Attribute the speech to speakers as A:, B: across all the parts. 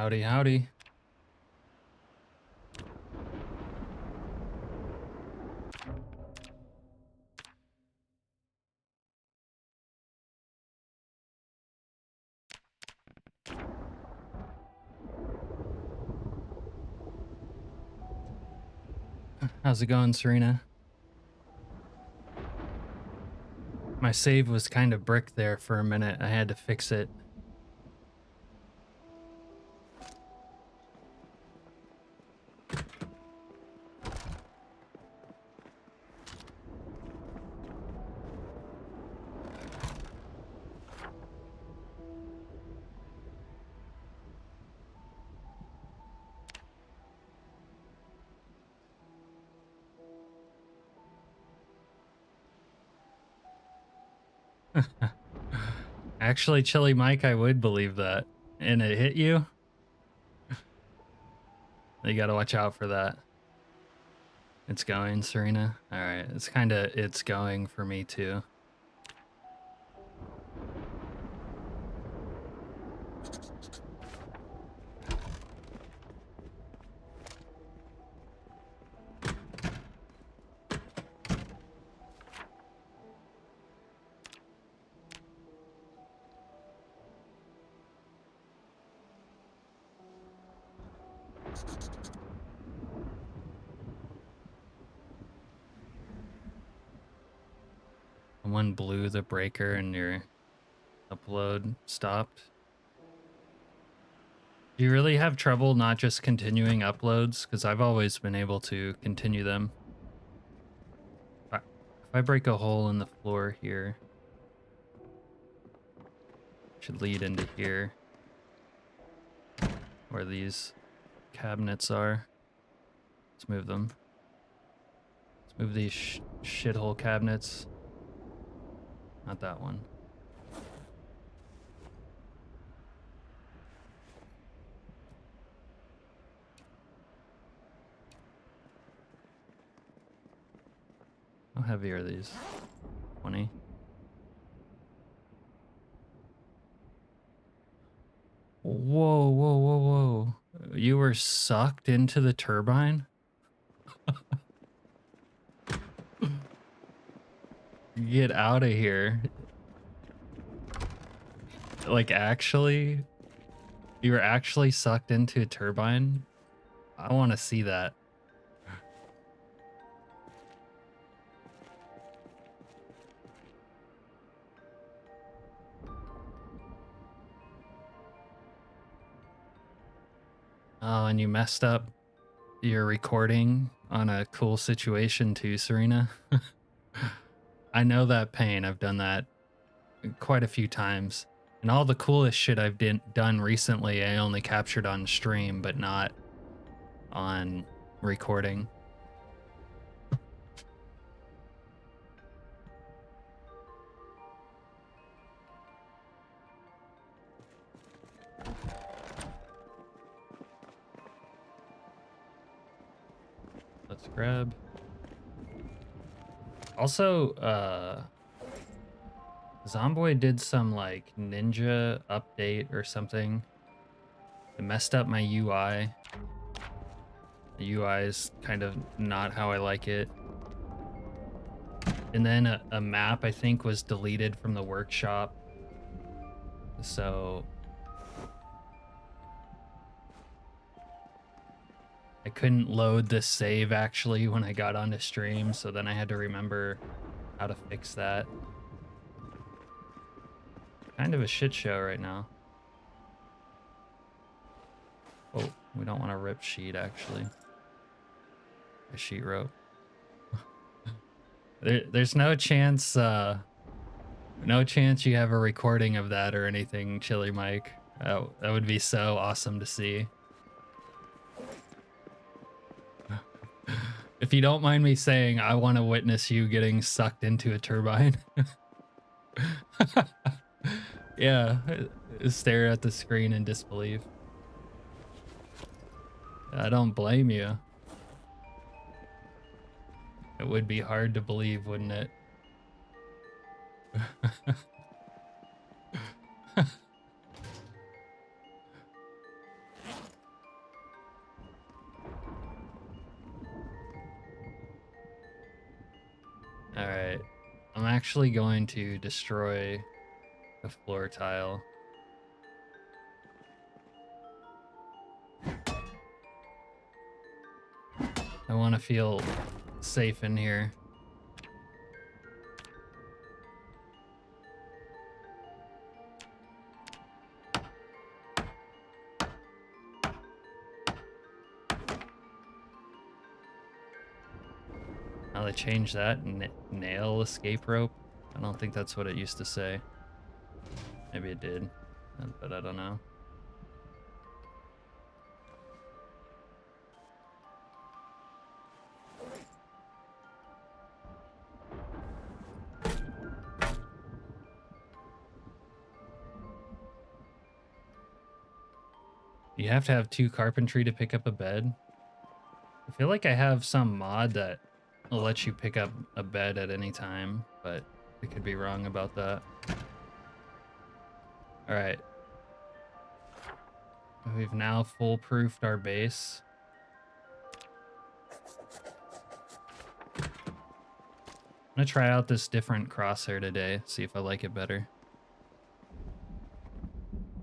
A: Howdy, howdy. How's it going, Serena? My save was kind of bricked there for a minute. I had to fix it. Actually, Chili Mike, I would believe that. And it hit you? You gotta watch out for that. It's going, Serena? Alright, it's going for me too. Someone blew the breaker and your upload stopped. Do you really have trouble not just continuing uploads? Because I've always been able to continue them. If I break a hole in the floor here, it should lead into here, where these cabinets are. Let's move them. Let's move these shithole cabinets. Not that one. How heavy are these? 20. Whoa, whoa, whoa, whoa. You were sucked into the turbine? Get out of here. Like, actually? You were actually sucked into a turbine? I want to see that. Oh, and you messed up your recording on a cool situation too, Serena. I know that pain. I've done that quite a few times. And all the coolest shit I've done recently, I only captured on stream, but not on recording. Let's grab. Also, Zomboid did some like ninja update or something. It messed up my UI. The UI is kind of not how I like it. And then a map, I think, was deleted from the workshop. So I couldn't load this save actually when I got onto stream, so then I had to remember how to fix that. Kind of a shit show right now. Oh, we don't want to rip sheet actually. A sheet rope. There's no chance no chance you have a recording of that or anything, Chili Mike. That would be so awesome to see. If you don't mind me saying, I want to witness you getting sucked into a turbine. Yeah, stare at the screen in disbelief. I don't blame you. It would be hard to believe, wouldn't it? All right. I'm actually going to destroy the floor tile. I want to feel safe in here. Now they changed that. Nail escape rope. I don't think that's what it used to say. Maybe it did, but I don't know. You have to have 2 carpentry to pick up a bed. I feel like I have some mod that will let you pick up a bed at any time, but I could be wrong about that. All right. We've now foolproofed our base. I'm gonna try out this different crosshair today, see if I like it better.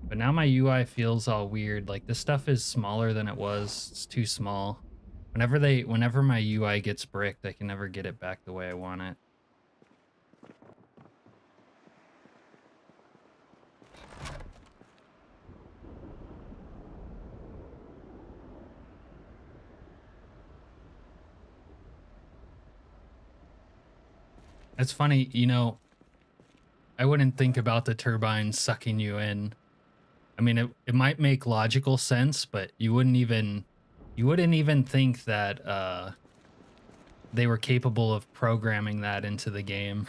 A: But now my UI feels all weird. Like this stuff is smaller than it was. It's too small. Whenever my UI gets bricked, I can never get it back the way I want it. It's funny, you know, I wouldn't think about the turbine sucking you in. I mean, it might make logical sense, but you wouldn't even think that they were capable of programming that into the game.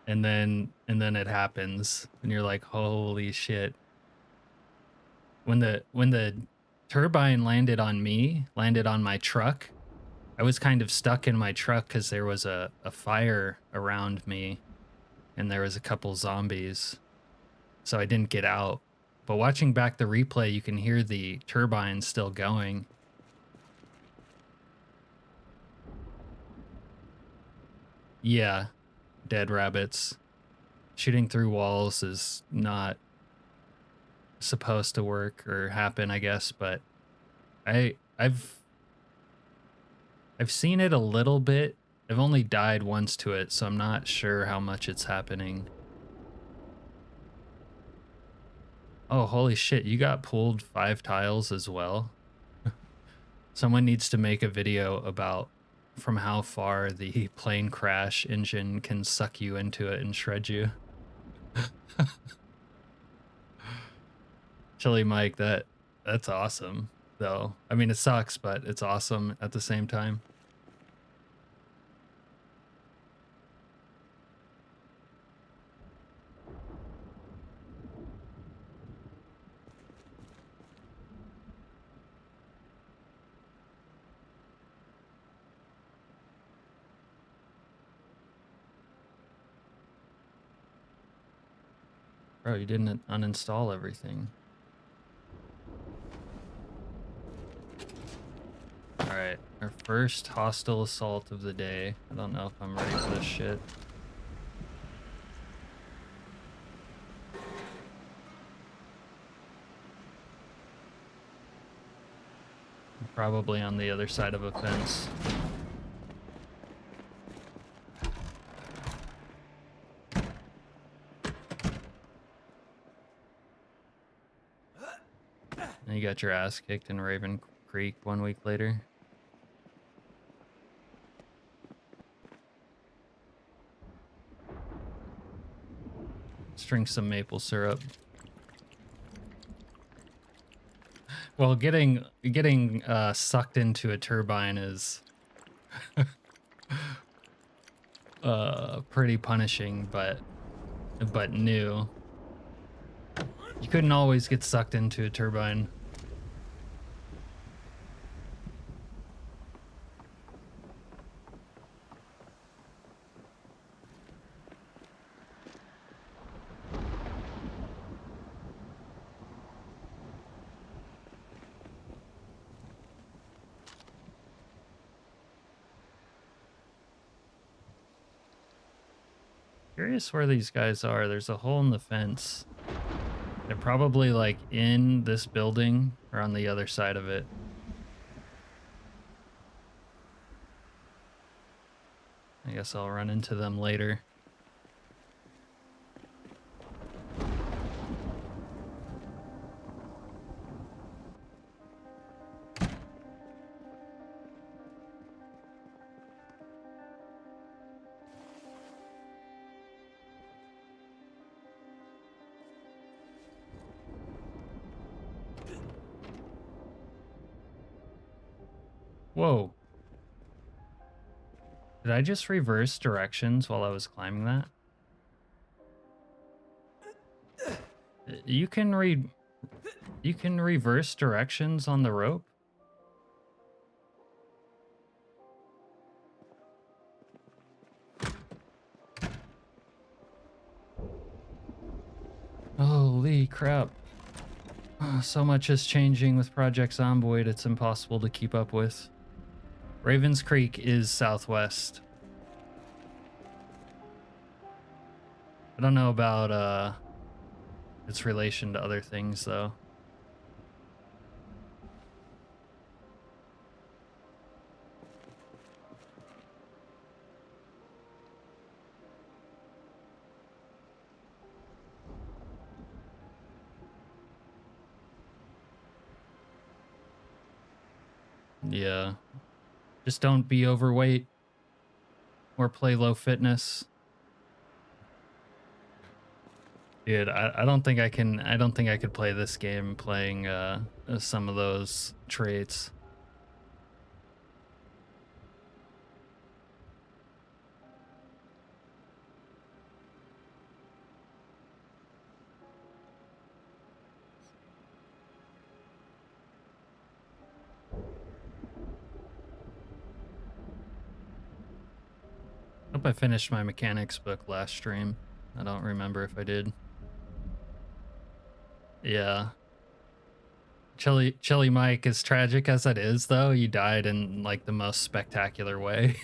A: and then it happens and you're like, holy shit. When the turbine landed on my truck, I was kind of stuck in my truck because there was a fire around me and there was a couple zombies. So I didn't get out. But watching back the replay, you can hear the turbine still going. Yeah, dead rabbits. Shooting through walls is not supposed to work or happen, I guess, but I've seen it a little bit. I've only died once to it, so I'm not sure how much it's happening. Oh, holy shit, you got pulled 5 tiles as well? Someone needs to make a video about from how far the plane crash engine can suck you into it and shred you. Chili Mike, that's awesome, though. I mean, it sucks, but it's awesome at the same time. Bro, you didn't uninstall everything. Alright, our first hostile assault of the day. I don't know if I'm ready for this shit. I'm probably on the other side of a fence. And you got your ass kicked in Raven Creek 1 week later. Let's drink some maple syrup. Well, getting sucked into a turbine is pretty punishing, but new. You couldn't always get sucked into a turbine. Curious where these guys are. There's a hole in the fence. They're probably like in this building or on the other side of it. I guess I'll run into them later. Whoa. Did I just reverse directions while I was climbing that? You can reverse directions on the rope? Holy crap. So much is changing with Project Zomboid, it's impossible to keep up with. Ravens Creek is southwest. I don't know about its relation to other things though. Yeah. Just don't be overweight or play low fitness. Dude, I don't think I could play this game playing some of those traits. Hope I finished my mechanics book last stream. I don't remember if I did. Yeah. Chili Mike, as tragic as that is though, you died in like the most spectacular way.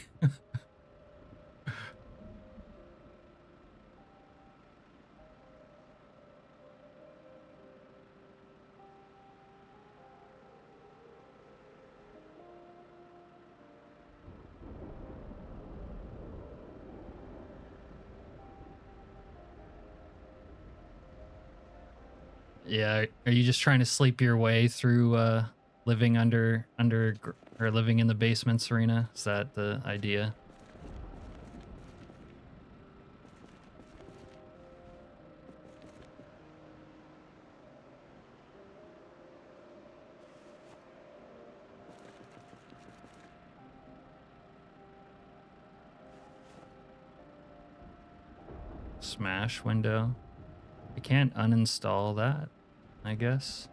A: Yeah, are you just trying to sleep your way through living under or living in the basement, Serena? Is that the idea? Smash window. I can't uninstall that, I guess.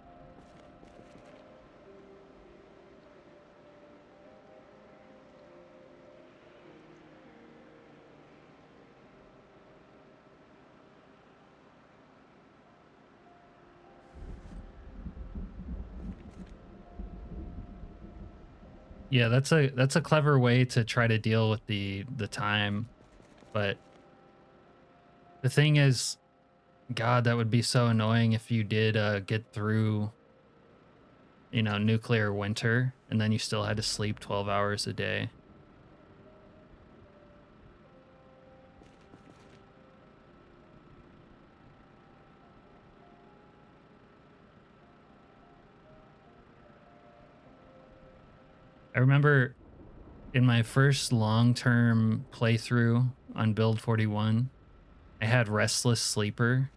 A: Yeah, that's a clever way to try to deal with the time, but the thing is, God, that would be so annoying if you did get through, you know, nuclear winter and then you still had to sleep 12 hours a day. I remember in my first long-term playthrough on Build 41, I had Restless Sleeper,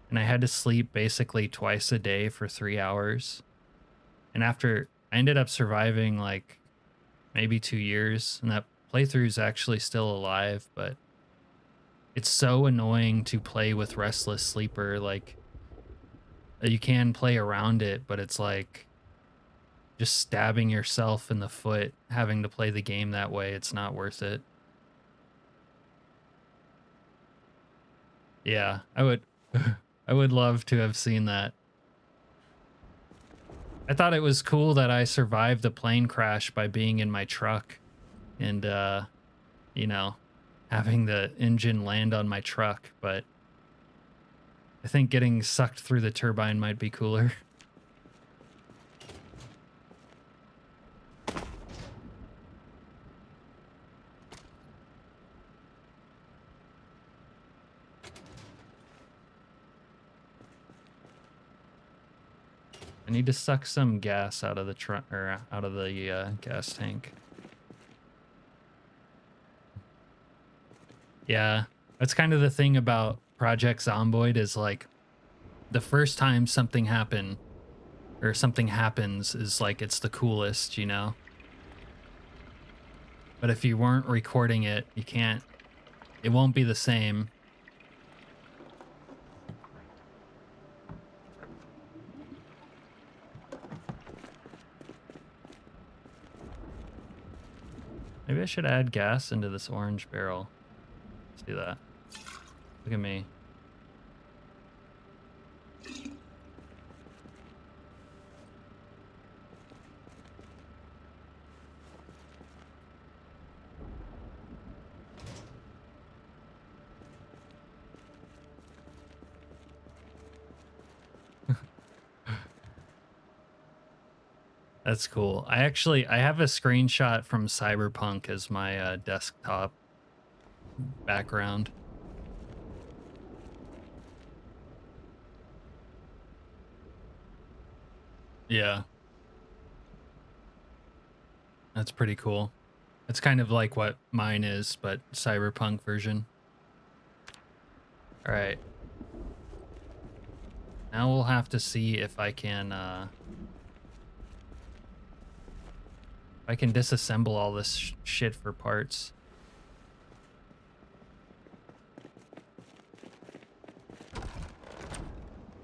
A: and I had to sleep basically twice a day for 3 hours. And after, I ended up surviving like maybe 2 years, and that playthrough is actually still alive, but it's so annoying to play with Restless Sleeper. Like, you can play around it, but it's like just stabbing yourself in the foot, having to play the game that way. It's not worth it. Yeah, I would I would love to have seen that. I thought it was cool that I survived the plane crash by being in my truck and you know, having the engine land on my truck, but I think getting sucked through the turbine might be cooler. I need to suck some gas out of the truck, or out of the gas tank. Yeah, that's kind of the thing about Project Zomboid, is like the first time something happens is like it's the coolest, you know? But if you weren't recording it, it won't be the same. Maybe I should add gas into this orange barrel. Let's do that. Look at me. That's cool. I have a screenshot from Cyberpunk as my desktop background. Yeah. That's pretty cool. It's kind of like what mine is, but Cyberpunk version. All right. Now we'll have to see if I can disassemble all this shit for parts.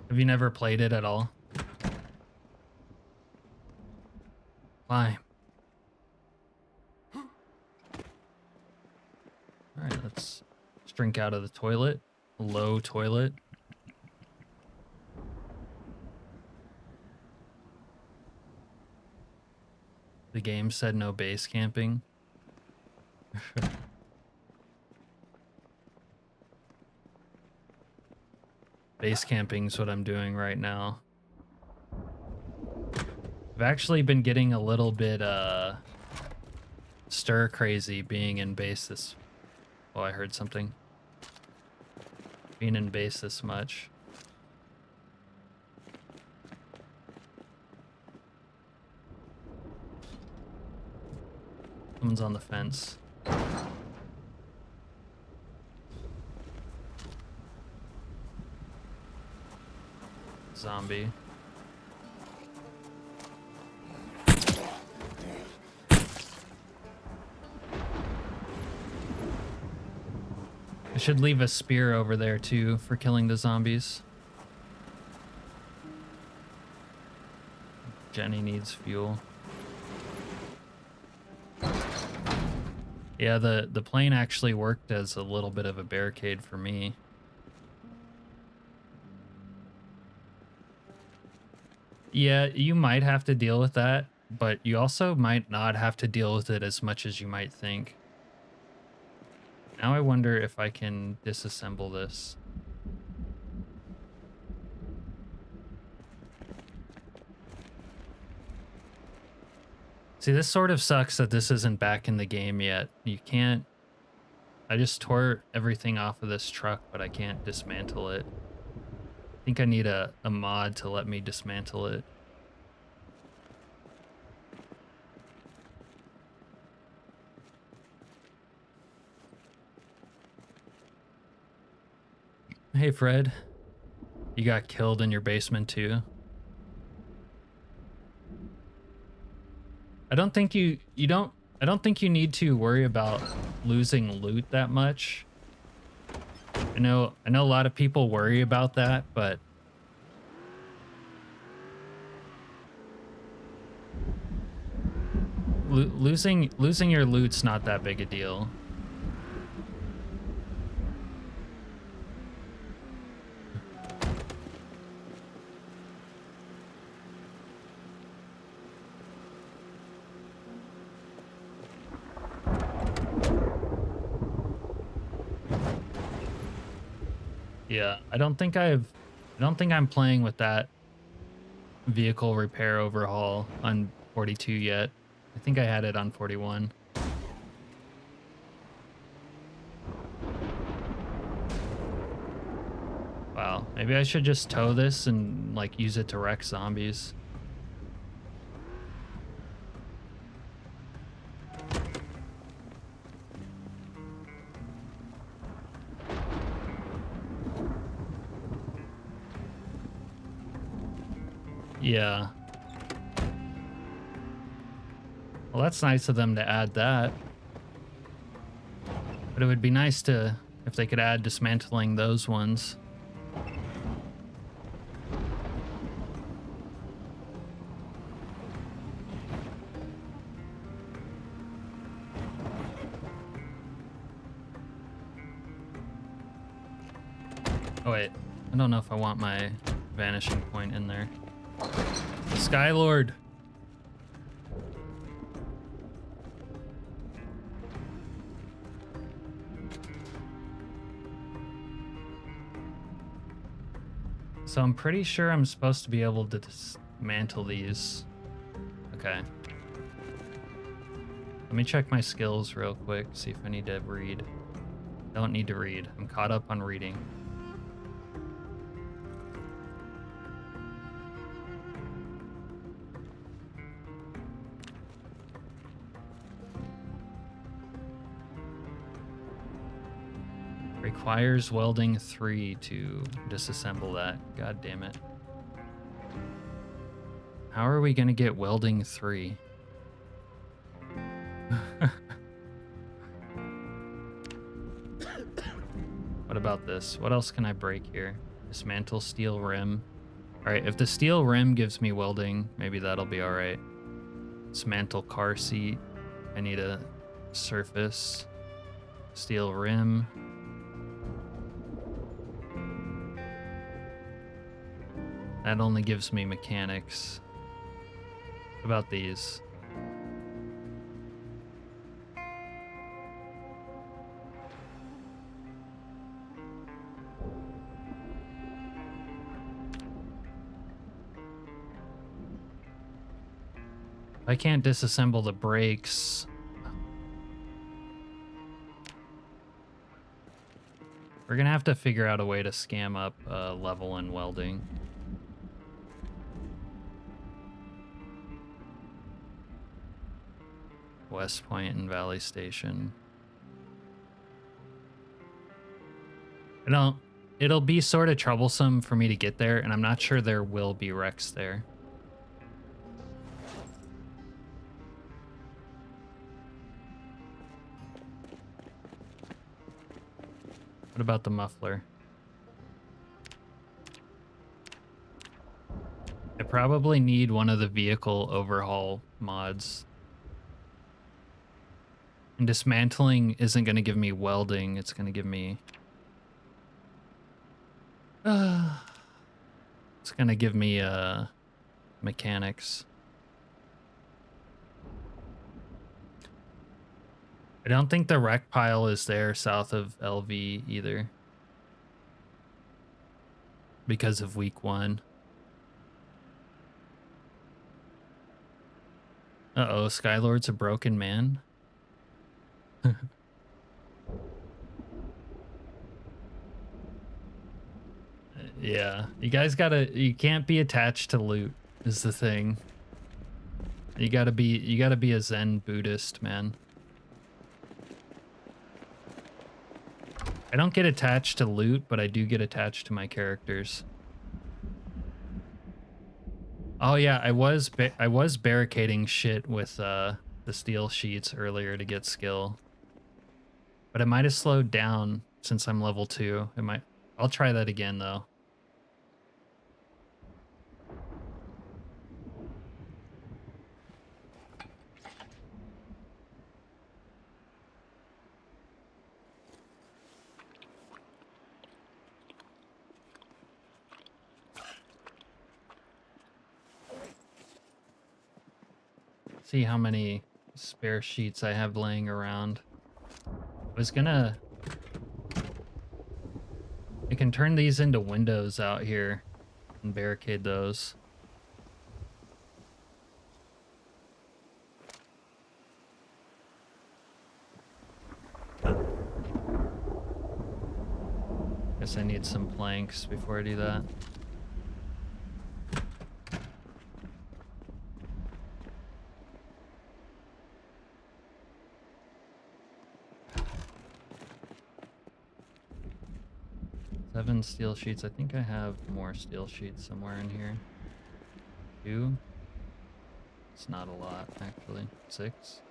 A: Have you never played it at all? Climb. All right, let's drink out of the toilet. Low toilet. The game said no base camping. Base camping's what I'm doing right now. I've actually been getting a little bit stir crazy being in base this. Oh, I heard something. Being in base this much. Someone's on the fence. Zombie. I should leave a spear over there too for killing the zombies. Jenny needs fuel. Yeah, the plane actually worked as a little bit of a barricade for me. Yeah, you might have to deal with that, but you also might not have to deal with it as much as you might think. Now I wonder if I can disassemble this. See, this sort of sucks that this isn't back in the game yet. You can't... I just tore everything off of this truck, but I can't dismantle it. I think I need a mod to let me dismantle it. Hey, Fred. You got killed in your basement too? I don't think you need to worry about losing loot that much. I know a lot of people worry about that, but losing your loot's not that big a deal. Yeah, I don't think I'm playing with that vehicle repair overhaul on 42 yet. I think I had it on 41. Wow, maybe I should just tow this and like use it to wreck zombies. Yeah. Well, that's nice of them to add that. But it would be nice to, if they could add dismantling those ones. Oh wait, I don't know if I want my vanishing point in there. Skylord. So I'm pretty sure I'm supposed to be able to dismantle these. Okay. Let me check my skills real quick, see if I need to read. Don't need to read. I'm caught up on reading. Requires welding 3 to disassemble that. God damn it. How are we gonna get welding 3? What about this? What else can I break here? Dismantle steel rim. Alright, if the steel rim gives me welding, maybe that'll be alright. Dismantle car seat. I need a surface. Steel rim. That only gives me mechanics. What about these? I can't disassemble the brakes. We're gonna have to figure out a way to scam up level in welding. West Point and Valley Station. It'll be sort of troublesome for me to get there, and I'm not sure there will be wrecks there. What about the muffler? I probably need one of the vehicle overhaul mods. And dismantling isn't going to give me welding, it's going to give me... it's going to give me mechanics. I don't think the wreck pile is there south of LV either. Because of week 1. Uh-oh, Skylord's a broken man? Yeah, you can't be attached to loot is the thing. You gotta be a Zen Buddhist, man. I don't get attached to loot, but I do get attached to my characters. Oh yeah, I was barricading shit with the steel sheets earlier to get skill. But it might have slowed down since I'm level 2. I'll try that again though. See how many spare sheets I have laying around. I can can turn these into windows out here and barricade those. Guess I need some planks before I do that. Seven steel sheets. I think I have more steel sheets somewhere in here. 2. It's not a lot, actually. 6.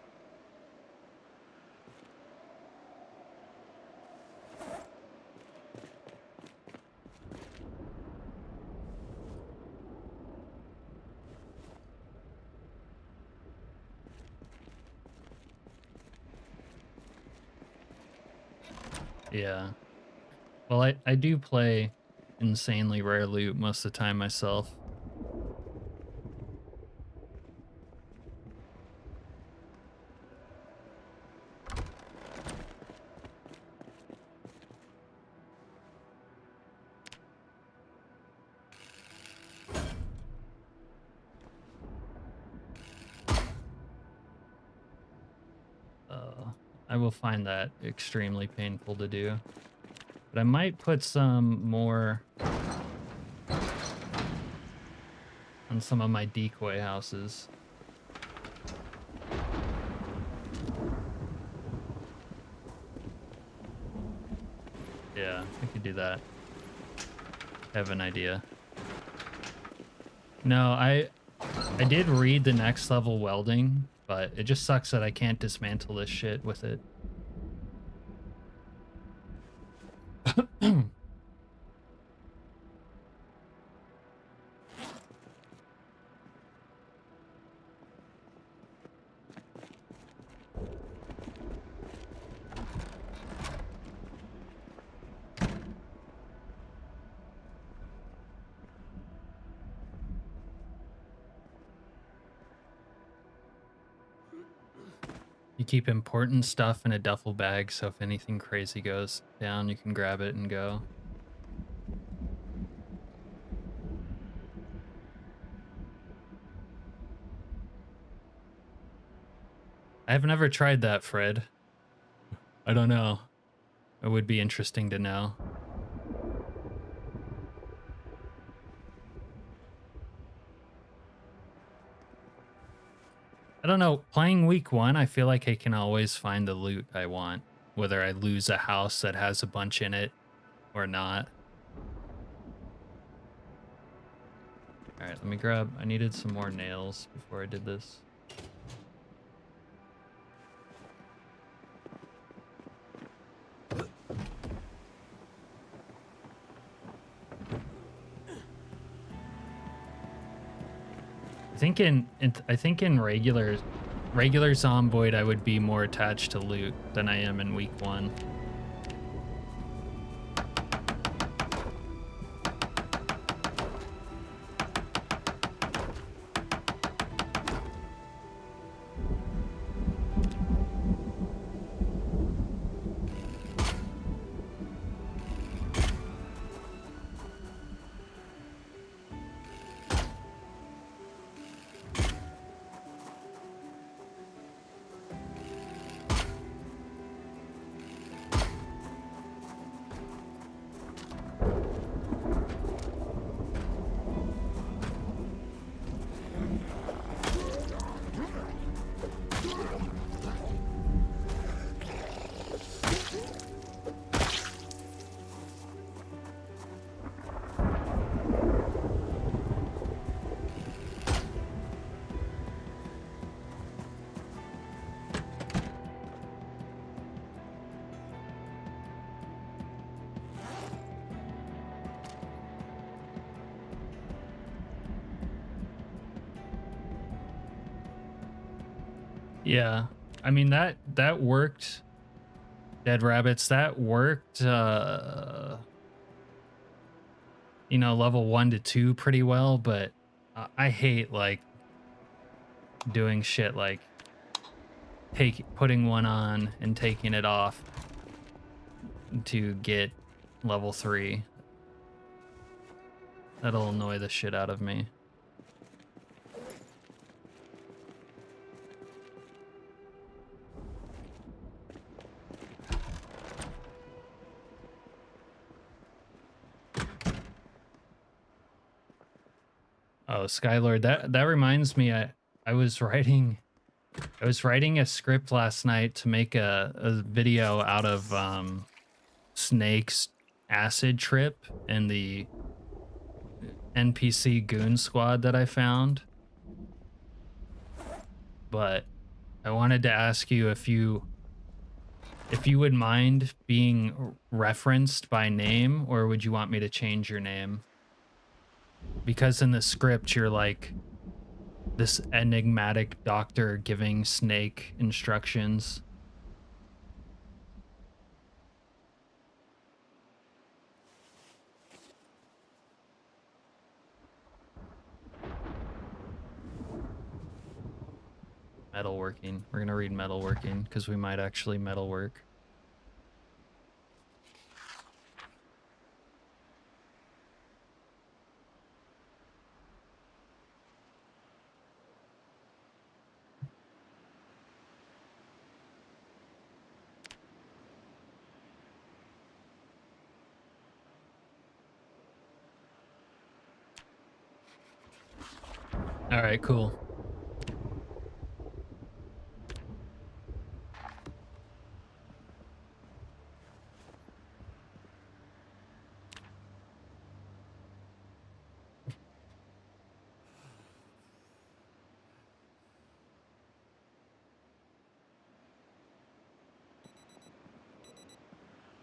A: Yeah. Well, I do play insanely rare loot most of the time myself. I will find that extremely painful to do. But I might put some more on some of my decoy houses. Yeah, I could do that. I have an idea. No, I did read the next level welding, but it just sucks that I can't dismantle this shit with it. You keep important stuff in a duffel bag, so if anything crazy goes down, you can grab it and go. I have never tried that, Fred. I don't know. It would be interesting to know. I don't know. Playing week 1, I feel like I can always find the loot I want, whether I lose a house that has a bunch in it or not. All right, let me grab. I needed some more nails before I did this. I think in regular Zomboid I would be more attached to loot than I am in week 1. Yeah, I mean that worked. Dead rabbits, that worked. You know, level 1 to 2 pretty well, but I hate like doing shit like putting one on and taking it off to get level 3. That'll annoy the shit out of me. Oh, Skylord, that reminds me, I was writing a script last night to make a video out of Snake's acid trip and the NPC goon squad that I found. But I wanted to ask you if you would mind being referenced by name, or would you want me to change your name? Because in the script you're like this enigmatic doctor giving Snake instructions. Metalworking. We're gonna read metalworking because we might actually metalwork. All right, cool.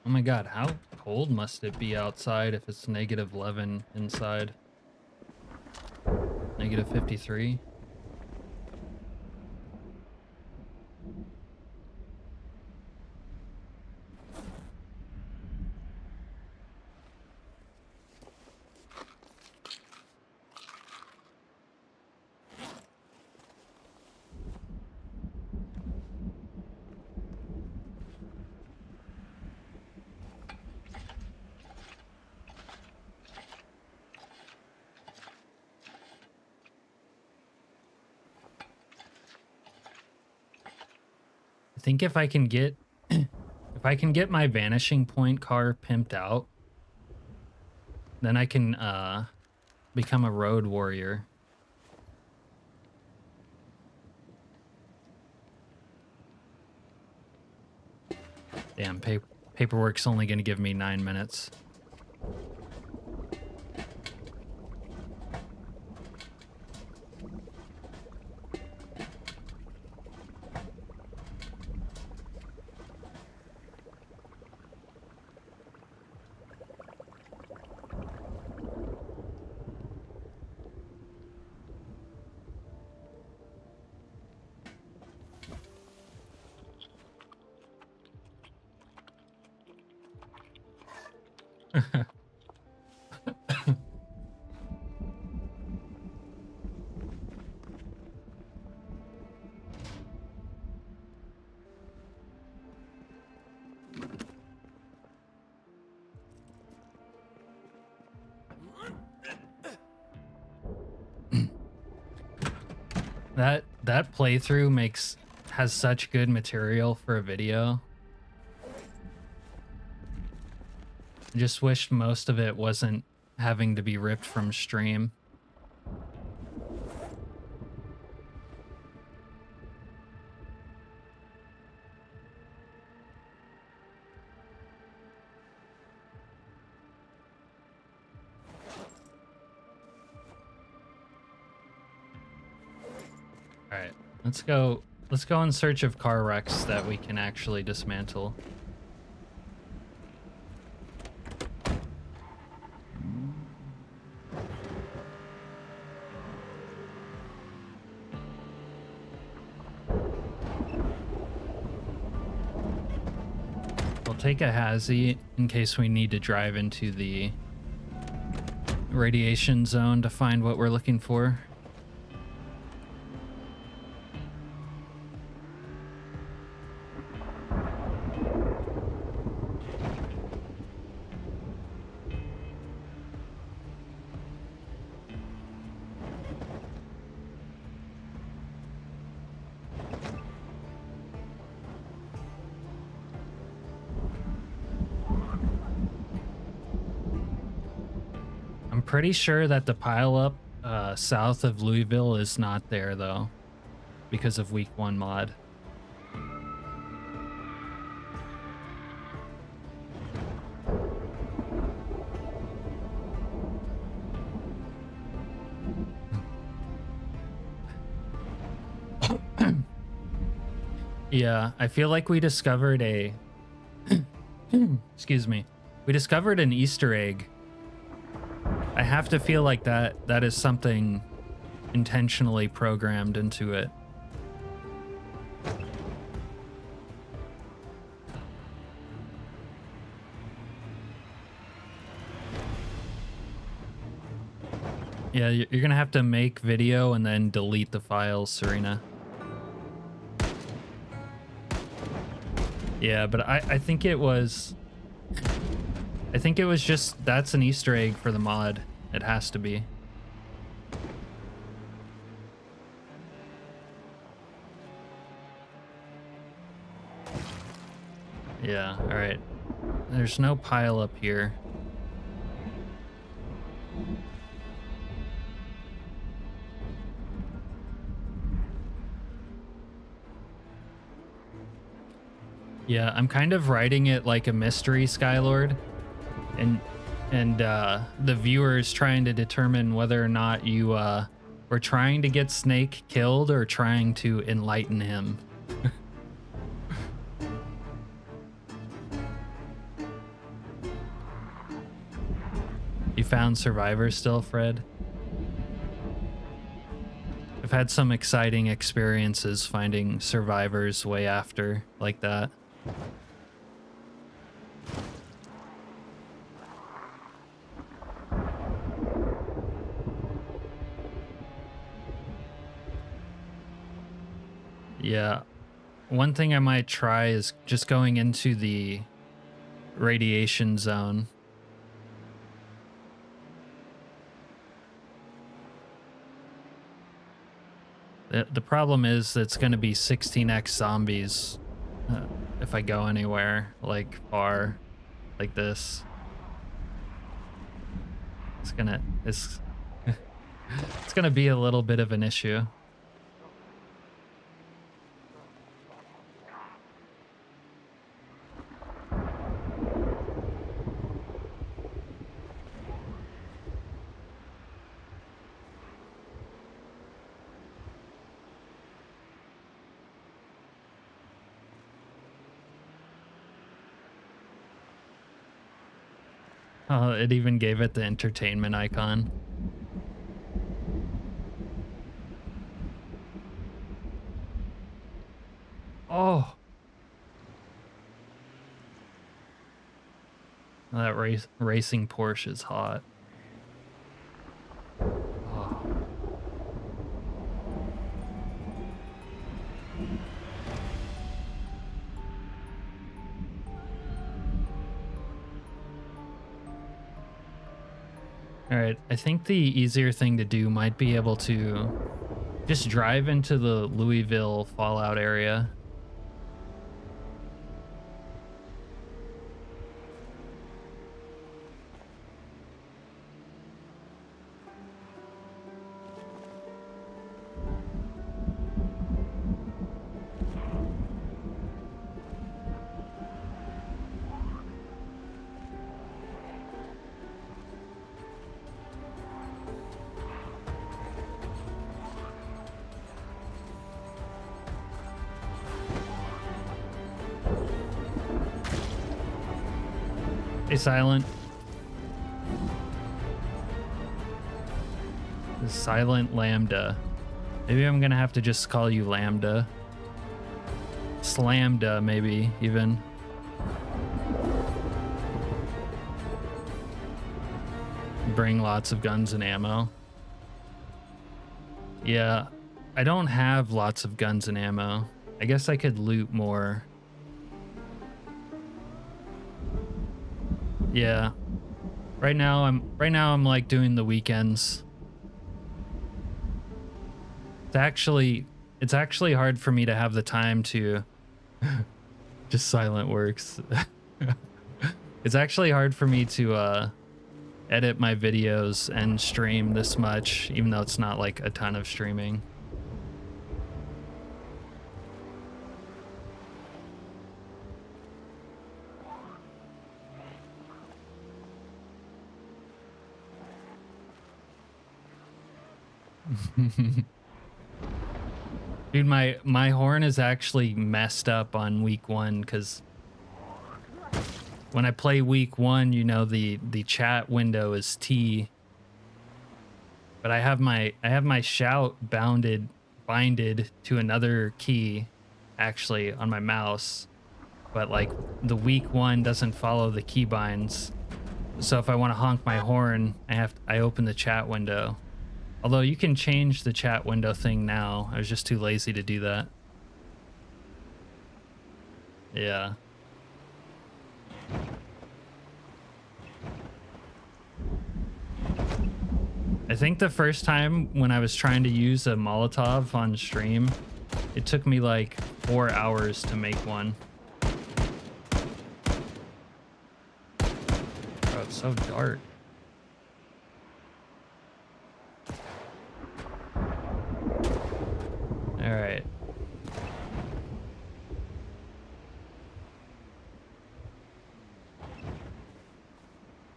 A: Oh my god, how cold must it be outside if it's -11 inside? -53? I think if I can get my vanishing point car pimped out, then I can become a road warrior. Damn, paperwork's only gonna give me 9 minutes. That playthrough has such good material for a video. I just wished most of it wasn't having to be ripped from stream. All right, let's go in search of car wrecks that we can actually dismantle. We'll take a hazy in case we need to drive into the radiation zone to find what we're looking for. pretty sure that the pileup south of Louisville is not there though, because of week 1 mod. Yeah, I feel like we discovered a excuse me. We discovered an Easter egg. I have to feel like that is something intentionally programmed into it. Yeah, you're gonna have to make video and then delete the files, Serena. Yeah, but I think it was... I think it was just... That's an Easter egg for the mod. It has to be. Yeah, alright. There's no pile up here. Yeah, I'm kind of writing it like a mystery, Skylord, and the viewers trying to determine whether or not you were trying to get Snake killed or trying to enlighten him. You found survivors still, Fred? I've had some exciting experiences finding survivors way after like that. Yeah, one thing I might try is just going into the radiation zone. The problem is that it's going to be 16x zombies if I go anywhere like far like this. It's gonna it's gonna be a little bit of an issue. Oh, it even gave it the entertainment icon. Oh. That racing Porsche is hot. Oh. All right, I think the easier thing to do might be able to just drive into the Louisville Fallout area. Hey, Silent. The Silent Lambda. Maybe I'm gonna have to just call you Lambda. Slamda, maybe, even. Bring lots of guns and ammo. Yeah, I don't have lots of guns and ammo. I guess I could loot more. Yeah. Right now I'm like doing the weekends. It's actually hard for me to have the time to just Silent works. It's actually hard for me to edit my videos and stream this much, even though it's not like a ton of streaming. Dude, my horn is actually messed up on week 1 because when I play week 1, you know, the chat window is T, but I have my shout binded to another key actually on my mouse, but like the week 1 doesn't follow the key binds. So if I want to honk my horn, I open the chat window. Although you can change the chat window thing now. I was just too lazy to do that. Yeah. I think the first time when I was trying to use a Molotov on stream, it took me like 4 hours to make one. Bro, it's so dark. All right.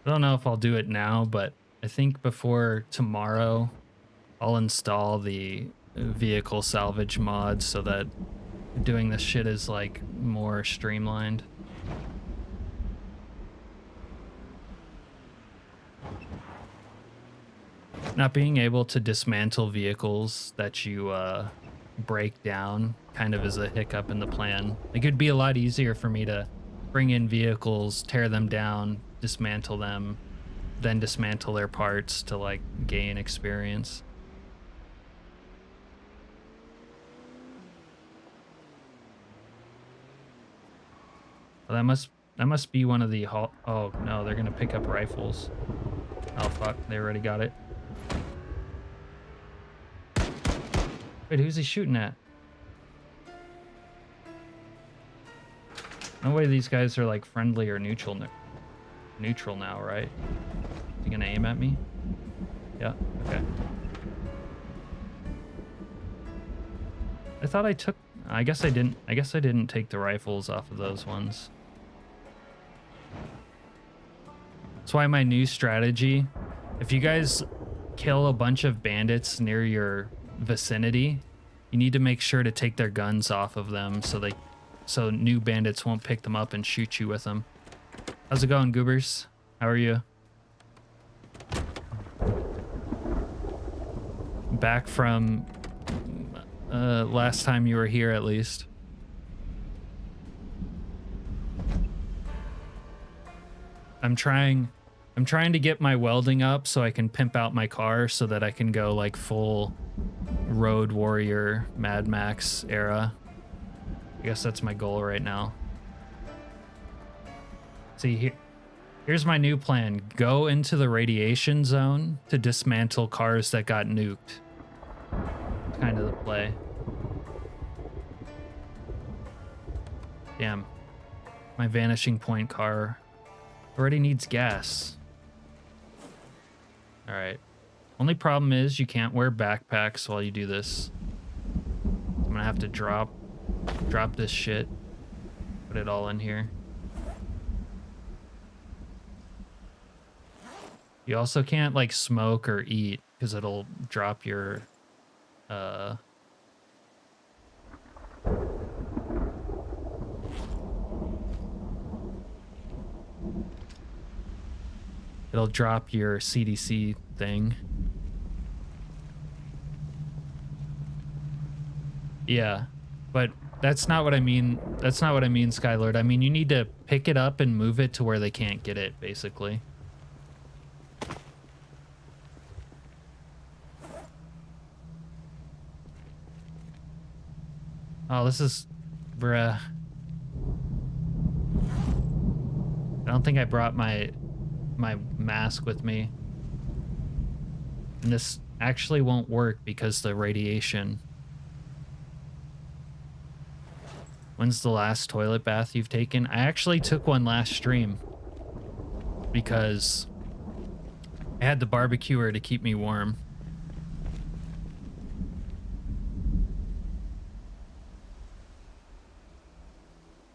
A: I don't know if I'll do it now, but I think before tomorrow, I'll install the vehicle salvage mod so that doing this shit is like more streamlined. Not being able to dismantle vehicles that you break down kind of is a hiccup in the plan. It could be a lot easier for me to bring in vehicles, tear them down, dismantle them, then dismantle their parts to like gain experience. Well, that must be one of the oh no, they're gonna pick up rifles. Oh fuck, they already got it. Wait, who's he shooting at? No way these guys are like friendly or neutral now, right? Is he gonna aim at me? Yeah, okay. I thought I took, I guess I didn't take the rifles off of those ones. That's why my new strategy, if you guys kill a bunch of bandits near your vicinity, you need to make sure to take their guns off of them so new bandits won't pick them up and shoot you with them. How's it going, goobers? How are you? Back from last time you were here, at least. I'm trying to get my welding up so I can pimp out my car so that I can go like full Road Warrior Mad Max era. I guess that's my goal right now. See, here's my new plan. Go into the radiation zone to dismantle cars that got nuked. Kind of the play. Damn. My vanishing point car already needs gas. All right. Only problem is you can't wear backpacks while you do this. I'm gonna have to drop this shit. Put it all in here. You also can't like smoke or eat because it'll drop your it'll drop your CDC thing. Yeah, but that's not what I mean. That's not what I mean, Skylord. I mean, you need to pick it up and move it to where they can't get it, basically. Oh, this is... bruh. I don't think I brought my mask with me. And this actually won't work because the radiation. When's the last toilet bath you've taken? I actually took one last stream because I had the barbecuer to keep me warm.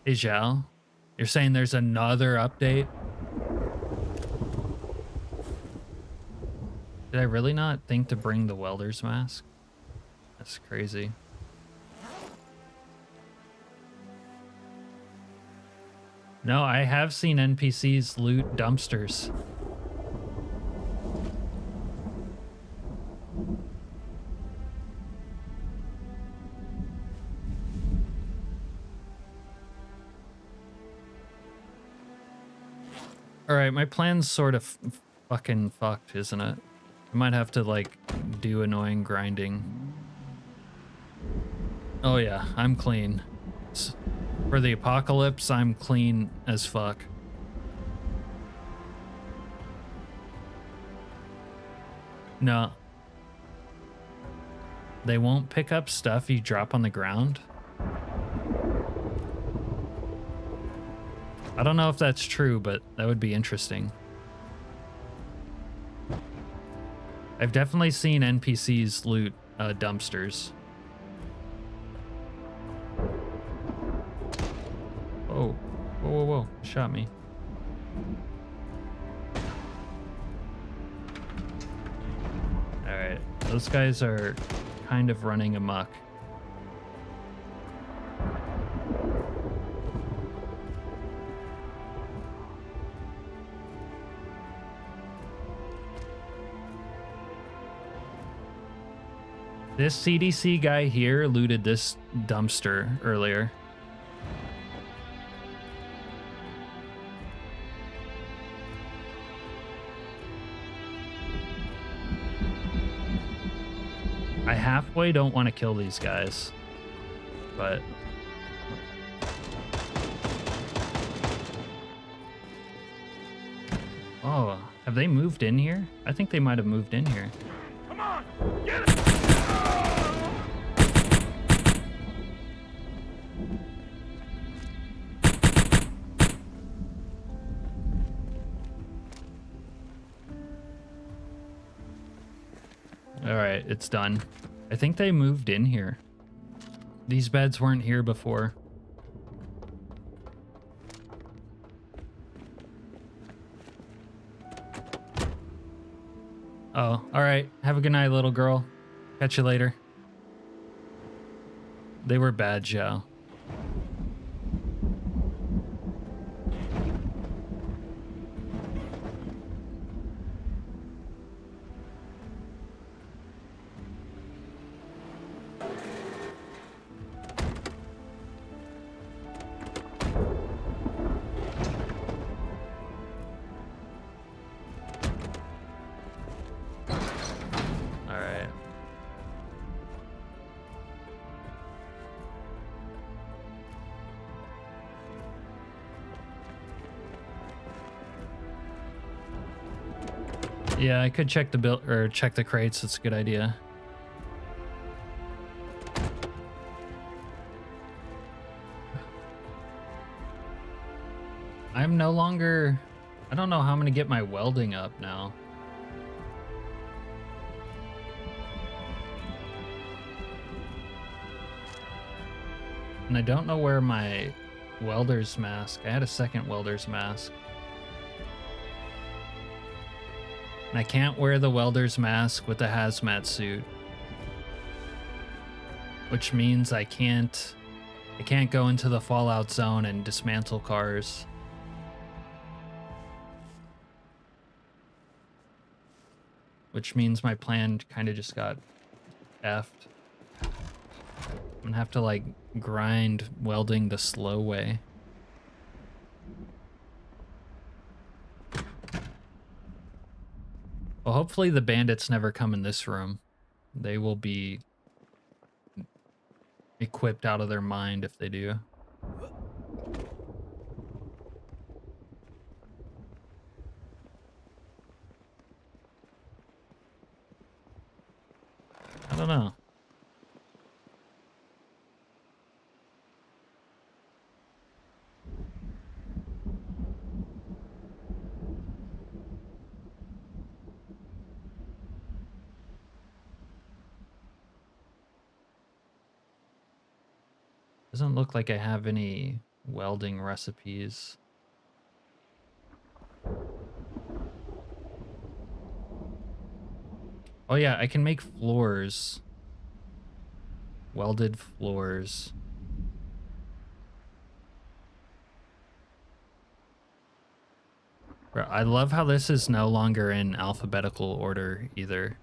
A: Hey, Zhao, you're saying there's another update? Did I really not think to bring the welder's mask? That's crazy. No, I have seen NPCs loot dumpsters. All right, my plan's sort of fucking fucked, isn't it? I might have to, like, do annoying grinding. Oh yeah, I'm clean. For the apocalypse, I'm clean as fuck. No. They won't pick up stuff you drop on the ground? I don't know if that's true, but that would be interesting. I've definitely seen NPCs loot dumpsters. Whoa, whoa, whoa, whoa, shot me. All right, those guys are kind of running amok. This CDC guy here looted this dumpster earlier. I halfway don't want to kill these guys, but... Oh, have they moved in here? I think they might have moved in here.
B: Come on, get it!
A: All right, it's done. I think they moved in here. These beds weren't here before. Oh, all right. Have a good night, little girl. Catch you later. They were bad, Joe. Yeah, I could check the bill or check the crates. That's a good idea. I'm no longer... I don't know how I'm going to get my welding up now. And I don't know where my welder's mask... I had a second welder's mask. And I can't wear the welder's mask with the hazmat suit. Which means I can't go into the Fallout zone and dismantle cars. Which means my plan kind of just got effed. I'm gonna have to like grind welding the slow way. Well, hopefully the bandits never come in this room. They will be equipped out of their mind if they do. I don't know. Doesn't look like I have any welding recipes. Oh yeah, I can make floors. Welded floors. I love how this is no longer in alphabetical order either.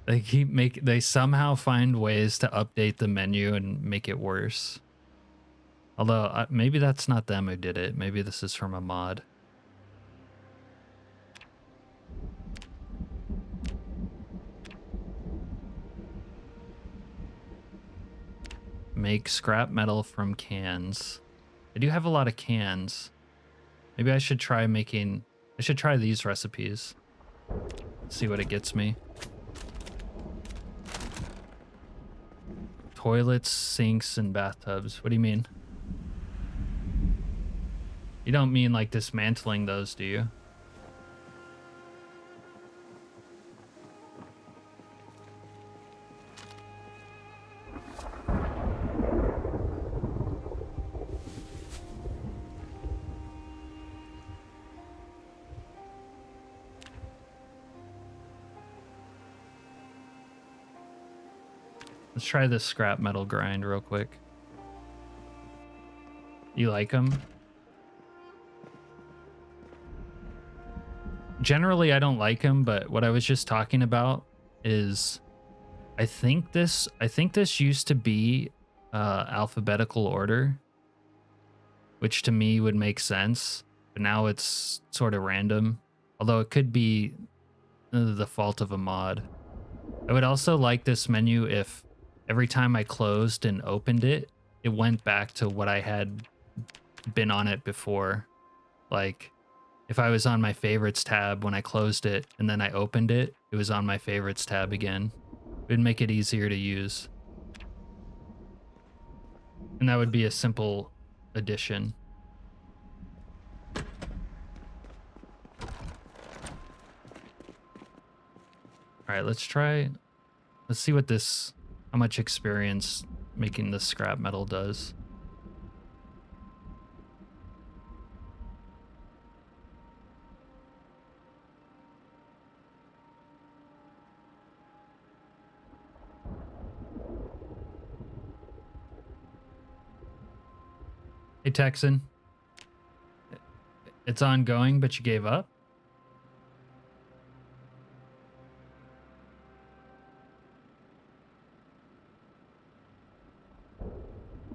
A: They somehow find ways to update the menu and make it worse. Although maybe that's not them who did it. Maybe this is from a mod. Make scrap metal from cans. I do have a lot of cans. Maybe I should try making... I should try these recipes. See what it gets me. Toilets, sinks, and bathtubs. What do you mean? You don't mean like dismantling those, do you? Let's try this scrap metal grind real quick. You like them? Generally, I don't like them, but what I was just talking about is I think this used to be alphabetical order, which to me would make sense, but now it's sort of random, although it could be the fault of a mod. I would also like this menu if every time I closed and opened it, it went back to what I had been on it before. Like, if I was on my favorites tab when I closed it and then I opened it, it was on my favorites tab again. It would make it easier to use. And that would be a simple addition. All right, let's see what this, how much experience making this scrap metal does. Hey, Texan. It's ongoing, but you gave up?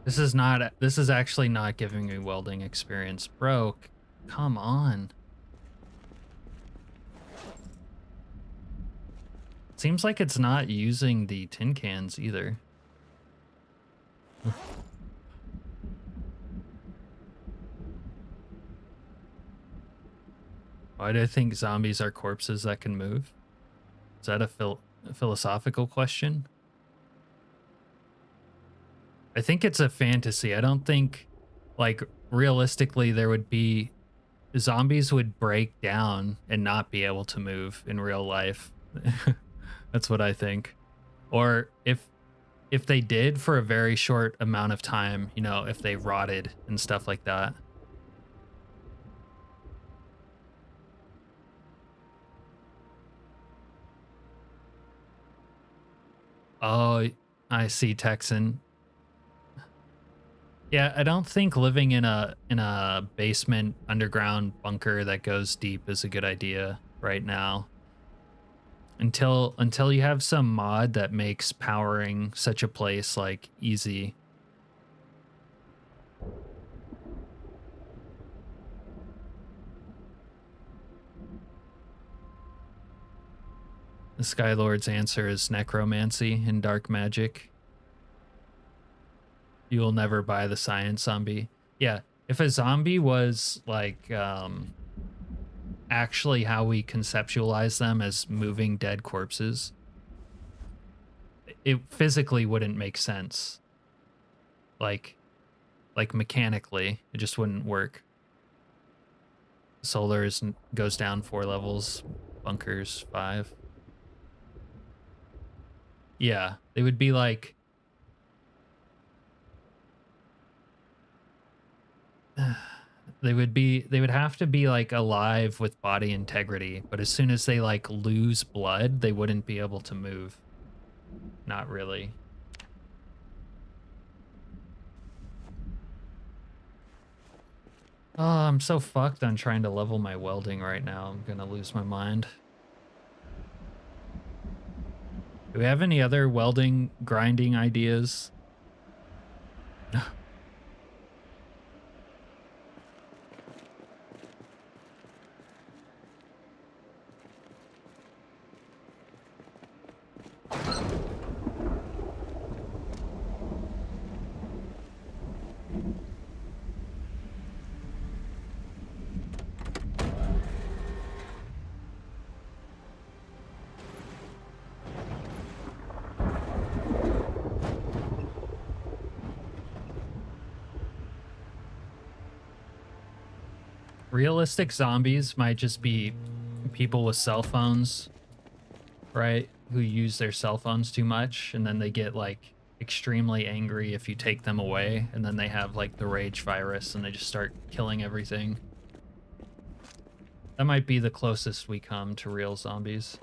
A: This is actually not giving me welding experience. Bro, come on. Seems like it's not using the tin cans either. Why do I think zombies are corpses that can move? Is that a philosophical question? I think it's a fantasy. I don't think, like, realistically there would be... Zombies would break down and not be able to move in real life. That's what I think. Or if they did for a very short amount of time, you know, if they rotted and stuff like that. Oh, I see, Texan. Yeah, I don't think living in a basement underground bunker that goes deep is a good idea right now. Until you have some mod that makes powering such a place like easy. The Skylord's answer is necromancy and dark magic. You will never buy the science zombie. Yeah, if a zombie was like actually how we conceptualize them as moving dead corpses, it physically wouldn't make sense. Like mechanically, it just wouldn't work. Solar goes down 4 levels, bunkers 5. Yeah, they would be like They would have to be like alive with body integrity, but as soon as they like lose blood, they wouldn't be able to move. Not really. Oh, I'm so fucked on trying to level my welding right now. I'm gonna lose my mind. Do we have any other welding grinding ideas? Realistic zombies might just be people with cell phones, right? Who use their cell phones too much, and then they get like extremely angry if you take them away, and then they have like the rage virus and they just start killing everything. That might be the closest we come to real zombies.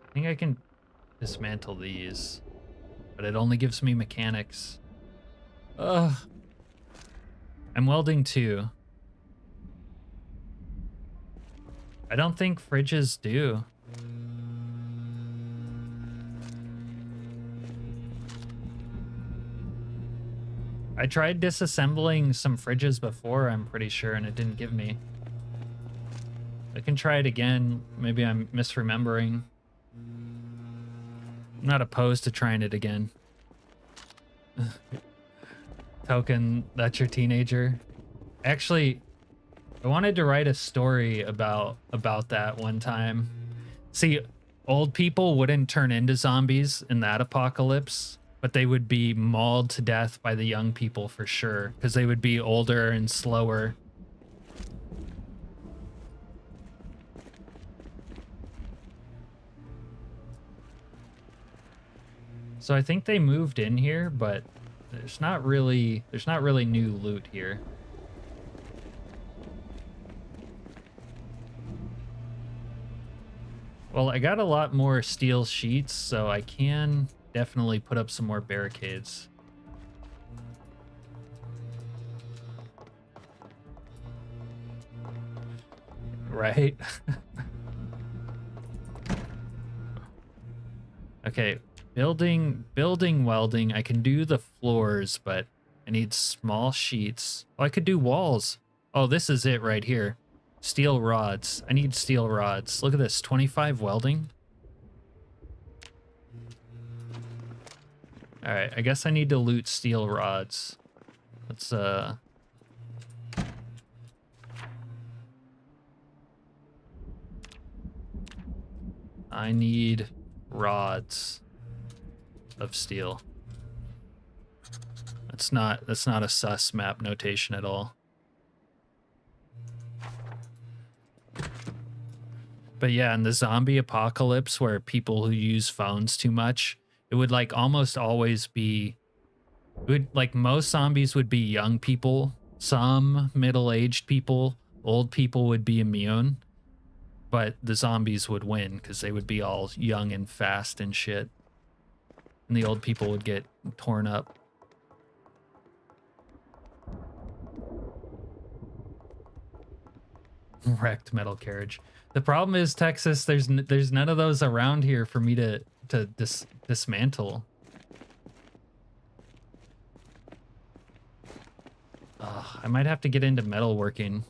A: I think I can dismantle these, but it only gives me mechanics. Ugh. I'm welding too. I don't think fridges do. I tried disassembling some fridges before, I'm pretty sure, and it didn't give me. I can try it again. Maybe I'm misremembering. I'm not opposed to trying it again. Token, that's your teenager. Actually, I wanted to write a story about that one time. See, old people wouldn't turn into zombies in that apocalypse, but they would be mauled to death by the young people for sure, because they would be older and slower. So I think they moved in here, but there's not really new loot here. Well, I got a lot more steel sheets, so I can definitely put up some more barricades. Right? Okay, building welding. I can do the floors, but I need small sheets. Oh, I could do walls. Oh, this is it right here. Steel rods. I need steel rods. Look at this, 25 welding. All right, I guess I need to loot steel rods. Let's I need rods of steel. That's not a sus map notation at all. But yeah, in the zombie apocalypse where people who use phones too much, it would like almost always be, it would like most zombies would be young people, some middle-aged people, old people would be immune, but the zombies would win because they would be all young and fast and shit. And the old people would get torn up. Wrecked metal carriage. The problem is, Texas, there's none of those around here for me to dismantle. I might have to get into metalworking.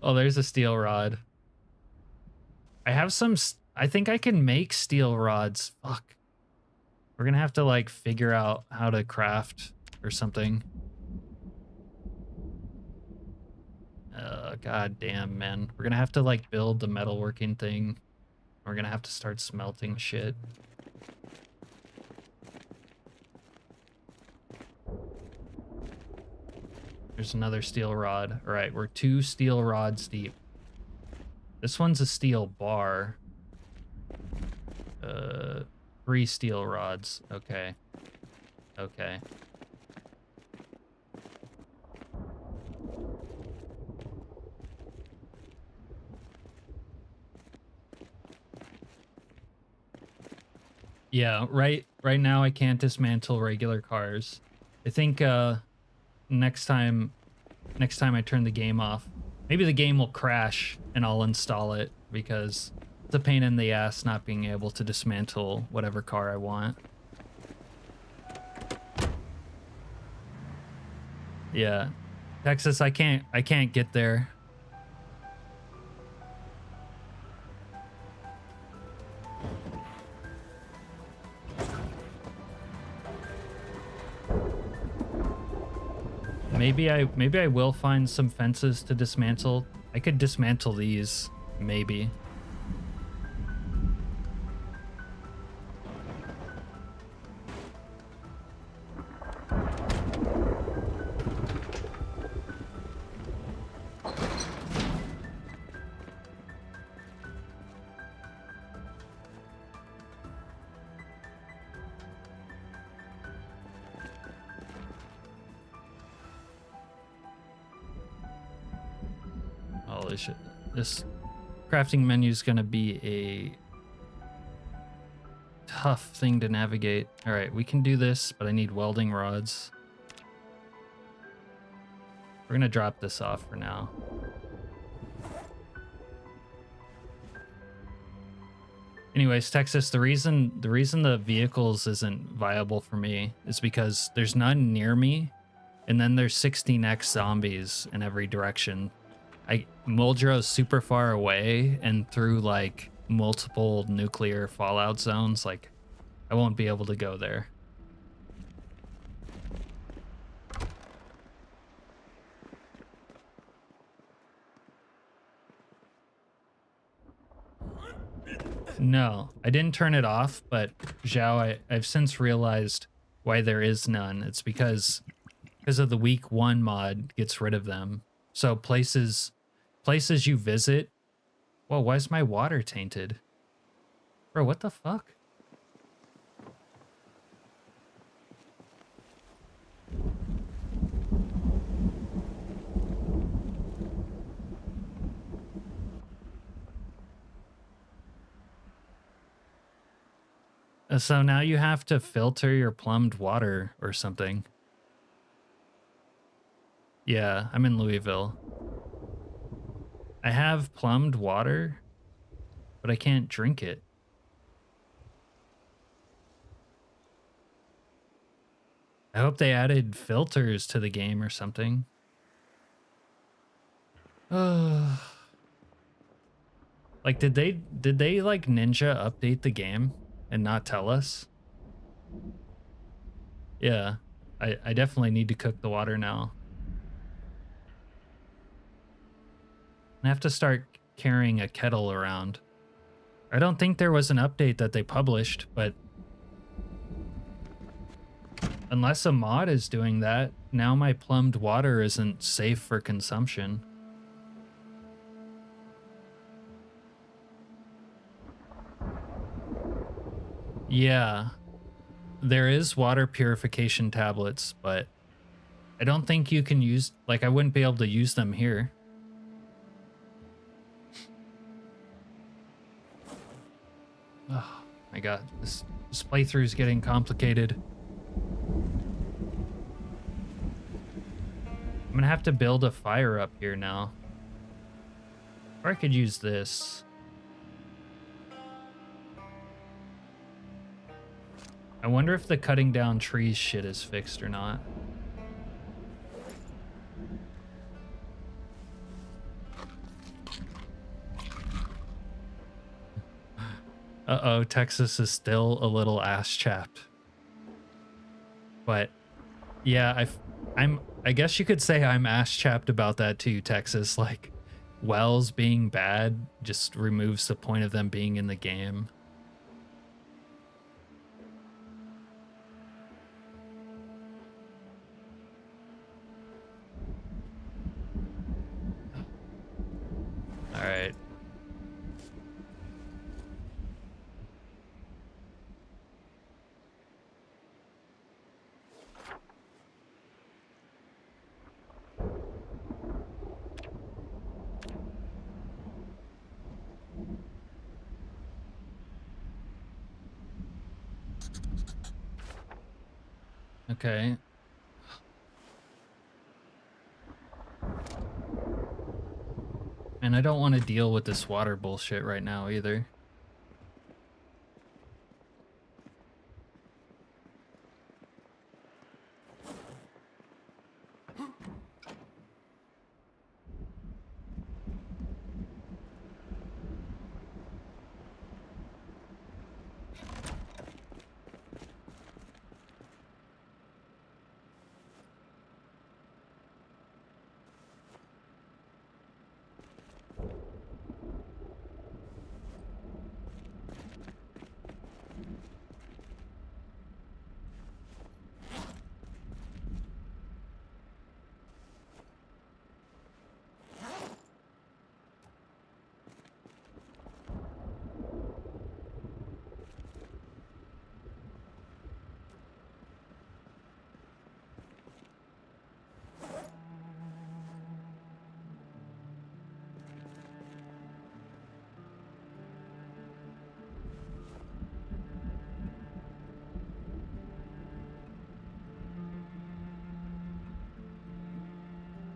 A: Oh, there's a steel rod. I have some, I think I can make steel rods. Fuck. We're gonna have to like figure out how to craft or something. God damn, man. We're gonna have to like build the metalworking thing. We're gonna have to start smelting shit. There's another steel rod. All right, we're 2 steel rods deep. This one's a steel bar. 3 steel rods. Okay. Okay. Yeah, right now I can't dismantle regular cars. I think next time I turn the game off, maybe the game will crash and I'll install it because it's a pain in the ass not being able to dismantle whatever car I want. Yeah. Texas, I can't get there. Maybe I will find some fences to dismantle. I could dismantle these, maybe. Holy shit. This crafting menu is going to be a tough thing to navigate. All right, we can do this, but I need welding rods. We're going to drop this off for now. Anyways, Texas, the reason the vehicles isn't viable for me is because there's none near me, and then there's 16x zombies in every direction. Muldrow's super far away and through like multiple nuclear fallout zones, like I won't be able to go there. No, I didn't turn it off, but Zhao, I've since realized why there is none. It's because of the week 1 mod gets rid of them. So places you visit. Whoa, why is my water tainted? Bro, what the fuck? So now you have to filter your plumbed water or something. Yeah, I'm in Louisville. I have plumbed water, but I can't drink it. I hope they added filters to the game or something. Like, did they like ninja update the game and not tell us? Yeah, I definitely need to cook the water now. I have to start carrying a kettle around. I don't think there was an update that they published, but unless a mod is doing that, now my plumbed water isn't safe for consumption. Yeah, there is water purification tablets, but I don't think you can use, like, I wouldn't be able to use them here. Oh my god, this playthrough is getting complicated. I'm gonna have to build a fire up here now. Or I could use this. I wonder if the cutting down trees shit is fixed or not. Uh-oh, Texas is still a little ass-chapped. But yeah, I guess you could say I'm ass-chapped about that too, Texas. Like, wells being bad just removes the point of them being in the game. All right. Okay. And I don't want to deal with this water bullshit right now either.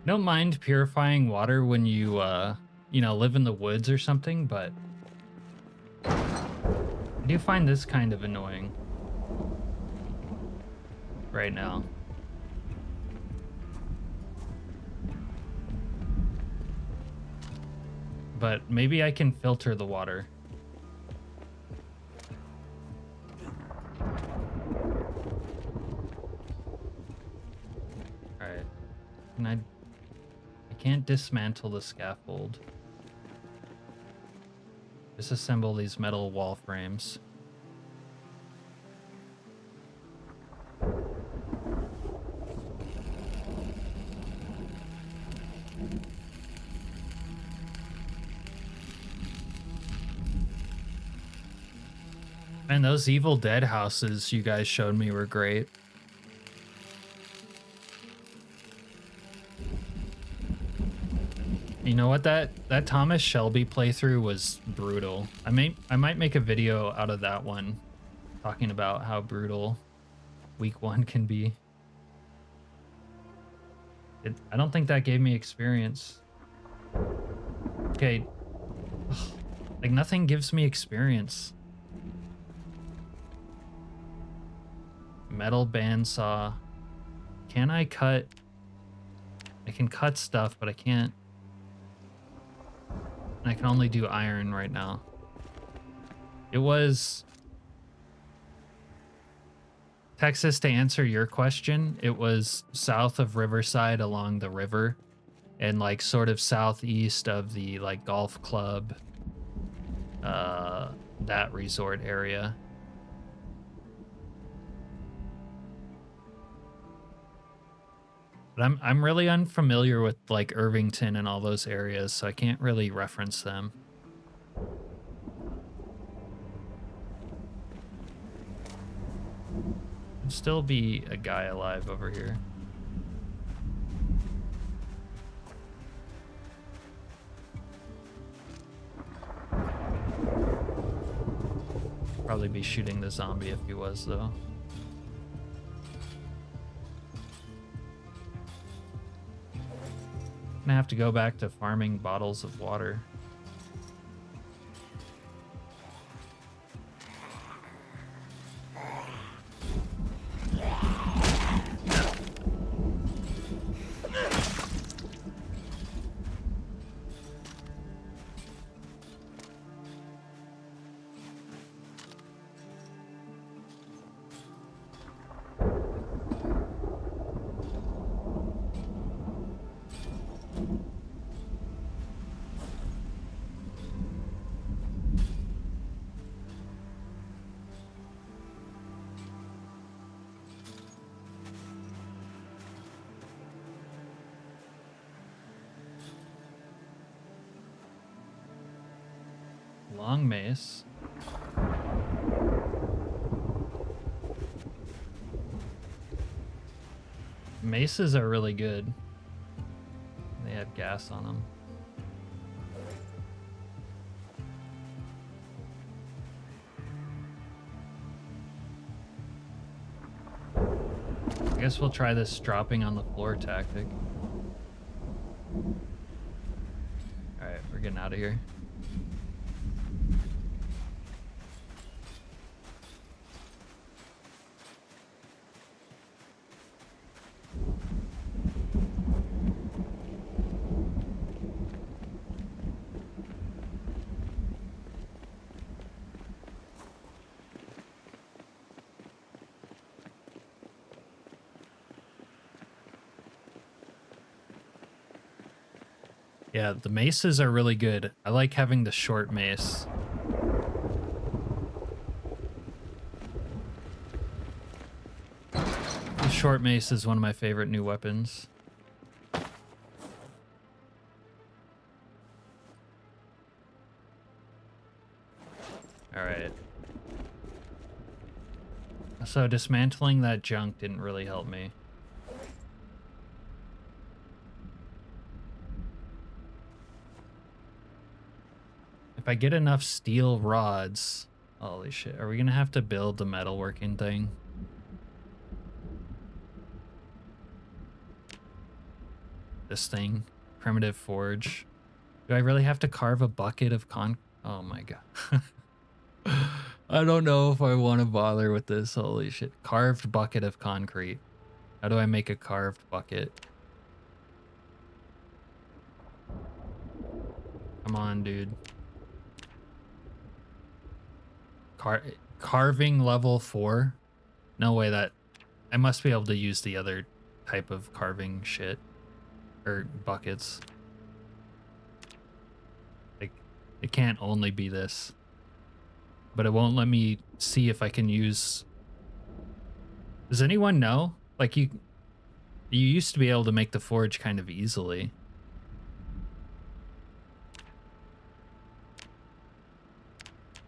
A: Don't mind purifying water when you, you know, live in the woods or something, but I do find this kind of annoying right now. But maybe I can filter the water. All right. Can I can't dismantle the scaffold. Disassemble these metal wall frames. Man, those Evil Dead houses you guys showed me were great. You know what, that Thomas Shelby playthrough was brutal. I might make a video out of that one, talking about how brutal week 1 can be. I don't think that gave me experience. Okay, like nothing gives me experience. Metal bandsaw. Can I cut? I can cut stuff, but I can't. I can only do iron right now. It was... Texas, to answer your question, it was south of Riverside along the river and like sort of southeast of the like golf club, that resort area. But I'm really unfamiliar with like Irvington and all those areas, so I can't really reference them. There'd still be a guy alive over here. Probably be shooting the zombie if he was, though. I'm gonna have to go back to farming bottles of water. Long mace. Maces are really good. They have gas on them. guess we'll try this dropping on the floor tactic. Alright, we're getting out of here. Yeah, the maces are really good. I like having the short mace. The short mace is one of my favorite new weapons. Alright. So dismantling that junk didn't really help me. If I get enough steel rods... Holy shit, are we gonna have to build the metalworking thing? This thing. Primitive forge. Do I really have to carve a bucket of Oh my god. I don't know if I want to bother with this. Holy shit. Carved bucket of concrete. How do I make a carved bucket? Come on, dude. Carving level 4? No way that... I must be able to use the other type of carving shit. Or buckets. Like, it can't only be this. But it won't let me see if I can use... Does anyone know? Like, you used to be able to make the forge kind of easily.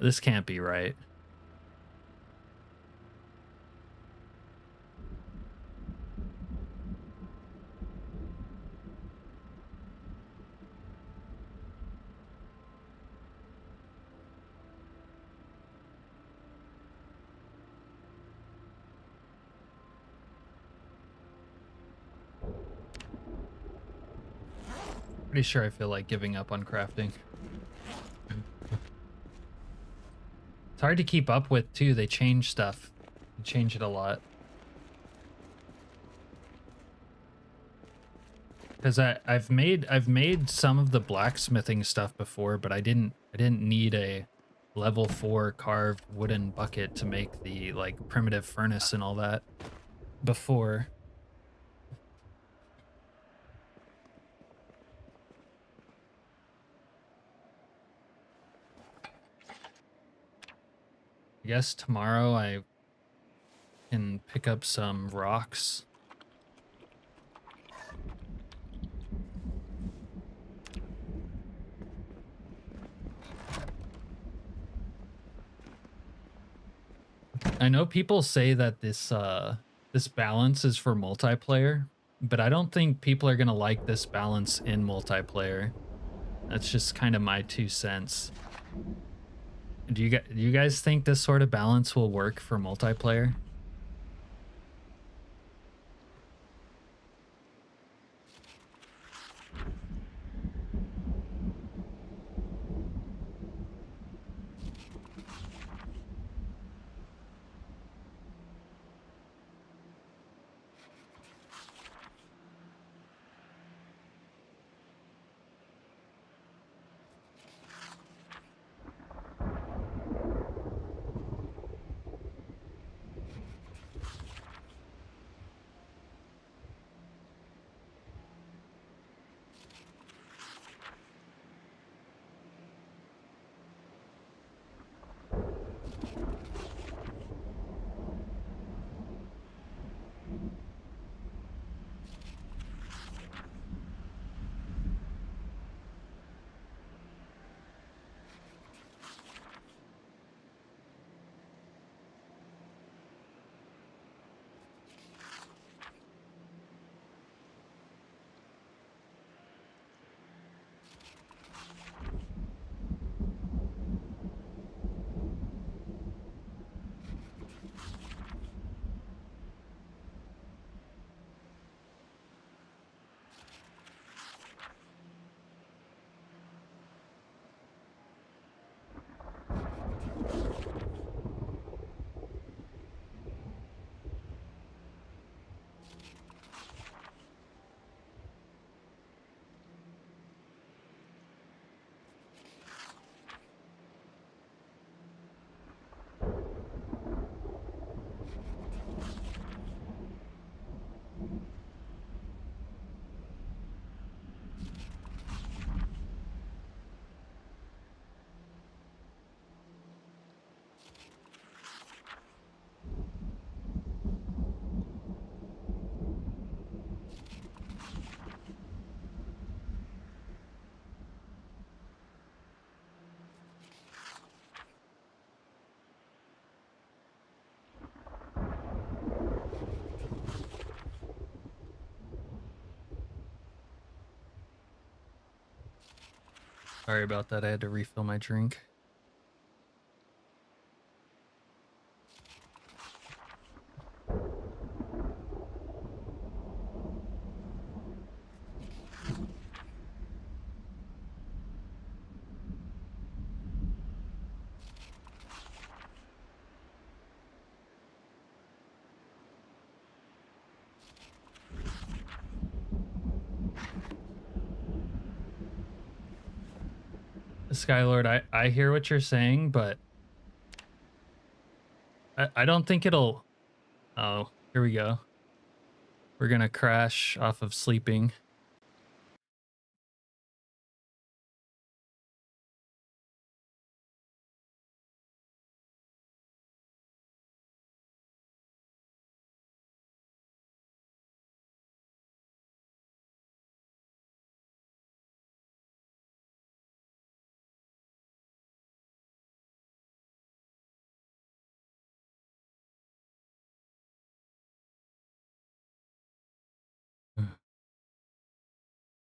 A: This can't be right. Pretty sure I feel like giving up on crafting. It's hard to keep up with too. They change stuff. They change it a lot. Because I've made some of the blacksmithing stuff before, but I didn't need a level 4 carved wooden bucket to make the like primitive furnace and all that before. I guess tomorrow I can pick up some rocks. I know people say that this this balance is for multiplayer, but I don't think people are gonna like this balance in multiplayer. That's just kind of my 2 cents. Do you guys think this sort of balance will work for multiplayer? Sorry about that. I had to refill my drink. Skylord, I hear what you're saying, but I don't think it'll... Oh, here we go. We're gonna crash off of sleeping.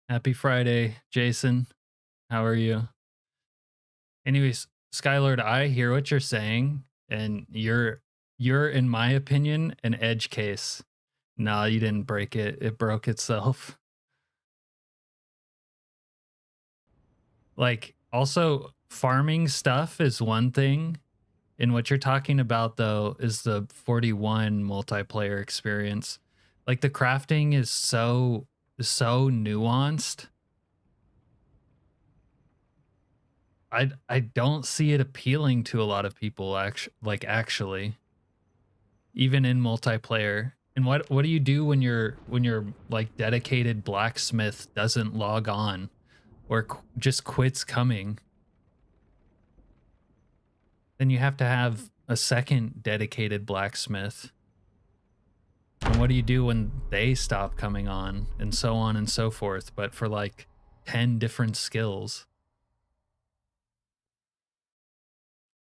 A: Happy Friday, Jason. How are you? Anyways, Skylord, I hear what you're saying, and you're in my opinion an edge case. No, you didn't break it. It broke itself. Like, also, farming stuff is one thing, and what you're talking about though is the 41 multiplayer experience. Like, the crafting is so nuanced. I don't see it appealing to a lot of people, actually, even in multiplayer. And what do you do when your like dedicated blacksmith doesn't log on or just quits coming? Then you have to have a second dedicated blacksmith. And what do you do when they stop coming on, and so on and so forth, but for like 10 different skills?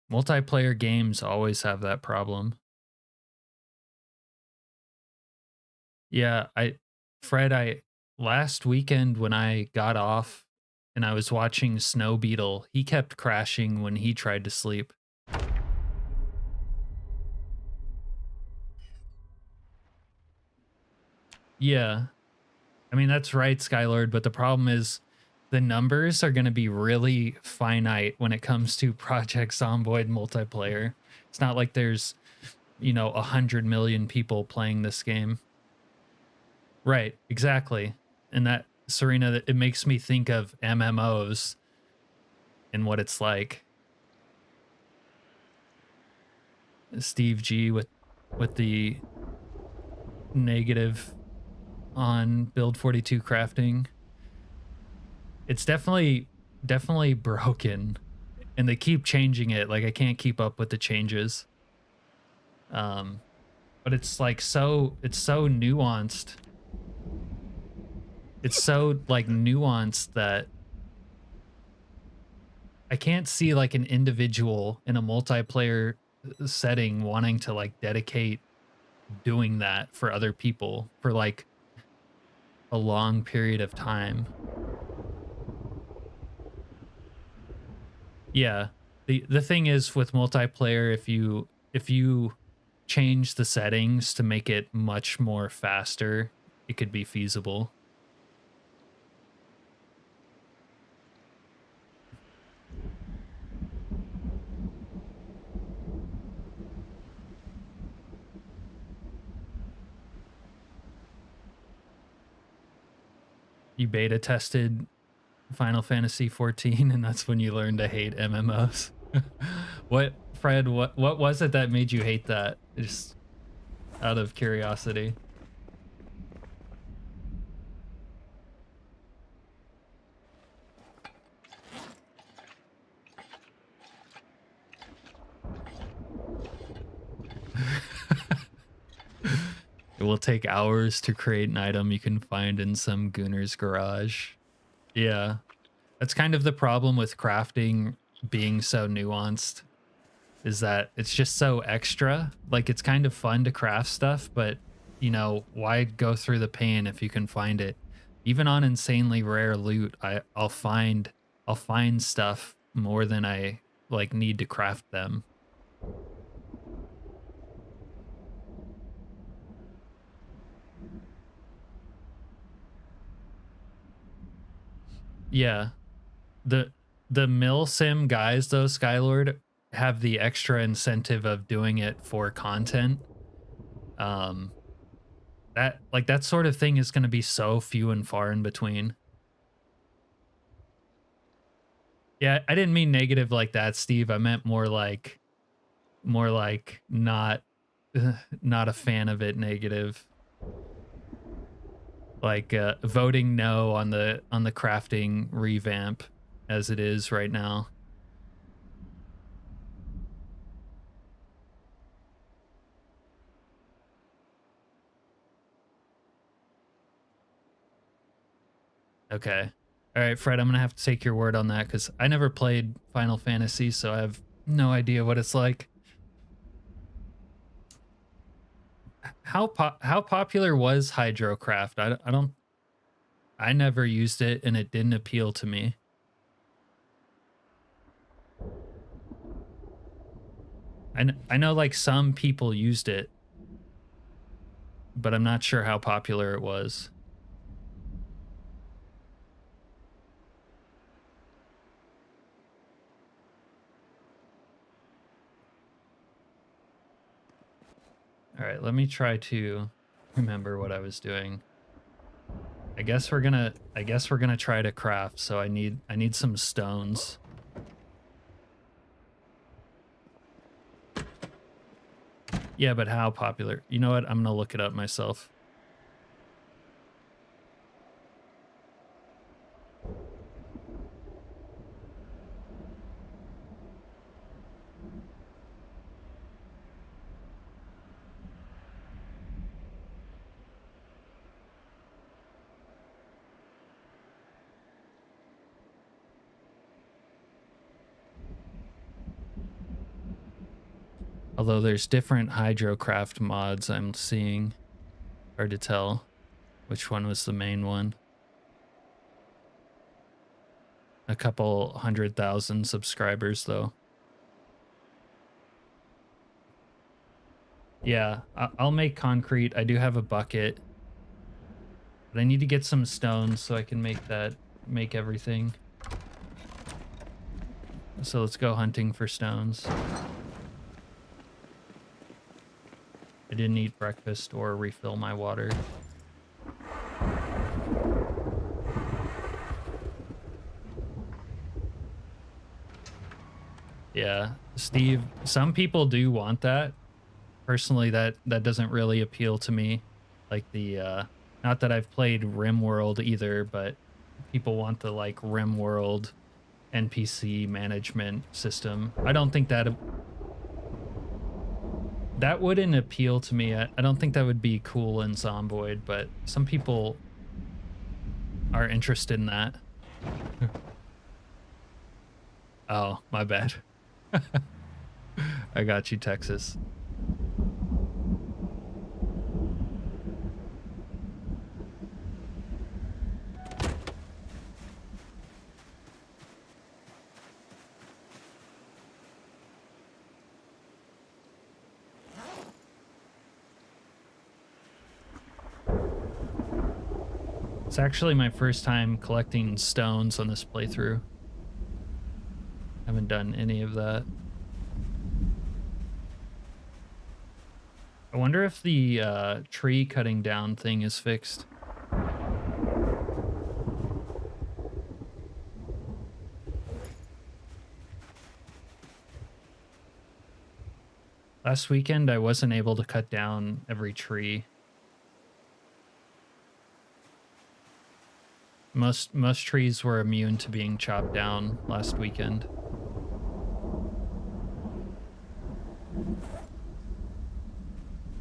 A: Multiplayer games always have that problem. Yeah, Fred, last weekend when I got off and I was watching Snow Beetle, he kept crashing when he tried to sleep. Yeah. I mean, that's right, Skylord, but the problem is the numbers are going to be really finite when it comes to Project Zomboid multiplayer. It's not like there's, 100 million people playing this game. Right, exactly. And that, Serena, it makes me think of MMOs and what it's like. Steve G with the negative on build 42 crafting. It's definitely broken, and they keep changing it. Like, I can't keep up with the changes. But it's like it's so nuanced. It's so like nuanced that I can't see like an individual in a multiplayer setting wanting to like dedicate doing that for other people for like a long period of time. Yeah. The thing is with multiplayer, if you change the settings to make it much more faster, it could be feasible. You beta tested Final Fantasy 14 and that's when you learned to hate MMOs. Fred, what was it that made you hate that? Just out of curiosity. It will take hours to create an item you can find in some gooner's garage. Yeah. That's kind of the problem with crafting being so nuanced, is that it's just so extra. Like, it's kind of fun to craft stuff, but, why go through the pain if you can find it? Even on insanely rare loot, I'll find I'll find stuff more than I like need to craft them. Yeah. The mill sim guys though, Skylord, have the extra incentive of doing it for content. That sort of thing is going to be so few and far in between. Yeah, I didn't mean negative like that, Steve. I meant more like not not a fan of it negative. Like voting no on the crafting revamp as it is right now. Okay. All right, Fred, I'm going to have to take your word on that cuz I never played Final Fantasy, so I have no idea what it's like. How popular was Hydrocraft? I never used it and it didn't appeal to me. I know like some people used it, but I'm not sure how popular it was. All right, let me try to remember what I was doing. I guess we're gonna try to craft, so I need some stones. Yeah, but how popular? You know what? I'm gonna look it up myself. Although there's different Hydrocraft mods I'm seeing. Hard to tell which one was the main one. A couple 100,000 subscribers though. Yeah, I'll make concrete. I do have a bucket. But I need to get some stones so I can make everything. So let's go hunting for stones. I didn't eat breakfast or refill my water. Yeah, Steve, some people do want that. Personally, that doesn't really appeal to me. Like the not that I've played RimWorld either, but people want the like RimWorld NPC management system. I don't think that wouldn't appeal to me. I don't think that would be cool in Zomboid, but some people are interested in that. Oh, my bad. I got you, Texas. It's actually my first time collecting stones on this playthrough. Haven't done any of that. I wonder if the tree cutting down thing is fixed. Last weekend, I wasn't able to cut down every tree. Most trees were immune to being chopped down last weekend.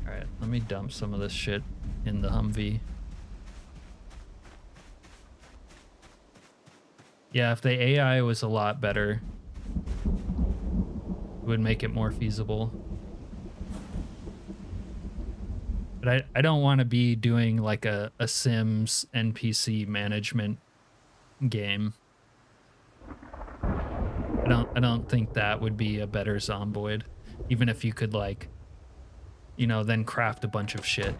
A: All right, let me dump some of this shit in the Humvee. Yeah, if the AI was a lot better, it would make it more feasible. But I don't want to be doing like a Sims NPC management game. I don't think that would be a better Zomboid, even if you could like, you know, then craft a bunch of shit.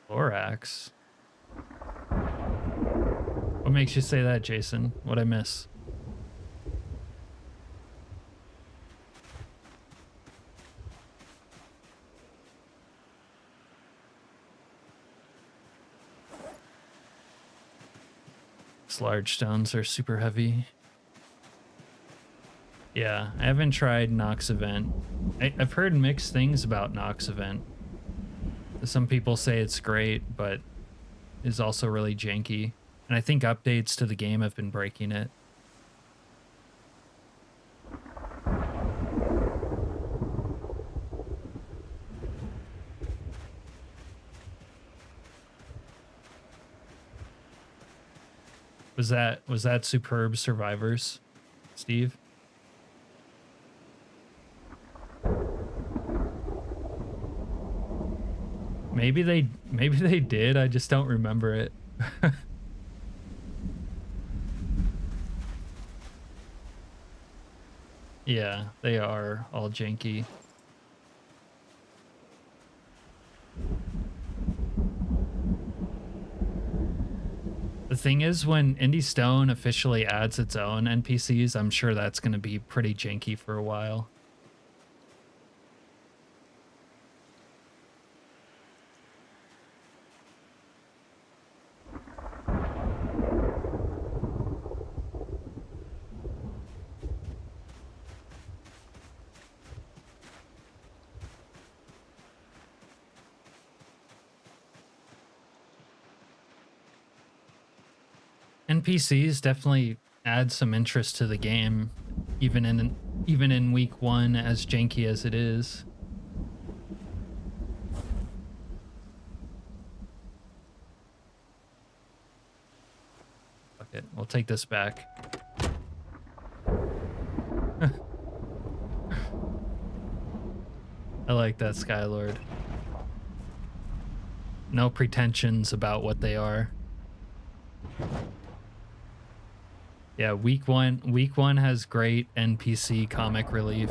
A: Thorax. What makes you say that, Jason? What'd I miss? These large stones are super heavy. Yeah, I haven't tried Nox Event. I've heard mixed things about Nox Event. Some people say it's great, but is also really janky. And I think updates to the game have been breaking it. Was that Superb Survivors, Steve? Maybe they did. I just don't remember it. Yeah, they are all janky. The thing is, when Indie Stone officially adds its own NPCs, I'm sure that's going to be pretty janky for a while. NPCs definitely add some interest to the game, even in week 1, as janky as it is. Fuck it, we'll take this back. I like that, Skylord. No pretensions about what they are. Yeah, week one has great NPC comic relief.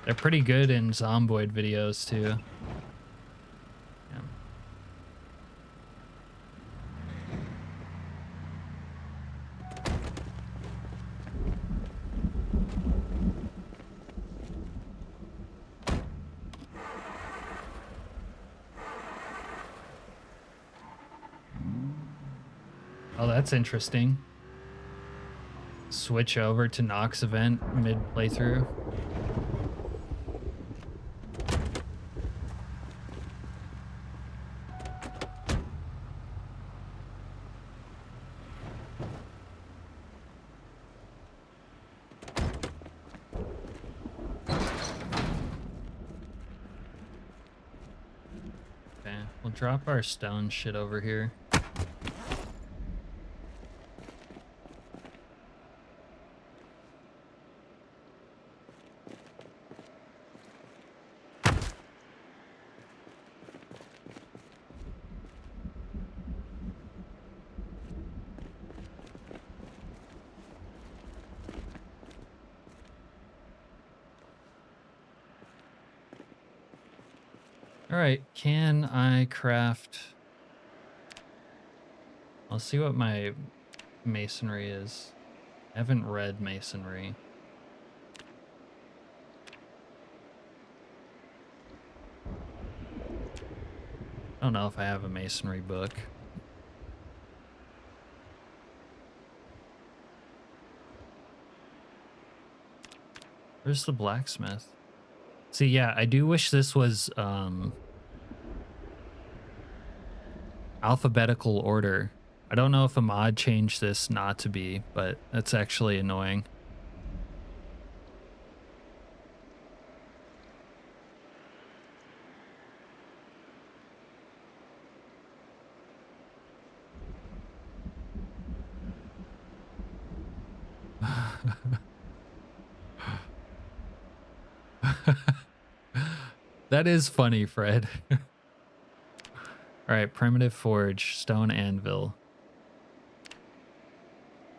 A: They're pretty good in Zomboid videos too. Yeah. Oh, that's interesting. Switch over to Nox Event mid playthrough. Okay, we'll drop our stone shit over here. All right, can I craft? I'll see what my masonry is. I haven't read masonry. I don't know if I have a masonry book. Where's the blacksmith? See, yeah, I do wish this was alphabetical order. I don't know if a mod changed this not to be, but that's actually annoying. That is funny, Fred. All right, primitive forge, stone anvil.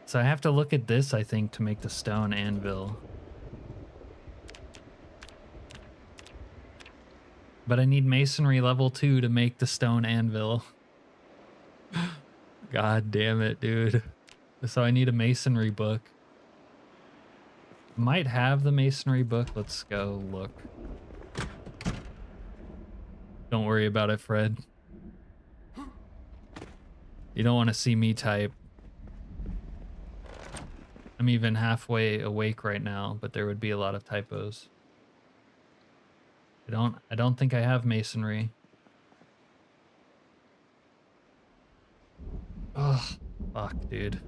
A: So I have to look at this, I think, to make the stone anvil. But I need masonry level 2 to make the stone anvil. God damn it, dude. So I need a masonry book. Might have the masonry book. Let's go look. Don't worry about it, Fred. You don't want to see me type. I'm even halfway awake right now, but there would be a lot of typos. I don't think I have masonry. Oh, fuck, dude.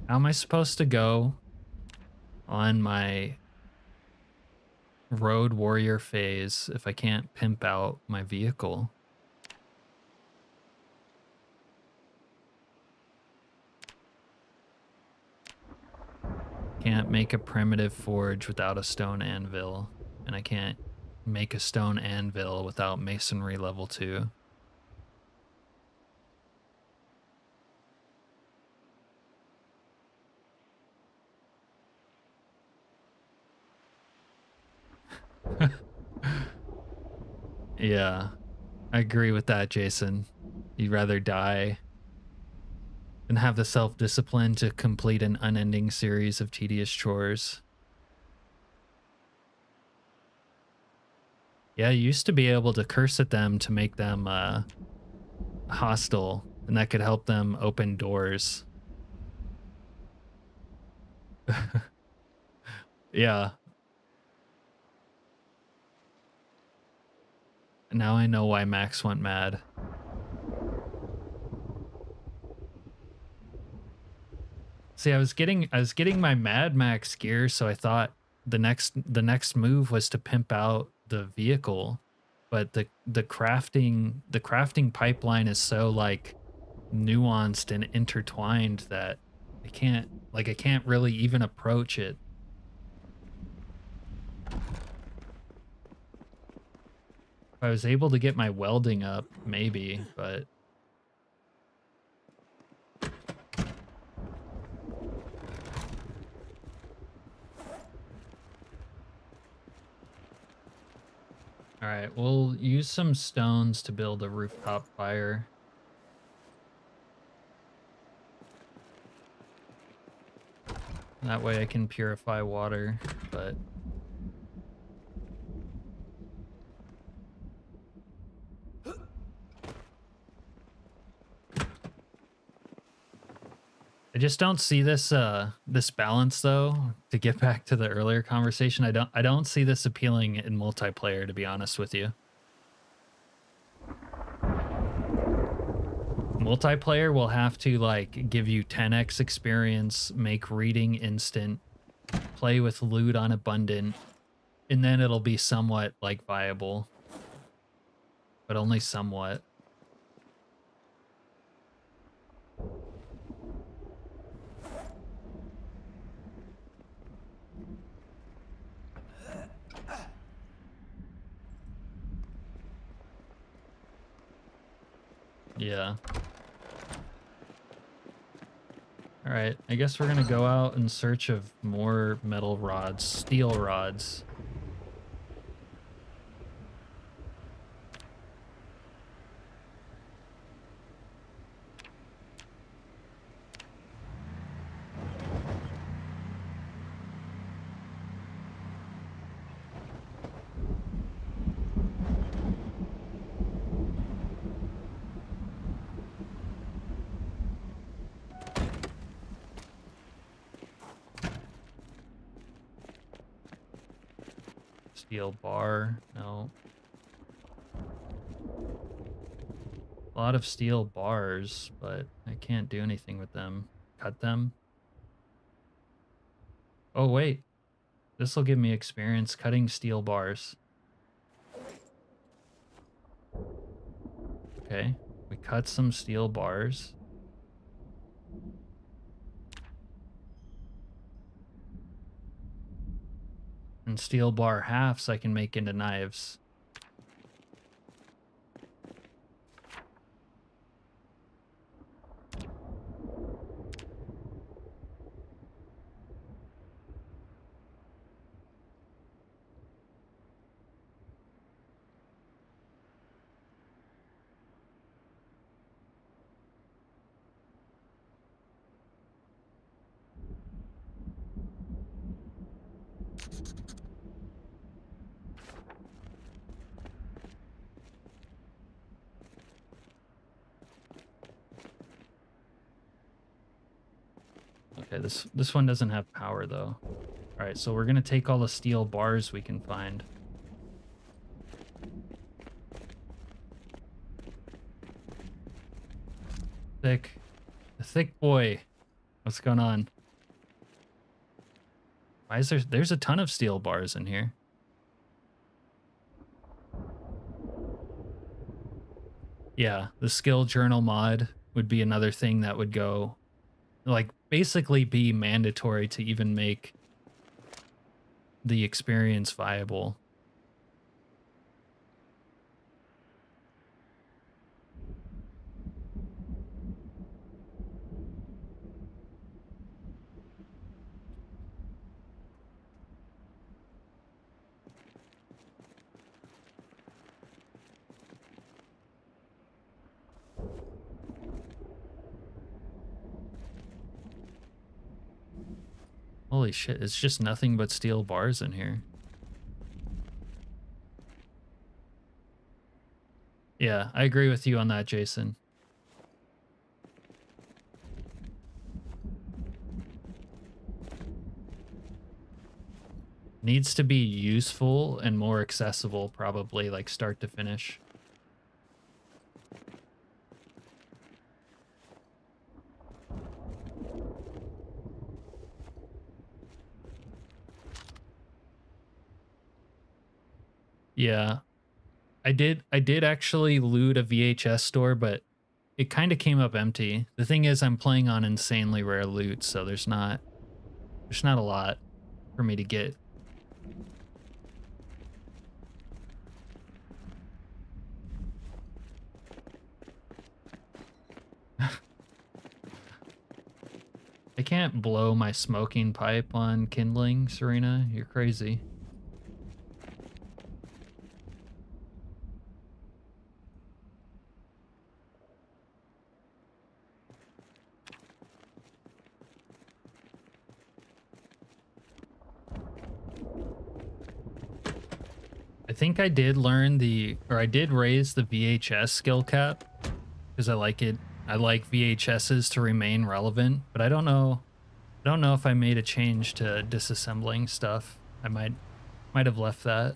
A: How am I supposed to go on my road warrior phase if I can't pimp out my vehicle? Can't make a primitive forge without a stone anvil, and I can't make a stone anvil without masonry level 2. Yeah, I agree with that, Jason. You'd rather die than have the self-discipline to complete an unending series of tedious chores. Yeah, you used to be able to curse at them to make them hostile, and that could help them open doors. Yeah. Now I know why Max went mad. See, I was getting my Mad Max gear, so I thought the next move was to pimp out the vehicle, but the crafting pipeline is so like nuanced and intertwined that I can't really even approach it. If I was able to get my welding up, maybe, but all right, we'll use some stones to build a rooftop fire. That way I can purify water, but I just don't see this this balance though. To get back to the earlier conversation, I don't see this appealing in multiplayer, to be honest with you. Multiplayer will have to like give you 10x experience, make reading instant, play with loot on abundant, and then it'll be somewhat like viable, but only somewhat. Yeah. All right, I guess we're gonna go out in search of more metal rods, steel rods. Steel bar, no. A lot of steel bars, but I can't do anything with them. Cut them. Oh wait, this will give me experience cutting steel bars. Okay, we cut some steel bars. And steel bar halves I can make into knives. Okay, this one doesn't have power though. All right, so we're gonna take all the steel bars we can find. The thick boy. What's going on? Why is there's a ton of steel bars in here? Yeah, the skill journal mod would be another thing that would go, like, basically be mandatory to even make the experience viable. Holy shit, it's just nothing but steel bars in here. Yeah, I agree with you on that, Jason. Needs to be useful and more accessible, probably, like start to finish. Yeah. I did actually loot a VHS store, but it kind of came up empty. The thing is I'm playing on insanely rare loot, so there's not a lot for me to get. I can't blow my smoking pipe on kindling, Serena. You're crazy. I think I did learn I did raise the VHS skill cap because I like it. I like VHSs to remain relevant, but I don't know if I made a change to disassembling stuff. I might have left that.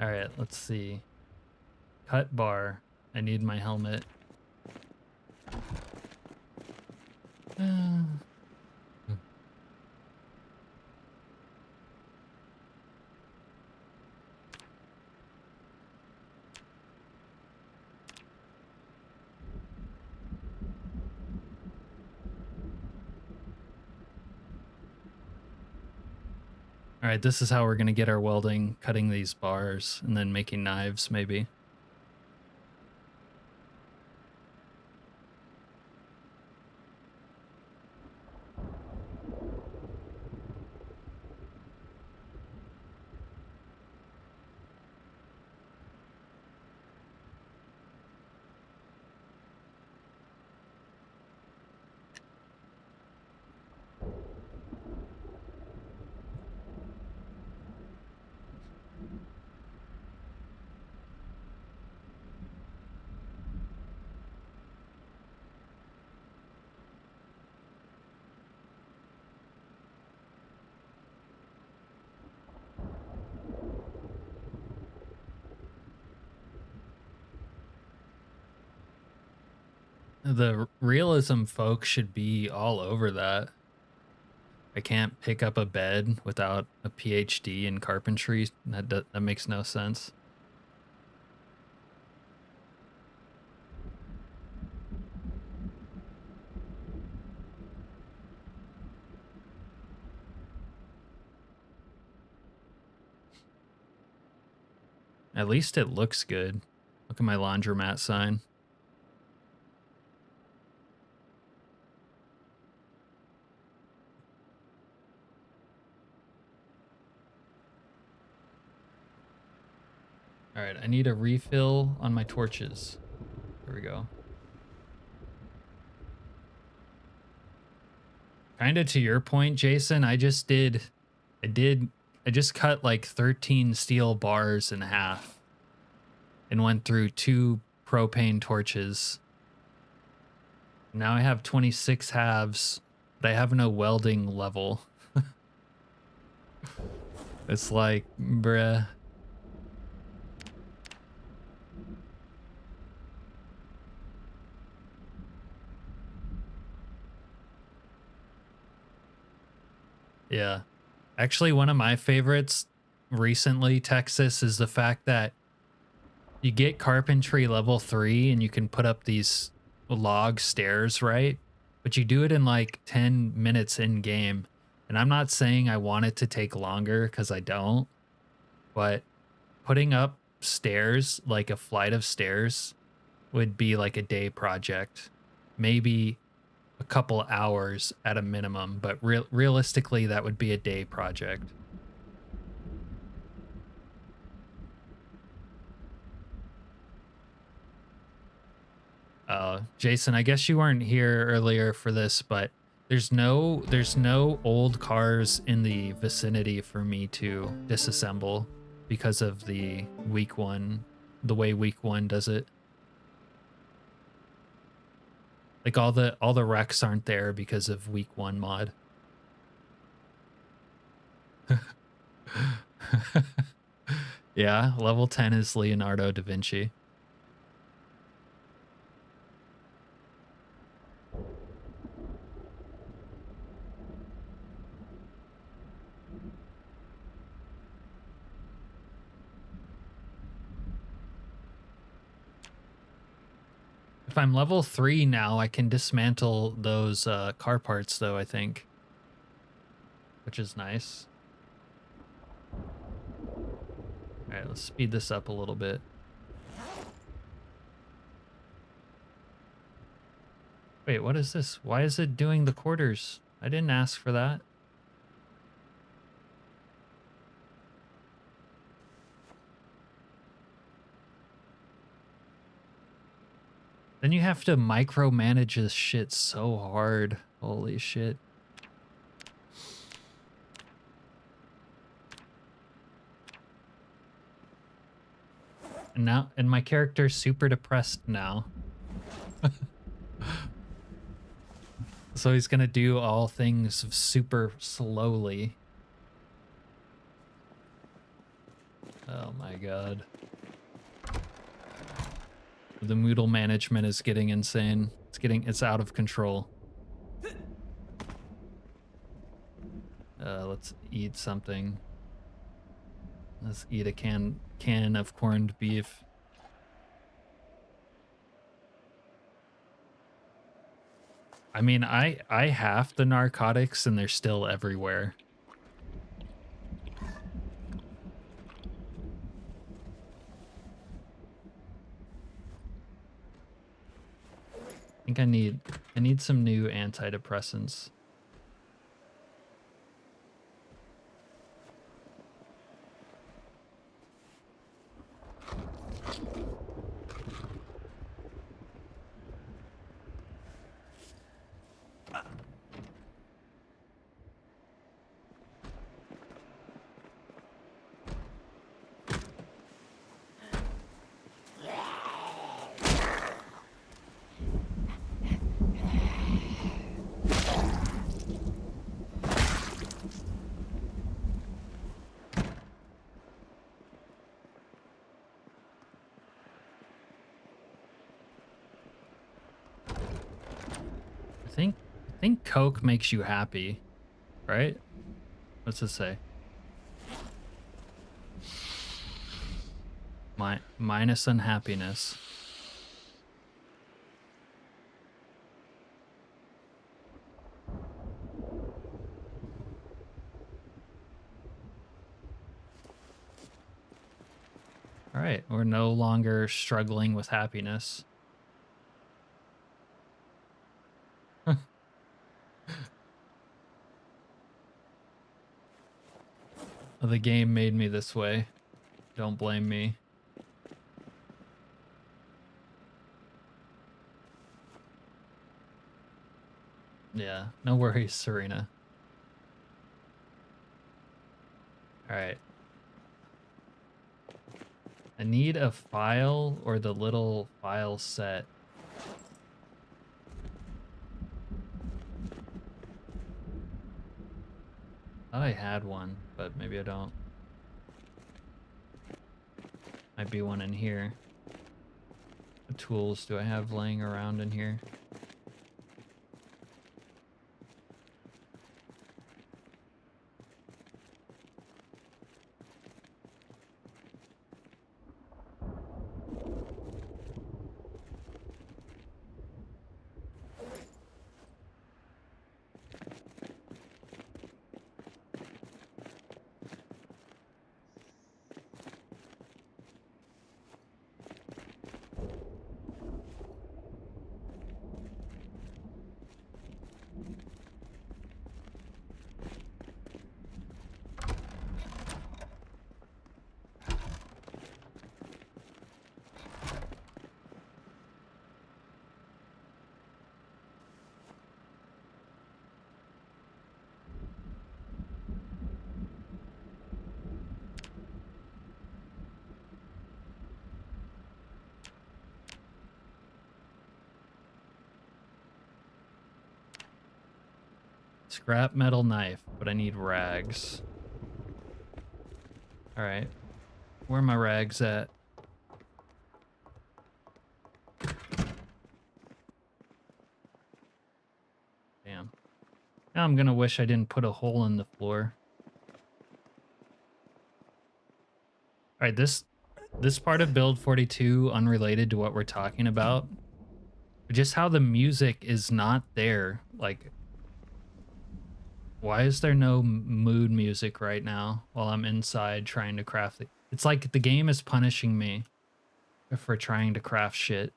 A: All right, let's see. Cut bar. I need my helmet. All right, this is how we're going to get our welding, cutting these bars and then making knives maybe. The realism folk should be all over that. I can't pick up a bed without a PhD in carpentry. That makes no sense. At least it looks good. Look at my laundromat sign. All right, I need a refill on my torches. There we go. Kind of to your point, Jason, I just cut like 13 steel bars in half and went through 2 propane torches. Now I have 26 halves, but I have no welding level. It's like, bruh. Yeah. Actually, one of my favorites recently, Texas, is the fact that you get carpentry level 3 and you can put up these log stairs, right? But you do it in like 10 minutes in game. And I'm not saying I want it to take longer because I don't, but putting up stairs, like a flight of stairs, would be like a day project. Maybe a couple hours at a minimum, but realistically, that would be a day project. Jason, I guess you weren't here earlier for this, but there's no old cars in the vicinity for me to disassemble because of the week 1, the way week 1 does it. Like all the wrecks aren't there because of week 1 mod. Yeah, level 10 is Leonardo da Vinci. If I'm level 3 now, I can dismantle those car parts, though, I think. Which is nice. Alright, let's speed this up a little bit. Wait, what is this? Why is it doing the quarters? I didn't ask for that. Then you have to micromanage this shit so hard. Holy shit. And my character's super depressed now. So he's gonna do all things super slowly. Oh my god. The Moodle management is getting insane. It's out of control. Let's eat something. Let's eat a can of corned beef. I mean, I have the narcotics and they're still everywhere. I think I need some new antidepressants. I think Coke makes you happy, right? What's it say? Minus unhappiness. All right, we're no longer struggling with happiness. The game made me this way. Don't blame me. Yeah, no worries, Serena. All right. I need a file or the little file set. Thought I had one, but maybe I don't. Might be one in here. What tools do I have laying around in here? Scrap metal knife, but I need rags. All right. Where are my rags at? Damn. Now I'm gonna wish I didn't put a hole in the floor. All right, this part of build 42, unrelated to what we're talking about, just how the music is not there. Like, why is there no mood music right now while I'm inside trying to craft it? It's like the game is punishing me for trying to craft shit.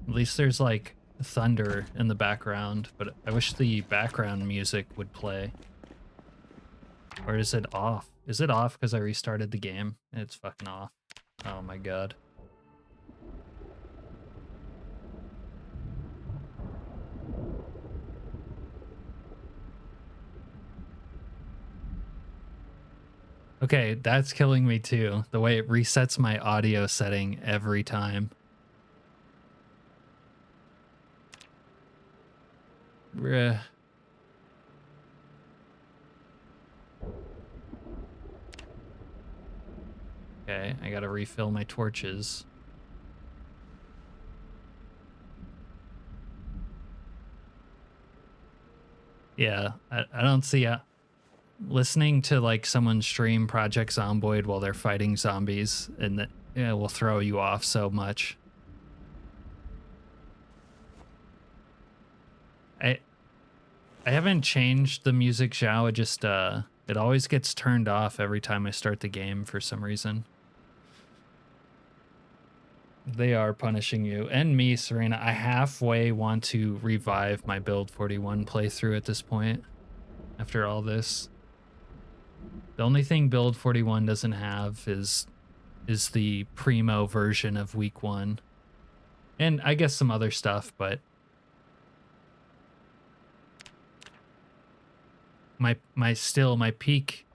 A: At least there's like thunder in the background, but I wish the background music would play. Or is it off? Is it off because I restarted the game? It's fucking off. Oh my god. Okay, that's killing me too. The way it resets my audio setting every time. Bruh. Okay, I gotta refill my torches. Yeah, I don't see listening to like someone stream Project Zomboid while they're fighting zombies, and that will throw you off so much. I haven't changed the music, Zhao. It just it always gets turned off every time I start the game for some reason. They are punishing you and me, Serena. I halfway want to revive my build 41 playthrough at this point after all this. The only thing build 41 doesn't have is the primo version of week 1. And I guess some other stuff, but my peak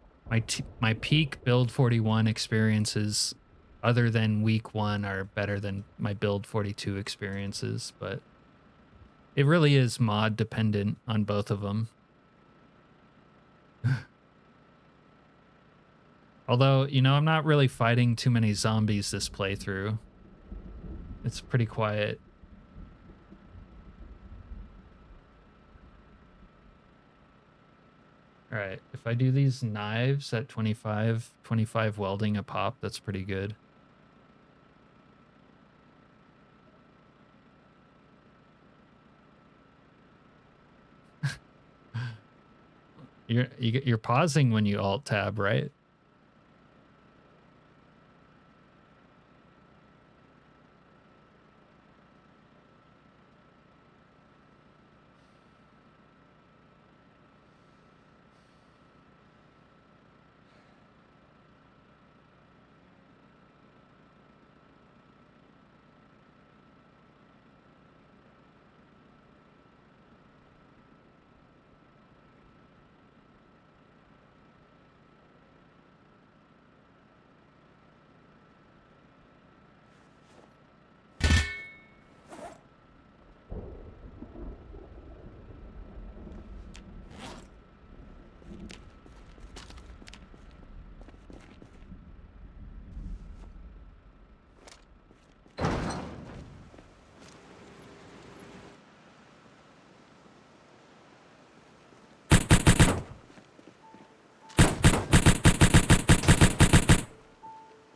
A: build 41 experiences other than week 1 are better than my build 42 experiences, but it really is mod dependent on both of them. Although, you know, I'm not really fighting too many zombies this playthrough. It's pretty quiet. All right, if I do these knives at 25 welding a pop, that's pretty good. You're pausing when you alt tab, right?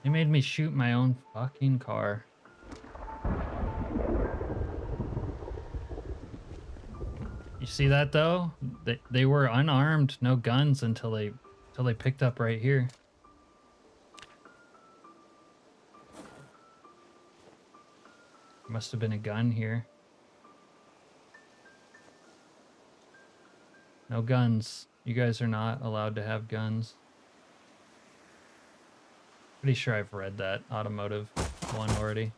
A: They made me shoot my own fucking car. You see that though? They were unarmed, no guns until they picked up right here. Must have been a gun here. No guns. You guys are not allowed to have guns. Pretty sure I've read that automotive one already.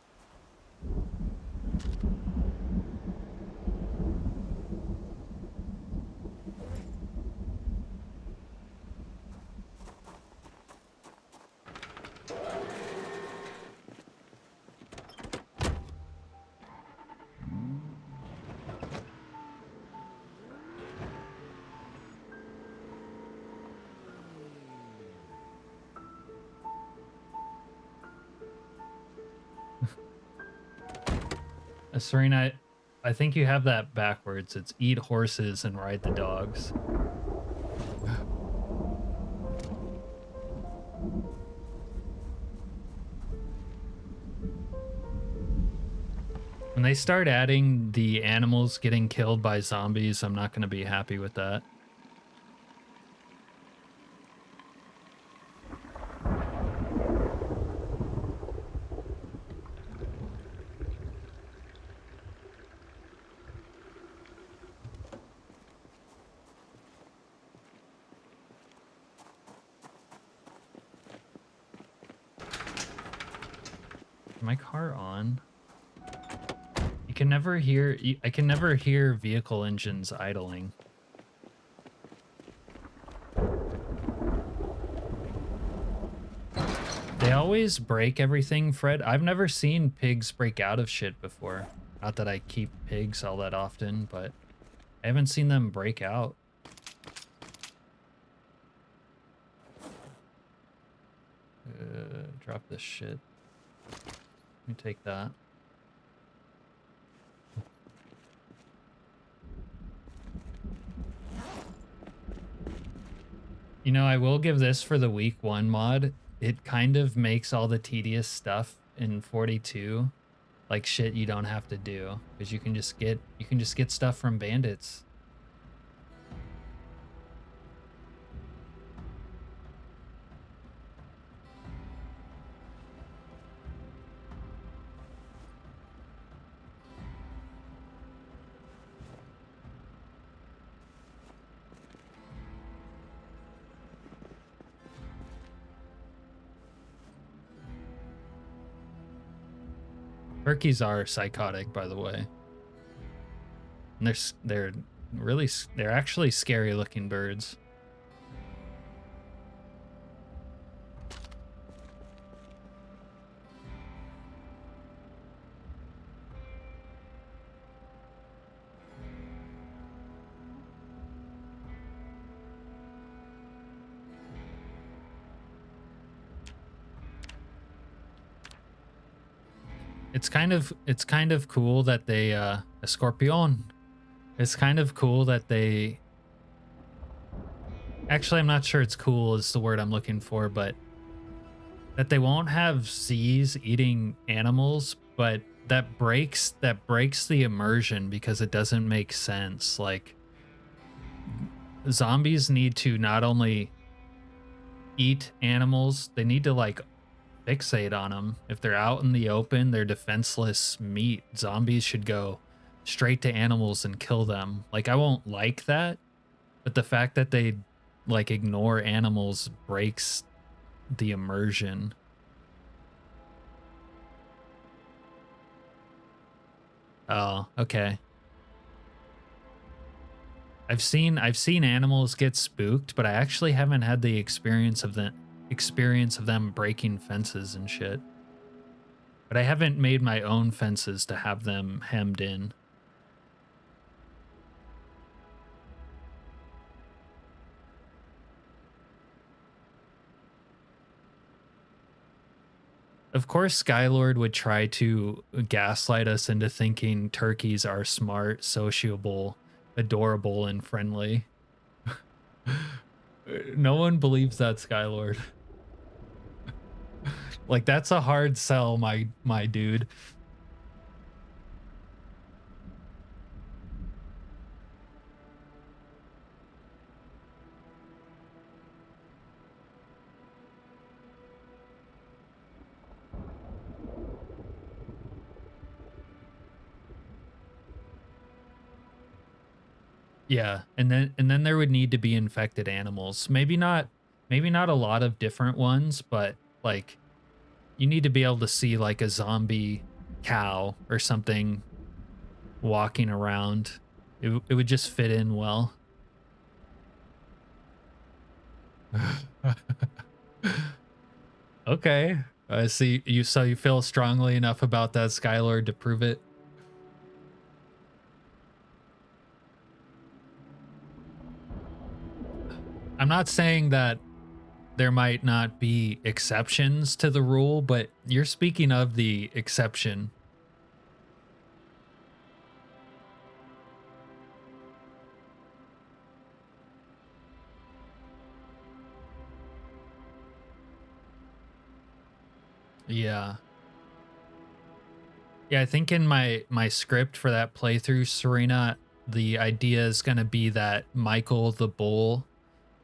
A: Serena, I think you have that backwards. It's eat horses and ride the dogs. When they start adding the animals getting killed by zombies, I'm not going to be happy with that. My car on? You can never hear, I can never hear vehicle engines idling. They always break everything, Fred. I've never seen pigs break out of shit before. Not that I keep pigs all that often, but I haven't seen them break out. Drop this shit. Let me take that. You know, I will give this for the week 1 mod. It kind of makes all the tedious stuff in 42 like shit you don't have to do, because you can just get stuff from bandits. Turkeys are psychotic, by the way. And they're actually scary looking birds. It's kind of cool that they a Scorpion. It's kind of cool that they actually, I'm not sure it's cool is the word I'm looking for, but that they won't have Z's eating animals, but that breaks the immersion because it doesn't make sense. Like zombies need to not only eat animals, they need to like fixate on them. If they're out in the open, they're defenseless meat. Zombies should go straight to animals and kill them. Like I won't like that, but the fact that they like ignore animals breaks the immersion. Oh, okay. I've seen animals get spooked, but I actually haven't had the experience of them breaking fences and shit. But I haven't made my own fences to have them hemmed in. Of course, Skylord would try to gaslight us into thinking turkeys are smart, sociable, adorable, and friendly. No one believes that, Skylord. Like, that's a hard sell, my dude. Yeah, and then there would need to be infected animals. Maybe not a lot of different ones, but like you need to be able to see like a zombie cow or something walking around. It would just fit in well. Okay. I see you, so you feel strongly enough about that, Skylord, to prove it. I'm not saying that there might not be exceptions to the rule, but you're speaking of the exception. Yeah. Yeah, I think in my script for that playthrough, Serena, the idea is going to be that Michael the bull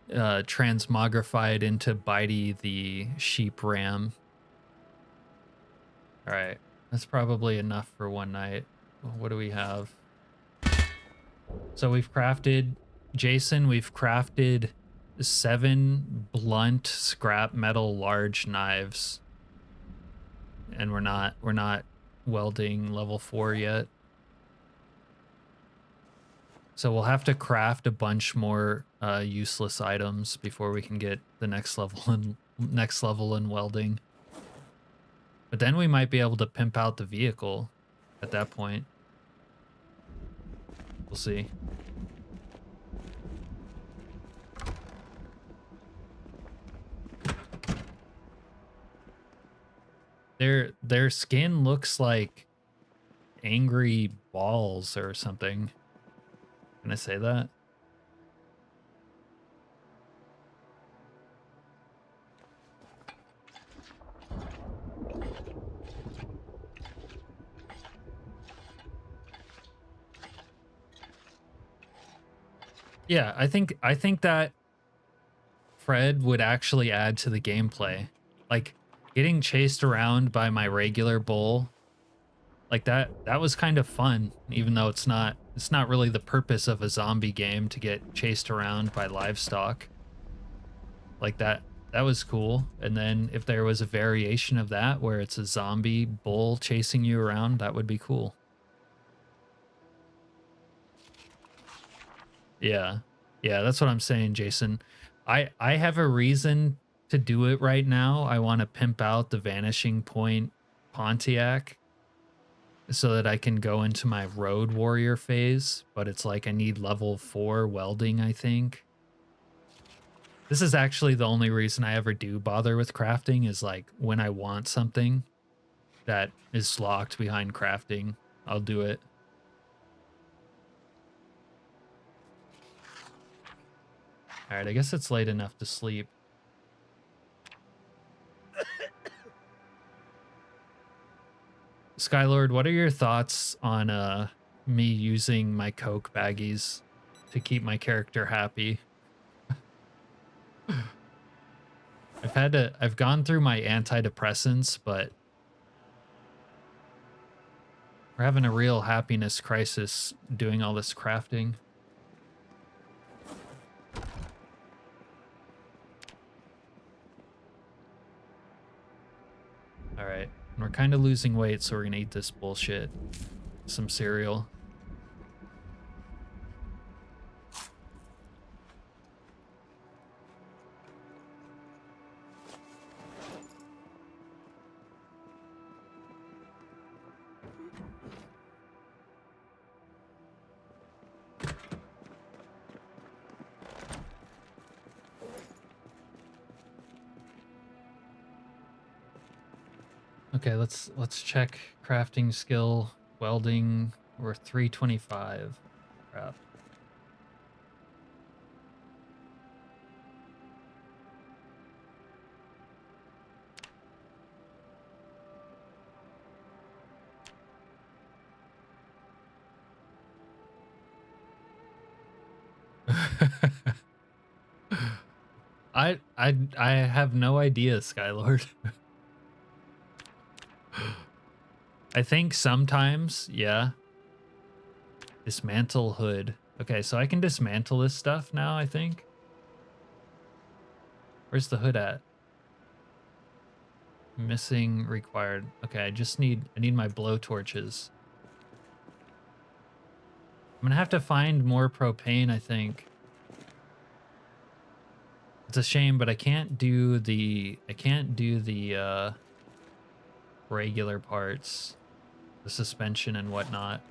A: transmogrified into Bitey the sheep ram. All right, that's probably enough for one night. What do we have? So we've crafted, Jason, we've crafted 7 blunt scrap metal large knives. And we're not welding level 4 yet. So we'll have to craft a bunch more useless items before we can get the next level in welding. But then we might be able to pimp out the vehicle at that point. We'll see. Their skin looks like angry balls or something. Can I say that? Yeah, I think that Fred would actually add to the gameplay. Like getting chased around by my regular bull, like that was kind of fun, even though it's not really the purpose of a zombie game to get chased around by livestock. Like that was cool. And then if there was a variation of that where it's a zombie bull chasing you around, that would be cool. Yeah. Yeah, that's what I'm saying, Jason. I have a reason to do it right now. I want to pimp out the Vanishing Point Pontiac so that I can go into my Road Warrior phase, but it's like I need level 4 welding, I think. This is actually the only reason I ever do bother with crafting, is like when I want something that is locked behind crafting, I'll do it. All right, I guess it's late enough to sleep. Skylord, what are your thoughts on me using my Coke baggies to keep my character happy? I've gone through my antidepressants, but we're having a real happiness crisis doing all this crafting. All right, and we're kind of losing weight, so we're gonna eat this bullshit. Some cereal. Okay, let's check crafting skill, welding. We're 325. Crap. I have no idea, Skylord. I think sometimes, yeah. Dismantle hood. Okay, so I can dismantle this stuff now, I think. Where's the hood at? Missing required. Okay, I need my blow torches. I'm gonna have to find more propane, I think. It's a shame, but I can't do the regular parts, the suspension and whatnot.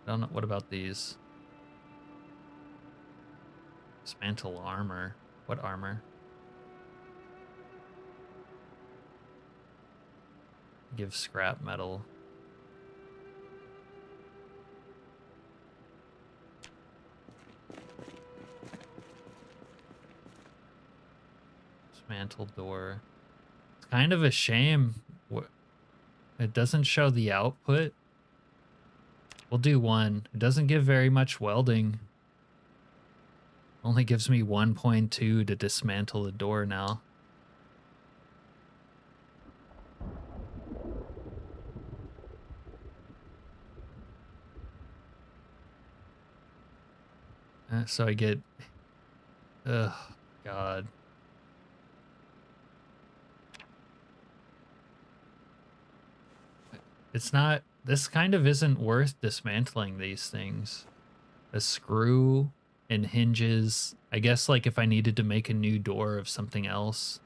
A: I don't know. What about these? Dismantle armor. What armor? Give scrap metal. Dismantle door. It's kind of a shame. It doesn't show the output. We'll do one. It doesn't give very much welding. Only gives me 1.2 to dismantle the door now. So I get... Ugh, God. It's not... This kind of isn't worth dismantling these things. A screw and hinges. I guess like if I needed to make a new door of something else,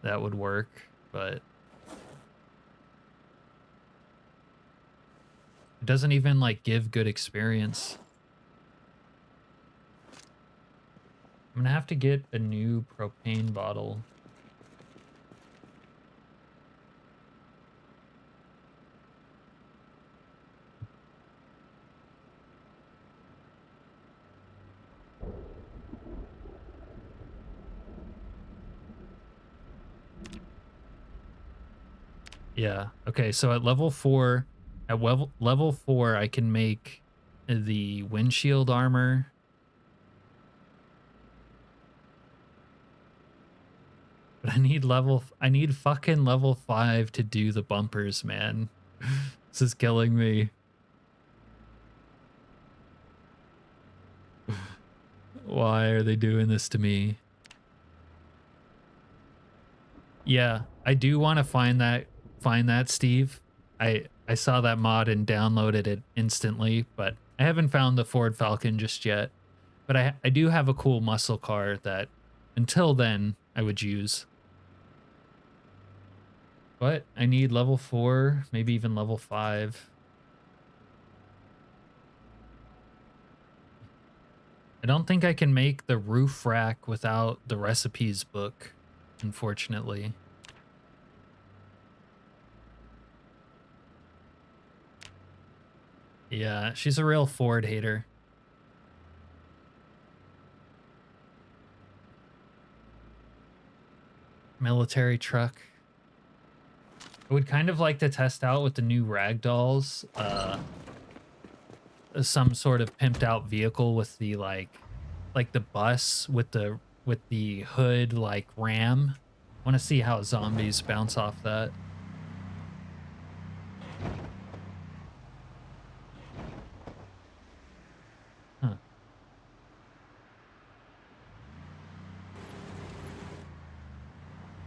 A: that would work, but... It doesn't even like give good experience. I'm gonna have to get a new propane bottle. Yeah. Okay. So at level 4, level 4, I can make the windshield armor. But I need fucking level 5 to do the bumpers, man. This is killing me. Why are they doing this to me? Yeah, I do want to find that, Steve. I saw that mod and downloaded it instantly, but I haven't found the Ford Falcon just yet. But I do have a cool muscle car that until then I would use. But I need level 4, maybe even level 5. I don't think I can make the roof rack without the recipes book. unfortunately. Yeah, she's a real Ford hater. Military truck. I would kind of like to test out with the new ragdolls, some sort of pimped out vehicle with the like the bus with the hood like ram. Want to see how zombies bounce off that. Huh.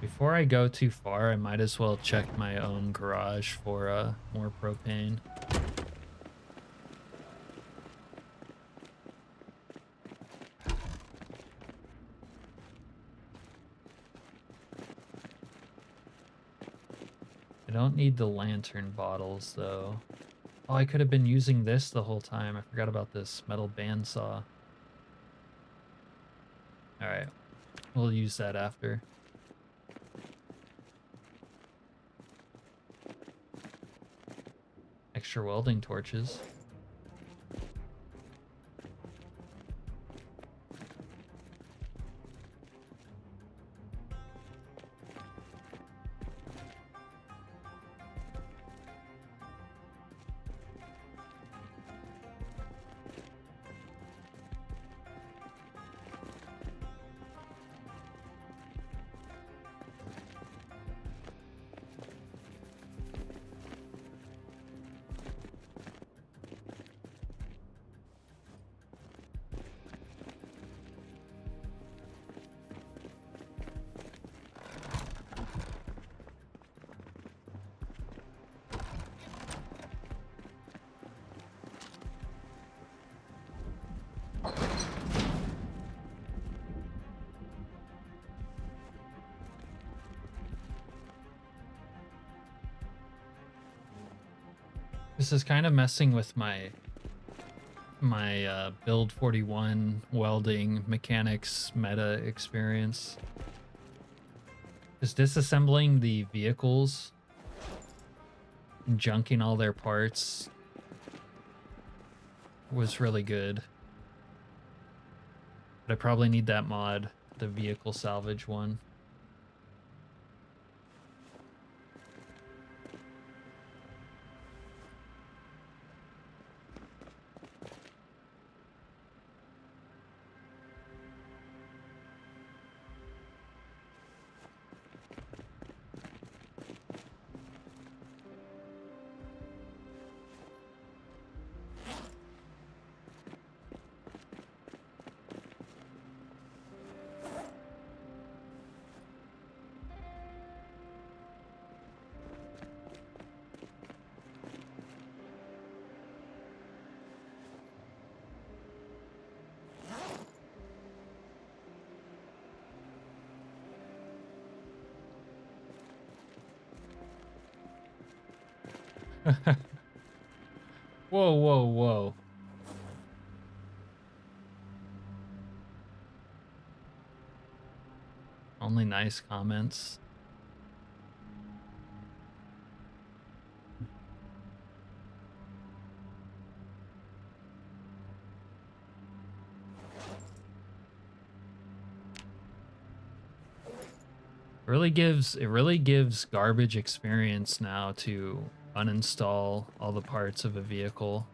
A: Before I go too far, I might as well check my own garage for more propane. I don't need the lantern bottles though. Oh, I could have been using this the whole time. I forgot about this metal bandsaw. All right, we'll use that after. Extra welding torches. This is kind of messing with my build 41 welding mechanics meta experience. Just disassembling the vehicles and junking all their parts was really good. But I probably need that mod, the vehicle salvage one. Whoa, whoa, whoa. Only nice comments. It really gives garbage experience now to uninstall all the parts of a vehicle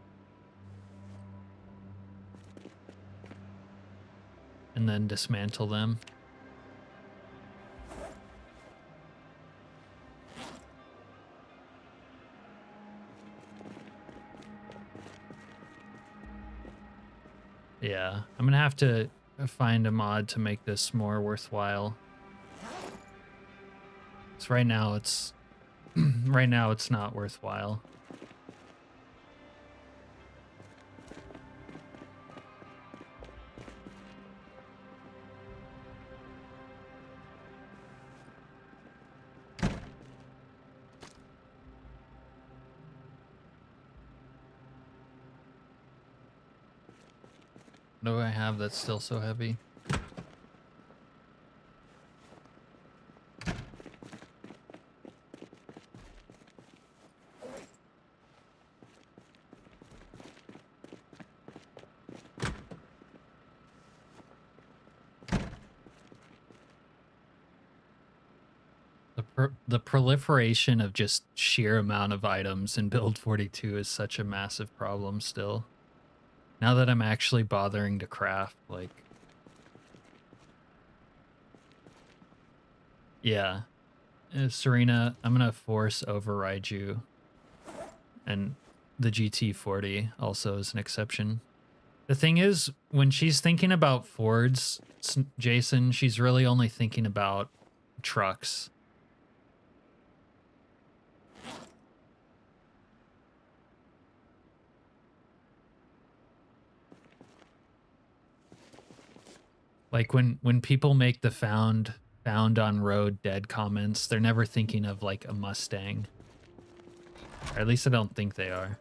A: and then dismantle them. Yeah, I'm gonna have to find a mod to make this more worthwhile. So right now it's not worthwhile. What do I have that's still so heavy? the proliferation of just sheer amount of items in build 42 is such a massive problem still. Now that I'm actually bothering to craft, like, yeah. Serena, I'm gonna force override you. And the GT40 also is an exception. The thing is, when she's thinking about Fords, Jason, she's really only thinking about trucks. Like when people make the found on road dead comments, they're never thinking of like a Mustang. Or at least I don't think they are.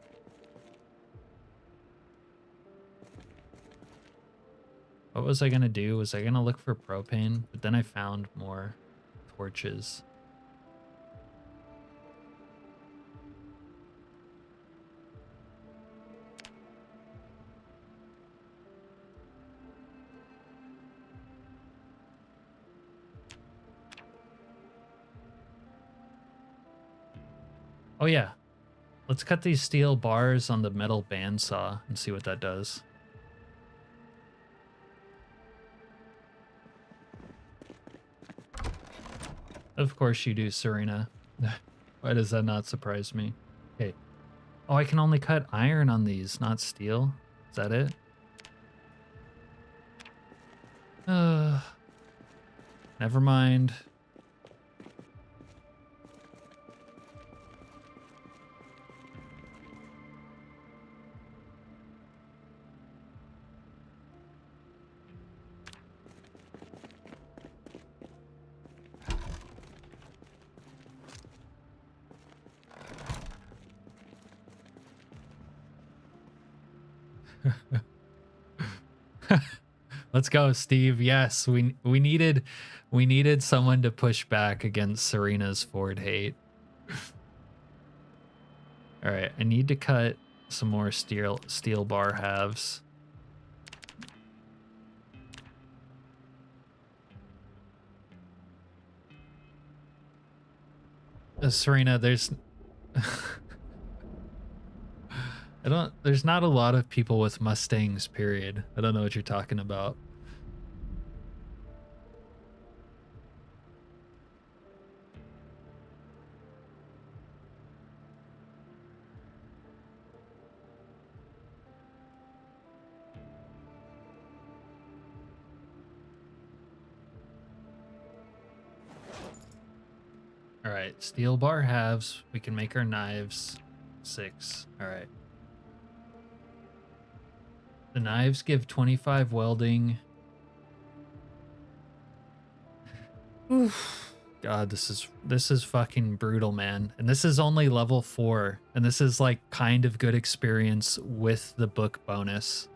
A: What was I gonna do? Was I gonna look for propane? But then I found more torches. Oh yeah. Let's cut these steel bars on the metal bandsaw and see what that does. Of course you do, Serena. Why does that not surprise me? Okay. Oh, I can only cut iron on these, not steel. Is that it? Never mind. Let's go, Steve. Yes, we needed someone to push back against Serena's Ford hate. All right, I need to cut some more steel bar halves. Serena, there's there's not a lot of people with Mustangs, period. I don't know what you're talking about. All right, steel bar halves. We can make our knives. 6. All right. The knives give 25 welding. Oof. God, this is fucking brutal, man. And this is only level 4. And this is like kind of good experience with the book bonus.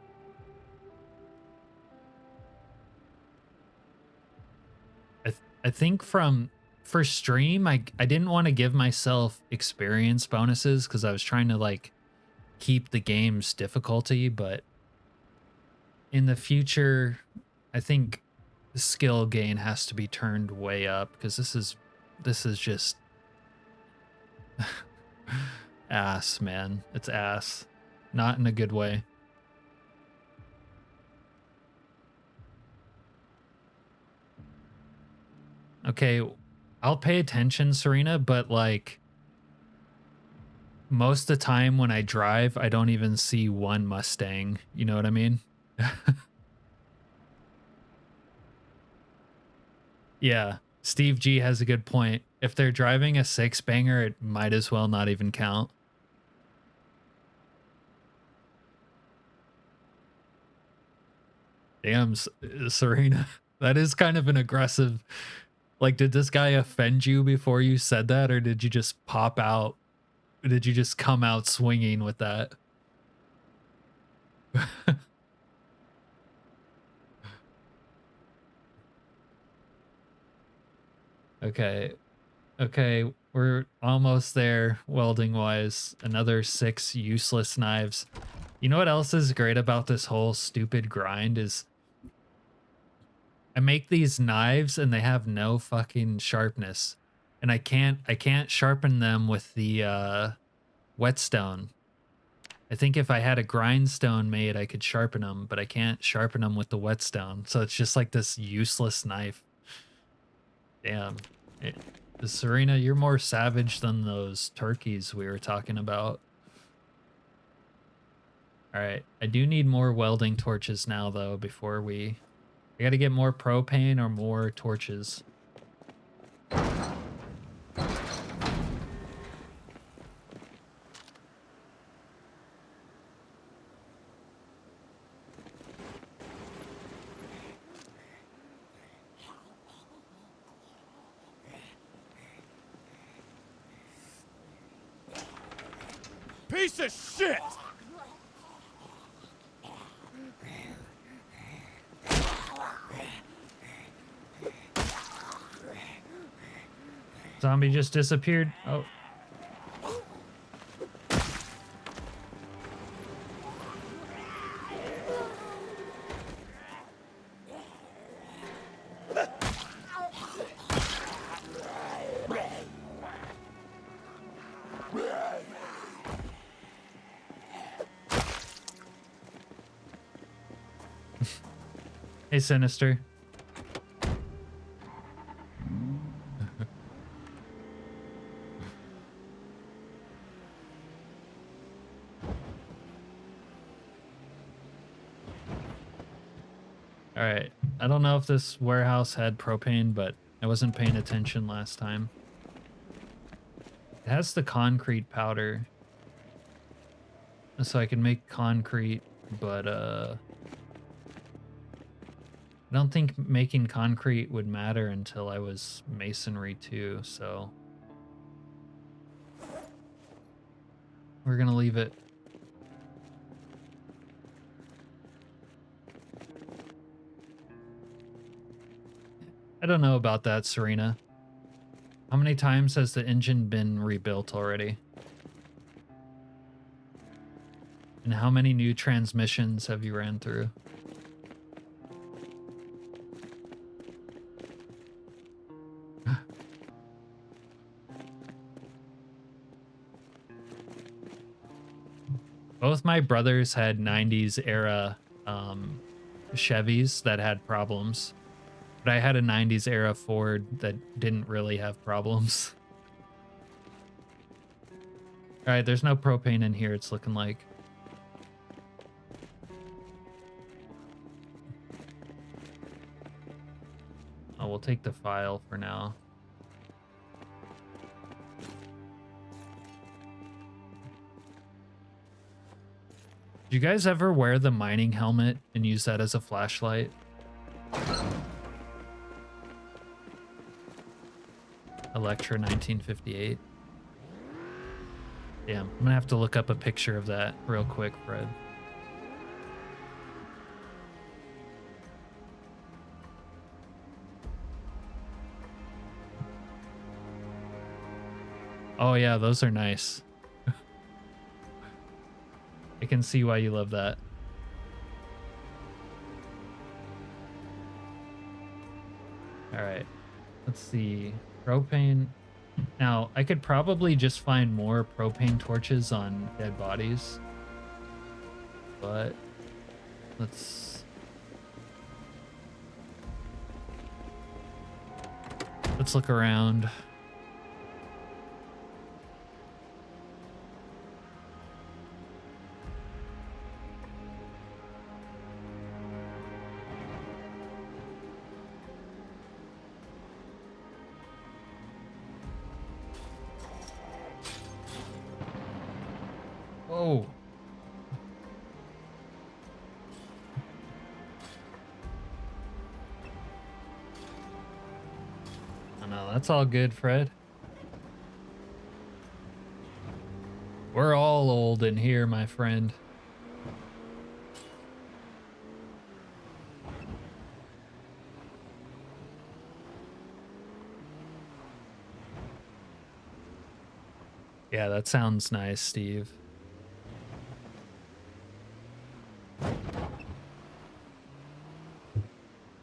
A: I think for stream, I didn't want to give myself experience bonuses because I was trying to like keep the game's difficulty, but in the future, I think the skill gain has to be turned way up because this is just ass, man. It's ass. Not in a good way. Okay, I'll pay attention, Serena, but like most of the time when I drive, I don't even see one Mustang. You know what I mean? Yeah, Steve G has a good point. If they're driving a 6-banger, it might as well not even count. Damn, Serena. That is kind of an aggressive... Like, did this guy offend you before you said that, or did you just pop out? Did you just come out swinging with that? Okay. Okay, we're almost there, welding-wise. Another 6 useless knives. You know what else is great about this whole stupid grind is... I make these knives and they have no fucking sharpness. And I can't sharpen them with the whetstone. I think if I had a grindstone made, I could sharpen them, but I can't sharpen them with the whetstone. So it's just like this useless knife. Damn. Serena, you're more savage than those turkeys we were talking about. All right. I do need more welding torches now, though, before I got to get more propane or more torches.
B: Piece of shit!
A: Zombie just disappeared. Oh. Hey, Sinister. All right. I don't know if this warehouse had propane, but I wasn't paying attention last time. It has the concrete powder. So I can make concrete, but I don't think making concrete would matter until I was masonry too, so we're gonna leave it. I don't know about that, Serena. How many times has the engine been rebuilt already? And how many new transmissions have you ran through? Both my brothers had 90s era Chevys that had problems. But I had a 90s era Ford that didn't really have problems. All right, there's no propane in here, it's looking like. Oh, we'll take the file for now. Do you guys ever wear the mining helmet and use that as a flashlight? Electra 1958. Damn, I'm gonna have to look up a picture of that real quick, Fred. Oh yeah, those are nice. I can see why you love that. All right, let's see. Propane. Now, I could probably just find more propane torches on dead bodies. But let's look around. Whoa. Oh no, that's all good, Fred. We're all old in here, my friend. Yeah, that sounds nice, Steve.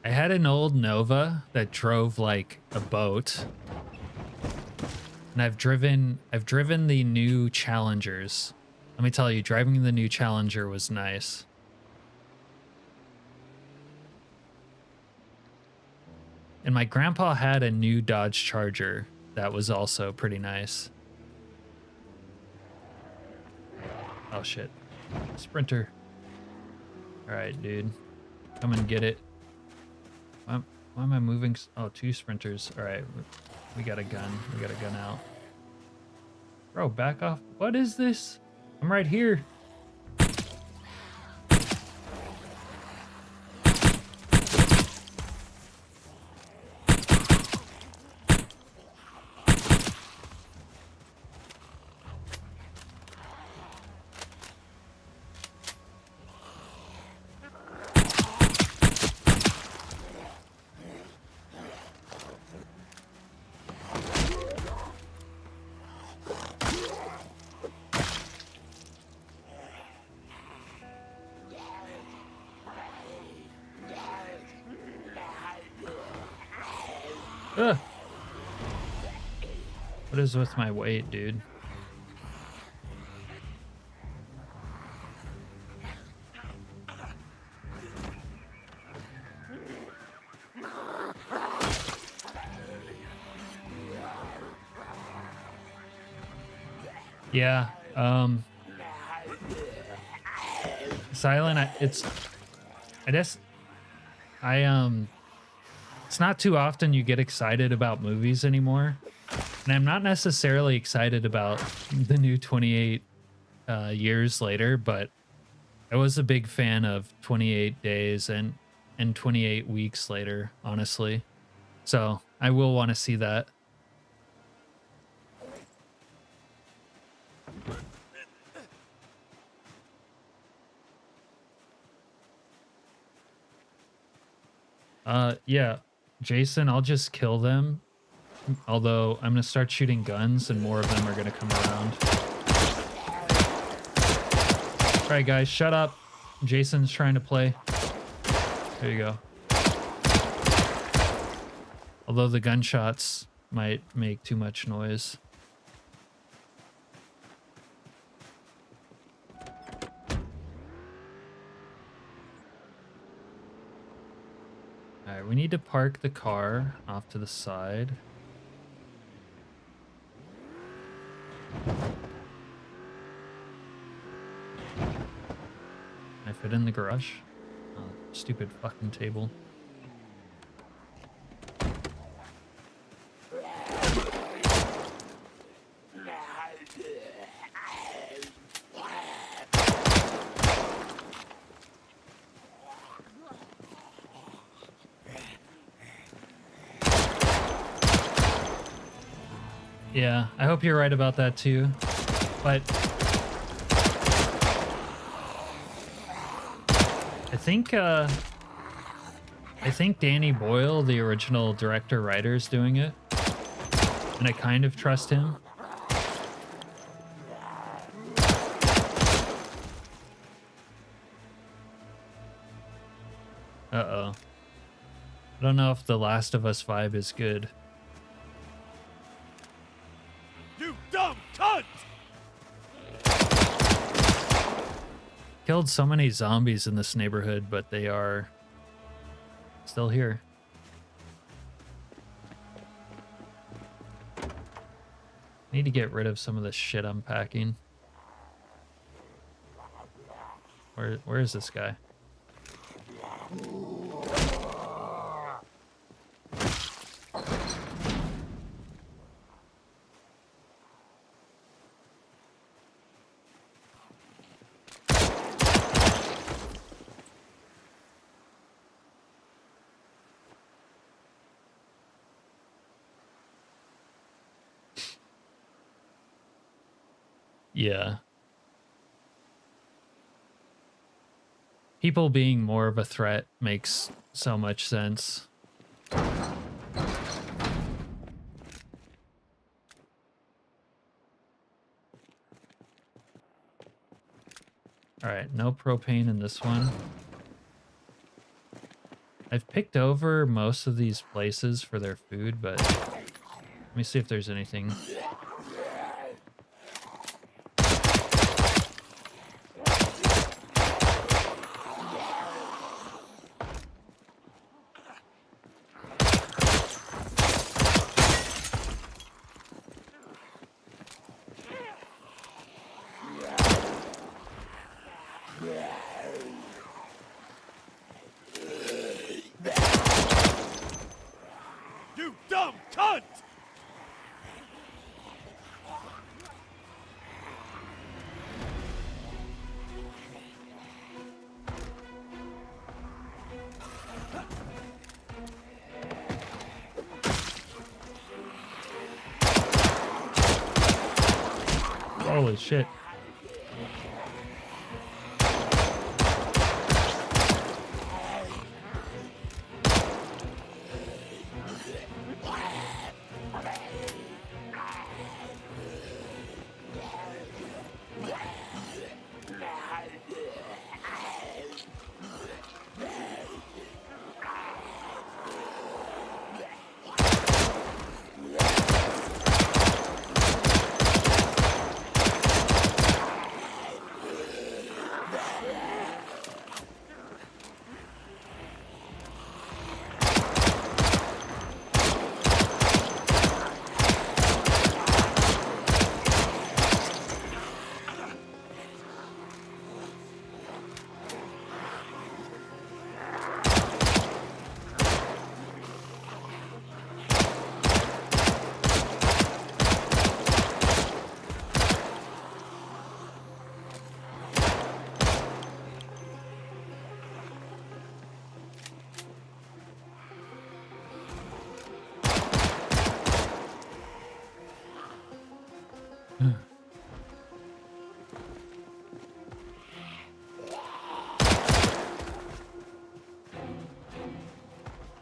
A: I had an old Nova that drove like a boat, And I've driven the new Challengers. Let me tell you, driving the new Challenger was nice. And my grandpa had a new Dodge Charger that was also pretty nice. Oh shit. Sprinter. All right, dude. Come and get it. Why am I moving? Oh, 2 sprinters. All right. We got a gun. We got a gun out. Bro, back off. What is this? I'm right here. Ugh. What is with my weight, dude? Yeah, Silent, it's not too often you get excited about movies anymore. And I'm not necessarily excited about the new 28 years later, but I was a big fan of 28 days and 28 weeks later, honestly. So I will want to see that. Yeah, Jason, I'll just kill them. Although I'm gonna start shooting guns and more of them are gonna come around. All right, guys, shut up. Jason's trying to play. There you go. Although the gunshots might make too much noise. All right, we need to park the car off to the side. Can I fit in the garage? Oh, stupid fucking table. Yeah, I hope you're right about that too. But I think Danny Boyle, the original director writer, is doing it. And I kind of trust him. Uh-oh. I don't know if The Last of Us 5 is good.
B: You dumb cunt!
A: Killed so many zombies in this neighborhood, but they are still here. Need to get rid of some of the shit I'm packing. Where is this guy? Yeah. People being more of a threat makes so much sense. All right, no propane in this one. I've picked over most of these places for their food, but let me see if there's anything. Holy shit.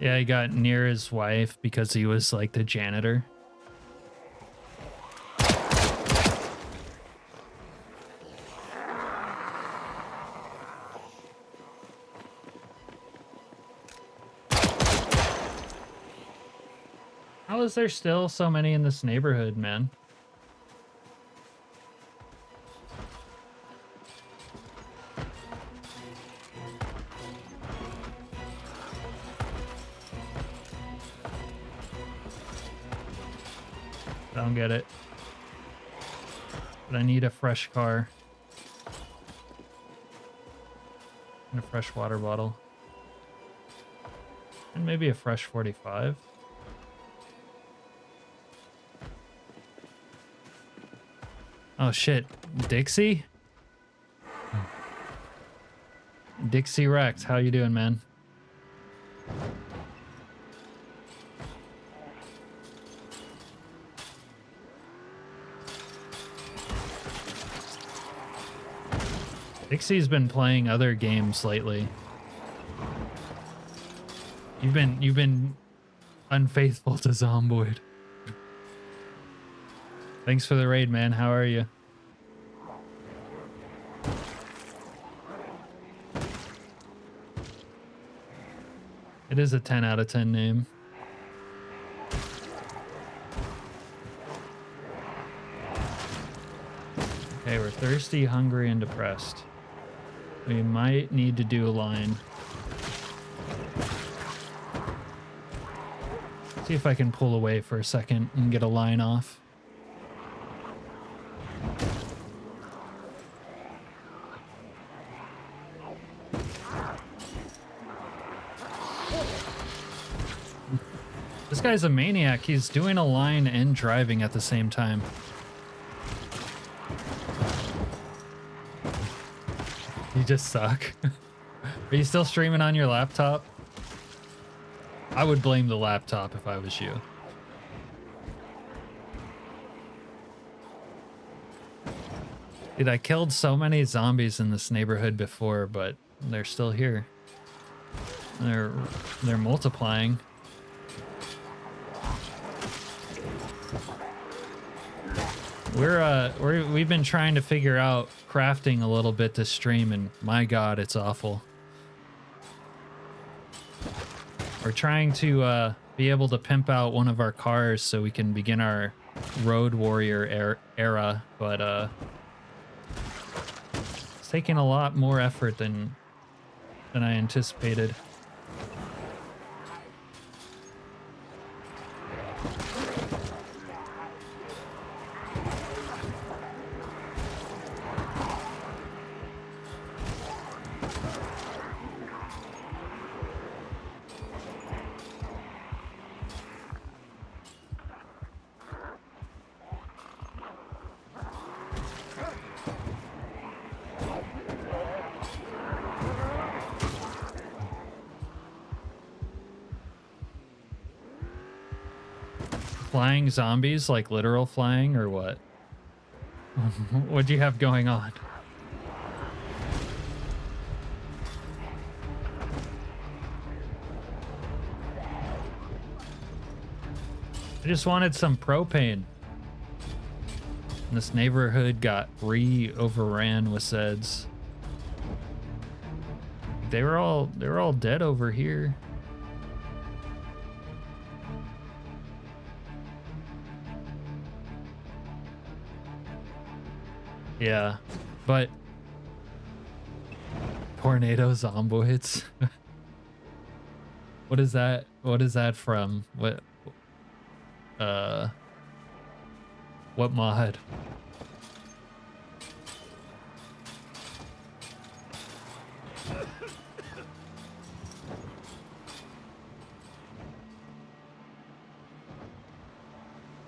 A: Yeah, he got near his wife because he was like the janitor. How is there still so many in this neighborhood, man? Don't get it. But I need a fresh car. And a fresh water bottle. And maybe a fresh 45. Oh shit, Dixie? Dixie Rex, how you doing, man? Dixie's been playing other games lately. You've been unfaithful to Zomboid. Thanks for the raid, man. How are you? It is a 10 out of 10 name. Okay, we're thirsty, hungry, and depressed. We might need to do a line. See if I can pull away for a second and get a line off. This guy's a maniac. He's doing a line and driving at the same time. You just suck. Are you still streaming on your laptop? I would blame the laptop if I was you. Dude, I killed so many zombies in this neighborhood before, but they're still here. They're multiplying. We've been trying to figure out crafting a little bit to stream, and my god, it's awful. We're trying to be able to pimp out one of our cars so we can begin our road warrior era, but it's taking a lot more effort than I anticipated. Flying zombies, like literal flying, or what? What do you have going on? I just wanted some propane. And this neighborhood got overran with Zeds. They were all dead over here. Yeah, but tornado zomboids. What is that? What is that from? What mod?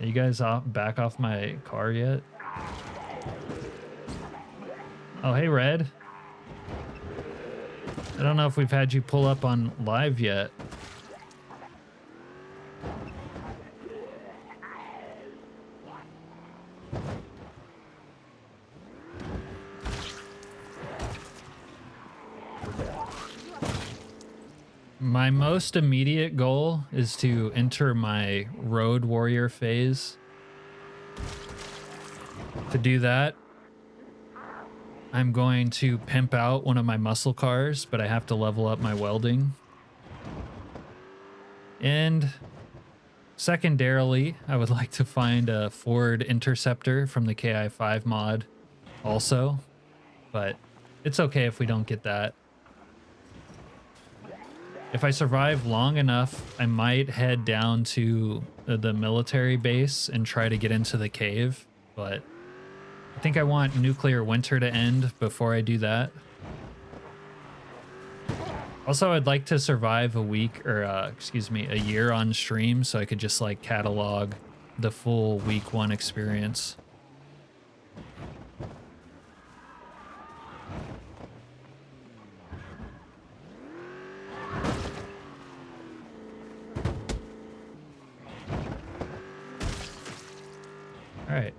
A: Are you guys back off my car yet? Oh, hey, Red. I don't know if we've had you pull up on live yet. My most immediate goal is to enter my road warrior phase. To do that, I'm going to pimp out one of my muscle cars, but I have to level up my welding. And secondarily, I would like to find a Ford Interceptor from the KI5 mod also, but it's okay if we don't get that. If I survive long enough, I might head down to the military base and try to get into the cave, but I think I want nuclear winter to end before I do that. Also, I'd like to survive a week, or excuse me, a year on stream so I could just like catalog the full week 1 experience. All right.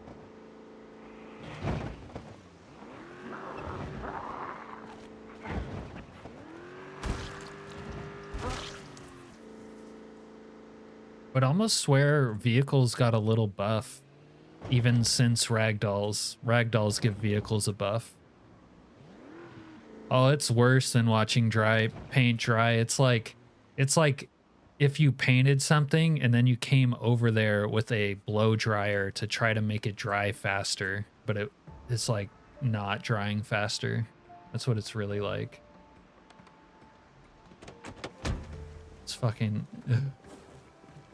A: Would almost swear vehicles got a little buff, even since ragdolls. Ragdolls give vehicles a buff. Oh, it's worse than watching paint dry. It's like if you painted something and then you came over there with a blow dryer to try to make it dry faster, but it's like not drying faster. That's what it's really like. It's fucking...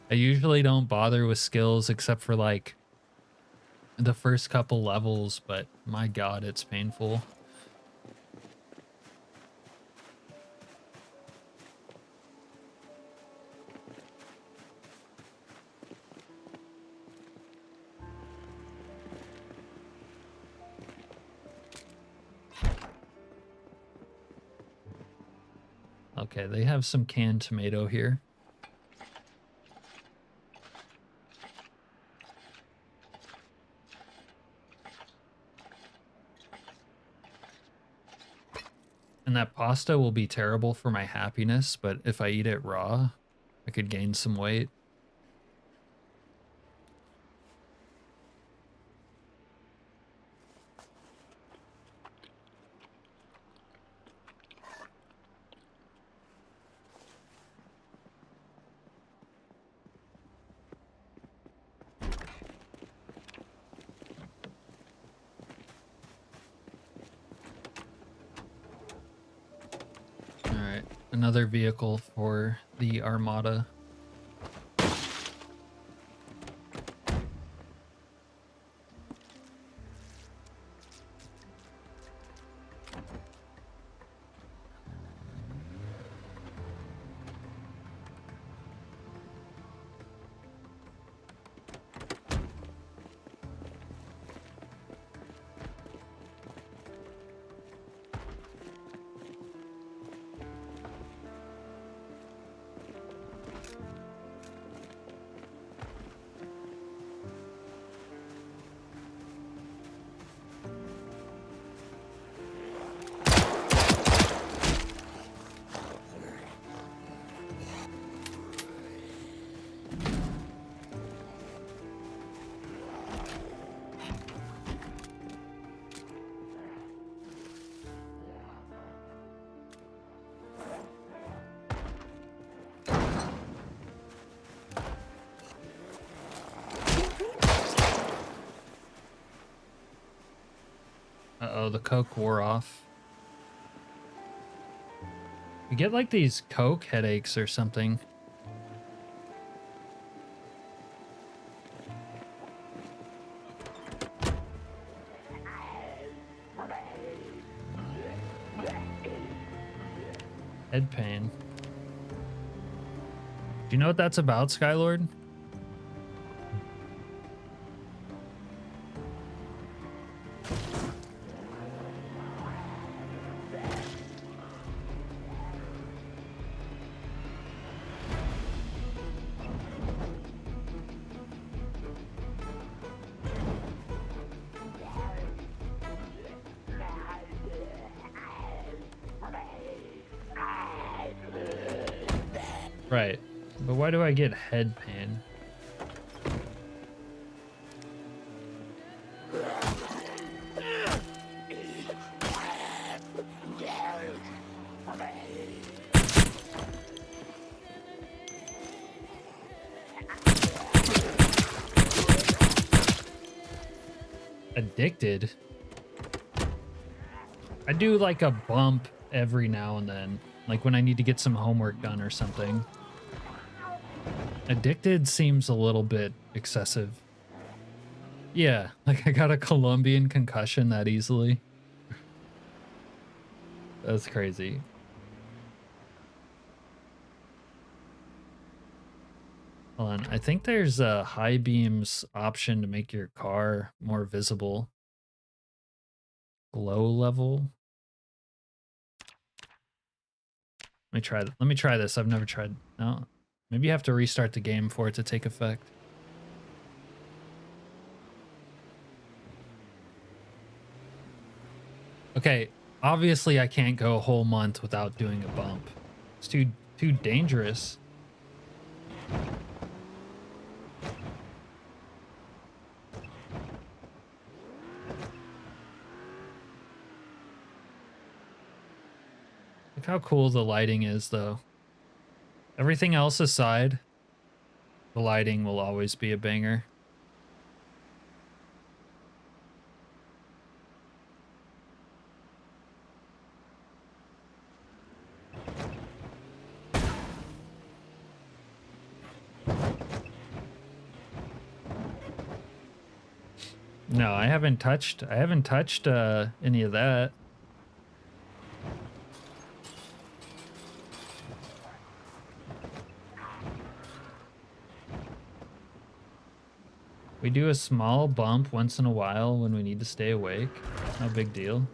A: I usually don't bother with skills except for like the first couple levels, but my god, it's painful. Okay, they have some canned tomato here. And that pasta will be terrible for my happiness, but if I eat it raw, I could gain some weight. Another vehicle for the Armada. Oh, the coke wore off. You get like these coke headaches or something. Head pain. Do you know what that's about, Skylord? Right, but why do I get head pain? Addicted? I do like a bump every now and then, like when I need to get some homework done or something. Addicted seems a little bit excessive. Yeah, like I got a Colombian concussion that easily. That's crazy. Hold on, I think there's a high beams option to make your car more visible. Glow level. Let me try this. I've never tried. No. Maybe you have to restart the game for it to take effect. Okay, obviously I can't go a whole month without doing a bump. It's too dangerous. Look how cool the lighting is, though. Everything else aside, the lighting will always be a banger. No, I haven't touched any of that. We do a small bump once in a while when we need to stay awake. No big deal.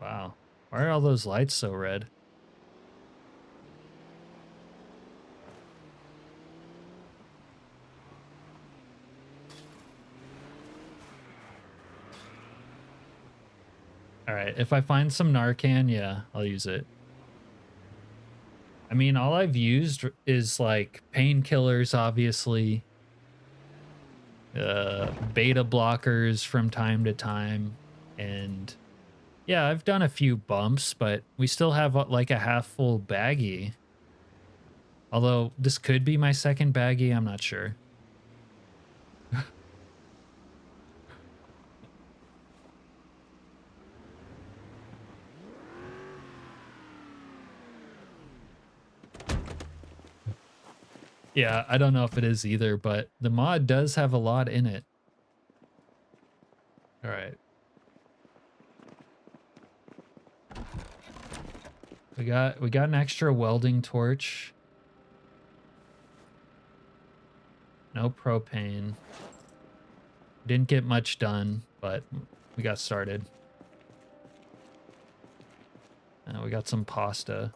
A: Wow. Why are all those lights so red? All right, if I find some Narcan, yeah, I'll use it. I mean, all I've used is like painkillers, obviously. Beta blockers from time to time. And yeah, I've done a few bumps, but we still have like a half full baggie. Although this could be my second baggie, I'm not sure. Yeah, I don't know if it is either, but the mod does have a lot in it. All right. We got an extra welding torch. No propane. Didn't get much done, but we got started. We got some pasta.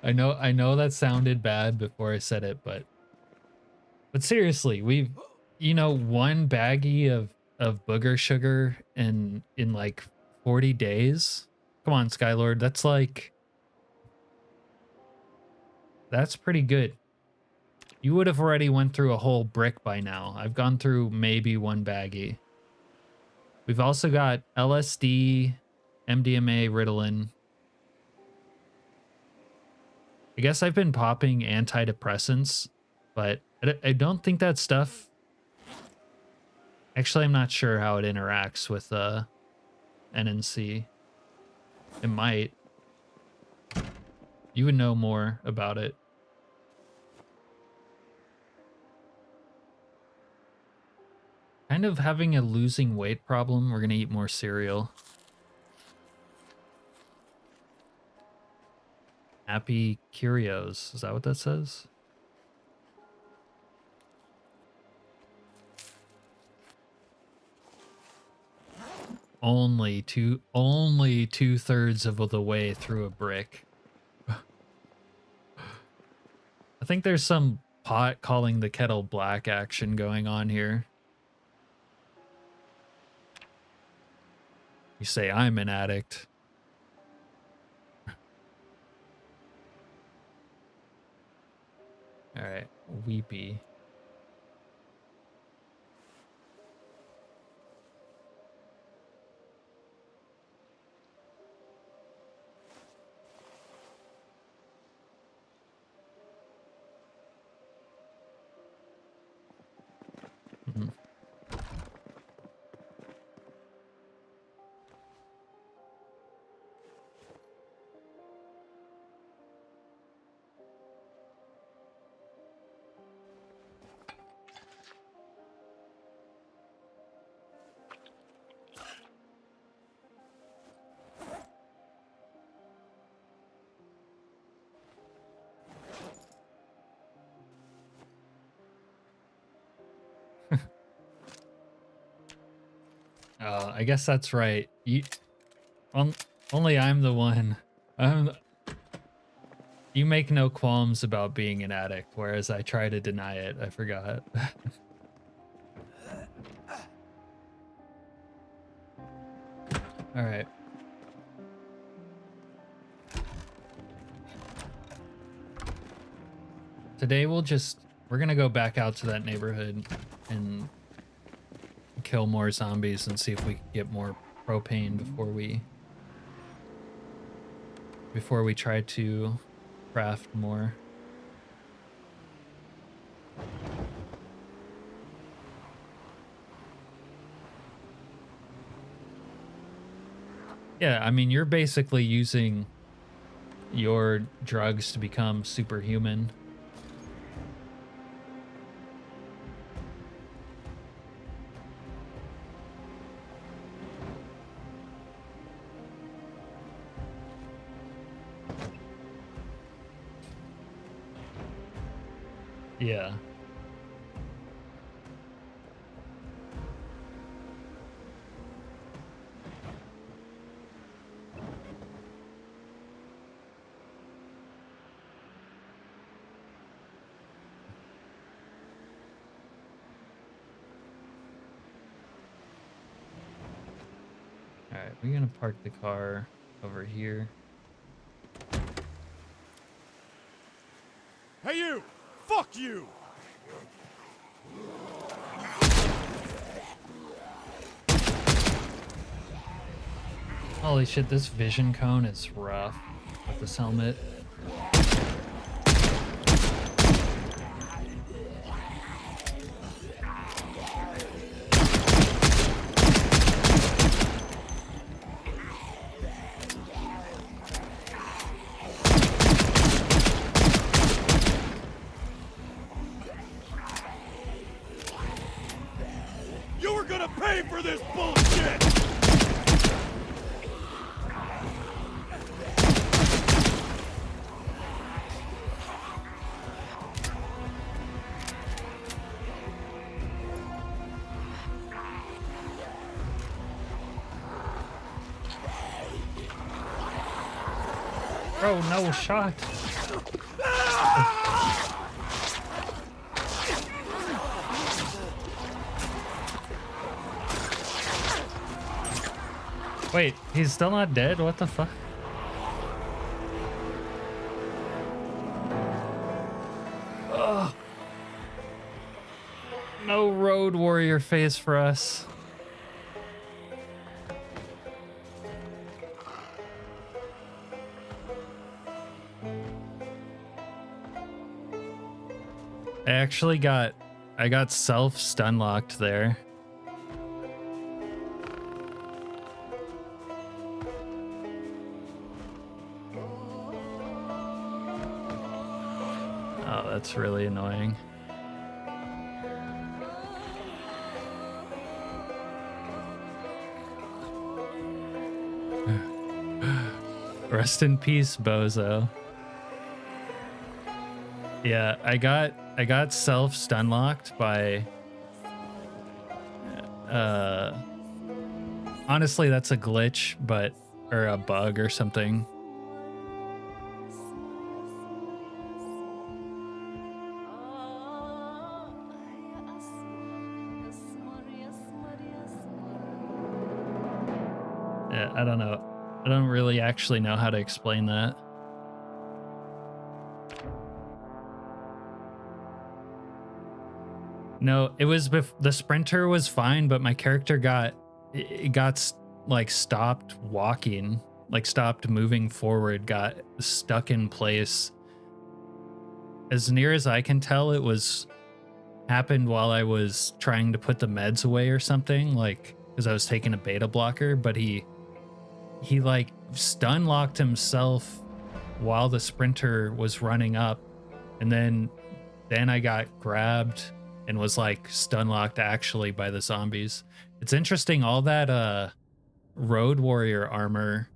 A: I know that sounded bad before I said it, but seriously, we've, you know, one baggie of booger sugar in like 40 days. Come on, Skylord, that's pretty good. You would have already went through a whole brick by now. I've gone through maybe one baggie. We've also got LSD, MDMA, Ritalin. I guess I've been popping antidepressants, but I don't think that stuff... Actually, I'm not sure how it interacts with NNC. It might. You would know more about it. Kind of having a losing weight problem. We're gonna eat more cereal. Happy Curios. Is that what that says? Only 2/3 of the way through a brick. I think there's some pot calling the kettle black action going on here. You say I'm an addict. All right, weepy. Mm-hmm. I guess that's right. Only I'm the one. You make no qualms about being an addict, whereas I try to deny it. I forgot. All right. Today we're gonna go back out to that neighborhood and kill more zombies and see if we can get more propane before we try to craft more. Yeah, I mean, you're basically using your drugs to become superhuman. Yeah. All right, we're gonna park the car over here.
B: Hey you! Fuck you!
A: Holy shit, this vision cone is rough with this helmet.
B: You were gonna pay for this bullshit!
A: Bro, no shot. Wait, he's still not dead? What the fuck? Ugh. No road warrior phase for us. I got self stun locked there. Oh, that's really annoying. Rest in peace, bozo. Yeah, I got self stun locked by honestly that's a glitch, but or a bug or something. Yeah, I don't know. I don't really actually know how to explain that. No, it was the sprinter was fine, but my character got like stopped walking, like stopped moving forward, got stuck in place. As near as I can tell, it was happened while I was trying to put the meds away or something, like because I was taking a beta blocker, but he like stun locked himself while the sprinter was running up, and then I got grabbed and was like stun locked actually by the zombies. It's interesting, all that road warrior armor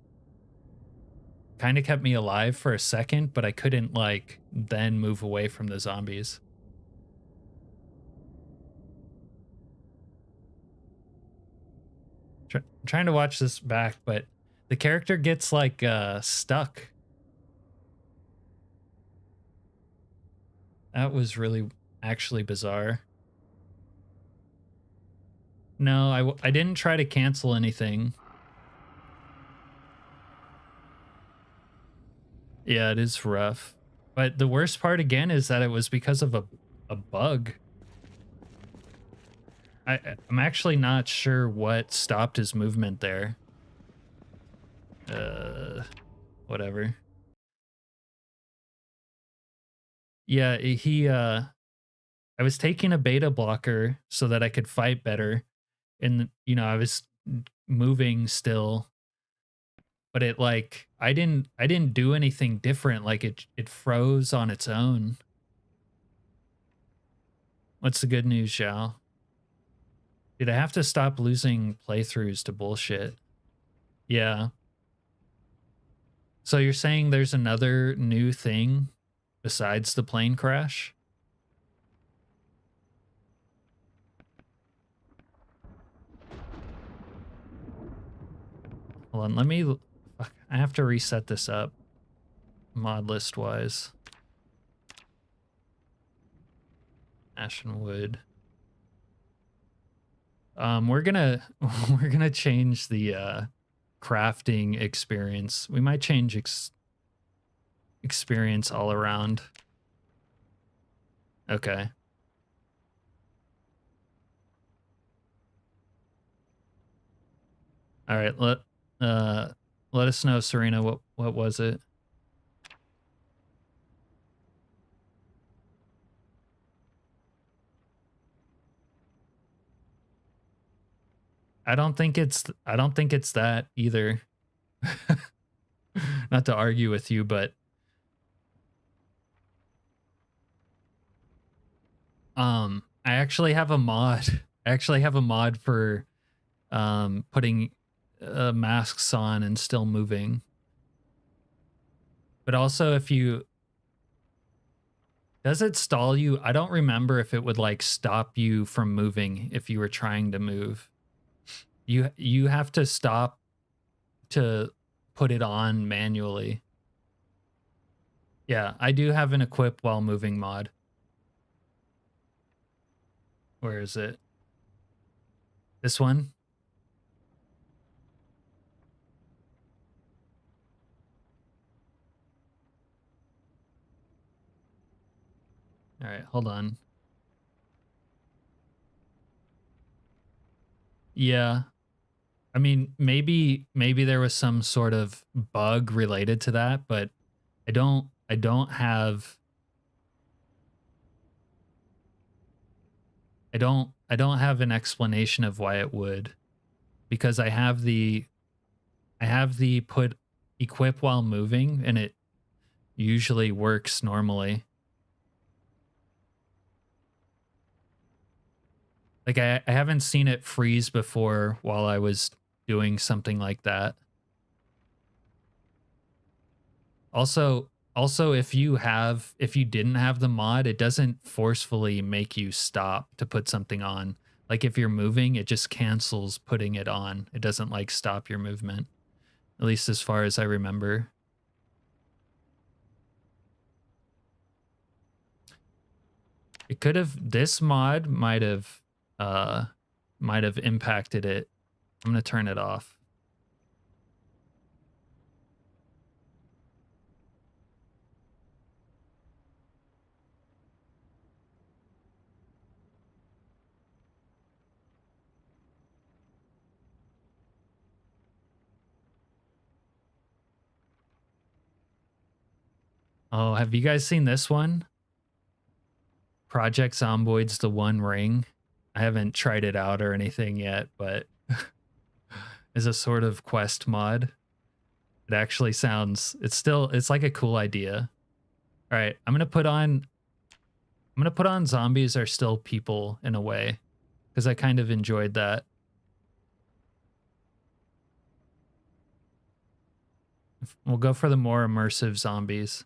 A: kind of kept me alive for a second, but I couldn't like then move away from the zombies. I'm trying to watch this back, but the character gets like stuck. That was really actually bizarre. No, I didn't try to cancel anything. Yeah, it is rough. But the worst part again is that it was because of a bug. I'm actually not sure what stopped his movement there. Whatever. Yeah, I was taking a beta blocker so that I could fight better, and you know, I was moving still, but it like I didn't do anything different, like it froze on its own. What's the good news, Zhao? Did I have to stop losing playthroughs to bullshit? Yeah. So you're saying there's another new thing besides the plane crash? Hold on, let me... Fuck, I have to reset this up mod list wise. Ashen wood. We're gonna change the crafting experience. We might change experience all around. Okay. All right, let us know, Serena, what was it? I don't think it's that either. Not to argue with you, but I actually have a mod. I actually have a mod for putting masks on and still moving. But also, if you... Does it stall you? I don't remember if it would like stop you from moving if you were trying to move. You have to stop to put it on manually. Yeah, I do have an equip while moving mod. Where is it? This one? All right, hold on. Yeah. I mean, maybe there was some sort of bug related to that, but I don't have an explanation of why it would, because I have the put equip while moving, and it usually works normally. Like I haven't seen it freeze before while I was doing something like that. Also, if you didn't have the mod, it doesn't forcefully make you stop to put something on. Like if you're moving, it just cancels putting it on. It doesn't like stop your movement. At least as far as I remember. It could have, this mod might have impacted it. I'm going to turn it off. Oh, have you guys seen this one? Project Zomboid's The One Ring. I haven't tried it out or anything yet, but is a sort of quest mod. It actually sounds, it's like a cool idea. All right, I'm gonna put on Zombies Are Still People in a way, because I kind of enjoyed that. We'll go for the more immersive zombies.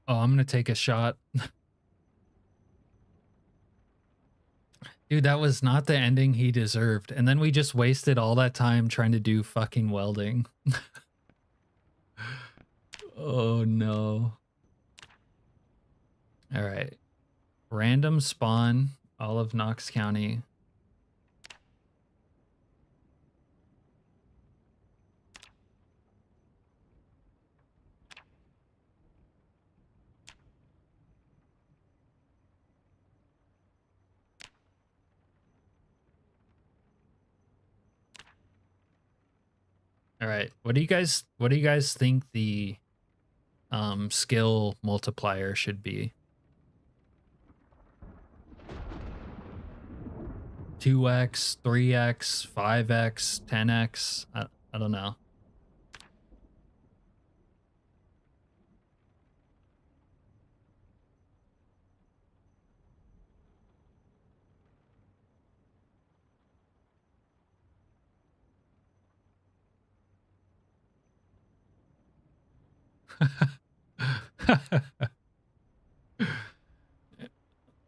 A: Oh, I'm gonna take a shot. Dude, that was not the ending he deserved. And then we just wasted all that time trying to do fucking welding. Oh no. All right. Random spawn, all of Knox County. All right. What do you guys think the skill multiplier should be? 2x, 3x, 5x, 10x? I don't know.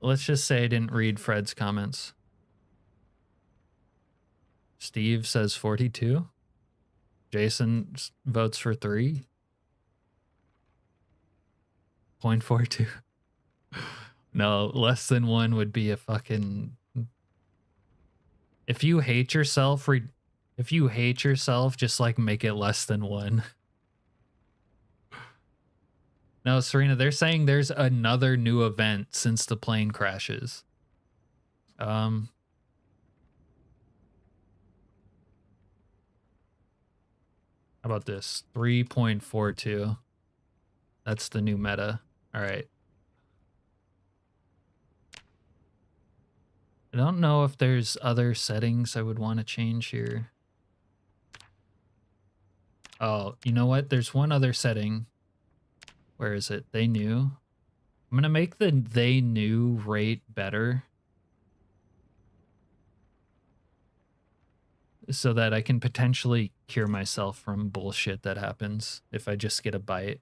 A: Let's just say I didn't read Fred's comments. Steve says 42. Jason votes for 3. 0.42. No, less than 1 would be a fucking... If you hate yourself, just like make it less than 1. No, Serena, they're saying there's another new event since the plane crashes. How about this? 3.42. That's the new meta. All right. I don't know if there's other settings I would want to change here. Oh, you know what? There's one other setting. Where is it? They knew. I'm going to make the they knew rate better, so that I can potentially cure myself from bullshit that happens if I just get a bite.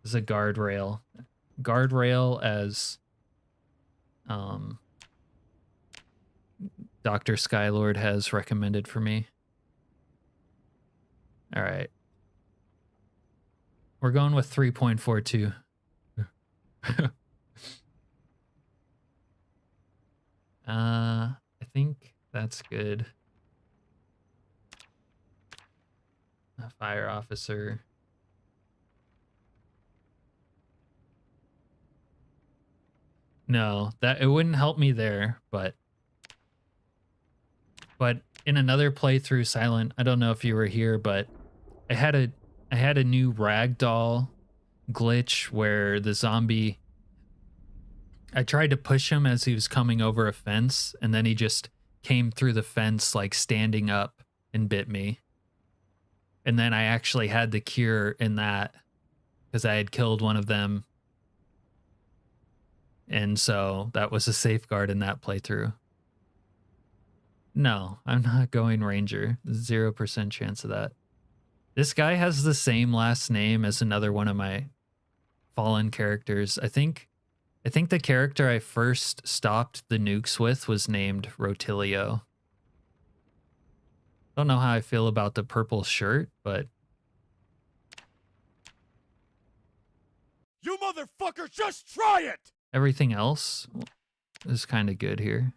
A: This is a guardrail. Guardrail as Dr. Skylord has recommended for me. All right. We're going with 3.42. I think that's good. A fire officer. No, that it wouldn't help me there, but in another playthrough, Silent, I don't know if you were here, but I had a new ragdoll glitch where the zombie, I tried to push him as he was coming over a fence, and then he just came through the fence like standing up and bit me. And then I actually had the cure in that because I had killed one of them. And so that was a safeguard in that playthrough. No, I'm not going Ranger. 0% chance of that. This guy has the same last name as another one of my fallen characters. I think the character I first stopped the nukes with was named Rotilio. Don't know how I feel about the purple shirt, but
B: You motherfucker, just try it!
A: everything else is kind of good here.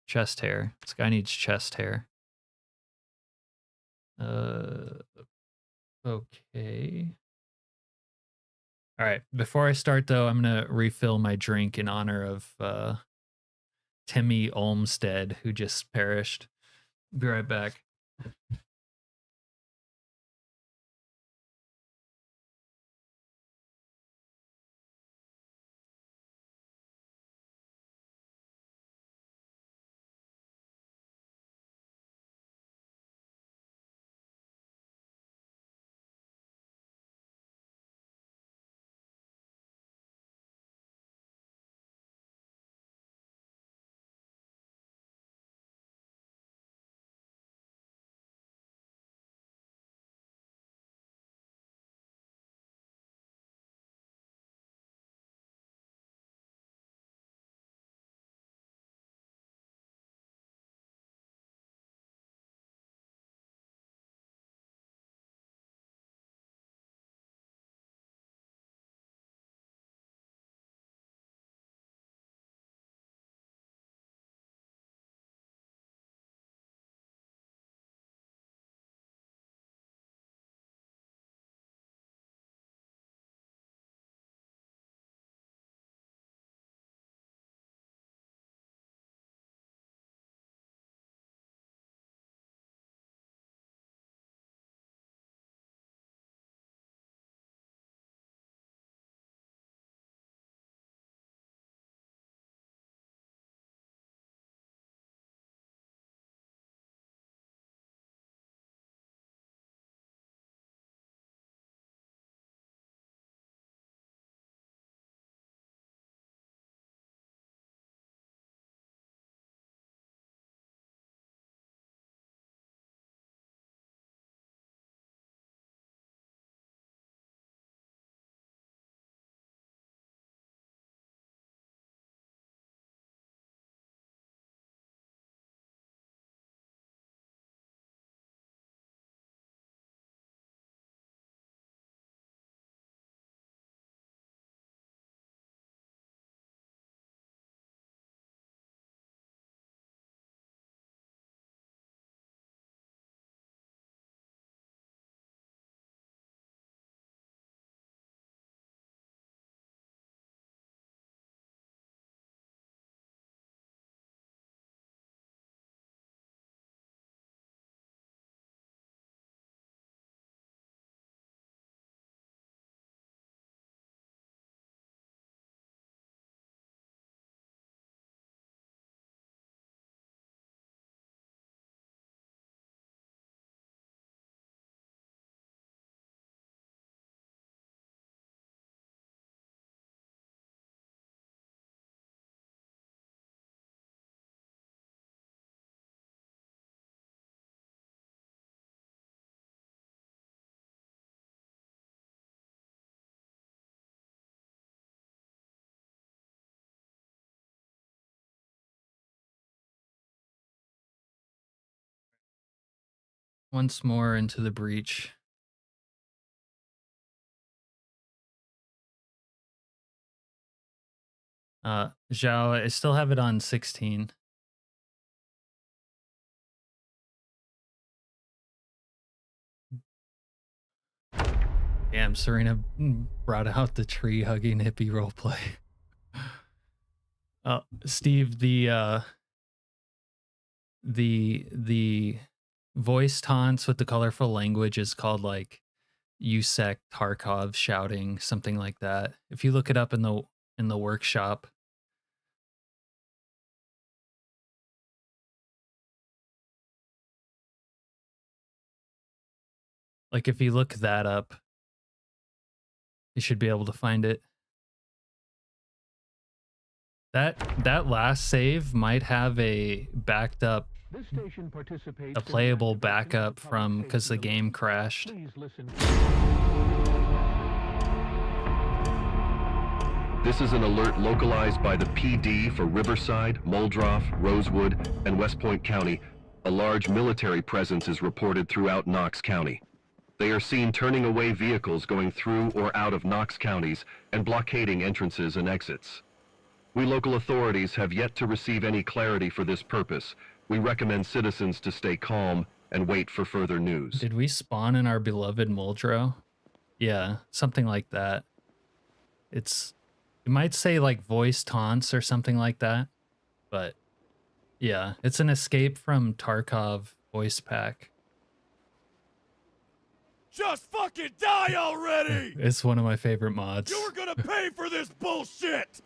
A: Chest hair. This guy needs chest hair. Okay. All right. Before I start, though, I'm going to refill my drink in honor of Timmy Olmstead, who just perished. Be right back. Once more into the breach. Zhao, I still have it on 16. Damn, Serena brought out the tree hugging hippie roleplay. Steve, the voice taunts with the colorful language is called like Yusek Tarkov shouting, something like that. If you look it up in the workshop. Like if you look that up, you should be able to find it. That last save might have a backed up, a playable backup from because the game crashed.
C: This is an alert localized by the PD for Riverside, Muldroff, Rosewood, and West Point County. A large military presence is reported throughout Knox County. They are seen turning away vehicles going through or out of Knox counties and blockading entrances and exits. We local authorities have yet to receive any clarity for this purpose. We recommend citizens to stay calm and wait for further news.
A: Did we spawn in our beloved Muldrow? Yeah, something like that. It might say like voice taunts or something like that, but yeah, it's an escape from Tarkov voice pack.
B: Just fucking die already!
A: It's one of my favorite mods.
B: You were gonna pay for this bullshit!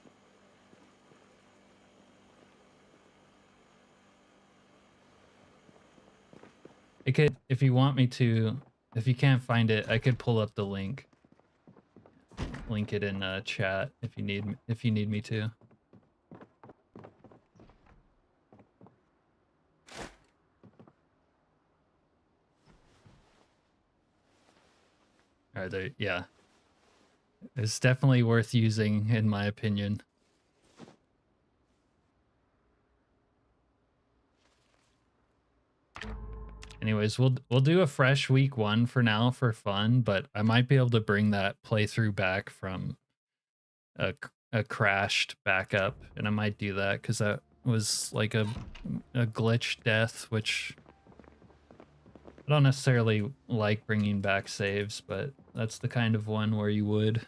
A: I could, if you want me to, if you can't find it, I could pull up the link. Link it in chat if you need me to. All right, there, yeah. It's definitely worth using in my opinion. Anyways, we'll do a fresh week 1 for now for fun, but I might be able to bring that playthrough back from a crashed backup, and I might do that because that was like a glitch death, which I don't necessarily like bringing back saves, but that's the kind of one where you would.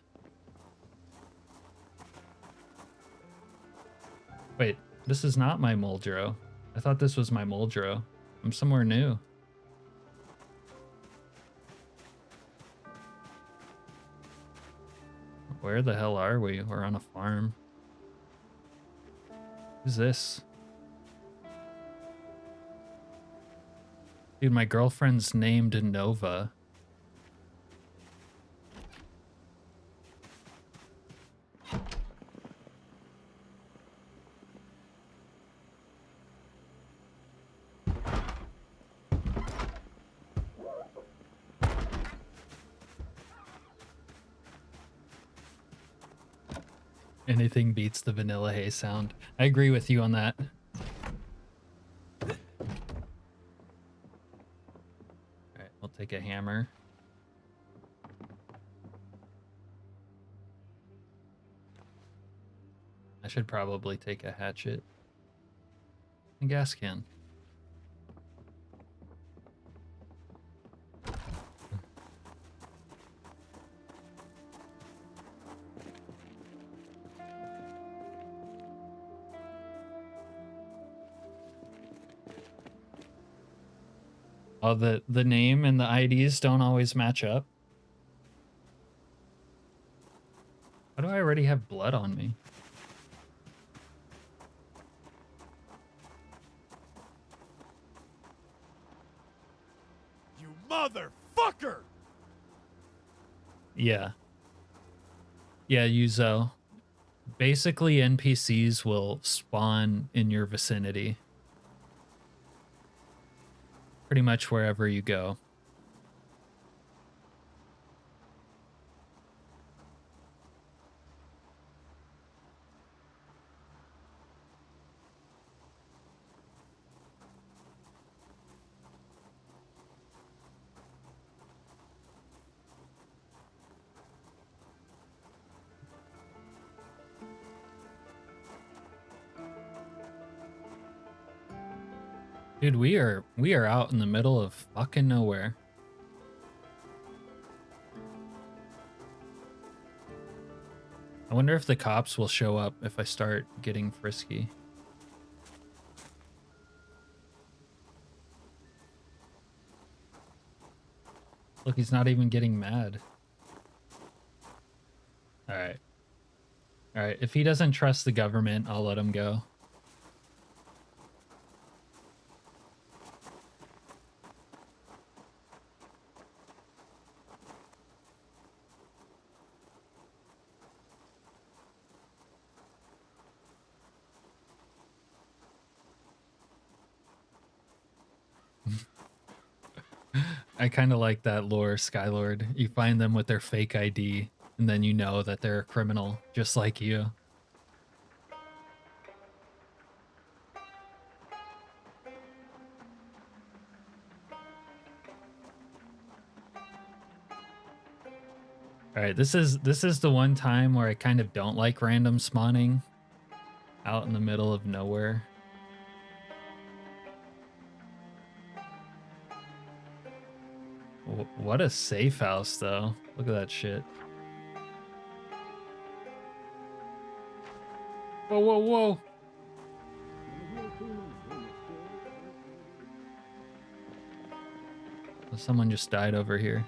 A: Wait, this is not my Muldrow. I thought this was my Muldrow. I'm somewhere new. Where the hell are we? We're on a farm. Who's this? Dude, my girlfriend's named Nova. Anything beats the Vanilla Hay sound. I agree with you on that. Alright, we'll take a hammer. I should probably take a hatchet. And gas can. Oh, the name and the IDs don't always match up. How do I already have blood on me?
B: You motherfucker!
A: Yeah. Yeah, Yuzo. Basically, NPCs will spawn in your vicinity. Pretty much wherever you go. Dude, we are out in the middle of fucking nowhere. I wonder if the cops will show up if I start getting frisky. Look, he's not even getting mad. All right. All right, if he doesn't trust the government, I'll let him go. I kind of like that lore, Skylord. You find them with their fake ID, and then you know that they're a criminal, just like you. All right, this is the one time where I kind of don't like random spawning out in the middle of nowhere. What a safe house, though. Look at that shit. Whoa, whoa, whoa. Someone just died over here.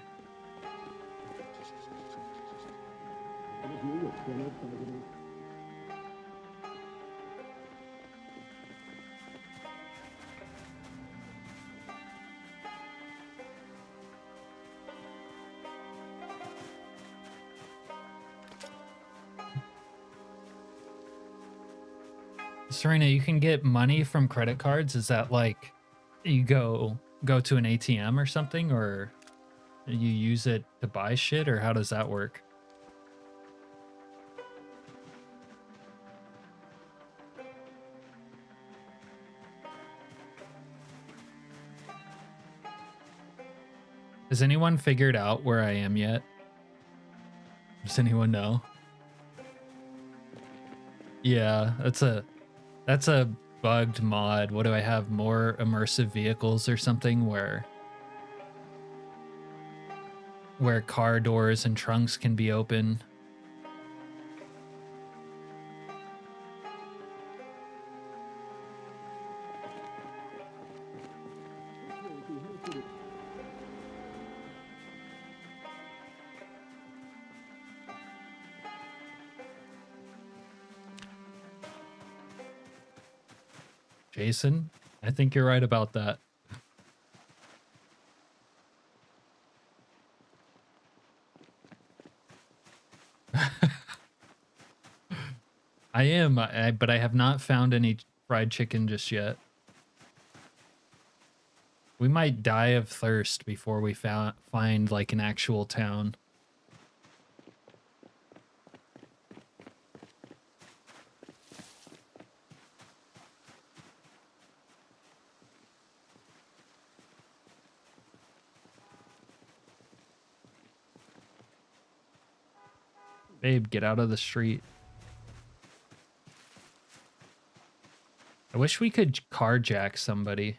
A: Serena, you can get money from credit cards. Is that like you go to an ATM or something, or you use it to buy shit, or how does that work? Has anyone figured out where I am yet? Does anyone know? Yeah, that's a bugged mod. What do I have? More immersive vehicles or something where car doors and trunks can be open. Jason, I think you're right about that. I am, but I have not found any fried chicken just yet. We might die of thirst before we find like an actual town. Babe, get out of the street. I wish we could carjack somebody.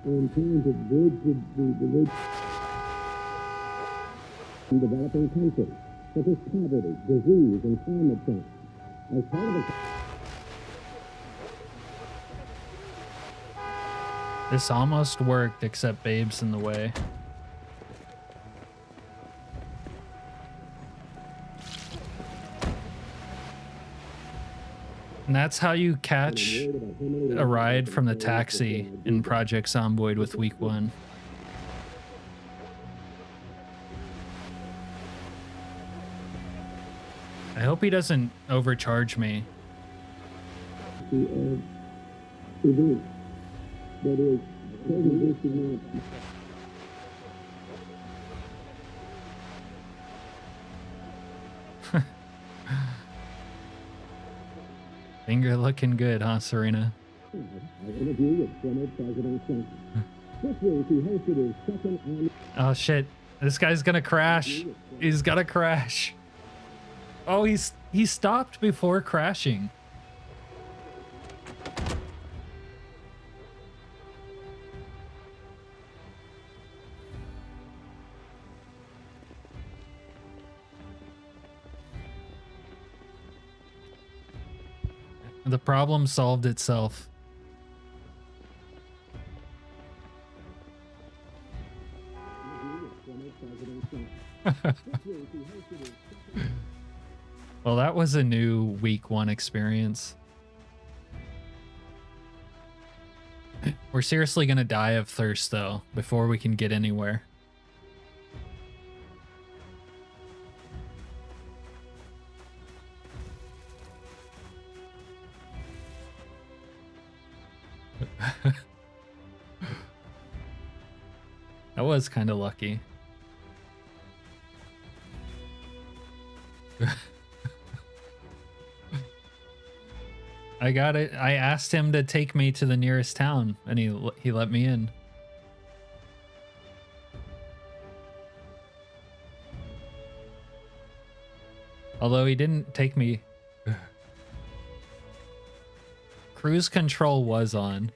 D: and trying to bridge the in developing countries, such as poverty, disease, and climate change. As part of the
A: This almost worked, except Babe's in the way. And that's how you catch a ride from the taxi in Project Zomboid with Week 1. I hope he doesn't overcharge me.
D: event that is present
A: Finger looking good, huh, Serena?
D: Now, our interview with former President Clinton. This week, he hosted his second annual...
A: Oh shit! This guy's gonna crash. He's gotta crash. Oh, he stopped before crashing. The problem solved itself. Well, that was a new week 1 experience. We're seriously gonna die of thirst, though, before we can get anywhere. That was kind of lucky. I got it. I asked him to take me to the nearest town, and he let me in. Although he didn't take me. Cruise control was on.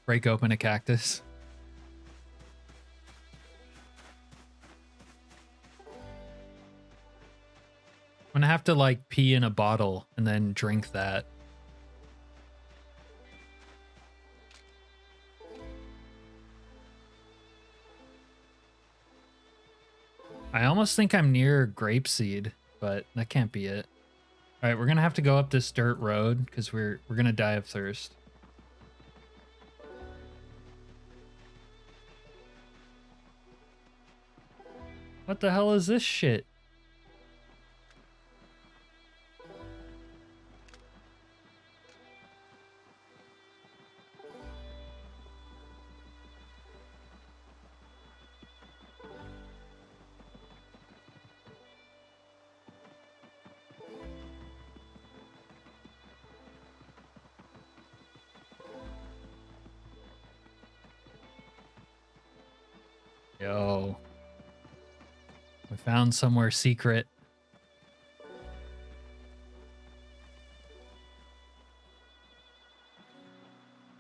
A: Break open a cactus. I'm gonna have to like pee in a bottle and then drink that. I almost think I'm near grapeseed, but that can't be it. All right, we're gonna have to go up this dirt road because we're gonna die of thirst. What the hell is this shit? Yo. We found somewhere secret.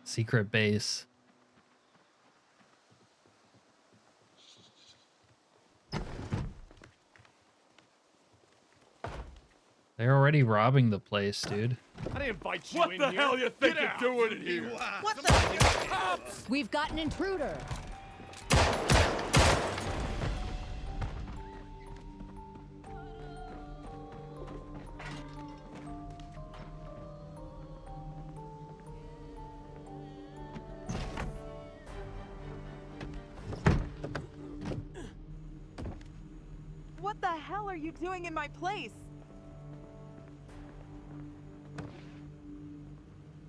A: Secret base. They're already robbing the place, dude.
B: I didn't invite you in here. What the hell you think you're doing in here?
E: What the? We've got an intruder.
F: What the hell are you doing in my place?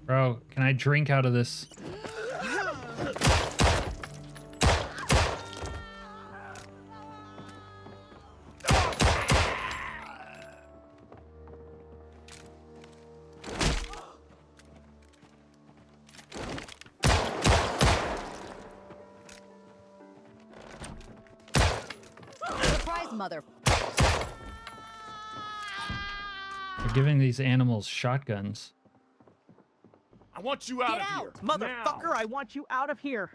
A: Bro, can I drink out of this?
E: Surprise, mother.
A: They're giving these animals shotguns.
B: I want you out
E: Get
B: of
E: out,
B: here.
F: Motherfucker,
B: Now.
F: I want you out of here.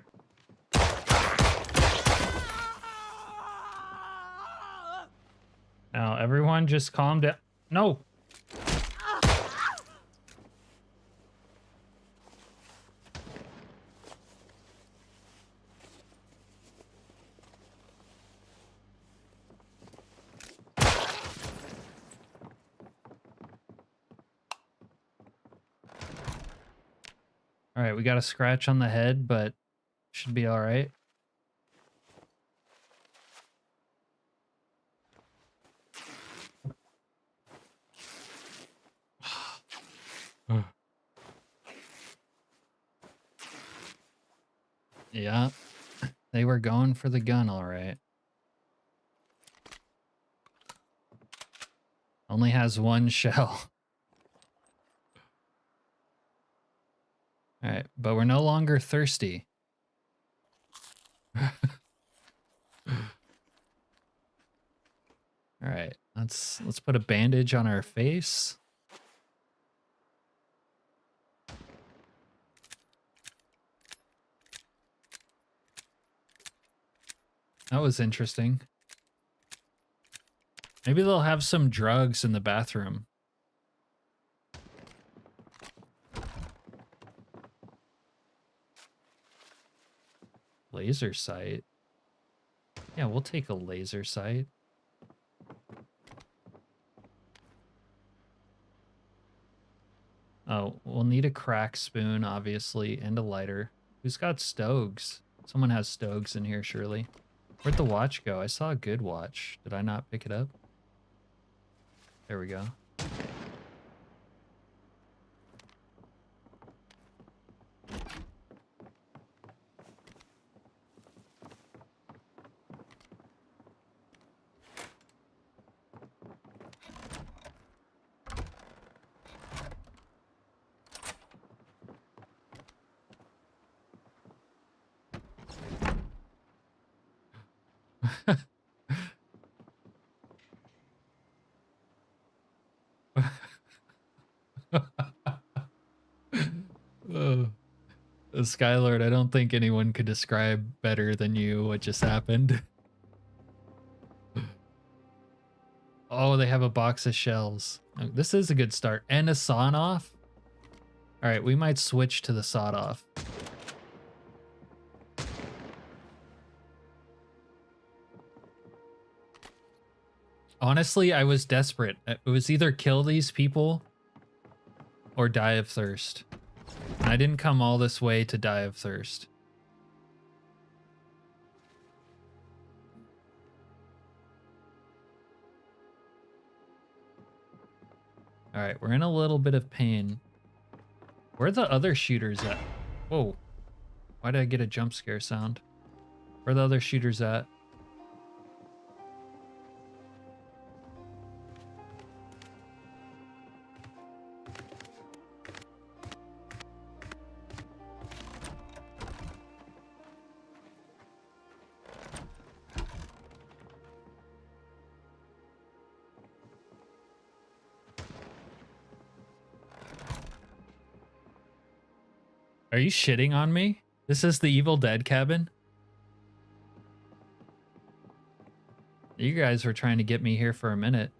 A: Now, everyone just calm down. No. All right, we got a scratch on the head, but should be all right. Yeah, they were going for the gun, all right. Only has one shell. All right, but we're no longer thirsty. All right, let's put a bandage on our face. That was interesting. Maybe they'll have some drugs in the bathroom. Laser sight. Yeah, we'll take a laser sight. Oh, we'll need a crack spoon, obviously, and a lighter. Who's got stoves? Someone has stoves in here, surely. Where'd the watch go? I saw a good watch. Did I not pick it up? There we go. Skylord, I don't think anyone could describe better than you what just happened. Oh, they have a box of shells. This is a good start. And a sawn off. All right, we might switch to the sawed off. Honestly, I was desperate. It was either kill these people or die of thirst. And I didn't come all this way to die of thirst. All right, we're in a little bit of pain. Where are the other shooters at? Whoa. Why did I get a jump scare sound? Where are the other shooters at? Are you shitting on me? This is the Evil Dead cabin? You guys were trying to get me here for a minute.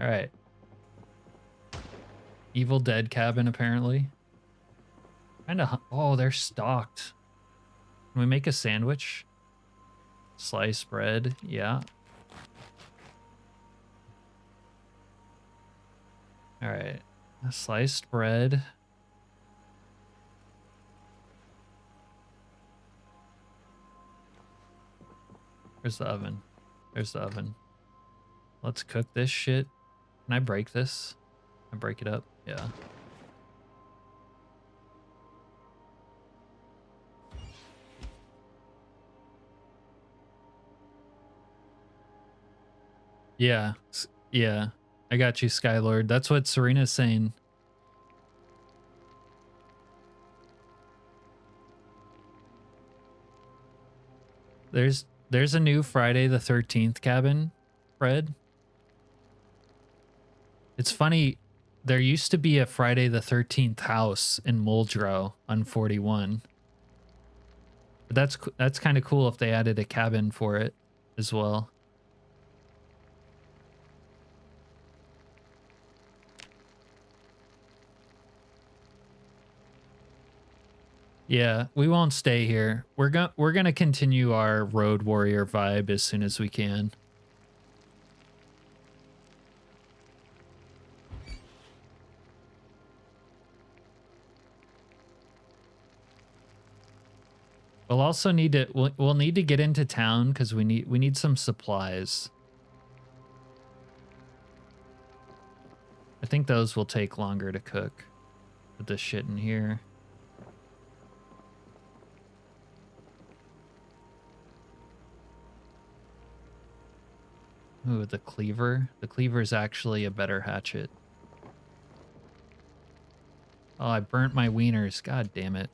A: All right. Evil Dead cabin, apparently. Kinda, oh, they're stocked. Can we make a sandwich? Sliced bread, yeah. All right, sliced bread. Where's the oven? There's the oven. Let's cook this shit. Can I break this? Can I break it up? Yeah. Yeah, yeah. I got you, Skylord. That's what Serena's saying. There's a new Friday the 13th cabin, Fred. It's funny, there used to be a Friday the 13th house in Muldrow on 41. But that's kind of cool if they added a cabin for it as well. Yeah, we won't stay here. We're gonna continue our Road Warrior vibe as soon as we can. We'll also need to we'll need to get into town because we need some supplies. I think those will take longer to cook. Put this shit in here. Ooh, the cleaver. The cleaver is actually a better hatchet. Oh, I burnt my wieners. God damn it.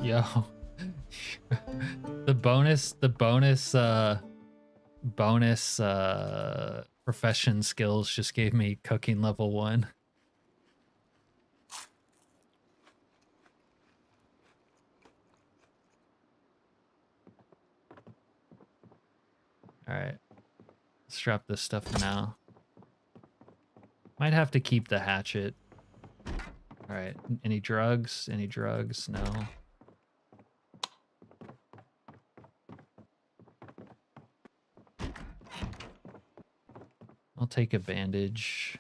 A: Yo. the bonus profession skills just gave me cooking level 1. All right, let's drop this stuff now. Might have to keep the hatchet. All right, any drugs? Any drugs? No. I'll take a bandage.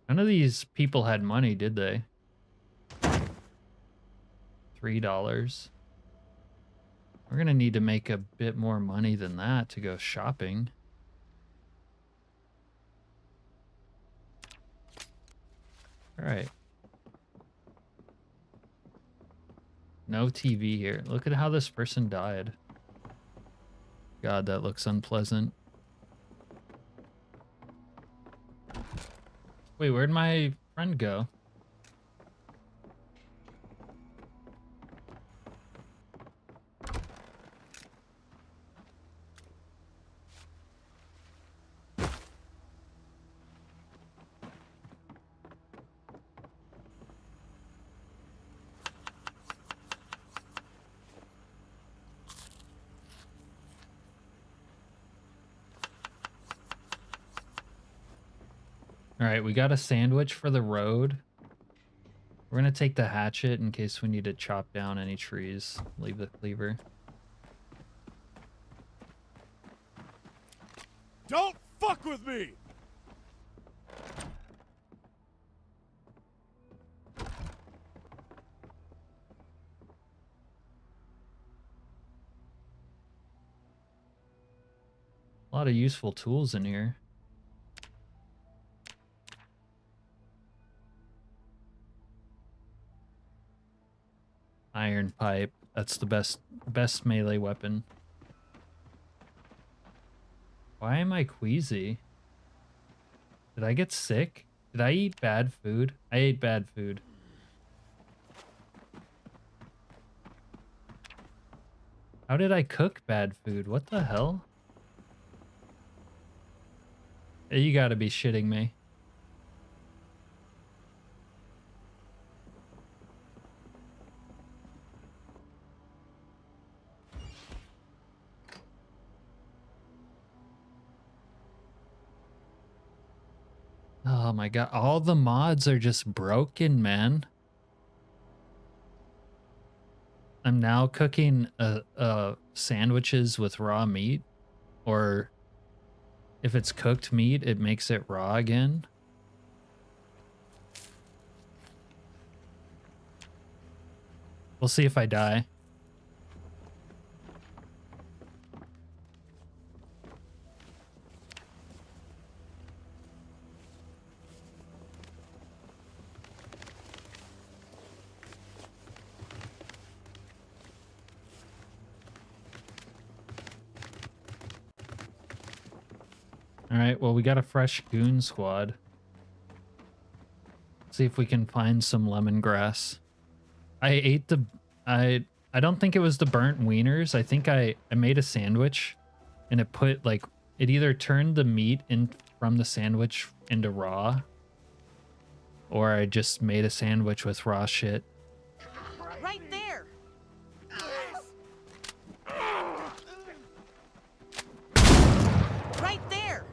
A: None of these people had money, did they? $3. We're gonna need to make a bit more money than that to go shopping. All right. No TV here. Look at how this person died. God, that looks unpleasant. Wait, where'd my friend go? All right, we got a sandwich for the road. We're gonna take the hatchet in case we need to chop down any trees. Leave the cleaver.
B: Don't fuck with me!
A: A lot of useful tools in here. Iron pipe. That's the best melee weapon. Why am I queasy? Did I get sick? Did I eat bad food? I ate bad food. How did I cook bad food? What the hell? You gotta be shitting me. Oh my god, all the mods are just broken, man. I'm now cooking sandwiches with raw meat, or if it's cooked meat, it makes it raw again. We'll see if I die. All right, well, we got a fresh goon squad. See if we can find some lemongrass. I ate the... I don't think it was the burnt wieners. I think I made a sandwich and it put like... It either turned the meat in from the sandwich into raw, or I just made a sandwich with raw shit.
F: Right there. Right there.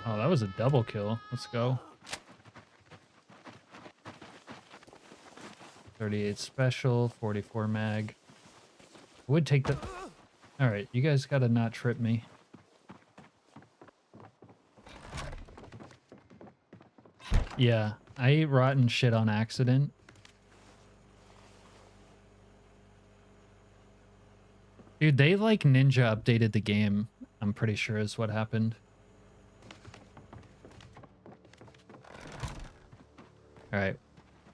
A: Oh, that was a double kill. Let's go. 38 special, 44 mag. Would take the... All right, you guys gotta not trip me. Yeah, I ate rotten shit on accident. Dude, they like ninja updated the game, I'm pretty sure is what happened. All right,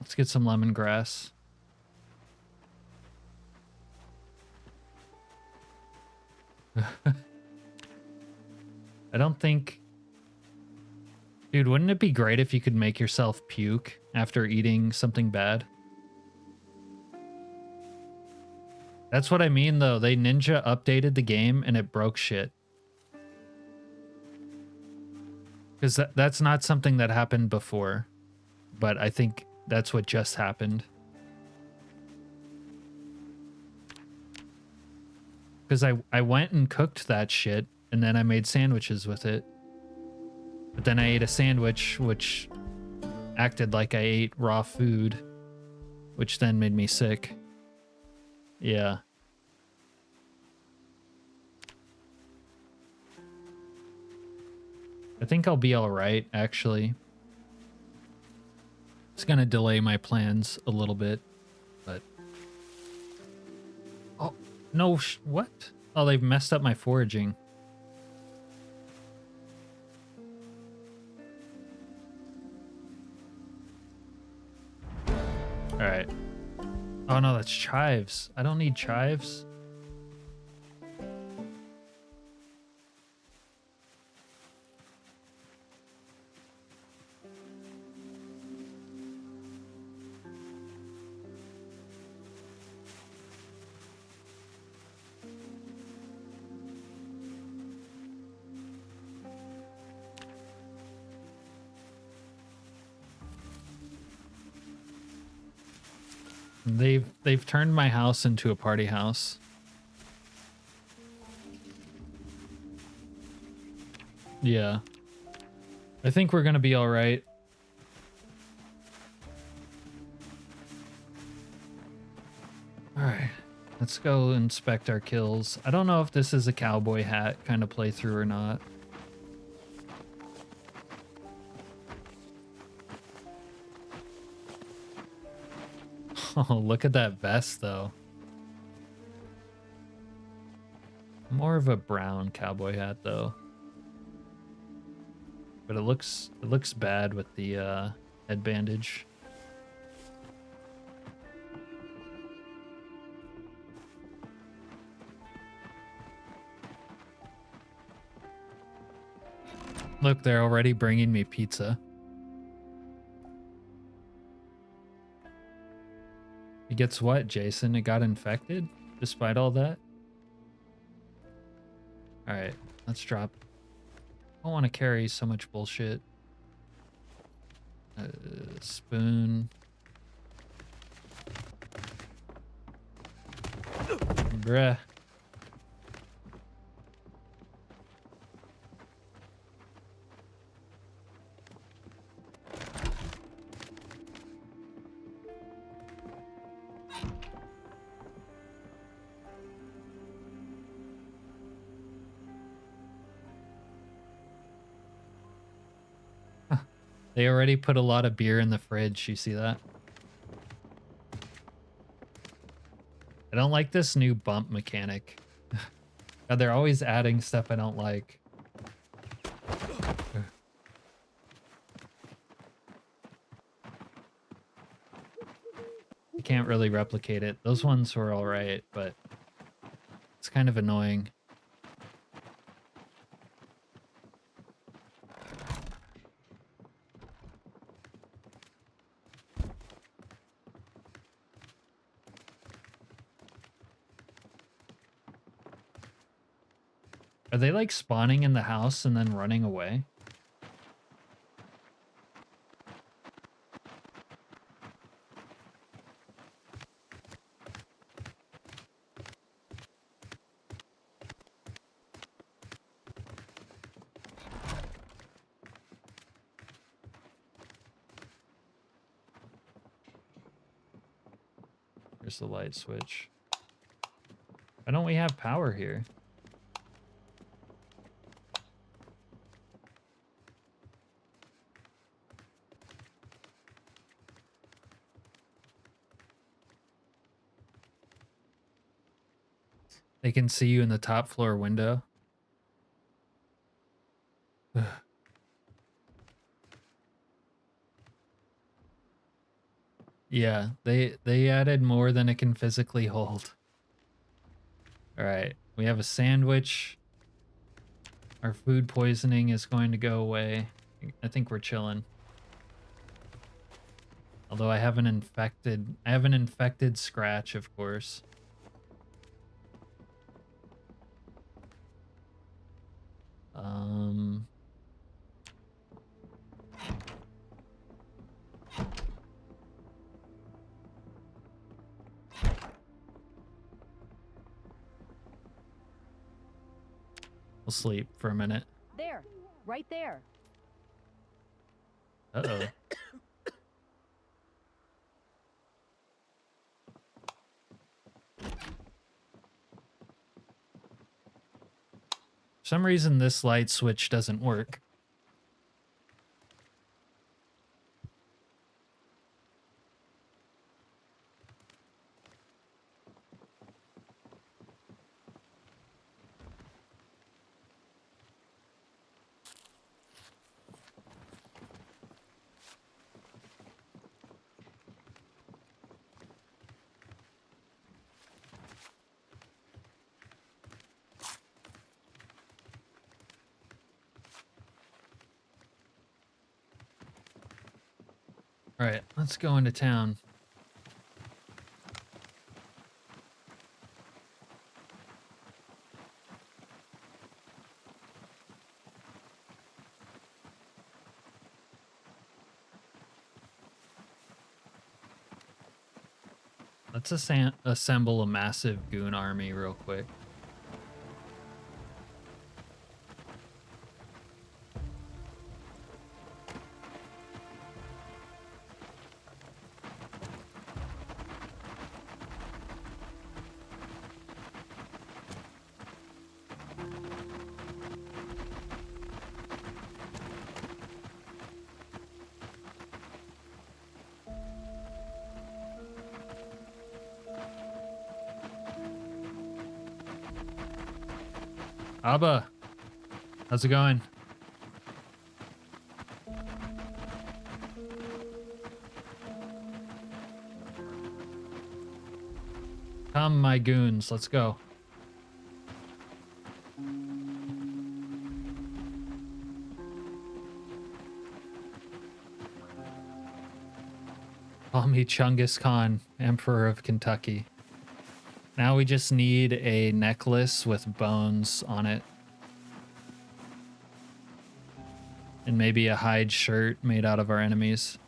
A: let's get some lemongrass. I don't think... Dude, wouldn't it be great if you could make yourself puke after eating something bad? That's what I mean, though. They ninja updated the game and it broke shit. Because that's not something that happened before. But I think that's what just happened. Because I went and cooked that shit, and then I made sandwiches with it. But then I ate a sandwich, which acted like I ate raw food, which then made me sick. Yeah. I think I'll be alright, actually. It's gonna delay my plans a little bit, but... Oh, no, what? Oh, they've messed up my foraging. Alright. Oh no, that's chives. I don't need chives. They've turned my house into a party house. Yeah. I think we're gonna be all right. All right, let's go inspect our kills. I don't know if this is a cowboy hat kind of playthrough or not. Oh, look at that vest, though. More of a brown cowboy hat, though. But it looks bad with the head bandage. Look, they're already bringing me pizza. It gets what, Jason? It got infected despite all that? Alright, let's drop. I don't want to carry so much bullshit. Spoon. Bruh. They already put a lot of beer in the fridge. You see that? I don't like this new bump mechanic. God, they're always adding stuff I don't like. You can't really replicate it. Those ones were all right, but It's kind of annoying. Are they like spawning in the house and then running away? There's the light switch. Why don't we have power here? They can see you in the top floor window. Yeah, they added more than it can physically hold. All right, we have a sandwich. Our food poisoning is going to go away. I think we're chilling. Although I have an infected scratch, of course. We'll sleep for a minute.
E: There, right there.
A: Uh-oh. For some reason, this light switch doesn't work. All right, let's go into town. Let's assemble a massive goon army real quick. Abba, how's it going? Come, my goons, let's go. Call me Chungus Khan, Emperor of Kentucky. Now we just need a necklace with bones on it. And maybe a hide shirt made out of our enemies.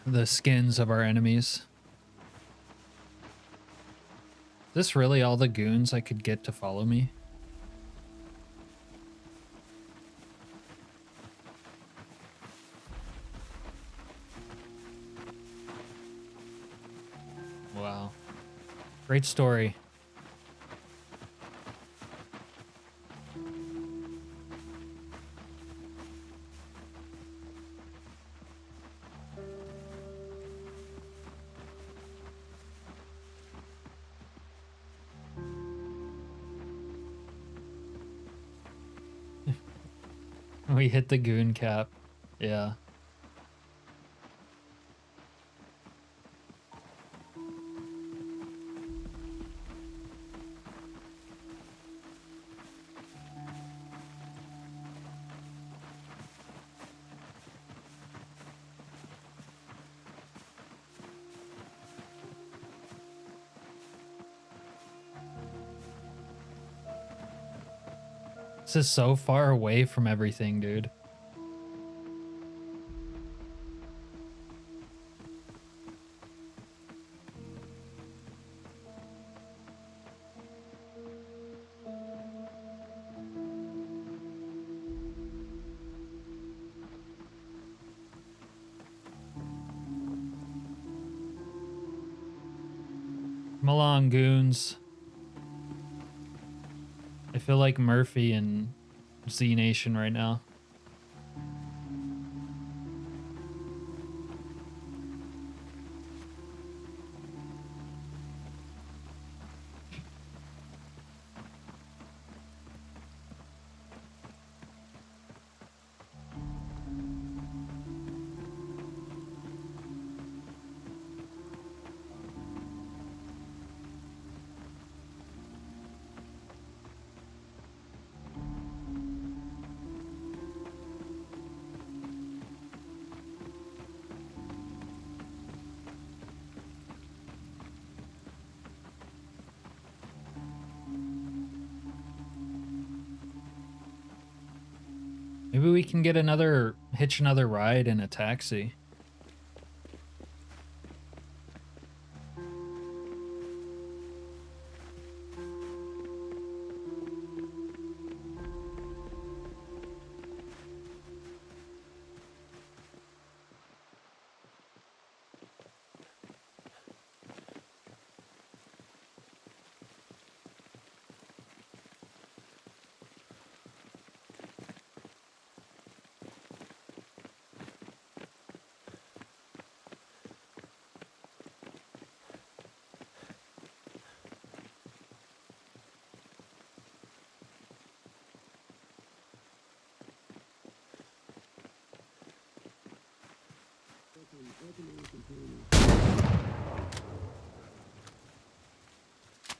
A: The skins of our enemies. Is this really all the goons I could get to follow me? Wow. Great story. We hit the goon cap. Yeah. This is so far away from everything, dude. Come along, goons. I feel like Murphy in Z Nation right now. Maybe we can get hitch another ride in a taxi.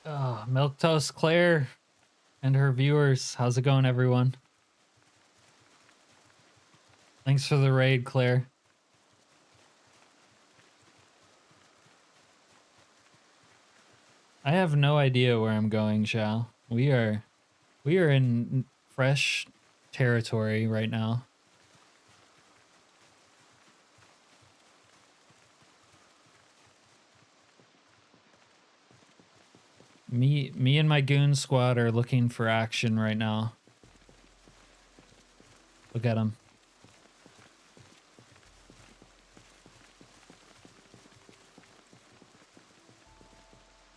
A: Oh, Milquetoast Claire and her viewers. How's it going, everyone? Thanks for the raid, Claire. I have no idea where I'm going, Xiao. We are in fresh territory right now. Me and my goon squad are looking for action right now. Look at them.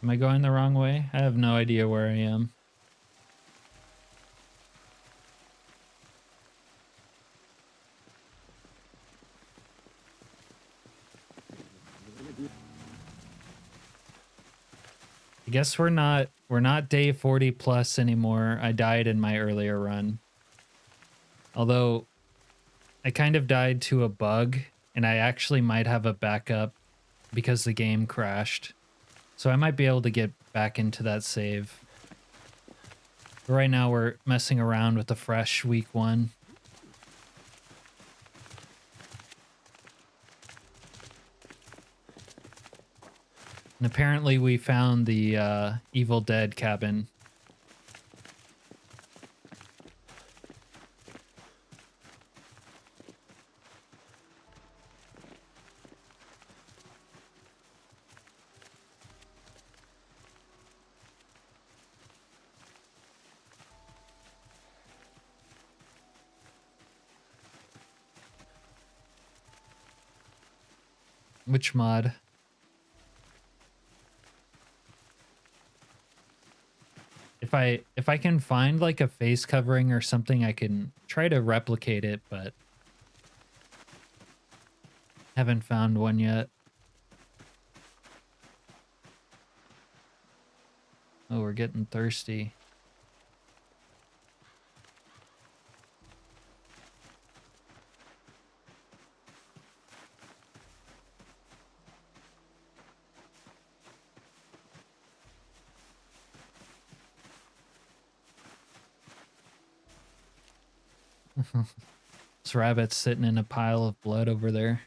A: Am I going the wrong way? I have no idea where I am. I guess we're not day 40 plus anymore. I died in my earlier run. Although I kind of died to a bug, and I actually might have a backup because the game crashed. So I might be able to get back into that save. But right now we're messing around with the fresh week 1. And apparently we found the Evil Dead cabin. Which mod? If I can find like a face covering or something, I can try to replicate it, but haven't found one yet. Oh, we're getting thirsty. This rabbit's sitting in a pile of blood over there.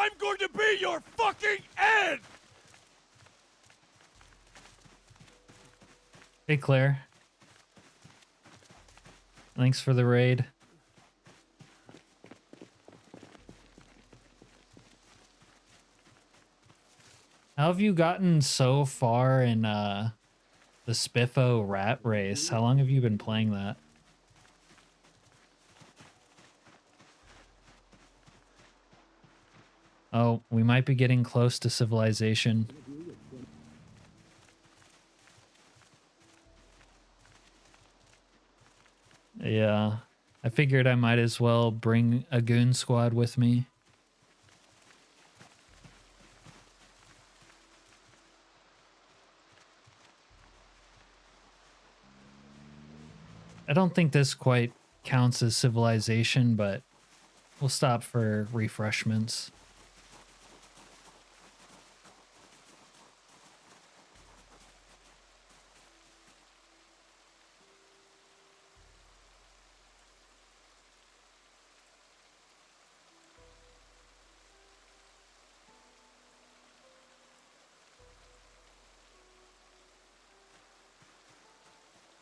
B: I'm going to be your fucking end!
A: Hey, Claire. Thanks for the raid. How have you gotten so far in the Spiffo rat race? How long have you been playing that? Oh, we might be getting close to civilization. Yeah, I figured I might as well bring a goon squad with me. I don't think this quite counts as civilization, but we'll stop for refreshments.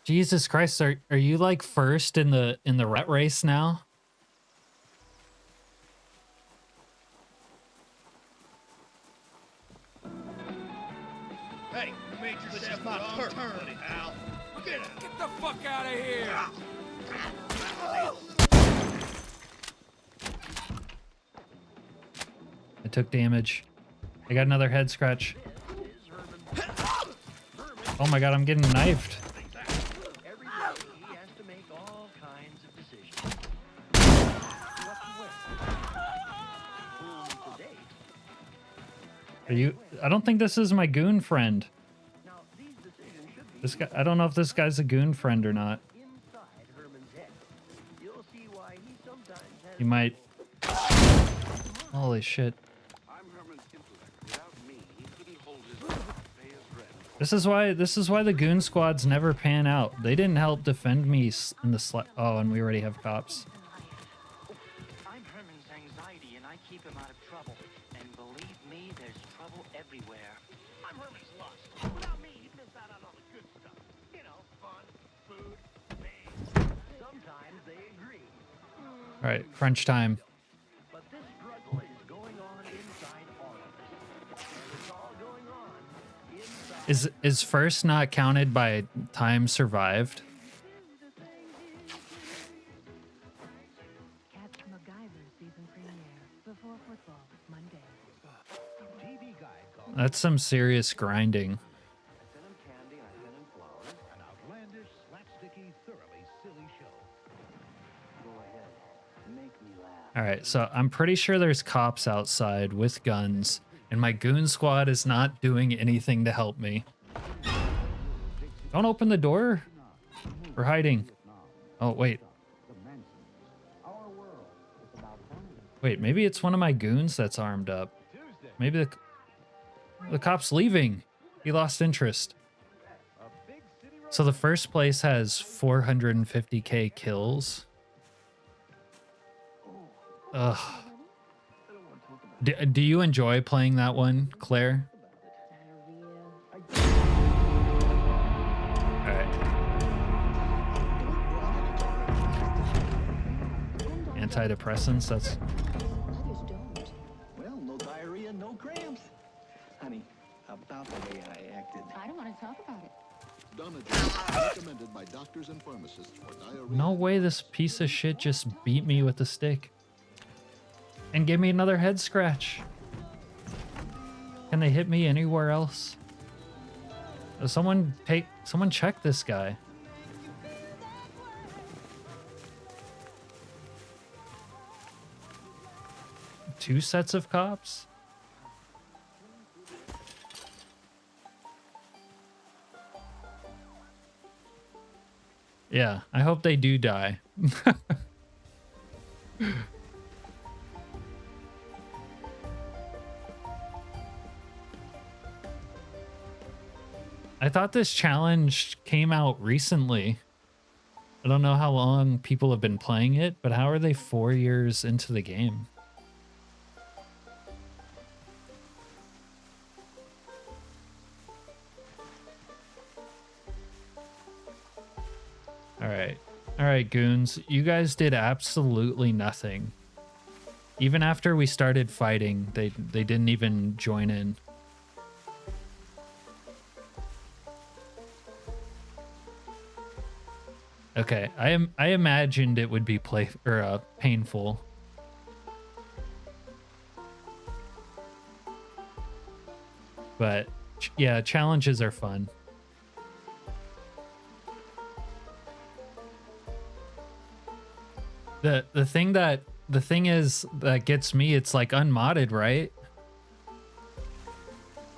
A: Jesus Christ, are you like first in the rat race now?
B: Hey, you made yourself my turn, pal. Get the fuck out of here!
A: I took damage. I got another head scratch. Oh my god, I'm getting knifed.
G: Every day he has to make all kinds of decisions. To date,
A: Are you? I don't think this is my goon friend.
G: now these decisions should be
A: This guy. I don't know if this guy's a goon friend or not.
G: inside Herman's head. You'll see why he sometimes has
A: He might. Holy shit.
H: I'm Herman's intellect. Without me, he couldn't hold his own, pay his rent.
A: This is why the goon squads never pan out. They didn't help defend me in the Oh, and we already have cops.
G: I'm Herman's anxiety, and I keep him out of trouble. And believe me, there's trouble everywhere.
B: I'm Herman's lust. Without me, he'd miss out on all the good stuff. You know, fun, food, things.
G: Sometimes they agree,
A: All right, crunch time.
G: but this struggle is going on inside all of us. And it's all going on inside.
A: Is first not counted by time survived?
E: Catch MacGyver season premiere before football Monday.
D: TV guide called
A: That's some serious grinding.
G: I sent him candy, I sent him flowers.
D: an outlandish, slapsticky, thoroughly silly show.
G: Go ahead, make me laugh.
A: All right, so I'm pretty sure there's cops outside with guns, and my goon squad is not doing anything to help me. Don't open the door. We're hiding. Oh, wait. Wait, maybe it's one of my goons that's armed up. Maybe the cop's leaving. He lost interest. So the first place has 450k kills. Ugh. Do you enjoy playing that one, Claire? All right. Antidepressants, that's...
E: Others don't.
G: Well, no diarrhea, no cramps. Honey, about the way I acted.
E: I don't want to talk about it.
H: Recommended by doctors and pharmacists for diarrhea.
A: No way this piece of shit just beat me with a stick. And gave me another head scratch. Can they hit me anywhere else? Someone check this guy. Two sets of cops? Yeah, I hope they do die. I thought this challenge came out recently. I don't know how long people have been playing it, but how are they 4 years into the game? All right, goons. You guys did absolutely nothing. Even after we started fighting, they didn't even join in. Okay, I imagined it would be painful. But yeah, challenges are fun. The thing is that gets me, it's like unmodded, right?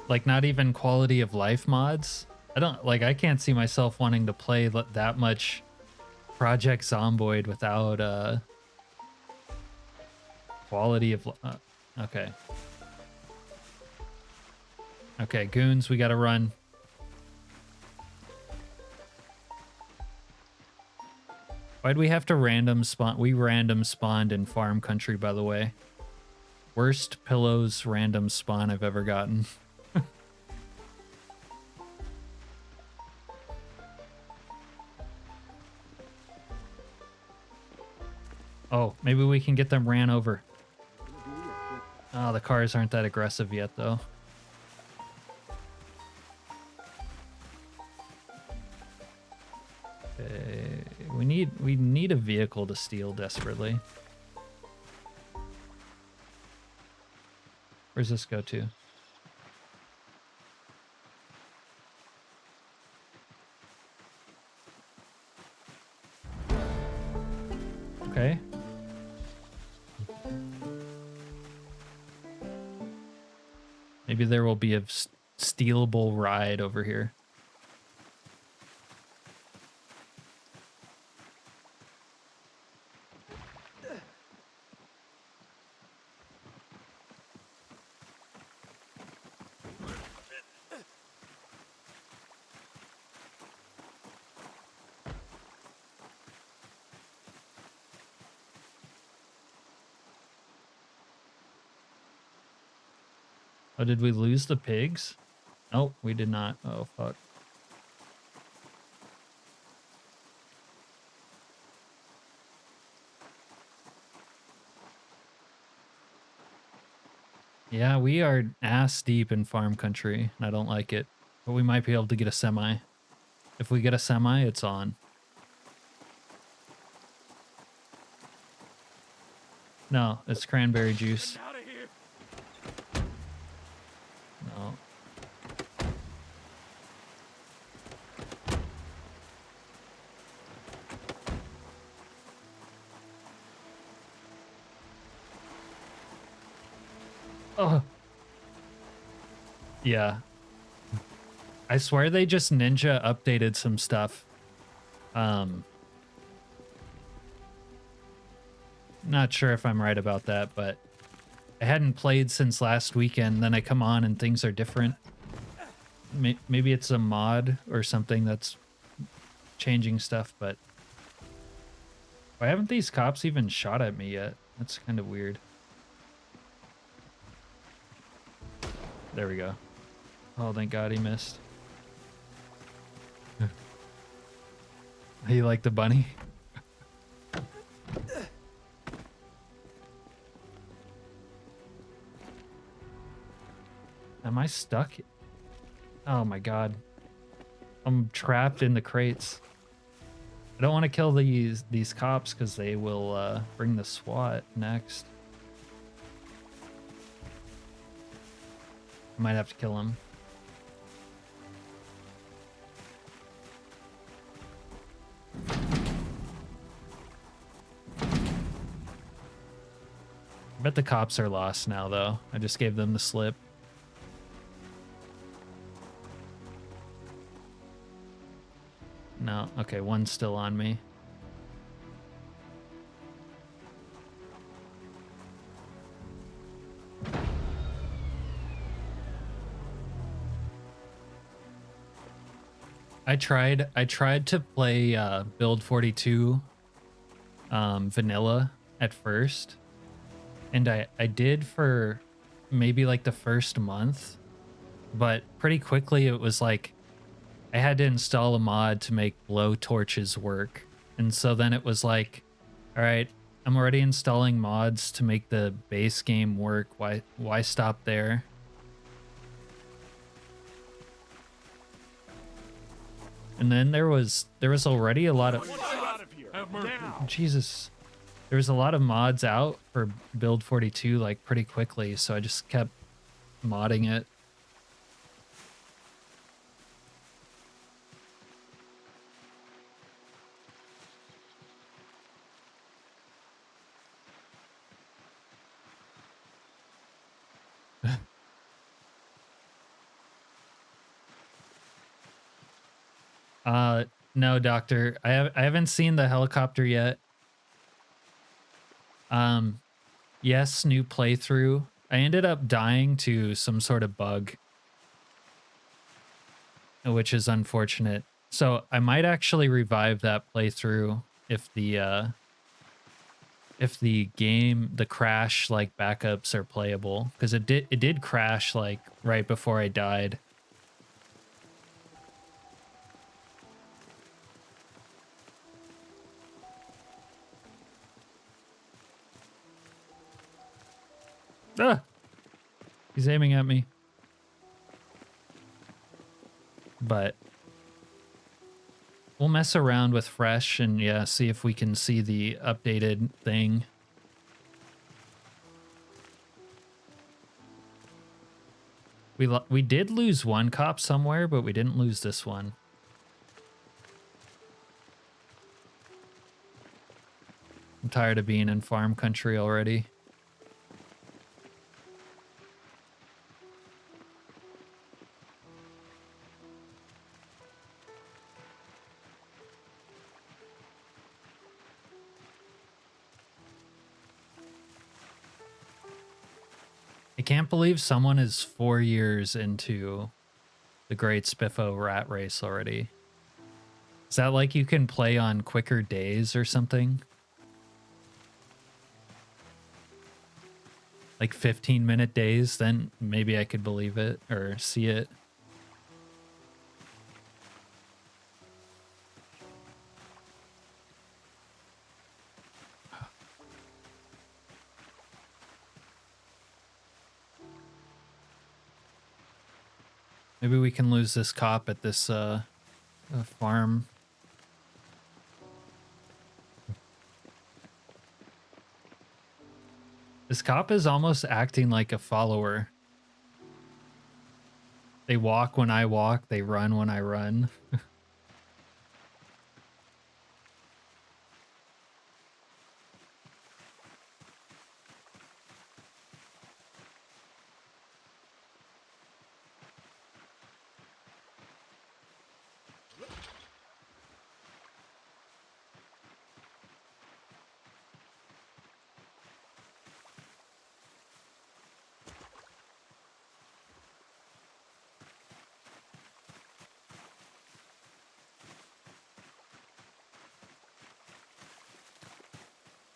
A: Like not even quality of life mods. I can't see myself wanting to play that much Project Zomboid without quality of okay. Okay, goons, we gotta run. Why'd we have to random spawn? We random spawned in farm country, by the way. Worst pillows random spawn I've ever gotten. Oh, maybe we can get them ran over. Oh, the cars aren't that aggressive yet, though. Okay, we need a vehicle to steal desperately. Where's this go to? Okay. Maybe there will be a stealable ride over here. Oh, did we lose the pigs? Oh, we did not. Oh, fuck. Yeah, we are ass deep in farm country, and I don't like it. But we might be able to get a semi. If we get a semi, it's on. No, it's cranberry juice. No. Oh. Yeah. I swear they just ninja updated some stuff. Not sure if I'm right about that, but I hadn't played since last weekend. Then I come on and things are different. Maybe it's a mod or something that's changing stuff, but why haven't these cops even shot at me yet? That's kind of weird. There we go. Oh, thank God he missed. You like the bunny? Am I stuck? Oh my God. I'm trapped in the crates. I don't want to kill these cops because they will bring the SWAT next. I might have to kill him. I bet the cops are lost now, though. I just gave them the slip. No, okay, one's still on me. I tried to play Build 42 vanilla at first, and I did for maybe like the first month, but pretty quickly it was like I had to install a mod to make blow torches work, And so then it was like, all right, I'm already installing mods to make the base game work. Why stop there? And then there was already a lot of Jesus. There was a lot of mods out for Build 42 like pretty quickly, so I just kept modding it. No, Doctor. I haven't seen the helicopter yet. Yes, new playthrough. I ended up dying to some sort of bug, which is unfortunate. So I might actually revive that playthrough if the game, the crash like backups are playable, because it did crash like right before I died. Ah! He's aiming at me. But we'll mess around with Fresh and yeah, see if we can see the updated thing. We did lose one cop somewhere, but we didn't lose this one. I'm tired of being in farm country already. I can't believe someone is 4 years into the Great Spiffo Rat Race already. Is that like you can play on quicker days or something? Like 15-minute days, then maybe I could believe it or see it. Maybe we can lose this cop at this farm. This cop is almost acting like a follower. They walk when I walk, they run when I run.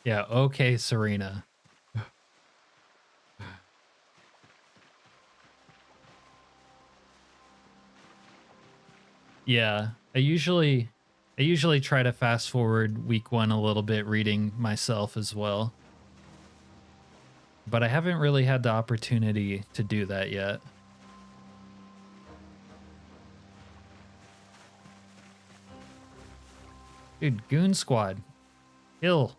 A: Yeah, okay, Serena. Yeah, I usually try to fast forward week 1 a little bit, reading myself as well. But I haven't really had the opportunity to do that yet. Dude, Goon Squad. Kill.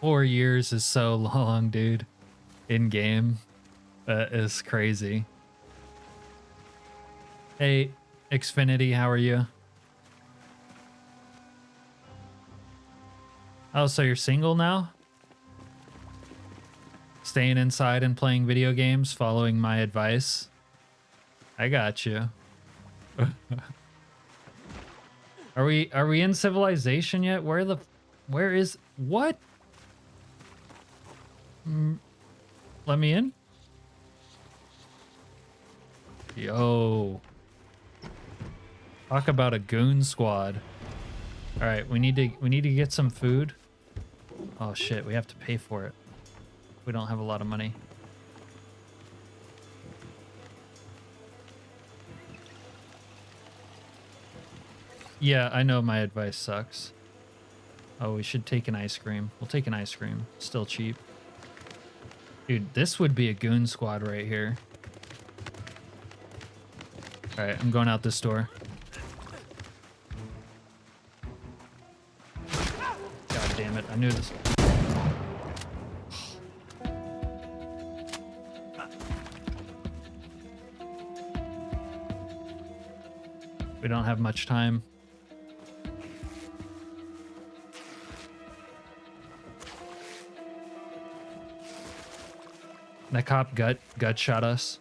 A: Four years is so long, dude. In game. That is crazy. Hey, Xfinity, how are you? Oh, so you're single now? Staying inside and playing video games, following my advice? I got you. Are we in civilization yet? Where is what? Let me in. Yo. Talk about a goon squad. All right, we need to get some food. Oh shit, we have to pay for it. We don't have a lot of money. Yeah, I know my advice sucks. Oh, we should take an ice cream. We'll take an ice cream. Still cheap. Dude, this would be a goon squad right here. Alright, I'm going out this door. God damn it, I knew this. We don't have much time. That cop gut shot us.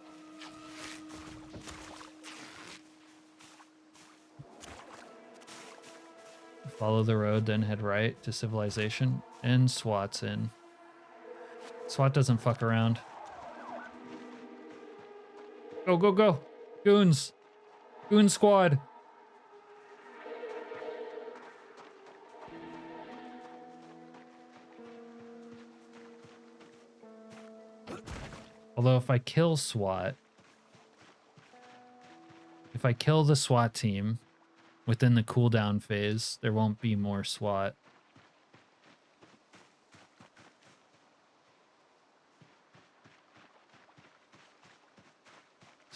A: Follow the road, then head right to civilization. And SWAT's in. SWAT doesn't fuck around. Go, go, go! Goons! Goon squad! Although if I kill SWAT, if I kill the SWAT team within the cooldown phase, there won't be more SWAT.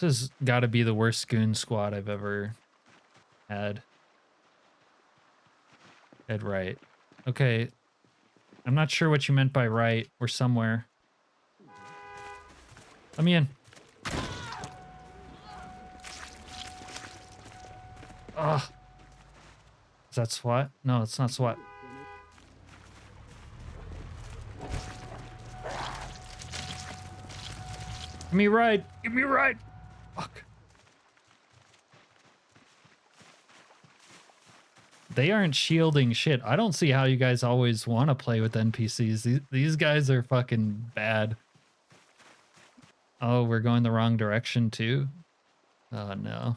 A: This has got to be the worst goon squad I've ever had. Head right. Okay. I'm not sure what you meant by right. We're somewhere. Let me in. Ugh. Is that SWAT? No, it's not SWAT. Give me a ride. Give me a ride. Fuck. They aren't shielding shit. I don't see how you guys always want to play with NPCs. These guys are fucking bad. Oh, we're going the wrong direction too? Oh no.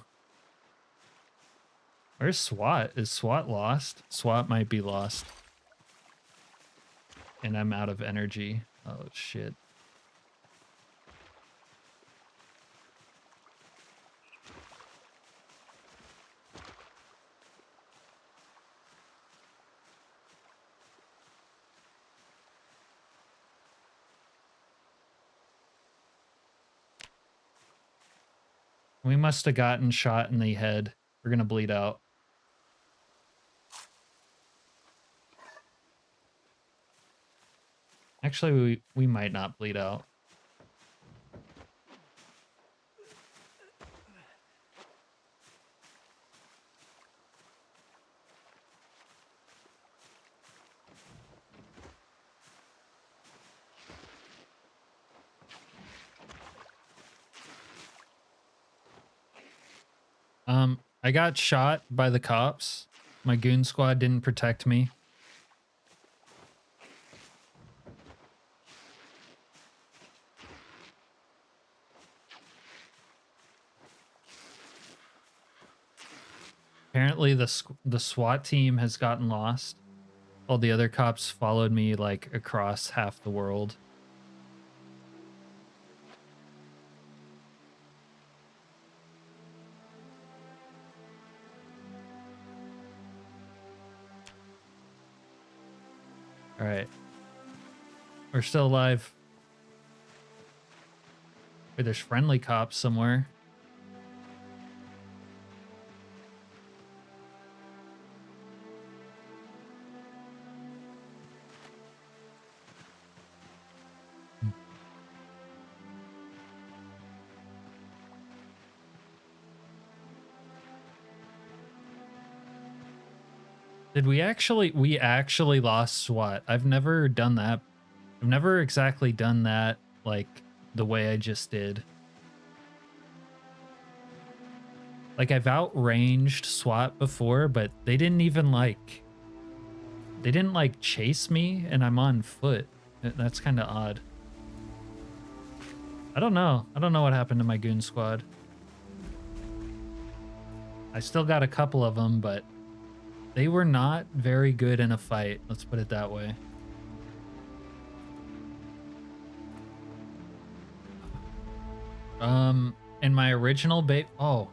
A: Where's SWAT? Is SWAT lost? SWAT might be lost. And I'm out of energy. Oh shit. We must have gotten shot in the head. We're gonna bleed out. Actually, we might not bleed out. I got shot by the cops. My goon squad didn't protect me. Apparently the SWAT team has gotten lost. All the other cops followed me like across half the world. All right. We're still alive. Wait, there's friendly cops somewhere. Did we actually lost SWAT. I've never done that. I've never exactly done that like the way I just did. Like I've outranged SWAT before, but they didn't even like chase me and I'm on foot. That's kind of odd. I don't know. I don't know what happened to my goon squad. I still got a couple of them, but they were not very good in a fight. Let's put it that way. In my original bait. Oh.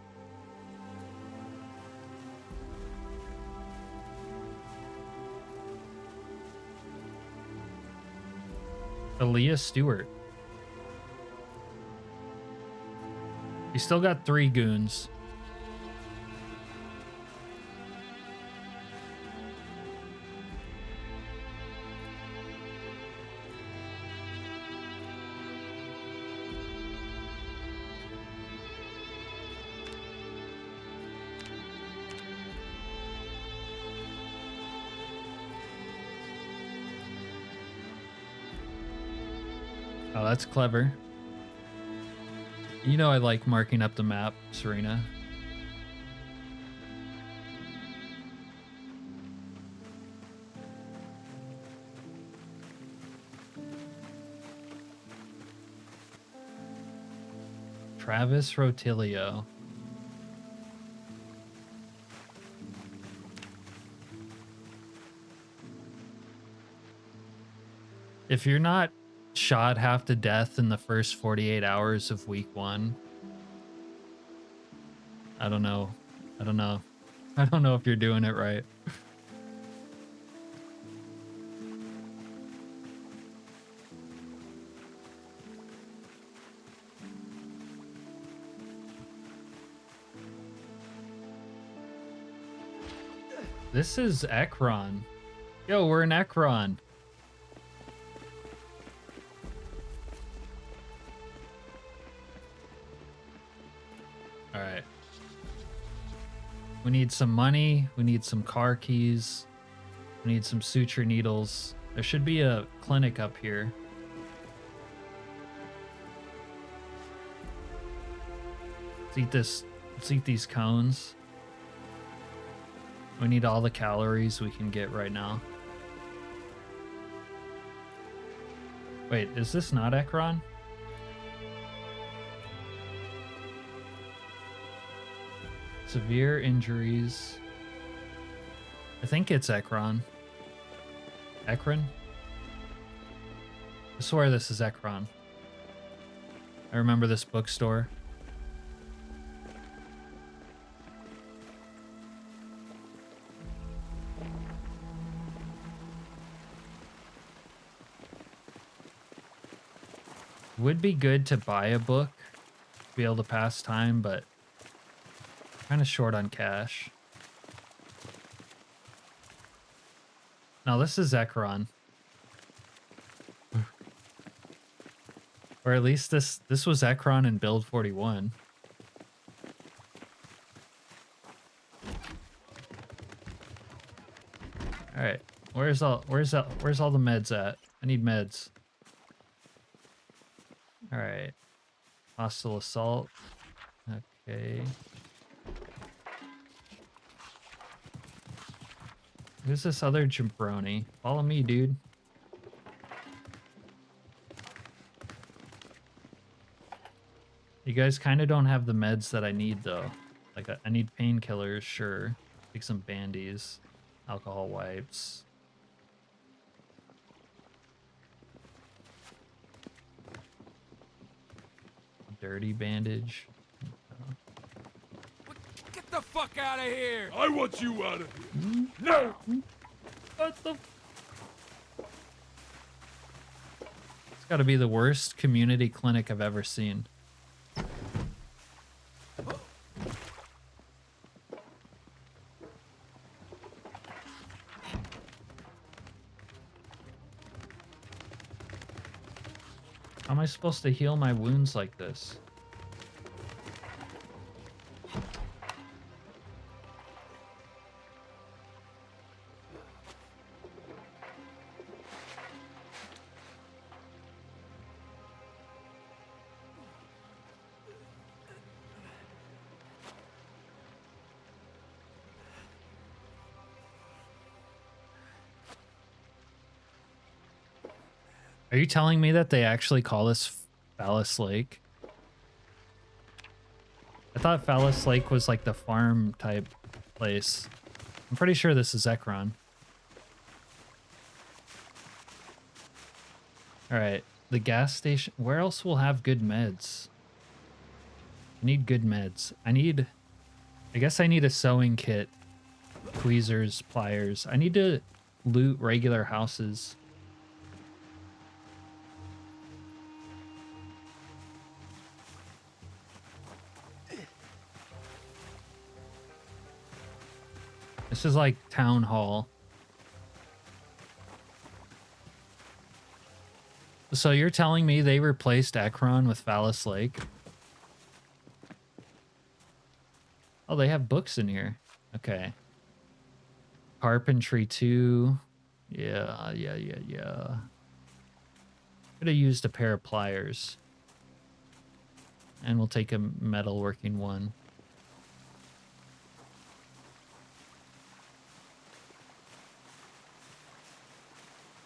A: Aaliyah Stewart. You still got 3 goons. Oh, that's clever. You know I like marking up the map, Serena. Travis Rotilio. If you're not shot half to death in the first 48 hours of week 1, I don't know. I don't know. I don't know if you're doing it right. This is Ekron. Yo, we're in Ekron. All right. We need some money. We need some car keys. We need some suture needles. There should be a clinic up here. Let's eat this. Let's eat these cones. We need all the calories we can get right now. Wait, is this not Ekron? Severe injuries. I think it's Ekron. Ekron? I swear this is Ekron. I remember this bookstore. Would be good to buy a book to be able to pass time, but kind of short on cash. No, this is Ekron. Or at least this was Ekron in build 41. All right. Where's all the meds at? I need meds. All right. Hostile assault. Okay. Who's this other jabroni? Follow me, dude. You guys kind of don't have the meds that I need, though. Like, I need painkillers, sure. Take some bandies. Alcohol wipes. Dirty bandage.
I: Get the fuck out of here!
J: I want you out of here. No!
A: What the? It's got to be the worst community clinic I've ever seen. How am I supposed to heal my wounds like this? Are you telling me that they actually call this Phallus Lake? I thought Phallus Lake was like the farm type place. I'm pretty sure this is Ekron. All right, the gas station. Where else will have good meds? I need good meds. I guess I need a sewing kit. Tweezers, pliers. I need to loot regular houses. This is like town hall. So you're telling me they replaced Ekron with Phallus Lake? Oh, they have books in here. Okay. Carpentry 2. Yeah. Could have used a pair of pliers. And we'll take a metalworking one.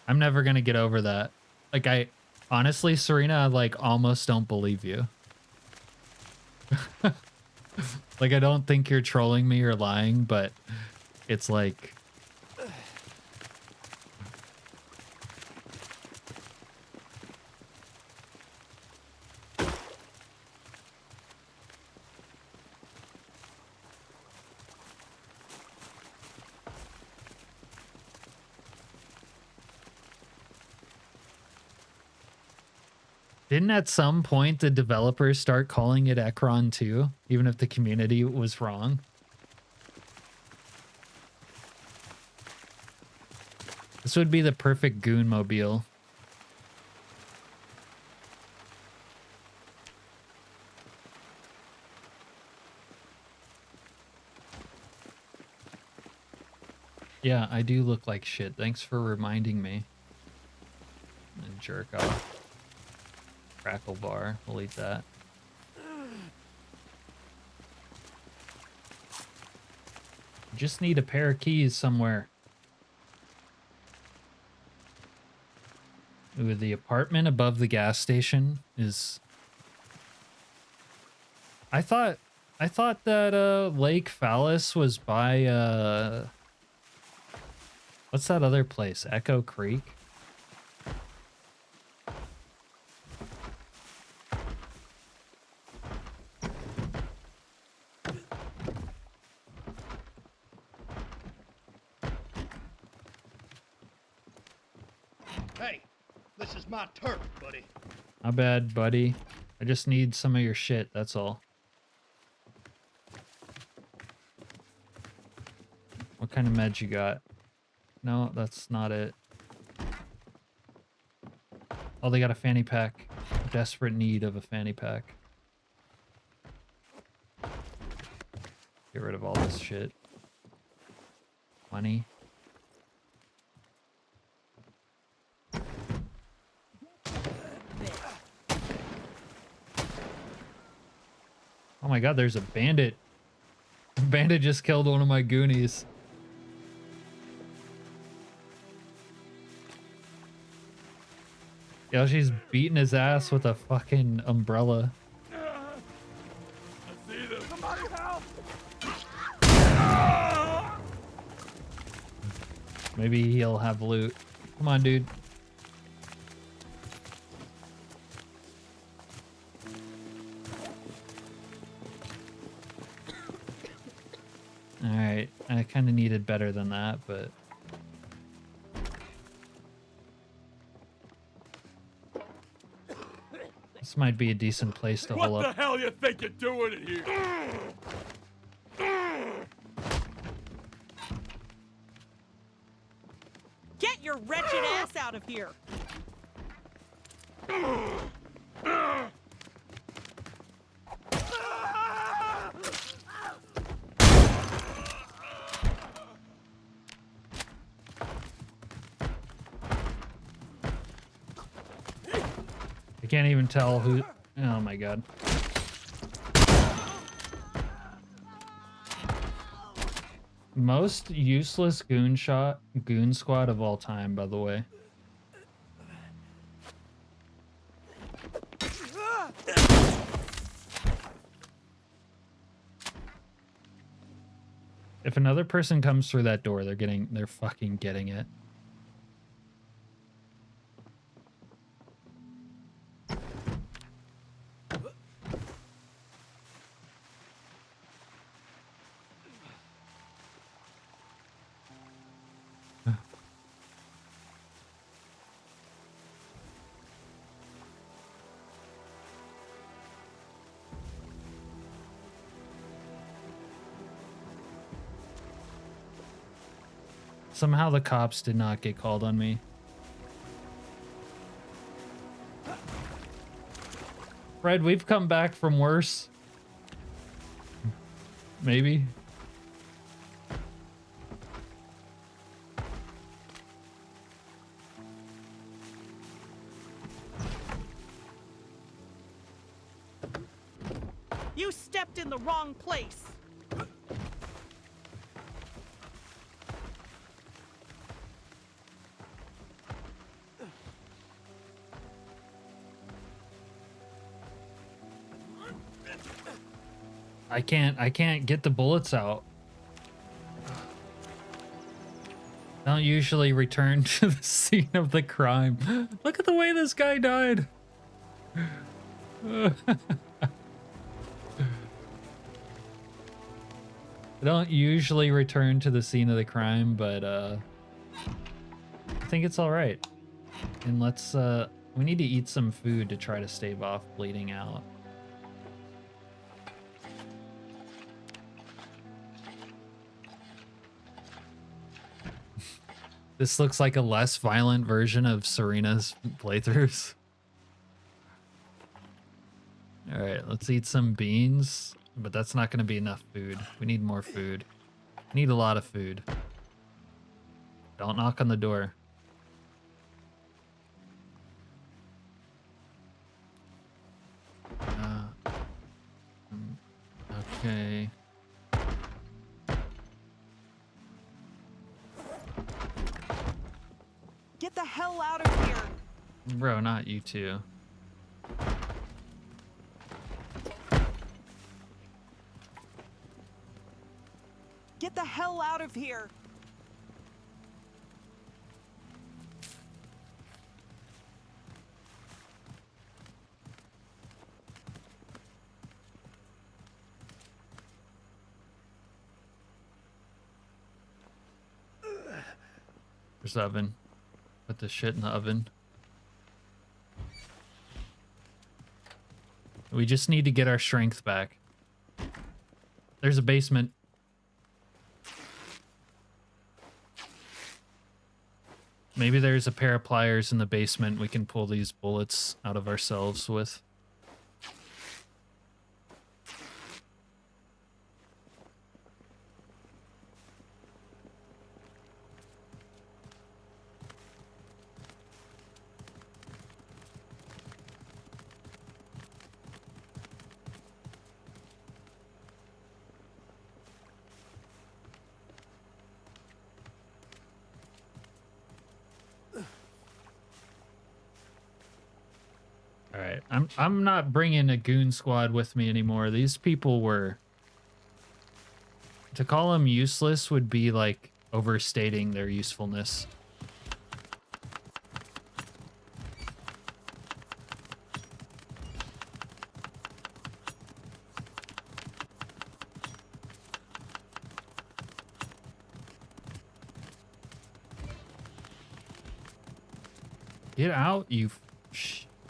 A: I'm never gonna get over that. Like, honestly, Serena, I like almost don't believe you. Like, I don't think you're trolling me or lying, but it's like... Didn't at some point the developers start calling it Ekron too, even if the community was wrong? This would be the perfect goon mobile. Yeah, I do look like shit. Thanks for reminding me. And jerk off. Crackle bar. We'll eat that. Just need a pair of keys somewhere. Ooh, the apartment above the gas station is... I thought that Lake Phallus was by what's that other place? Echo Creek?
B: Hey, this is my turf, buddy.
A: Not bad, buddy. I just need some of your shit, that's all. What kind of meds you got? No, that's not it. Oh, they got a fanny pack. Desperate need of a fanny pack. Get rid of all this shit. Money. Oh my god, there's a bandit. A bandit just killed one of my goonies. Yo, she's beating his ass with a fucking umbrella.
J: I see them. Somebody help!
A: Maybe he'll have loot. Come on, dude. Alright, I kind of needed better than that, but... This might be a decent place to hole
J: What
A: up.
J: the hell you think you're doing in here?
F: Get your wretched ass out of here!
A: I can't even tell who... Oh my god. Most useless goon squad of all time, by the way. If another person comes through that door, they're fucking getting it. Somehow the cops did not get called on me. Fred, we've come back from worse. Maybe.
F: You stepped in the wrong place.
A: I can't get the bullets out. Don't usually return to the scene of the crime. Look at the way this guy died. I don't usually return to the scene of the crime, but I think it's all right. And let's we need to eat some food to try to stave off bleeding out. This looks like a less violent version of Serena's playthroughs. All right, let's eat some beans, but that's not going to be enough food. We need more food. We need a lot of food. Don't knock on the door. Okay.
F: Get the hell out of here.
A: Bro, not you two.
F: Get the hell out of here.
A: There's the oven. Put the shit in the oven. We just need to get our strength back. There's a basement. Maybe there's a pair of pliers in the basement we can pull these bullets out of ourselves with. I'm not bringing a goon squad with me anymore. These people were... To call them useless would be like overstating their usefulness. Get out, you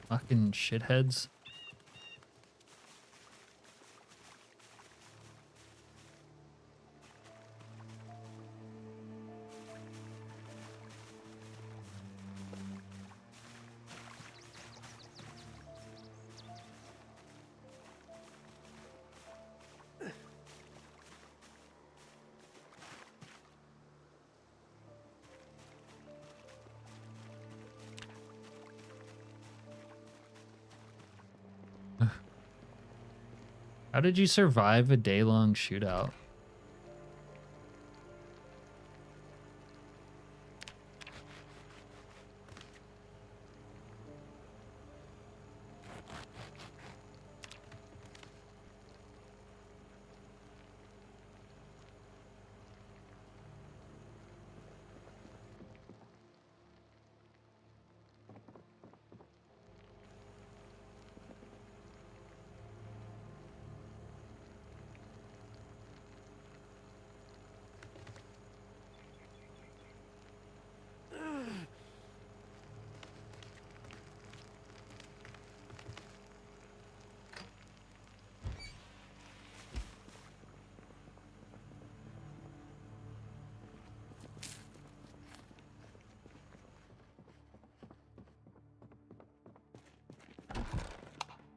A: fucking shitheads. How did you survive a day-long shootout?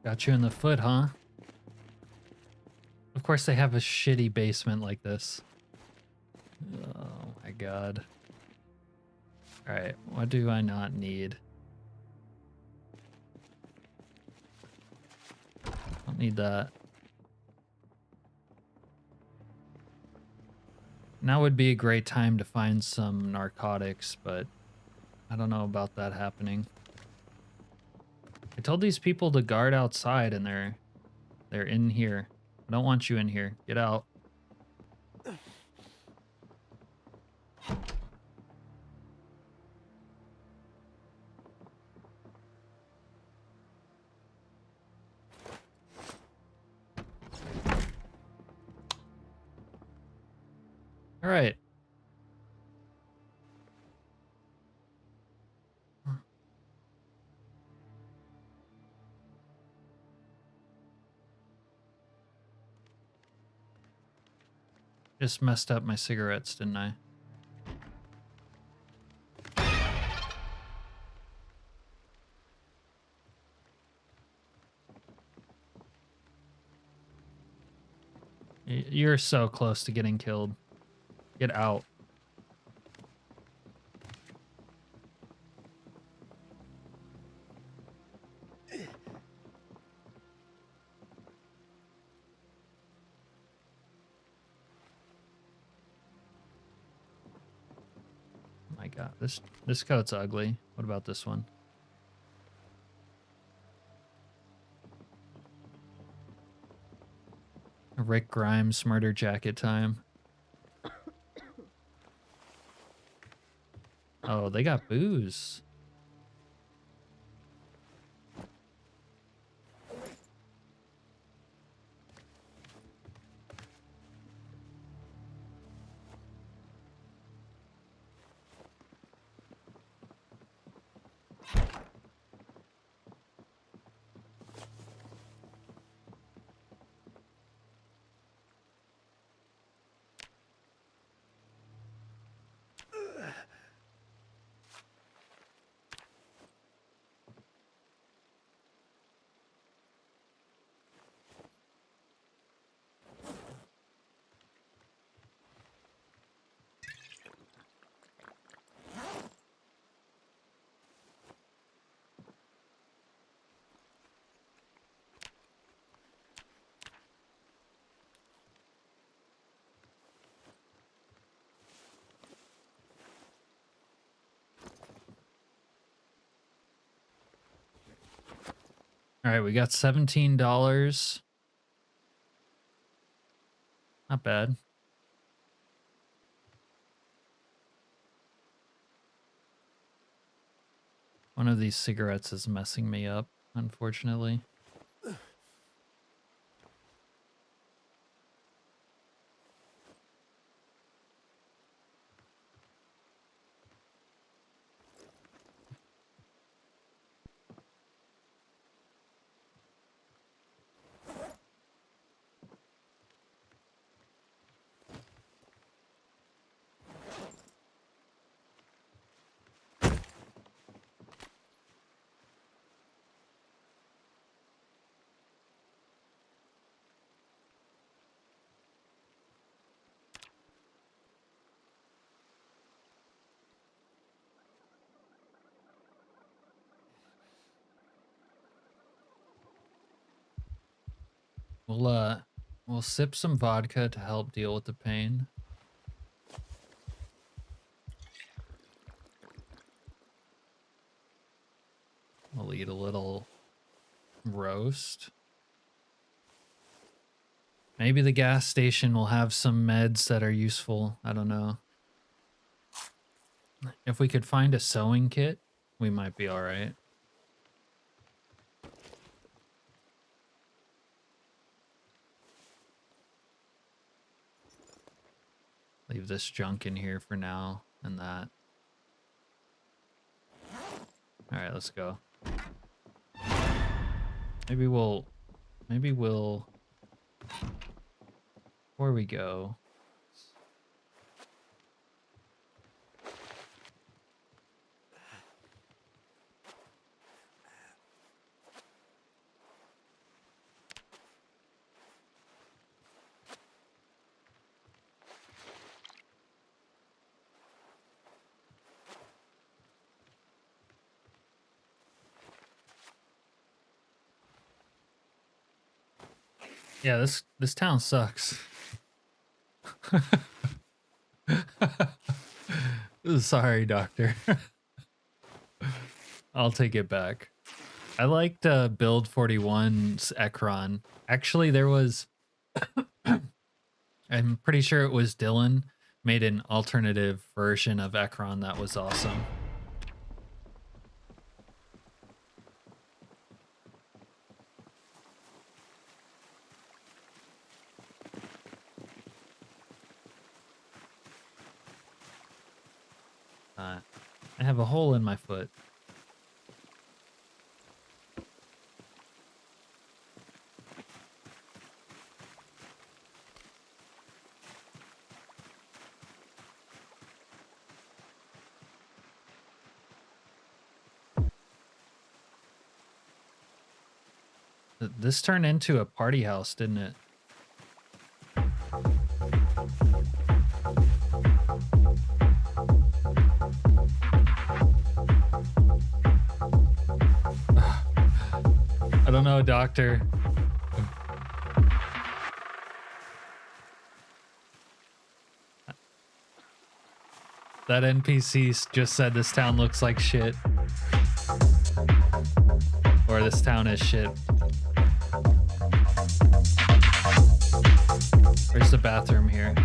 A: Got you in the foot, huh? Of course they have a shitty basement like this. Oh my god. Alright, what do I not need? Don't need that. Now would be a great time to find some narcotics, but I don't know about that happening. I told these people to guard outside and they're in here. I don't want you in here. Get out. All right. Just messed up my cigarettes, didn't I? You're so close to getting killed. Get out. Oh my god, this coat's ugly. What about this one? Rick Grimes murder jacket time. Oh, they got booze. All right, we got $17. Not bad. One of these cigarettes is messing me up, unfortunately. We'll sip some vodka to help deal with the pain. We'll eat a little roast. Maybe the gas station will have some meds that are useful. I don't know. If we could find a sewing kit, we might be all right. Leave this junk in here for now and that. All right, let's go. Maybe we'll, before we go. Yeah, this town sucks. Sorry, doctor. I'll take it back. I liked Build 41's Ekron. Actually, there was... I'm pretty sure it was Dylan made an alternative version of Ekron that was awesome. I have a hole in my foot. This turned into a party house, didn't it? I don't know, doctor. That NPC just said this town looks like shit. Or this town is shit. Where's the bathroom here?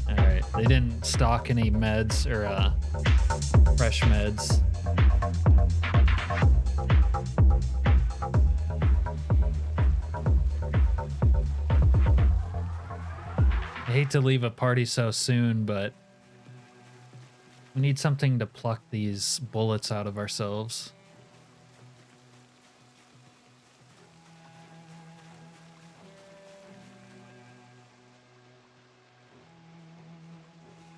A: Alright, they didn't stock any meds or fresh meds. I hate to leave a party so soon, but we need something to pluck these bullets out of ourselves.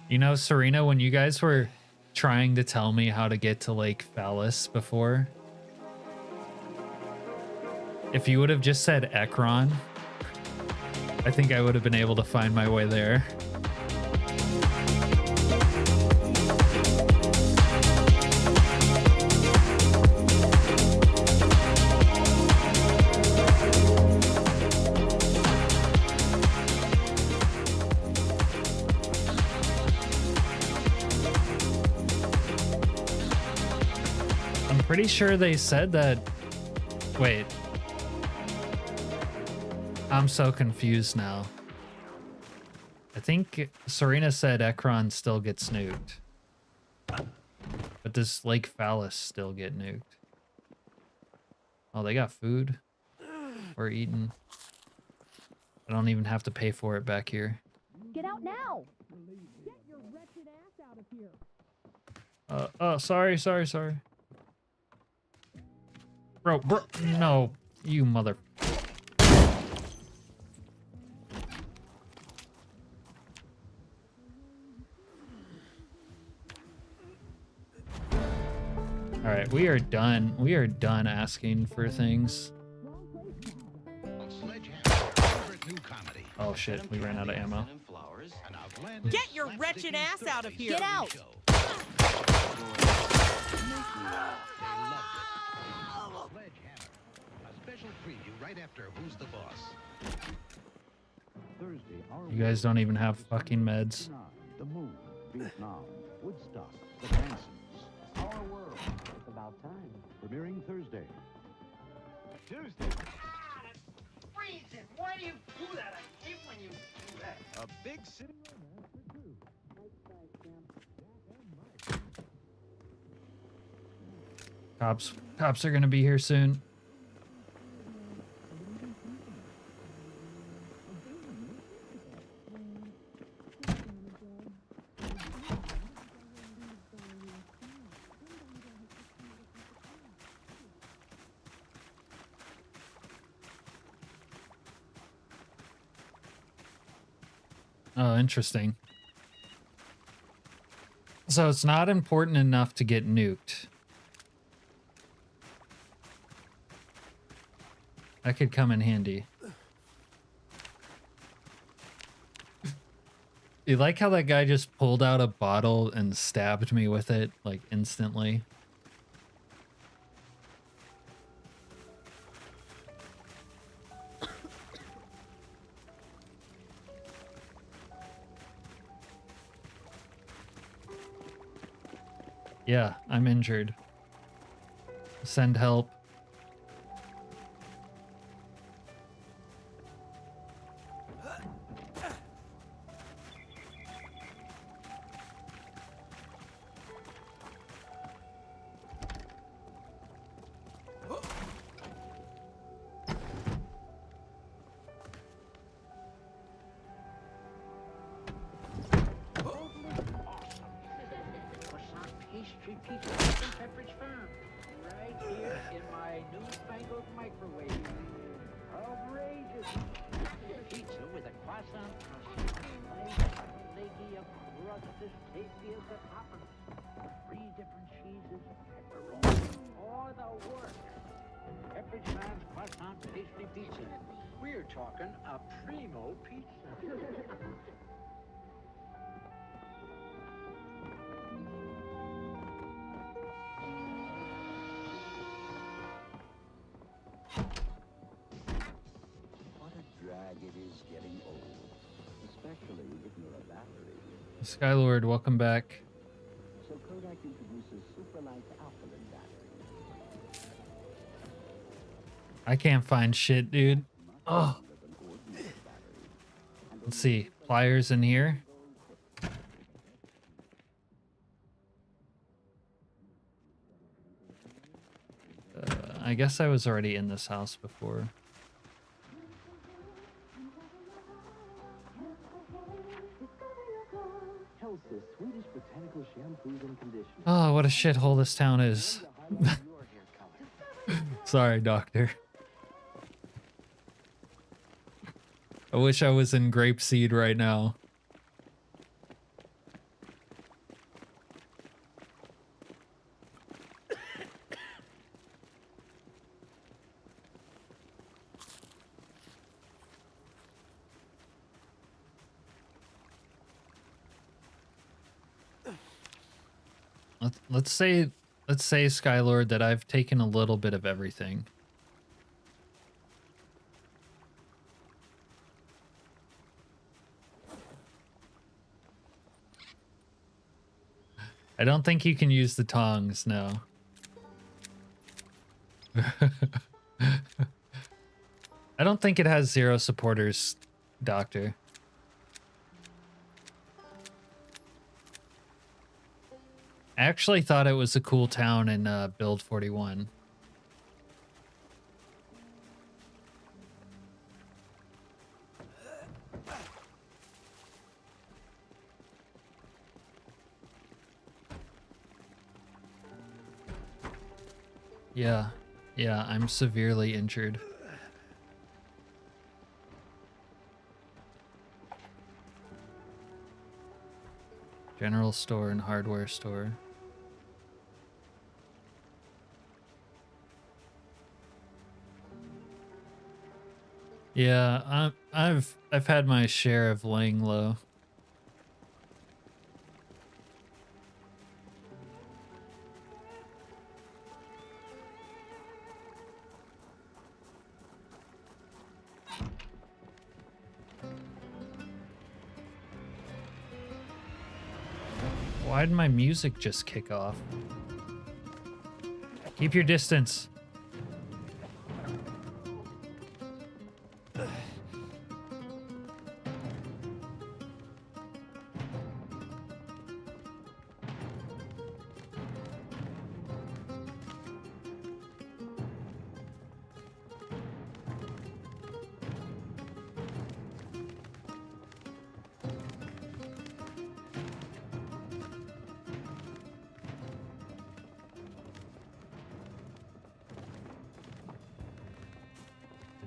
A: You know, Serena, when you guys were trying to tell me how to get to Lake Phallus before, if you would have just said Ekron, I think I would have been able to find my way there. Pretty sure they said that. Wait. I'm so confused now. I think Serena said Ekron still gets nuked. But does Lake Phallus still get nuked? Oh, they got food. We're eating. I don't even have to pay for it back here.
K: Get out now!
B: Get your wretched ass out of here!
A: Oh, sorry. Bro, no, you mother... Alright, we are done. We are done asking for things. Oh shit, we ran out of ammo.
F: Get your wretched ass out of here!
K: Get out!
G: Right after Who's the Boss?
A: You guys don't even have fucking meds.
D: The moon, Vietnam, Woodstock, the Mansons, our world. It's about time. Premiering Thursday.
B: Tuesday? Ah, that's freezing! Why do you do that? I hate when you do that.
J: A big city romance for two.
A: Cops are gonna be here soon. Oh, interesting. So it's not important enough to get nuked. That could come in handy. You like how that guy just pulled out a bottle and stabbed me with it, like, instantly? Yeah, I'm injured. Send help.
K: Pastry pizza from Pepperidge Farm. Right here in my newfangled microwave. Outrageous. Pizza with a croissant crust. Nice, flaky, a crust as tasty as the toppers. 3 different cheeses, pepperoni, all the works. Pepperidge Farm's croissant pastry pizza. We're talking a primo pizza.
D: What a drag it is getting old, especially if you're a battery.
A: Skylord, welcome back.
D: So Kodak introduces Superlight alkaline battery.
A: I can't find shit, dude. Oh. Let's see. Pliers in here. I guess I was already in this house before. Oh, what a shithole this town is. Sorry, doctor. I wish I was in Grapeseed right now. Let's say, Skylord, that I've taken a little bit of everything. I don't think you can use the tongs, no. I don't think it has 0 supporters, Doctor. I actually thought it was a cool town in Build 41. Yeah, I'm severely injured. General store and hardware store. Yeah, I've had my share of laying low. Why did my music just kick off? Keep your distance.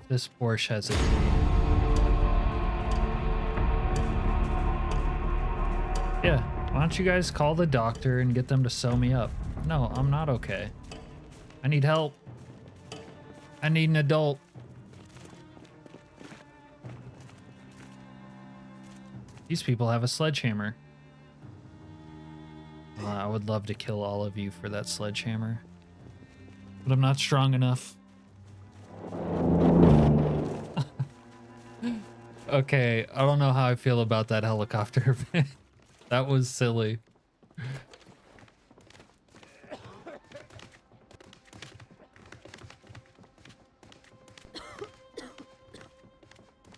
A: This Porsche has a key. Yeah, why don't you guys call the doctor and get them to sew me up? No, I'm not okay. I need help. I need an adult. These people have a sledgehammer. I would love to kill all of you for that sledgehammer, but I'm not strong enough. Okay, I don't know how I feel about that helicopter event. That was silly.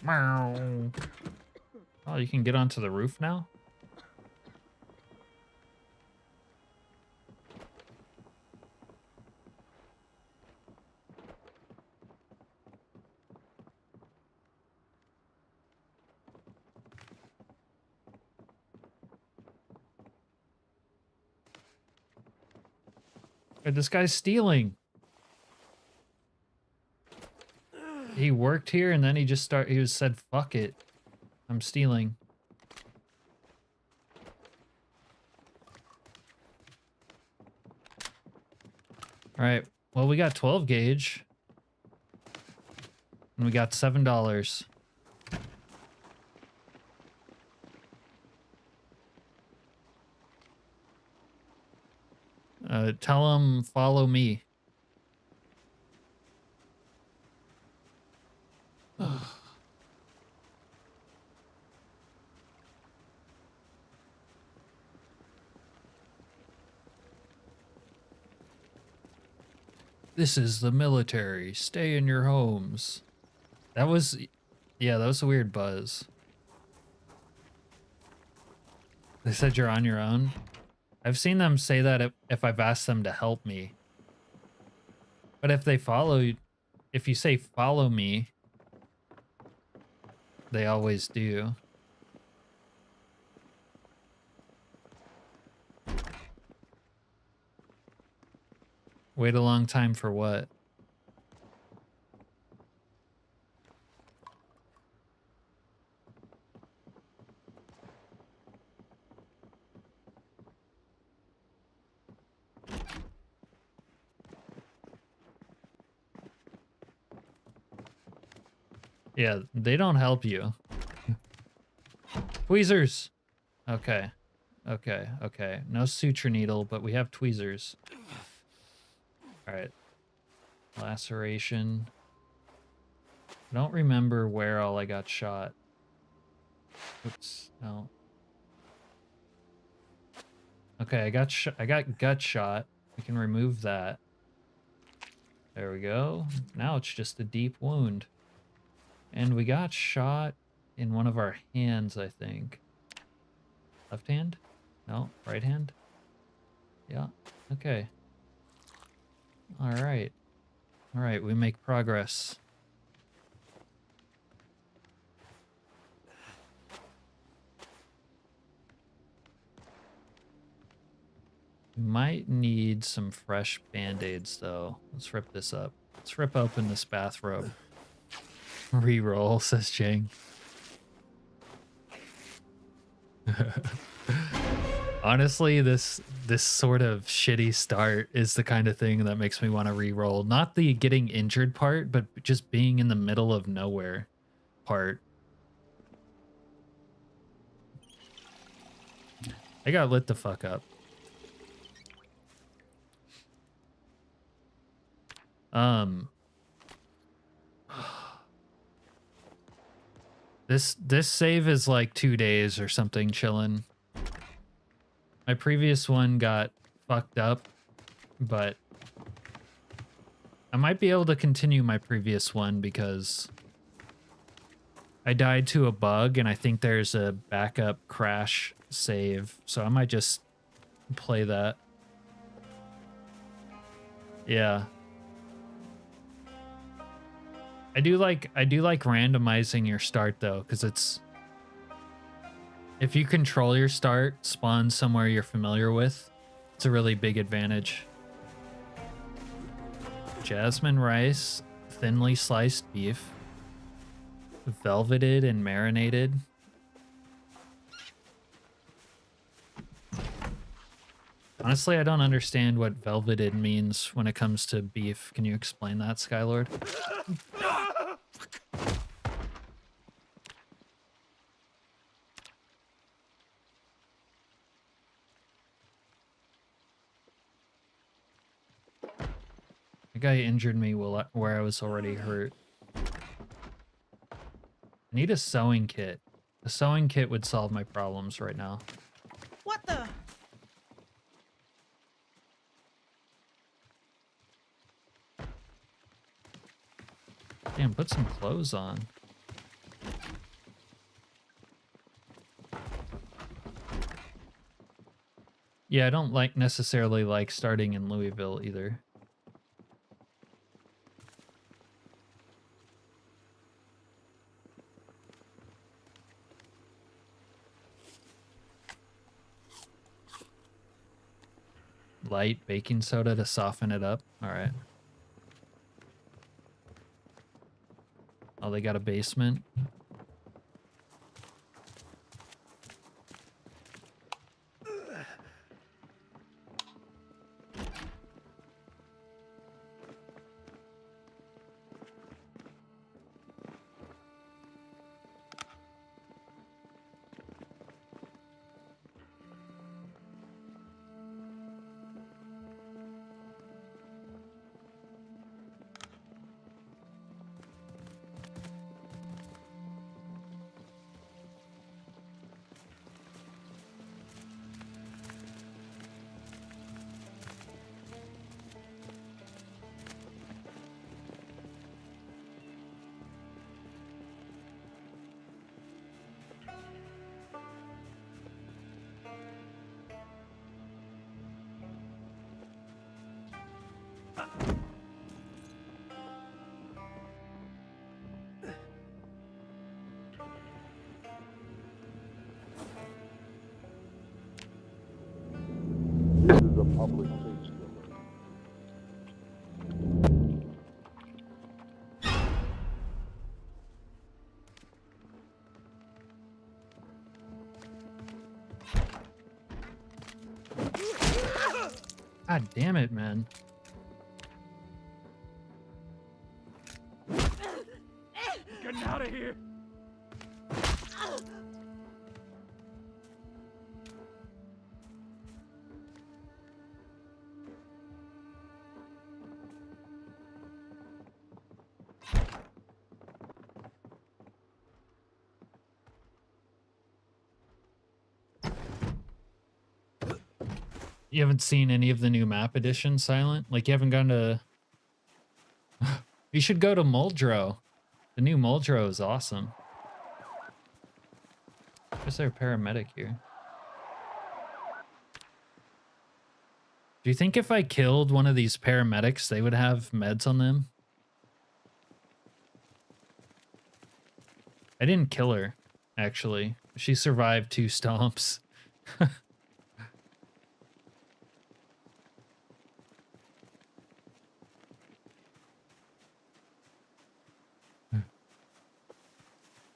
A: Meow. Oh, you can get onto the roof now? Hey, this guy's stealing. He worked here and then he just said, fuck it. I'm stealing. All right. Well, we got 12 gauge. And we got $7. Tell him follow me. This is the military. Stay in your homes. That was, yeah, that was a weird buzz. They said you're on your own. I've seen them say that if I've asked them to help me. But if they follow, if you say follow me, they always do. Wait a long time for what? Yeah, they don't help you. Tweezers! Okay. Okay, okay. No suture needle, but we have tweezers. Alright. Laceration. I don't remember where all I got shot. Oops, no. Okay, I got gut shot. We can remove that. There we go. Now it's just a deep wound. And we got shot in one of our hands, I think. Left hand? No, right hand? Yeah, okay. Alright. Alright, we make progress. We might need some fresh band-aids, though. Let's rip this up. Let's rip open this bathrobe. Reroll, says Jang. Honestly, this sort of shitty start is the kind of thing that makes me want to re-roll. Not the getting injured part, but just being in the middle of nowhere part. I got lit the fuck up. This save is like 2 days or something chilling. My previous one got fucked up, but I might be able to continue my previous one because I died to a bug and I think there's a backup crash save, so I might just play that. Yeah. I do like randomizing your start though, because it's, if you control your start, spawn somewhere you're familiar with, it's a really big advantage. Jasmine rice, thinly sliced beef, velveted and marinated. Honestly, I don't understand what velveted means when it comes to beef. Can you explain that, Skylord? The guy injured me where I was already hurt. I need a sewing kit. A sewing kit would solve my problems right now.
F: What the?
A: Damn, put some clothes on. Yeah, I don't like necessarily like starting in Louisville either. Light baking soda to soften it up. All right. Oh, they got a basement.
D: This is a public safety alert.
A: God damn it, man.
J: Getting out of here.
A: You haven't seen any of the new map edition, Silent? Like, you haven't gone to... You should go to Muldrow. The new Muldrow is awesome. Is there a paramedic here? Do you think if I killed one of these paramedics, they would have meds on them? I didn't kill her, actually. She survived 2 stomps.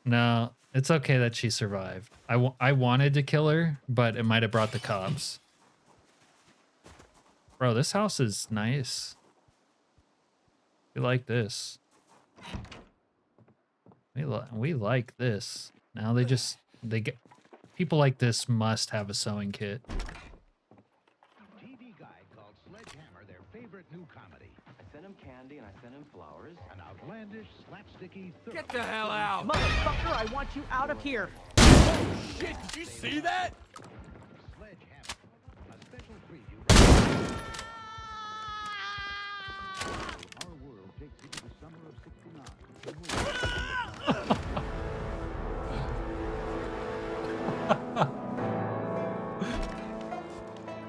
A: No, it's okay that she survived. I wanted to kill her, but it might have brought the cops. Bro, this house is nice. We like this. We like this. Now they get people like this must have a sewing kit.
D: TV guide called Sledgehammer their favorite new comedy.
G: I sent him candy and I sent him flowers.
D: An outlandish, slapsticky,
J: Get the hell out.
F: Motherfucker, I want you out of here.
J: Shit, did you see that?
D: Sledgehammer. A special preview. Our world takes you to the summer of '69.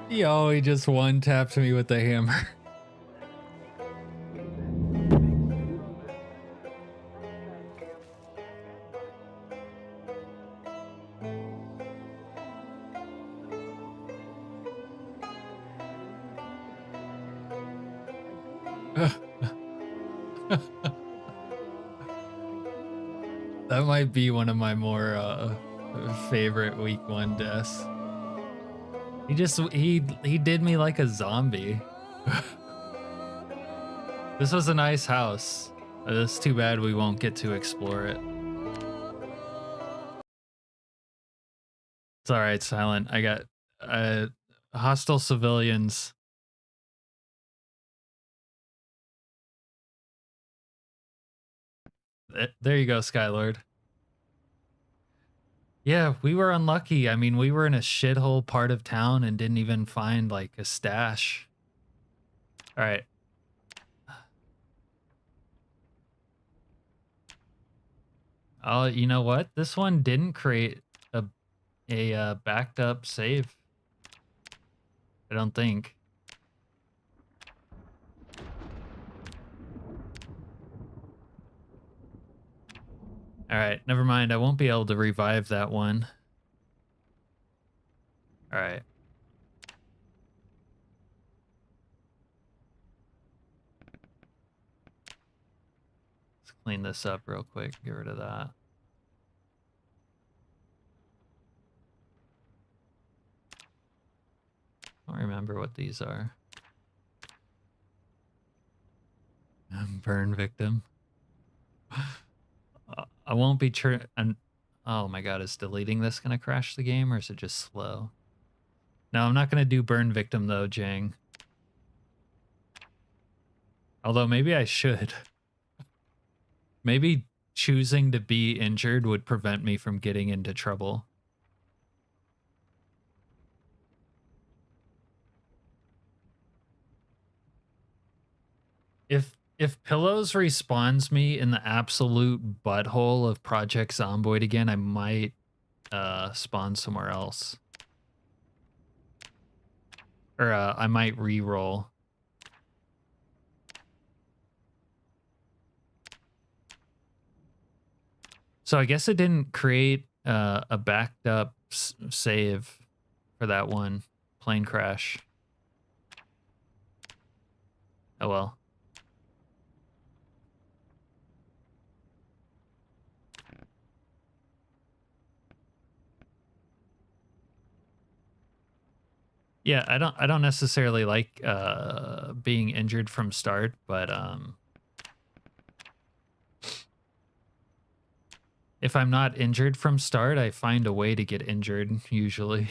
A: Yo, he just one-tapped me with the hammer. That might be one of my more favorite week 1 deaths. He did me like a zombie. This was a nice house. It's too bad we won't get to explore it. It's all right, Silent. I got hostile civilians. There you go, Skylord. Yeah, we were unlucky. I mean, we were in a shithole part of town and didn't even find, like, a stash. All right. Oh, you know what? This one didn't create a backed up save. I don't think. All right, never mind. I won't be able to revive that one. All right. Let's clean this up real quick. Get rid of that. I don't remember what these are. Burn victim. I won't be oh my god, is deleting this gonna crash the game or is it just slow? No, I'm not gonna do burn victim though, Jang. Although maybe I should. Maybe choosing to be injured would prevent me from getting into trouble. If Pillows respawns me in the absolute butthole of Project Zomboid again, I might spawn somewhere else. Or I might re-roll. So I guess it didn't create a backed up save for that one plane crash. Oh well. Yeah, I don't necessarily like being injured from start, but if I'm not injured from start, I find a way to get injured usually.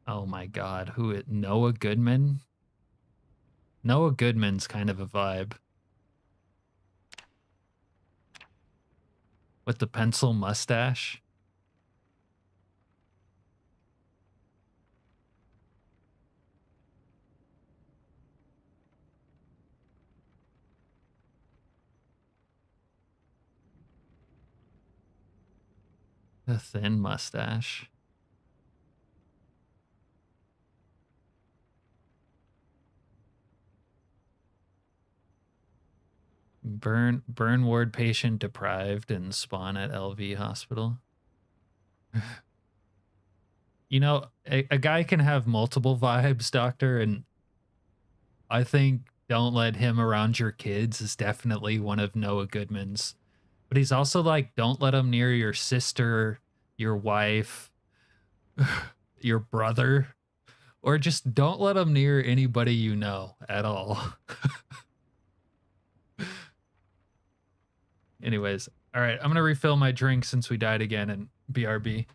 A: Oh my god, Noah Goodman? Noah Goodman's kind of a vibe. With the pencil mustache. The thin mustache. Burn ward patient deprived and spawn at LV hospital. You know, a guy can have multiple vibes, Doctor, and I think don't let him around your kids is definitely one of Noah Goodman's. But he's also like, don't let him near your sister, your wife, your brother, or just don't let him near anybody you know at all. Anyways, all right, I'm going to refill my drink since we died again in BRB.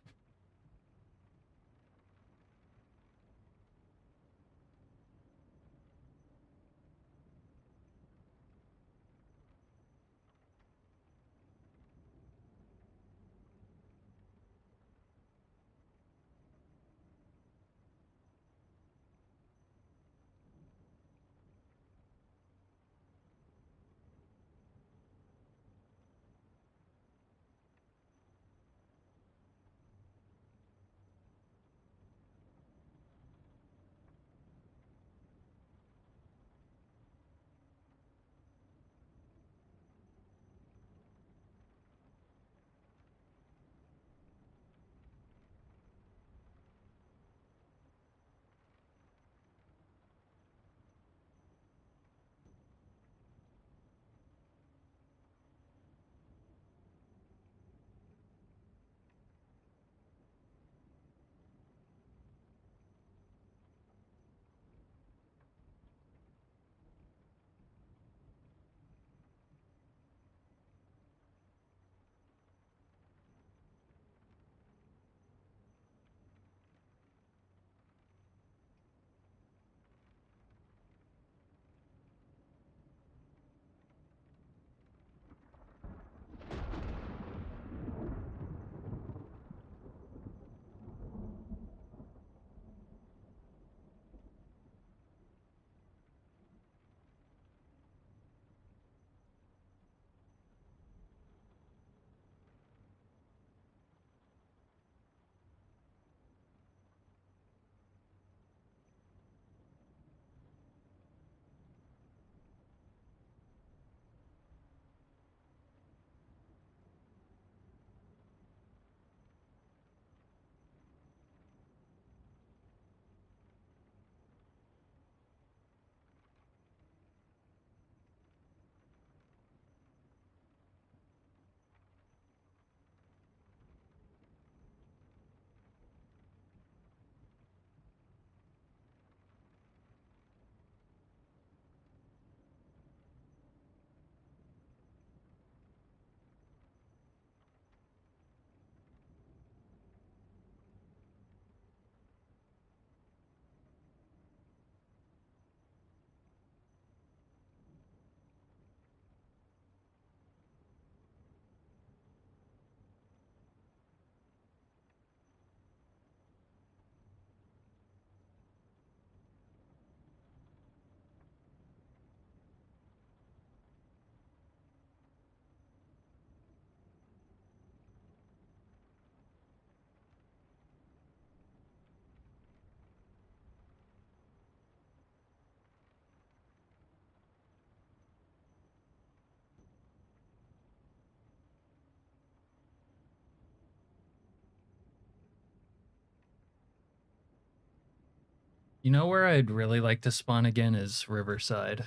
A: You know where I'd really like to spawn again is Riverside.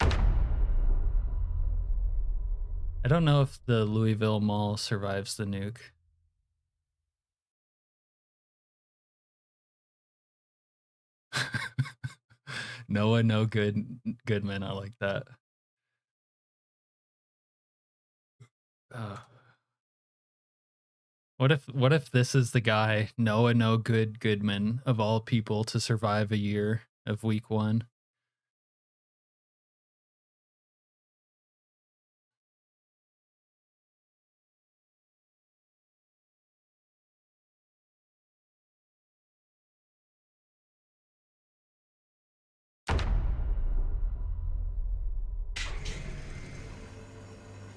A: I don't know if the Louisville Mall survives the nuke. Noah, no good, Goodman. I like that. What if this is the guy, Noah, no good, Goodman, of all people to survive a year of week 1?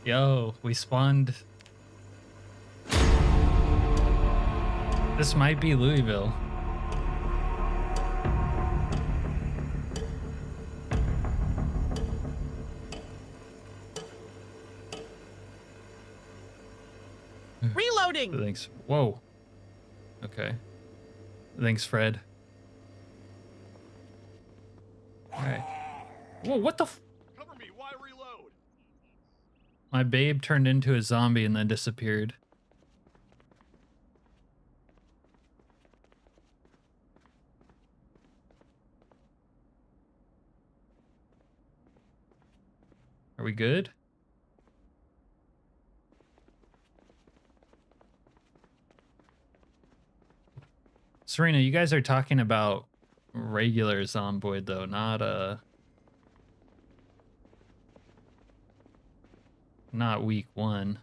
A: Yo, we spawned. This might be Louisville.
F: Reloading.
A: Thanks. Whoa. Okay. Thanks, Fred. All right. Whoa, what the f—
J: Cover me, why reload?
A: My babe turned into a zombie and then disappeared. Are we good? Serena, you guys are talking about regular Zomboid though, not week 1.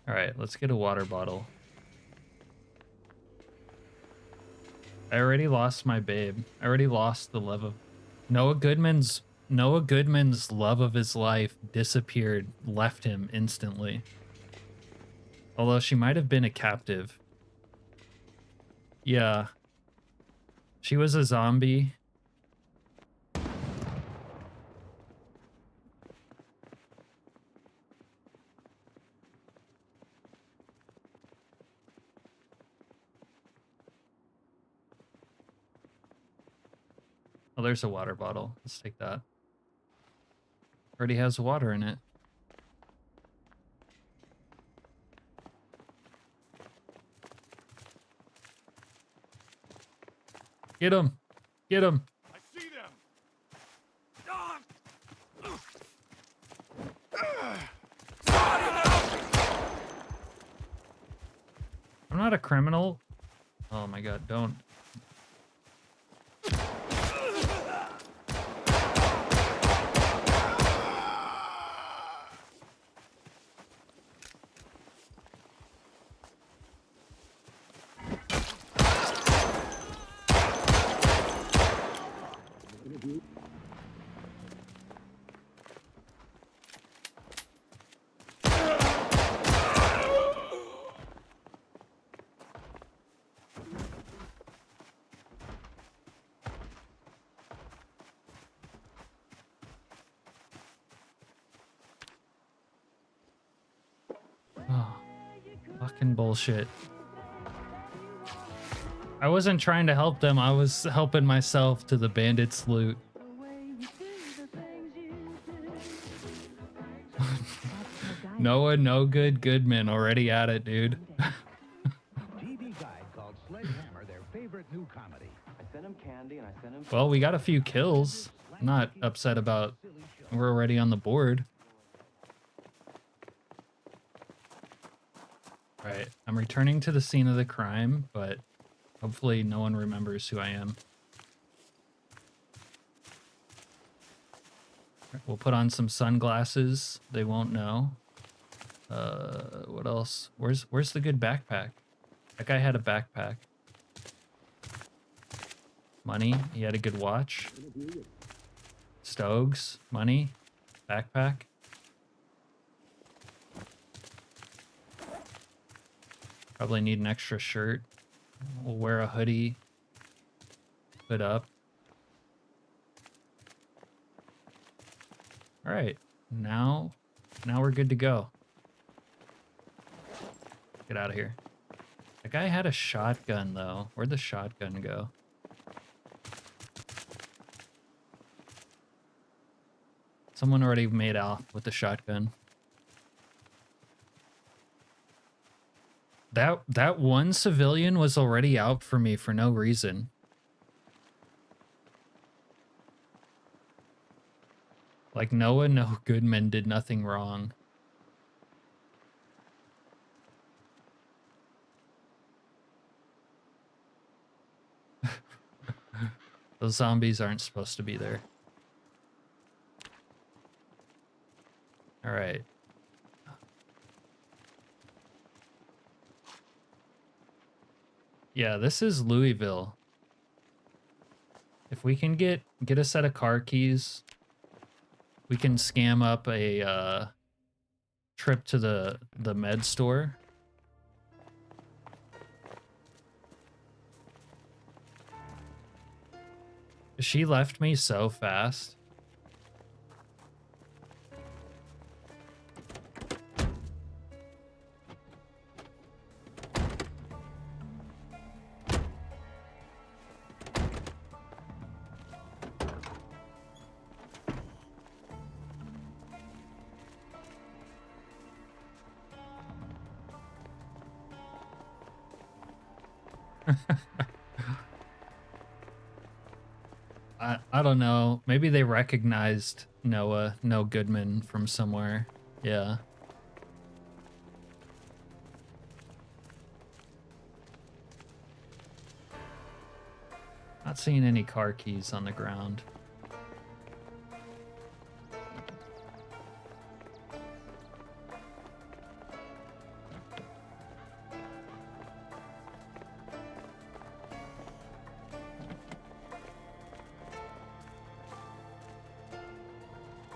A: All right, let's get a water bottle. I already lost my babe. I already lost the love of Noah Goodman's love of his life disappeared, left him instantly. Although she might have been a captive. Yeah. She was a zombie. Oh, there's a water bottle. Let's take that. Already has water in it. Get him! Get him!
J: I see them.
A: I'm not a criminal. Oh my god, don't. Oh, fucking bullshit. I wasn't trying to help them, I was helping myself to the bandits' loot. Noah, no good, Goodman, already at it, dude.
D: TV Guide called Sledgehammer their favorite new comedy.
L: I sent him candy and I sent him...
A: Well, we got a few kills. I'm not upset about we're already on the board. Right, I'm returning to the scene of the crime, but hopefully no one remembers who I am. We'll put on some sunglasses. They won't know. What else? Where's the good backpack? That guy had a backpack. Money. He had a good watch. Stogs. Money. Backpack. Probably need an extra shirt. We'll wear a hoodie. Hood up. All right, now we're good to go. Get out of here. guy had a shotgun, though. Where'd the shotgun go? Someone already made off with the shotgun. That one civilian was already out for me for no reason. Like, Noah, no Goodman did nothing wrong. Those zombies aren't supposed to be there. All right. Yeah, this is Louisville. If we can get a set of car keys, we can scam up a trip to the med store. She left me so fast. I don't know. Maybe they recognized Noah, no Goodman from somewhere. Yeah. Not seeing any car keys on the ground.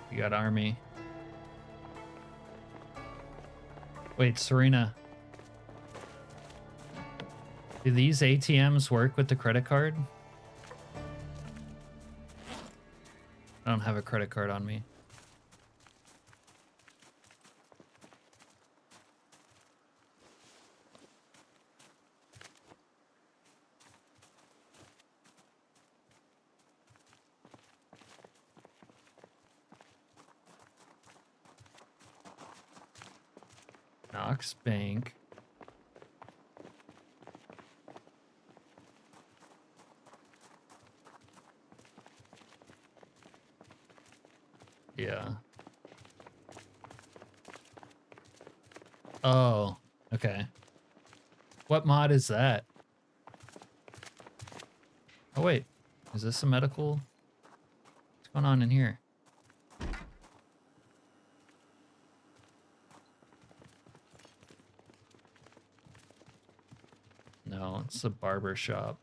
A: You got army. Wait, Serena. Do these ATMs work with the credit card? I don't have a credit card on me. Knox Bank. Yeah. Oh, okay. What mod is that? Oh, wait. Is this a medical? What's going on in here? No, it's a barber shop.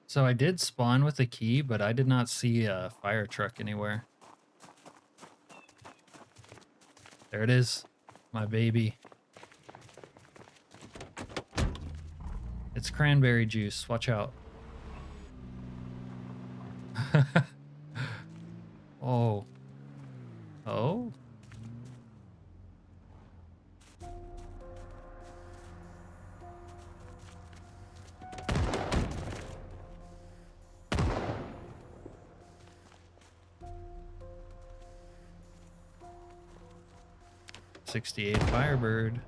A: So I did spawn with a key, but I did not see a fire truck anywhere. There it is, my baby. It's cranberry juice, watch out. Oh. Oh? .68 Firebird.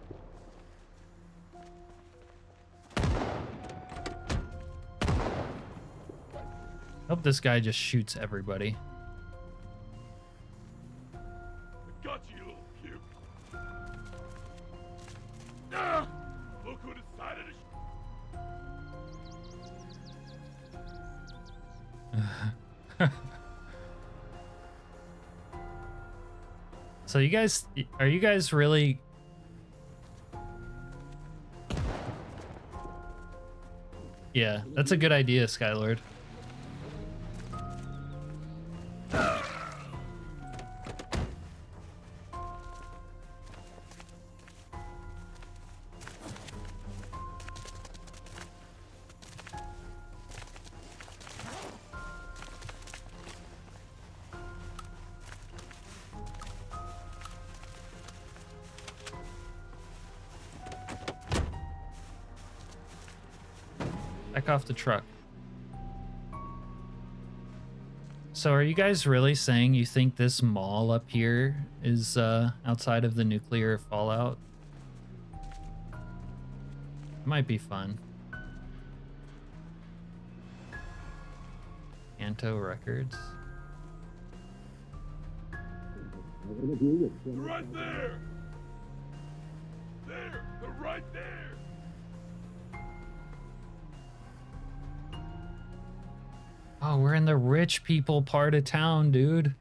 A: Hope this guy just shoots everybody.
J: Got you, little puke. Ah! Look who decided to.
A: So you guys, are you guys really Yeah, that's a good idea, Skylord. Back off the truck. So are you guys really saying you think this mall up here is outside of the nuclear fallout? It might be fun. Anto Records.
J: They're right there! There! They're right there!
A: Oh, we're in the rich people part of town, dude.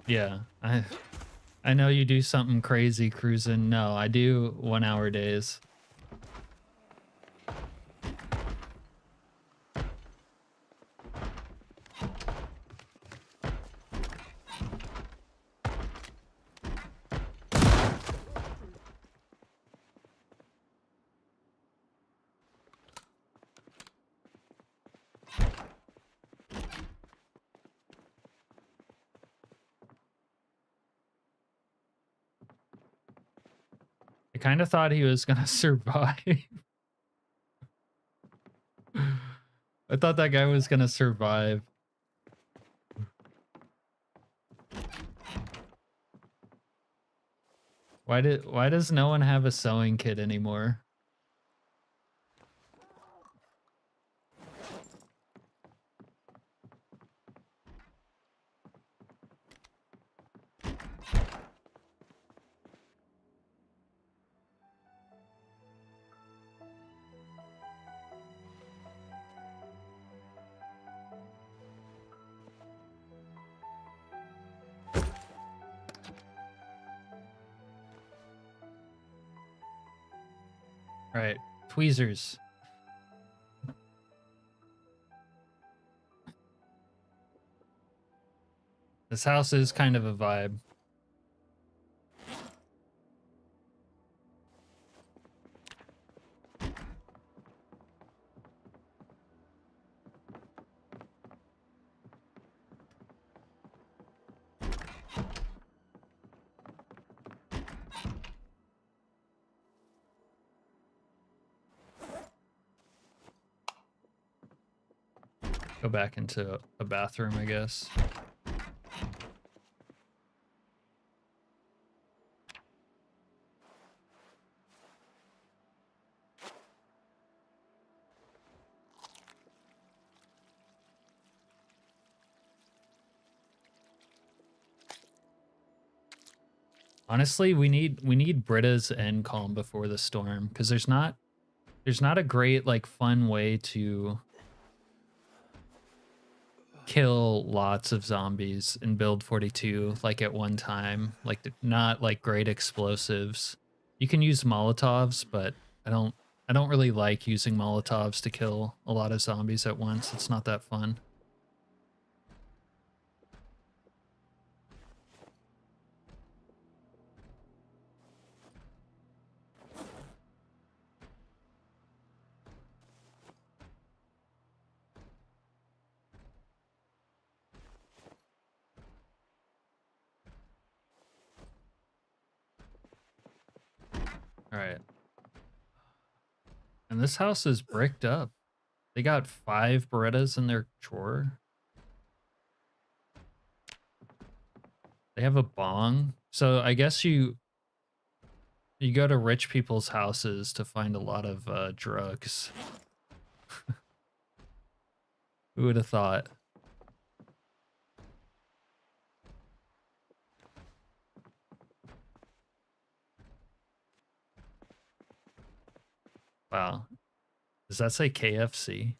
A: Yeah, I know you do something crazy cruising. No, I do 1 hour days. I kind of thought he was gonna survive. I thought that guy was gonna survive. Why does no one have a sewing kit anymore? All right, tweezers. This house is kind of a vibe. Go back into a bathroom, I guess. Honestly, we need Britta's end calm before the storm, because there's not a great like fun way to kill lots of zombies in build 42 like at one time, like not like great explosives. You can use Molotovs, but I don't really like using Molotovs to kill a lot of zombies at once. It's not that fun. All right. And this house is bricked up. They got 5 Berettas in their drawer. They have a bong. So I guess you go to rich people's houses to find a lot of drugs. Who would have thought? Wow. Does that say KFC?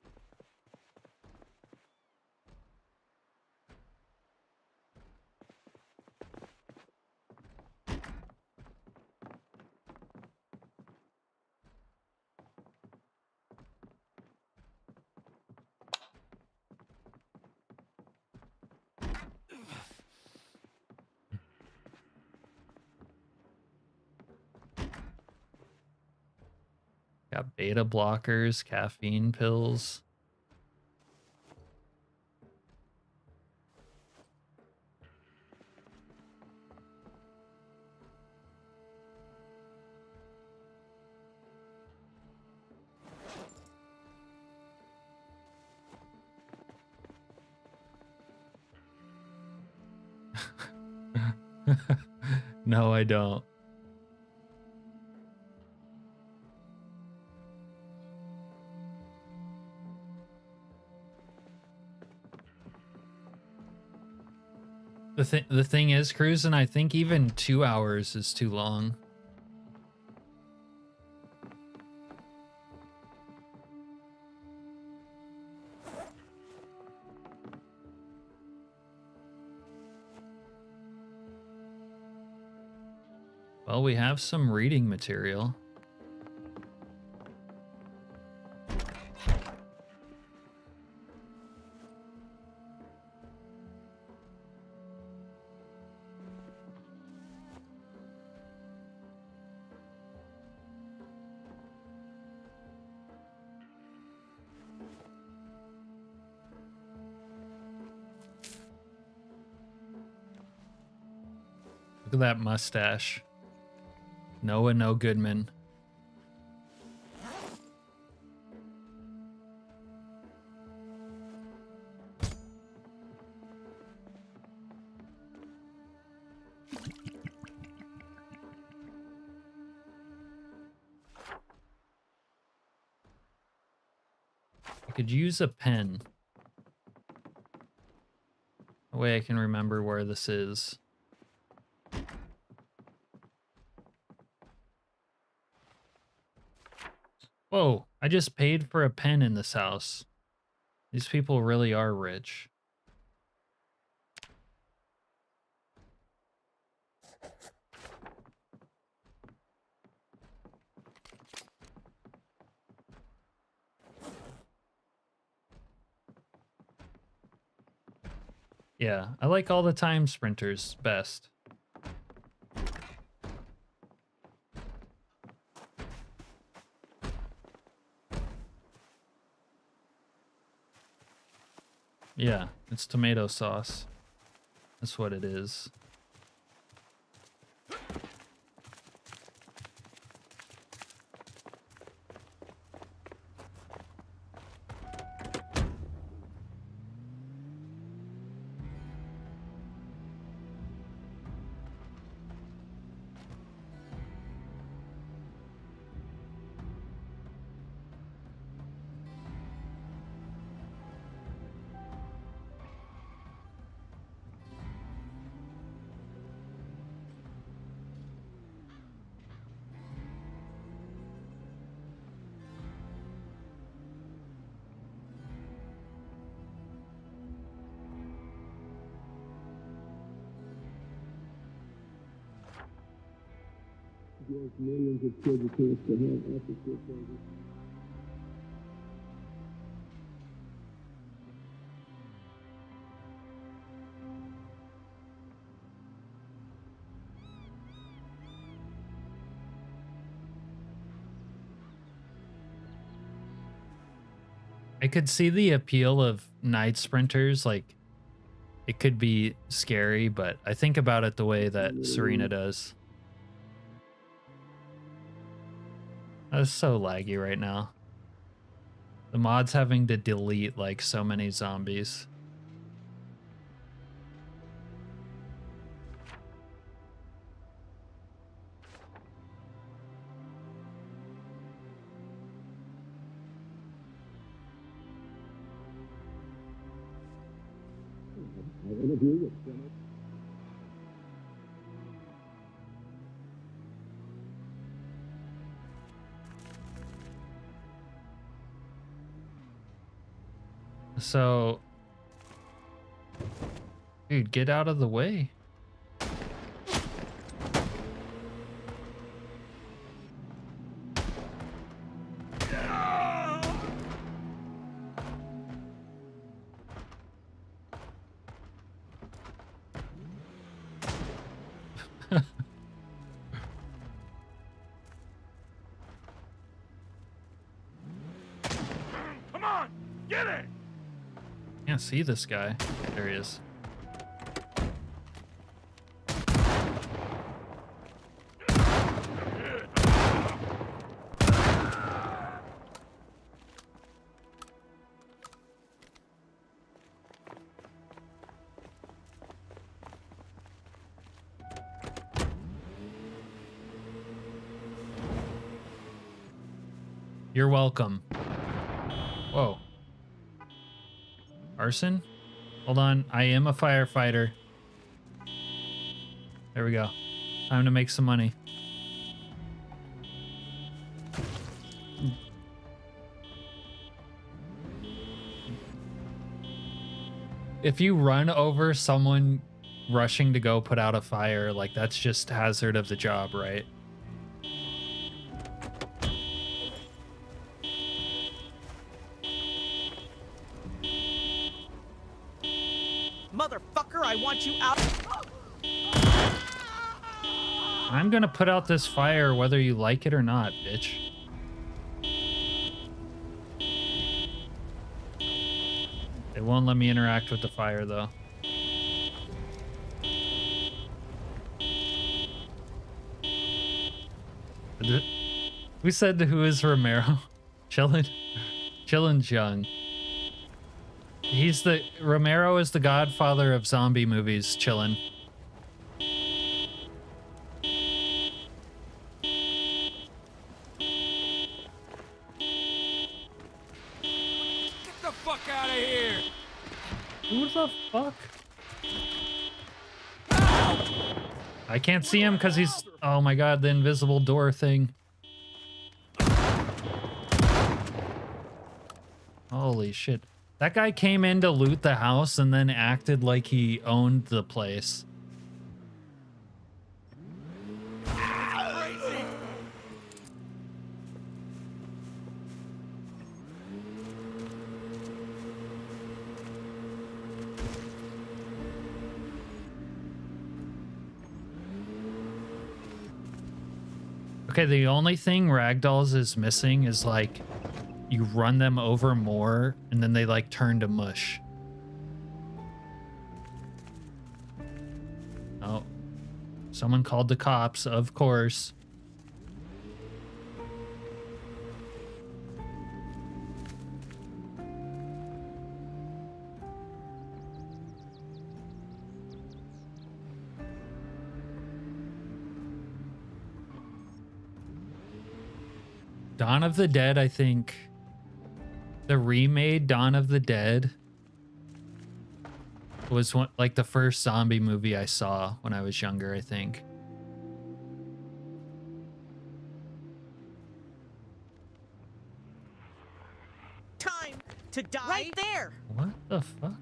A: Got beta blockers, caffeine pills. No, I don't. The thing is, cruising, I think even 2 hours is too long. Well, we have some reading material. Look at that mustache. Noah, no Goodman. I could use a pen. That way I can remember where this is. Whoa, I just paid for a pen in this house. These people really are rich. Yeah, I like all the time sprinters best. Yeah, it's tomato sauce. That's what it is.
M: Gives millions of kids a chance to have after school programs.
A: I could see the appeal of night sprinters, like it could be scary, but I think about it the way that Serena does. That's so laggy right now. The mod's having to delete like so many zombies.
M: I interview with Senate.
A: So, dude, get out of the way. Can't see this guy. There he is. You're welcome. Whoa. Arson? Hold on. I am a firefighter. There we go. Time to make some money. If you run over someone rushing to go put out a fire, like that's just hazard of the job, right?
F: Motherfucker, I want you out.
A: I'm gonna put out this fire whether you like it or not, bitch. They won't let me interact with the fire though. Who said who is Romero? Chillin' Jung. Romero is the godfather of zombie movies, chillin'.
I: Get the fuck out of here!
A: Who the fuck? I can't see him because he's... Oh my god, the invisible door thing. Holy shit. That guy came in to loot the house and then acted like he owned the place. Okay, the only thing Ragdolls is missing is like you run them over more and then they like turn to mush. Oh, someone called the cops, of course. Dawn of the Dead, I think. The remade Dawn of the Dead was one, like the first zombie movie I saw when I was younger, I think.
F: Time to die. Right there.
A: What the fuck?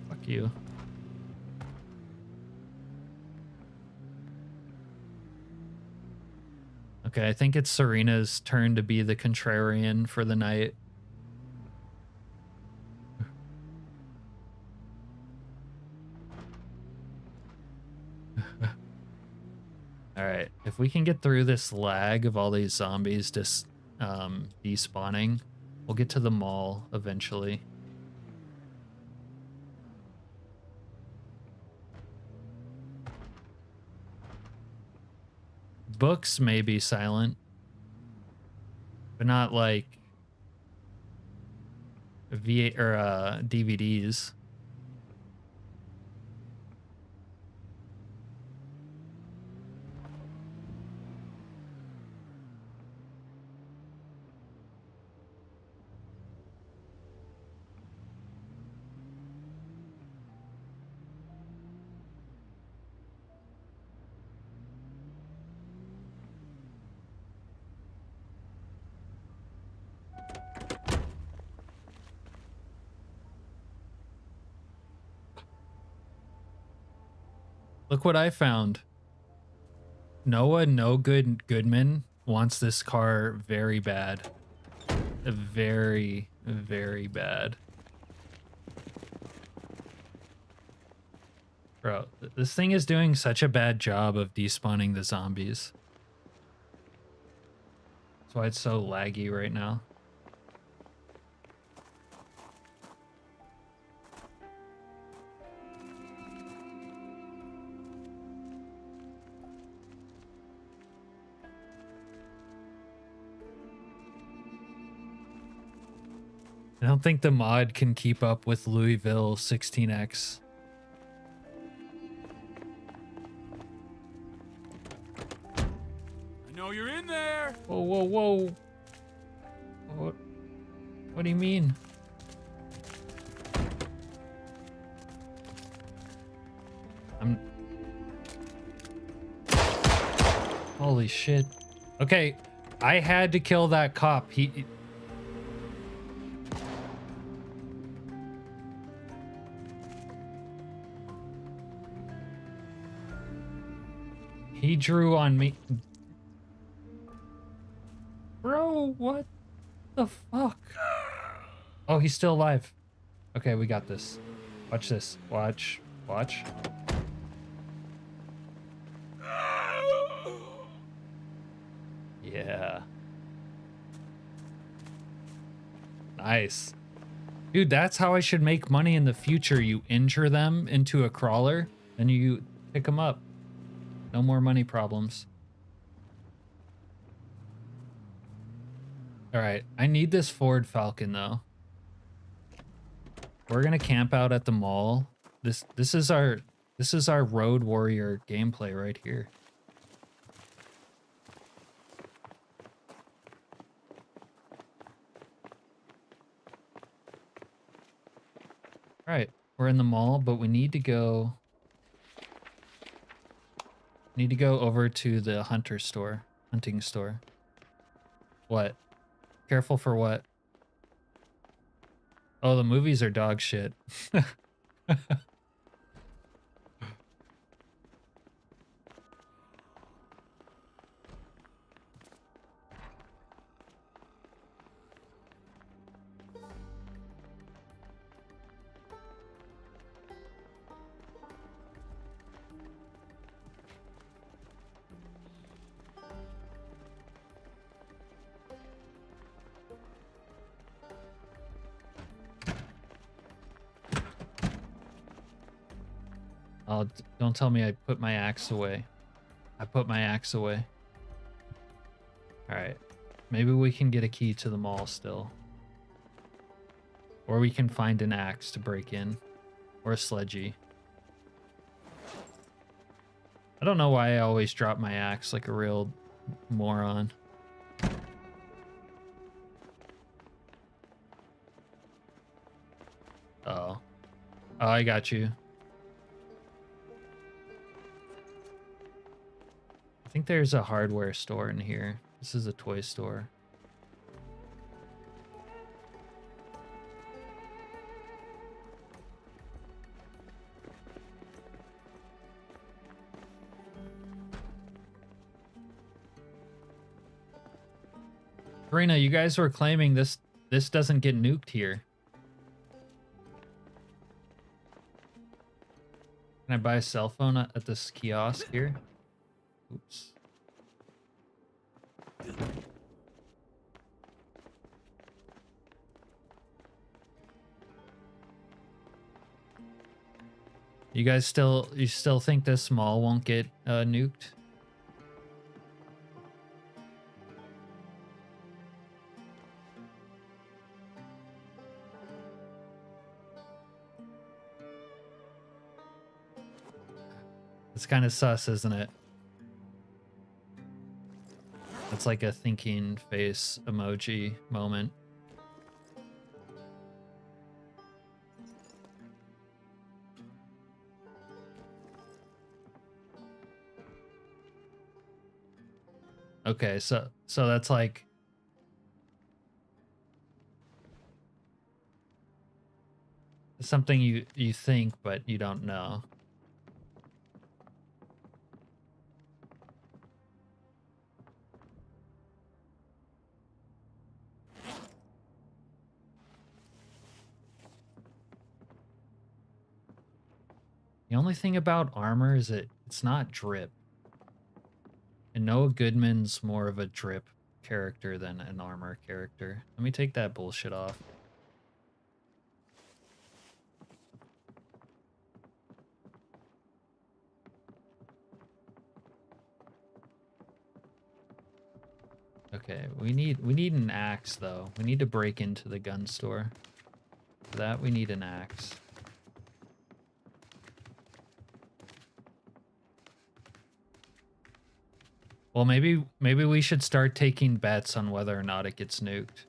A: Fuck you. Okay, I think it's Serena's turn to be the contrarian for the night. All right, if we can get through this lag of all these zombies just despawning, we'll get to the mall eventually. Books may be silent, but not like DVDs. Look what I found. Noah Goodman wants this car very bad. Very, very bad. Bro, this thing is doing such a bad job of despawning the zombies. That's why it's so laggy right now. I don't think the mod can keep up with Louisville 16x.
I: I know you're in there.
A: Whoa, whoa, whoa. What do you mean? Holy shit. Okay, I had to kill that cop. He drew on me. Bro, what the fuck? Oh, he's still alive. Okay, we got this. Watch this. Watch. Yeah. Nice. Dude, that's how I should make money in the future. You injure them into a crawler, and you pick them up. No more money problems. All right, I need this Ford Falcon though. We're gonna camp out at the mall. This is our Road Warrior gameplay right here. All right, we're in the mall, but we need to go. Need to go over to the hunting store. What? Careful for what? Oh, the movies are dog shit. Oh, don't tell me I put my axe away. I put my axe away. Alright. Maybe we can get a key to the mall still. Or we can find an axe to break in. Or a sledgy. I don't know why I always drop my axe like a real moron. Oh. Oh, I got you. I think there's a hardware store in here. This is a toy store. Karina, you guys were claiming this doesn't get nuked here. Can I buy a cell phone at this kiosk here? Oops. You guys still think this mall won't get nuked? It's kind of sus, isn't it? It's like a thinking face emoji moment. Okay, so that's like something you think but you don't know. The only thing about armor is it's not drip. And Noah Goodman's more of a drip character than an armor character. Let me take that bullshit off. Okay, we need an axe though. We need to break into the gun store. For that, we need an axe. Well, maybe we should start taking bets on whether or not it gets nuked.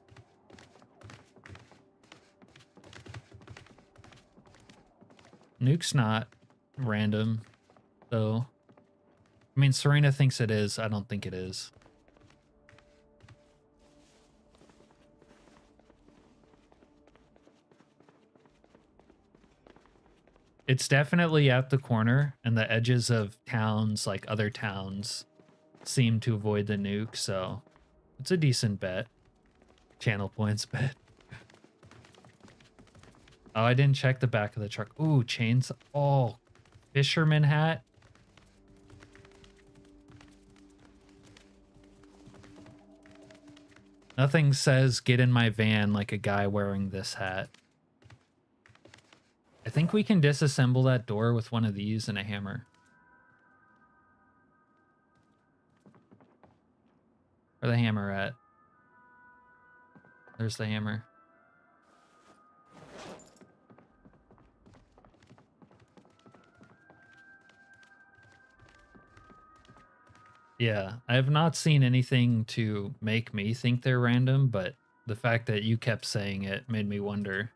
A: Nuke's not random, though. I mean, Serena thinks it is. I don't think it is. It's definitely at the corner, and the edges of towns, like other towns, seem to avoid the nuke, so it's a decent bet. Channel points bet. Oh, I didn't check the back of the truck. Ooh, chains. Oh, fisherman hat. Nothing says get in my van like a guy wearing this hat. I think we can disassemble that door with one of these and a hammer. Where's the hammer at? There's the hammer. Yeah, I have not seen anything to make me think they're random, but the fact that you kept saying it made me wonder.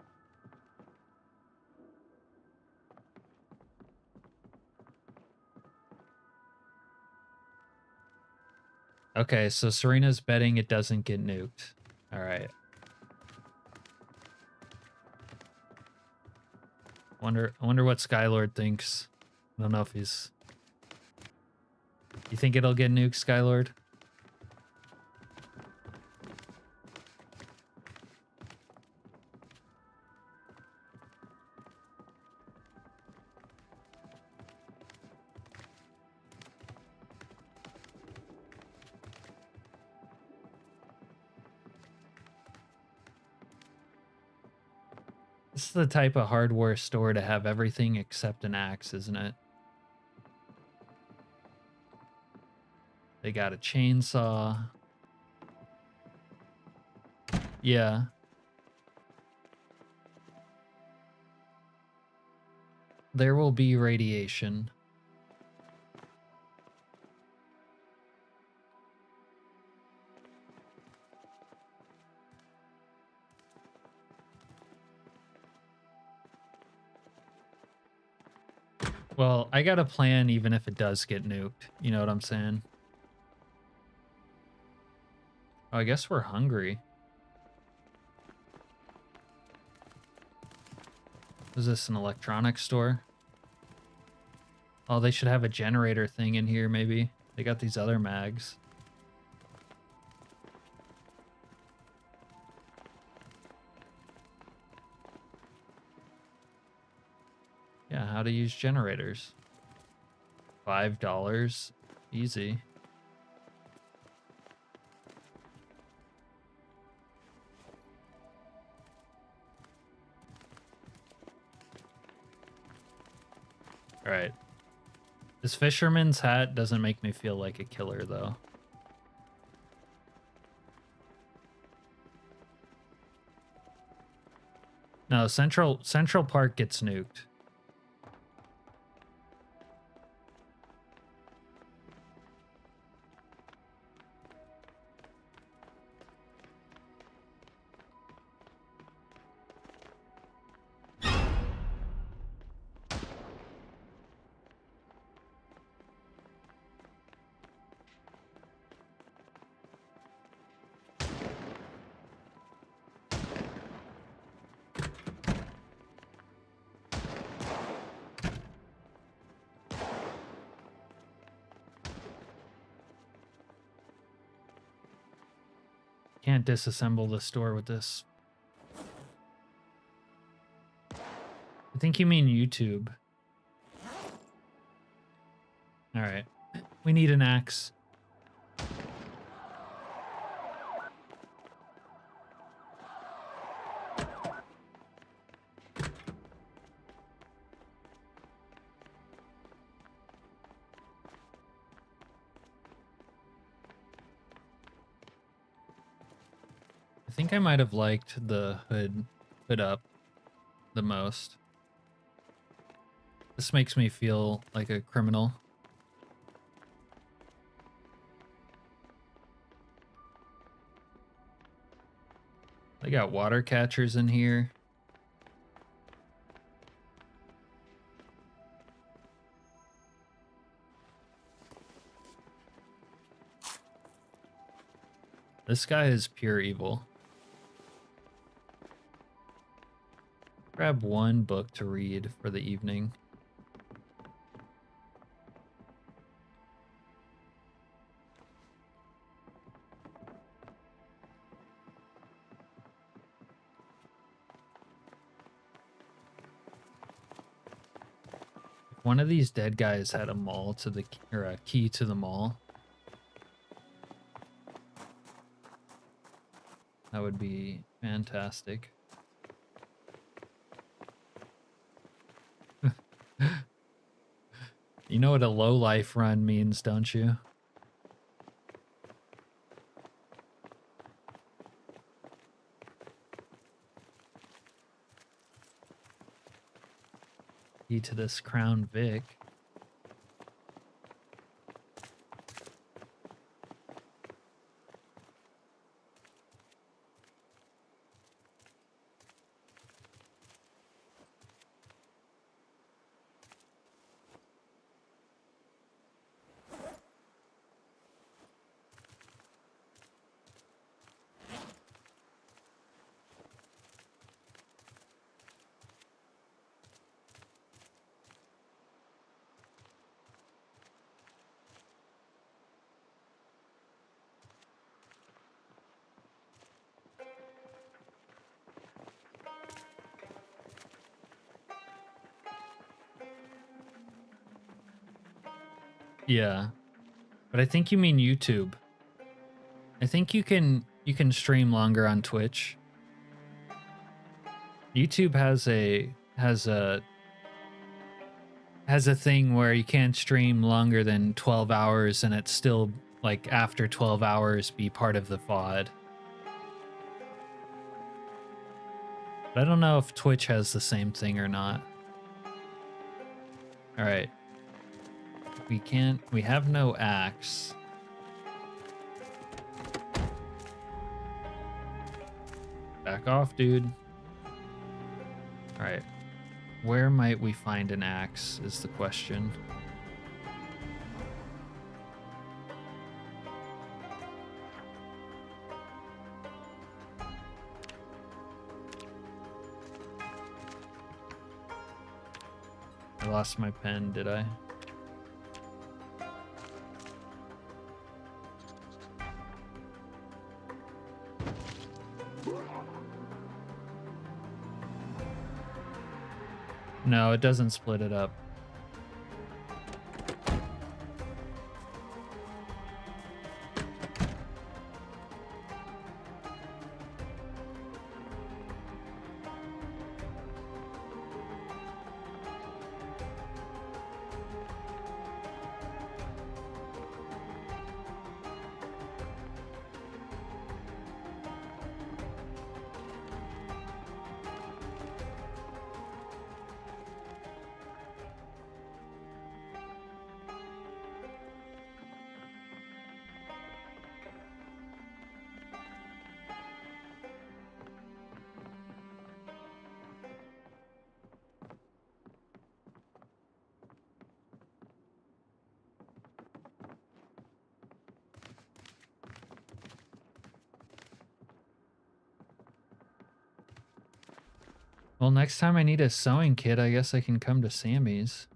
A: Okay, so Serena's betting it doesn't get nuked. All right. I wonder what Skylord thinks. I don't know if he's... You think it'll get nuked, Skylord? This is the type of hardware store to have everything except an axe, isn't it? They got a chainsaw. Yeah. There will be radiation. Well, I got a plan even if it does get nuked. You know what I'm saying? Oh, I guess we're hungry. Is this an electronics store? Oh, they should have a generator thing in here, maybe. They got these other mags. Yeah, how to use generators. $5. Easy. All right. This fisherman's hat doesn't make me feel like a killer, though. No, Central Park gets nuked. Can't disassemble the store with this. I think you mean YouTube. All right. We need an axe. I think I might have liked the hood up. the most. This makes me feel like a criminal. They got water catchers in here. This guy is pure evil. Grab one book to read for the evening. If one of these dead guys had a mall to the or a key to the mall, that would be fantastic. You know what a low life run means, don't you? Key to this Crown Vic. Yeah, but I think you mean YouTube. I think you can stream longer on Twitch. YouTube has a thing where you can't stream longer than 12 hours and it's still like after 12 hours be part of the VOD. But I don't know if Twitch has the same thing or not. All right. We have no axe. Back off, dude. All right. Where might we find an axe is the question. I lost my pen, did I? No, it doesn't split it up. Well, next time I need a sewing kit, I guess I can come to Sammy's.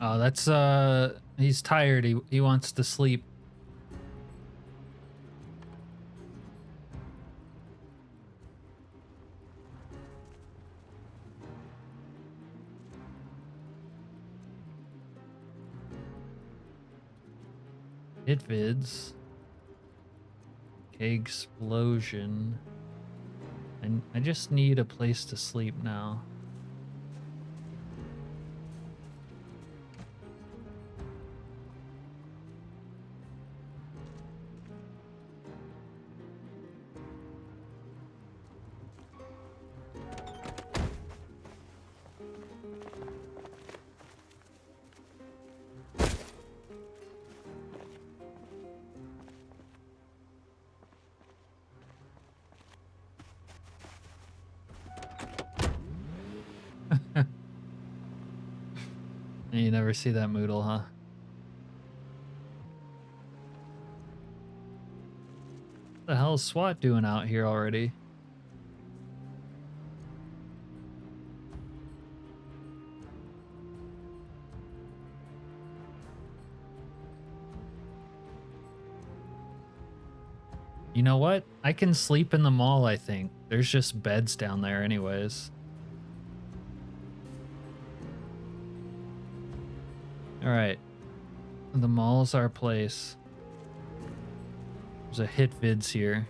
A: Oh, that's He's tired. He wants to sleep. Hit vids. Okay, explosion. And I just need a place to sleep now. You never see that Moodle, huh? What the hell is SWAT doing out here already? You know what? I can sleep in the mall, I think. There's just beds down there anyways. Alright. The mall's our place. There's a hit vids here.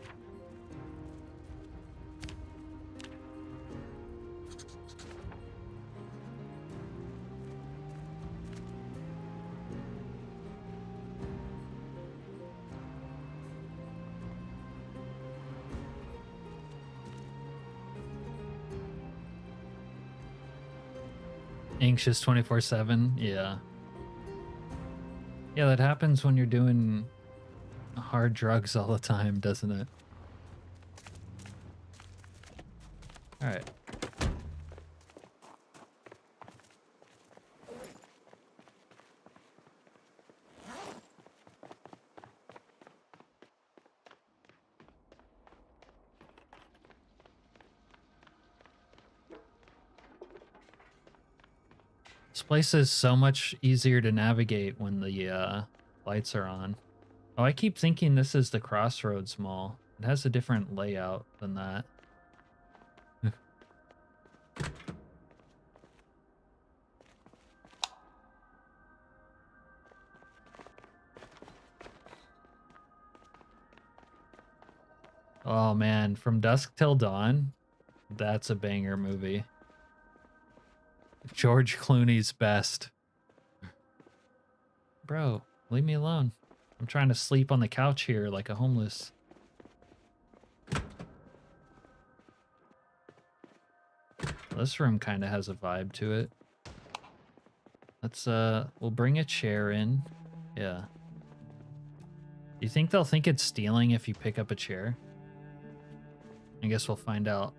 A: Anxious 24/7, yeah. Yeah, that happens when you're doing hard drugs all the time, doesn't it? All right. This place is so much easier to navigate when the lights are on. Oh, I keep thinking this is the Crossroads Mall. It has a different layout than that. Oh man, From Dusk Till Dawn? That's a banger movie. George Clooney's best. Bro, leave me alone. I'm trying to sleep on the couch here like a homeless. This room kind of has a vibe to it. Let's, we'll bring a chair in. Yeah. Do you think they'll think it's stealing if you pick up a chair? I guess we'll find out.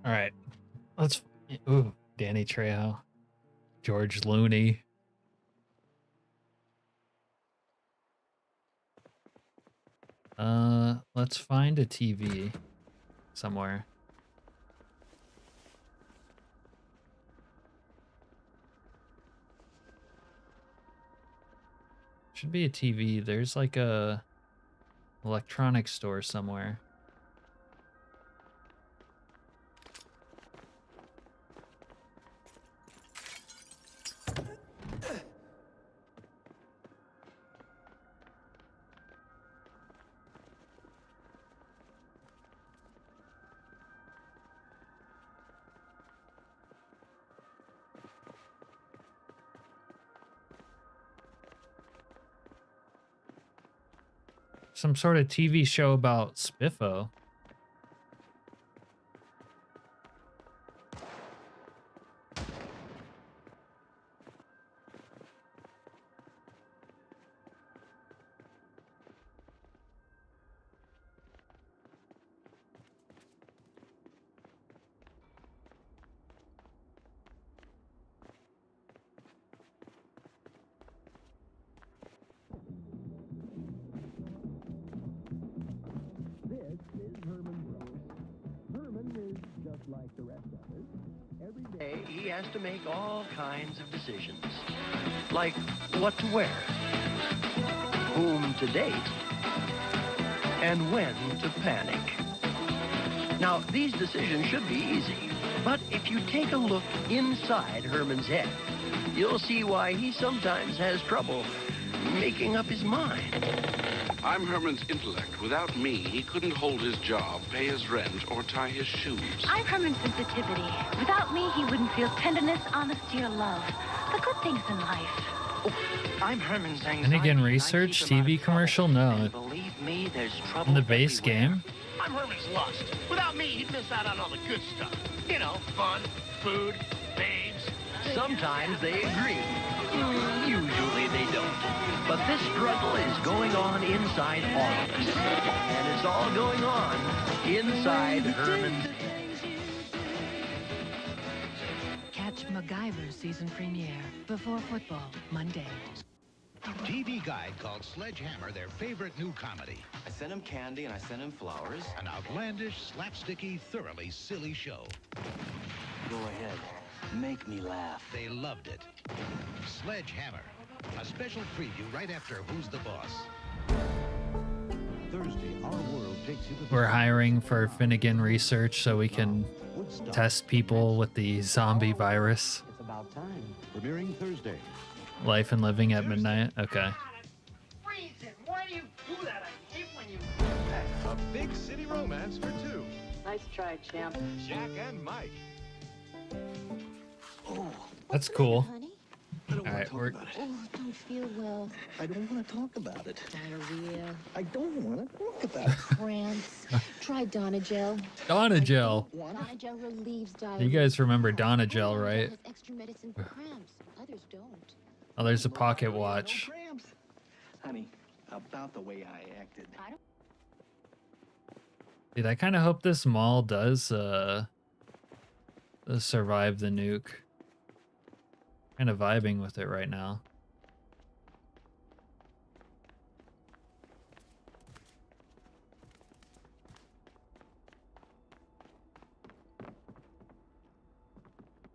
A: All right, let's. Ooh, Danny Trejo, George Clooney. Let's find a TV somewhere. Should be a TV. There's like a electronics store somewhere. Some sort of TV show about Spiffo.
K: Every day he has to make all kinds of decisions, like what to wear, whom to date, and when to panic. Now, these decisions should be easy, but if you take a look inside Herman's head, you'll see why he sometimes has trouble making up his mind.
H: I'm Herman's intellect. Without me, he couldn't hold his job, pay his rent, or tie his shoes.
E: I'm Herman's sensitivity. Without me, he wouldn't feel tenderness, honesty, or love. The good things in life.
K: Oh, I'm Herman's anxiety.
A: And again, research TV commercial? No.
K: Believe me, there's trouble
A: In the base
K: everywhere.
A: game?
B: I'm Herman's lust. Without me, he'd miss out on all the good stuff. You know, fun, food, babes.
K: Sometimes they agree. Usually they don't. But this struggle is going on inside all of us. And it's all going on inside Herman's head.
E: Catch MacGyver's season premiere before football, Monday.
D: TV Guide called Sledgehammer their favorite new comedy.
L: I sent him candy and I sent him flowers.
D: An outlandish, slapsticky, thoroughly silly show.
L: Go ahead. Make me laugh.
D: They loved it. Sledgehammer. A special preview right after Who's the Boss? Thursday, Our World takes you to the...
A: We're hiring for Finnegan Research so we can test people with the zombie virus.
L: It's about time.
D: Premiering Thursday.
A: Life and Living at Midnight? Okay.
B: Reason, why do you do that? I hate when you do that.
J: A big city romance for two.
K: Nice try, champ.
J: Jack and Mike.
A: That's cool.
N: Honey?
J: I don't want
A: Alright,
J: to talk
A: we're...
J: about it.
N: Oh, don't feel well.
J: I don't want to talk about it.
N: Diarrhea,
J: I don't want to talk about it.
N: cramps. Try Donagel.
A: Donagel.
N: Donagel relieves diarrhea.
A: You guys remember Donagel, right?
N: Has extra medicine for cramps. Others don't.
A: Oh, there's a pocket watch.
J: No cramps. Honey, about the way I acted.
A: Dude, I kind of hope this mall does survive the nuke. Kind of vibing with it right now.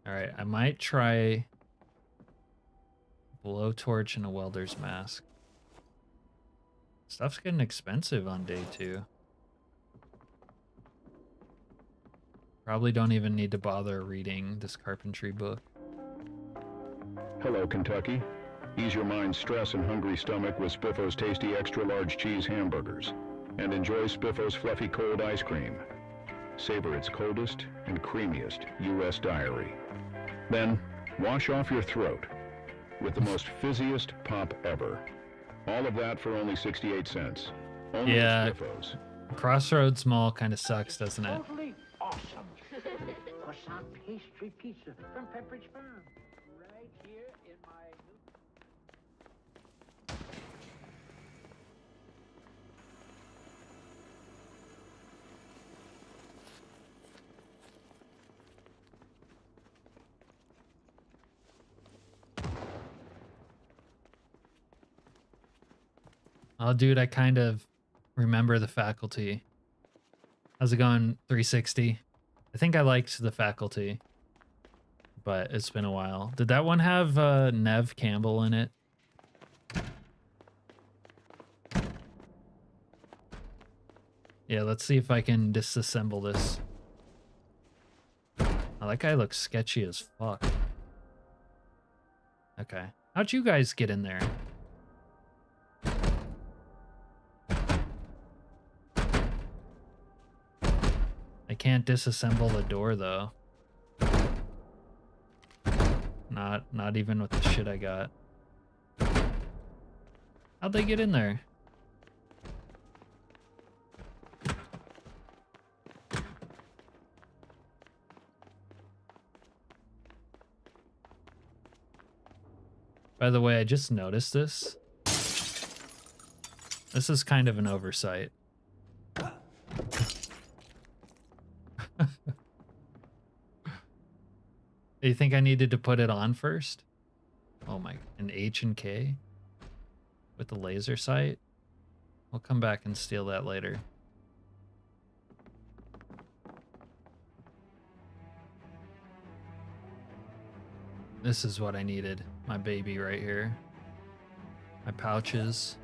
A: All right, I might try blowtorch and a welder's mask. Stuff's getting expensive on day 2. Probably don't even need to bother reading this carpentry book.
C: Hello, Kentucky. Ease your mind's stress and hungry stomach with Spiffos tasty extra large cheese hamburgers. And enjoy Spiffos fluffy cold ice cream. Savor its coldest and creamiest U.S. diary. Then, wash off your throat with the most fizziest pop ever. All of that for only 68 cents. Only
A: Yeah.
C: at Spiffos.
A: Crossroads Mall kind of sucks, doesn't it?
K: Totally awesome. Croissant pastry pizza from Pepperidge Farm. Right here in my
A: Oh, dude, I kind of remember the Faculty. How's it going, 360? I think I liked the Faculty, but it's been a while. Did that one have Nev Campbell in it? Yeah, let's see if I can disassemble this. Oh, that guy looks sketchy as fuck. Okay. How'd you guys get in there? I can't disassemble the door though. Not even with the shit I got. How'd they get in there? By the way, I just noticed this. This is kind of an oversight. Do you think I needed to put it on first? Oh my, an H and K with the laser sight? We'll come back and steal that later. This is what I needed. My baby right here. My pouches.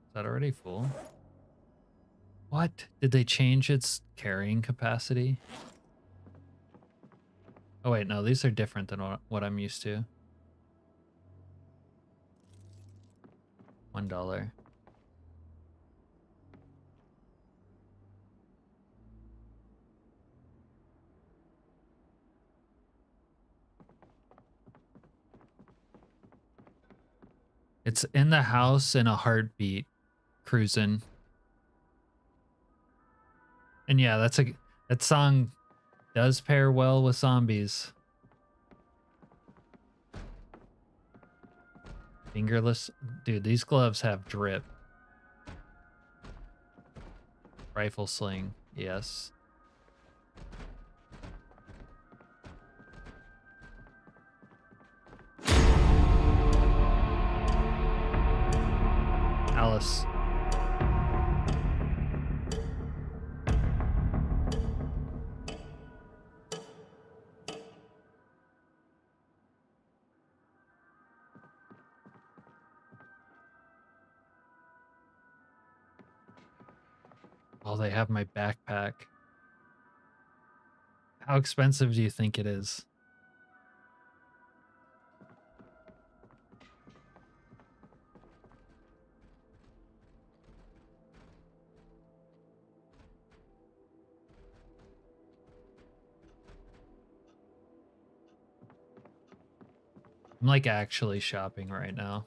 A: Is that already full? What? Did they change its carrying capacity? Oh wait, no, these are different than what I'm used to. $1. It's in the house in a heartbeat, cruising. And yeah, that song does pair well with zombies. Fingerless, dude, these gloves have drip. Rifle sling, yes. Alice. Oh, they have my backpack. How expensive do you think it is? I'm like actually shopping right now.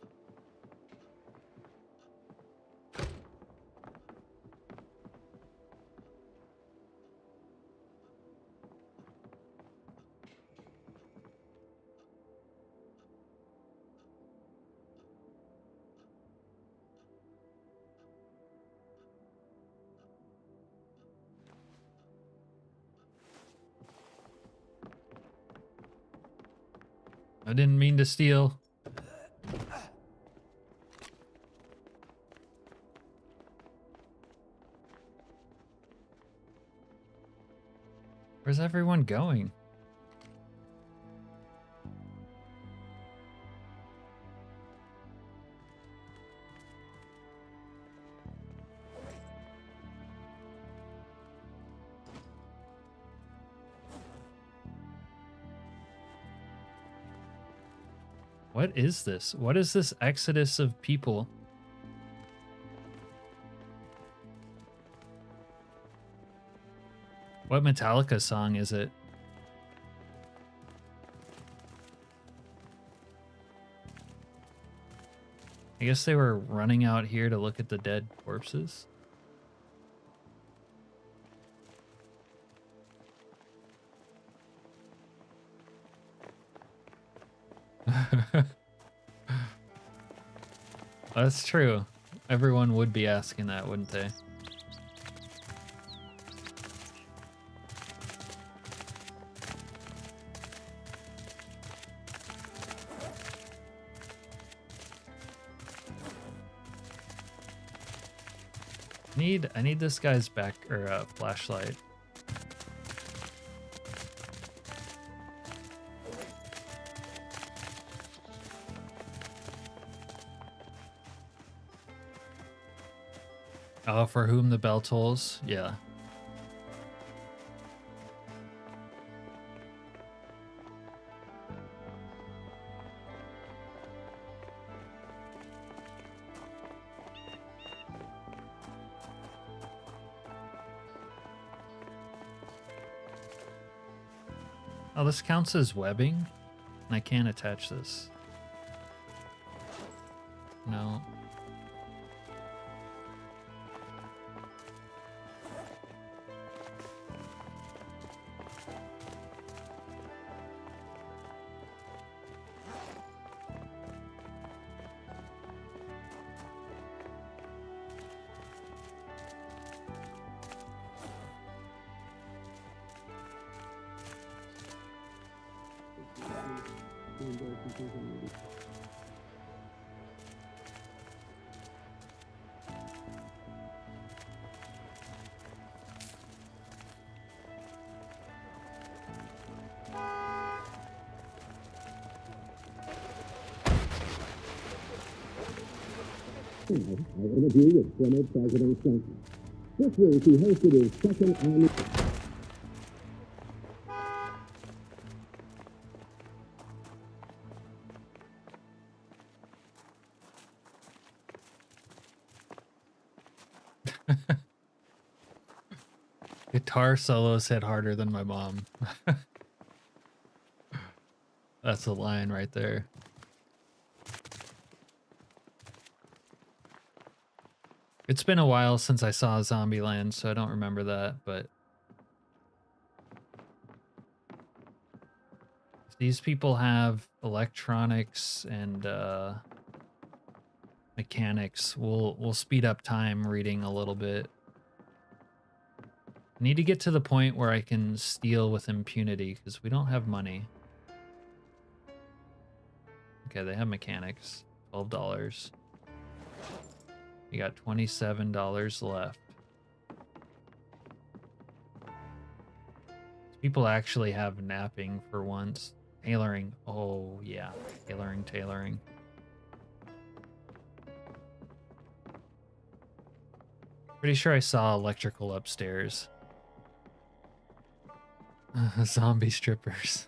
A: I didn't mean to steal. Where's everyone going? What is this? What is this exodus of people? What Metallica song is it? I guess they were running out here to look at the dead corpses. That's true. Everyone would be asking that, wouldn't they? I need this guy's back or flashlight. Oh, for whom the bell tolls? Yeah. Oh, this counts as webbing? And I can't attach this. No.
M: I interview with former President Clinton. This week he hosted his second annual...
A: Guitar solos hit harder than my mom. That's a line right there. It's been a while since I saw Zombieland, so I don't remember that, but these people have electronics and mechanics. We'll speed up time reading a little bit. I need to get to the point where I can steal with impunity because we don't have money. Okay, they have mechanics. $12. We got $27 left. People actually have napping for once. Tailoring. Oh, yeah. Tailoring. Pretty sure I saw electrical upstairs. Zombie strippers.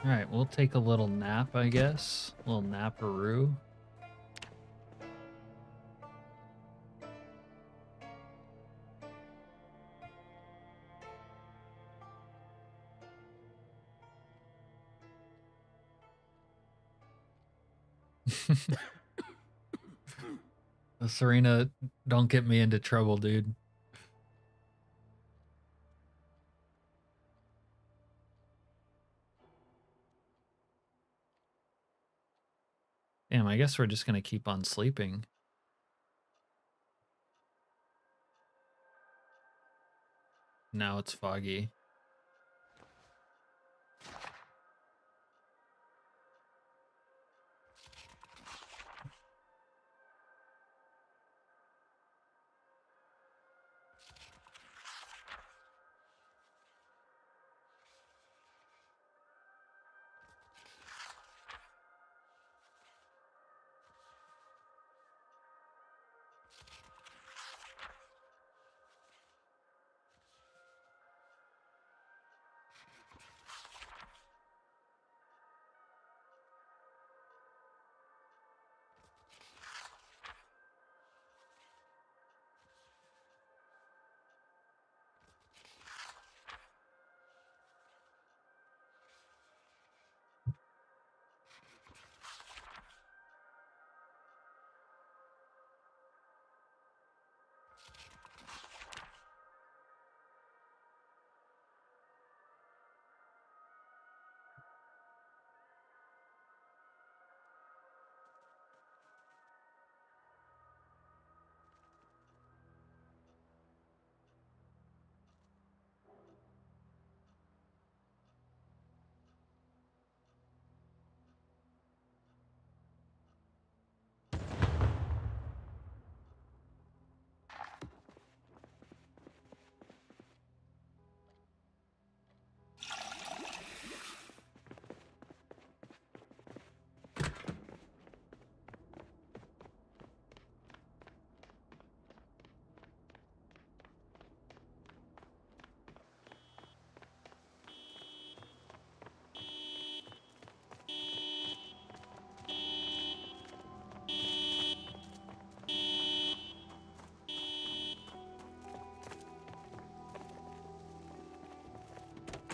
A: Alright, we'll take a little nap, I guess. A little naparoo. Serena, don't get me into trouble, dude. Damn, I guess we're just gonna keep on sleeping. Now it's foggy.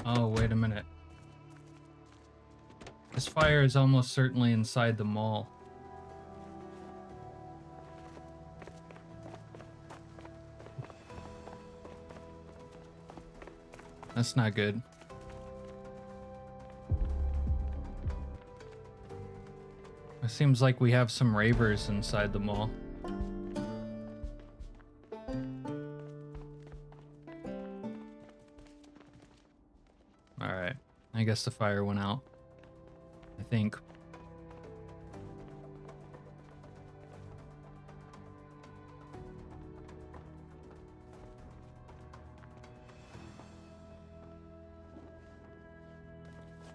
A: Oh, wait a minute. fire is almost certainly inside the mall. That's not good. It seems like we have some ravers inside the mall. Alright. I guess the fire went out. I think.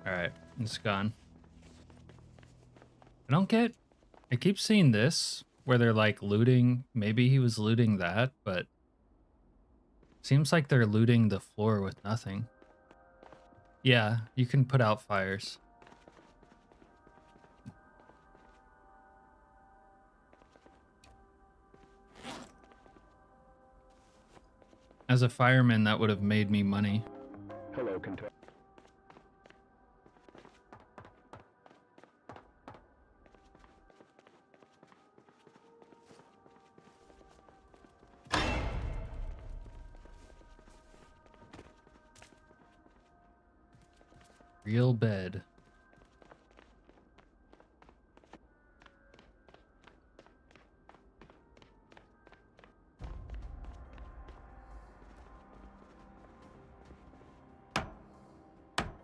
A: Alright, it's gone. I keep seeing this where they're like looting. Maybe he was looting that, but seems like they're looting the floor with nothing. Yeah, you can put out fires. As a fireman, that would have made me money.
C: Hello, Kentucky.
A: Real bed.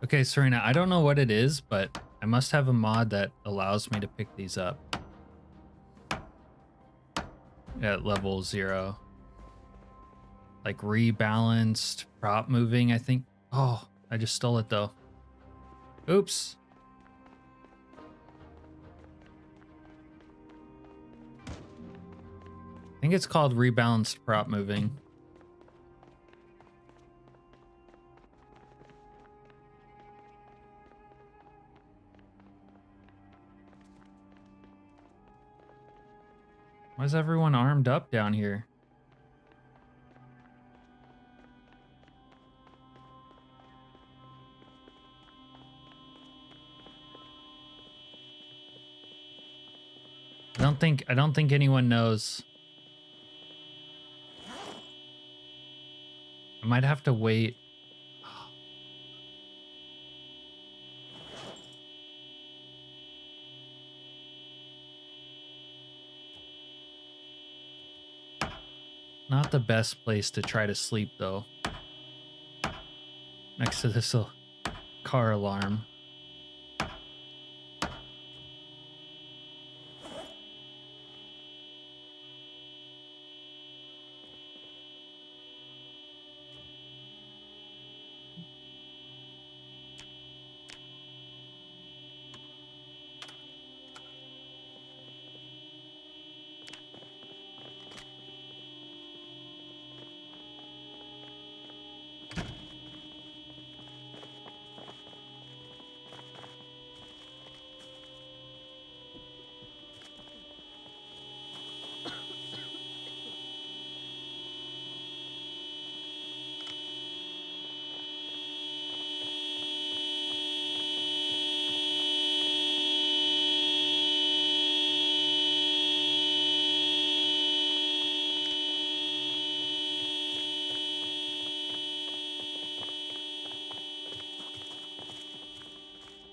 A: Okay, Serena, I don't know what it is, but I must have a mod that allows me to pick these up at level 0. Like rebalanced prop moving, I think. Oh, I just stole it though. Oops. I think it's called rebalanced prop moving. Why is everyone armed up down here? I don't think anyone knows. I might have to wait. Not the best place to try to sleep though. Next to this car alarm.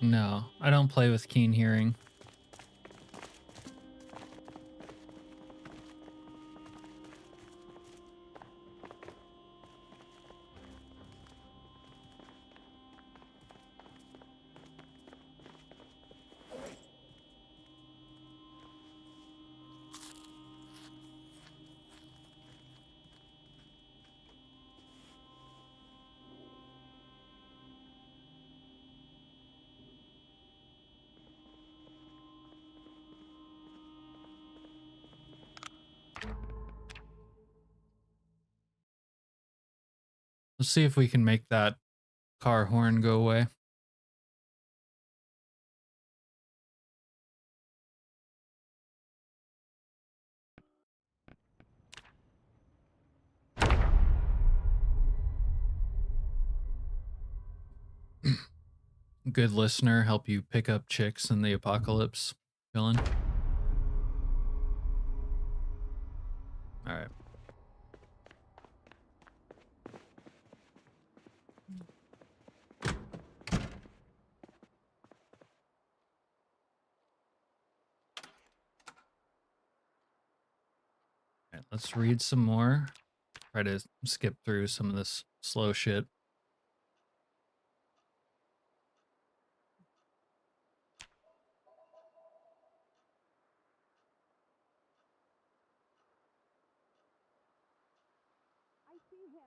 A: No, I don't play with keen hearing. Let's see if we can make that car horn go away. good listener help you pick up chicks in the apocalypse, villain? All right. All right, let's read some more. Try to skip through some of this slow shit.
F: I see him.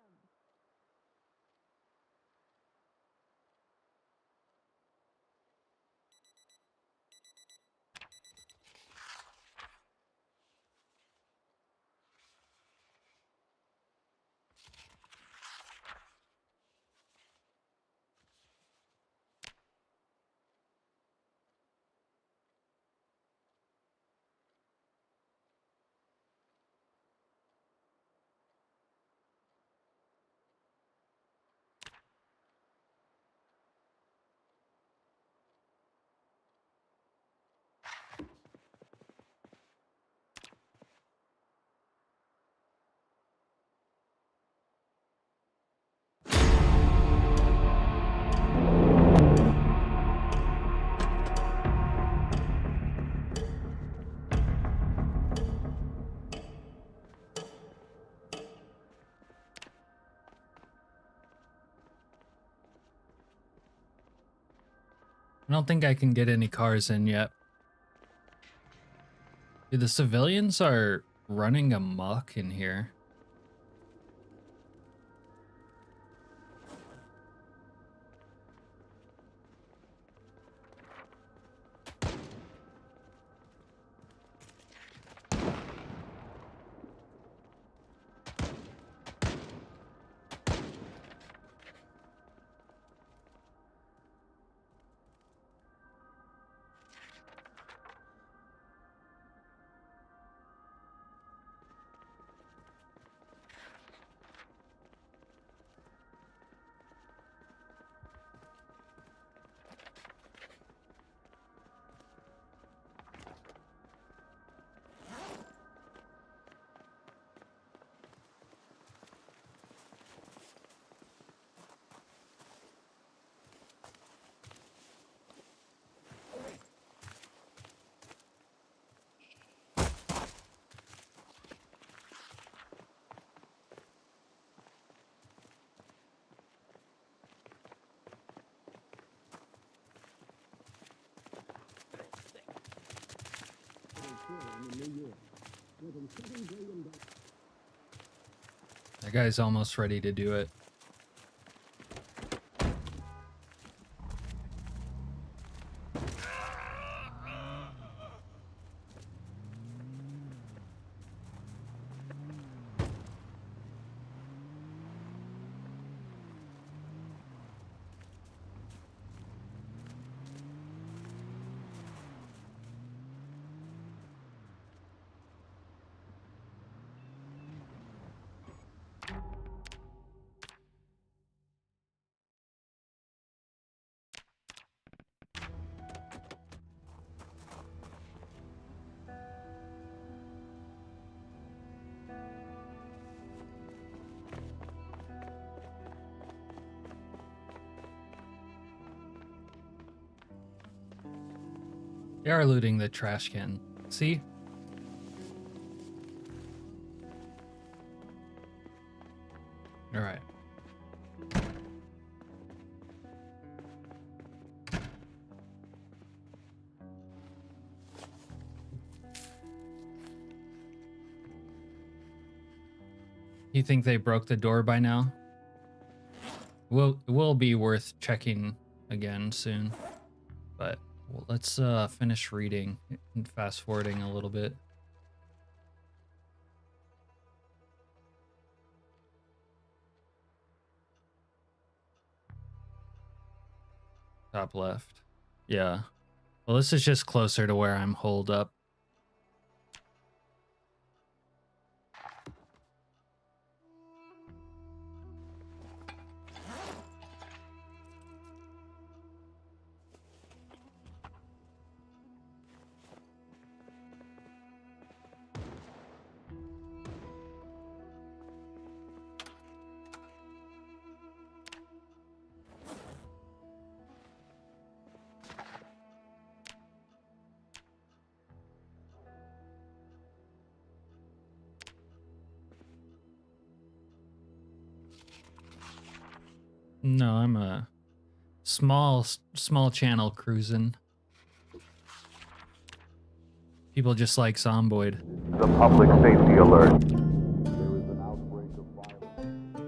A: I don't think I can get any cars in yet. Dude, the civilians are running amok in here. That guy's almost ready to do it. They are looting the trash can. See? All right. You think they broke the door by now? Will be worth checking again soon, but well, let's finish reading and fast forwarding a little bit. Top left. Yeah. Well, this is just closer to where I'm holed up. No, I'm a small channel cruising. People just like Zomboid.
O: The public safety alert.
M: There is an outbreak of violence.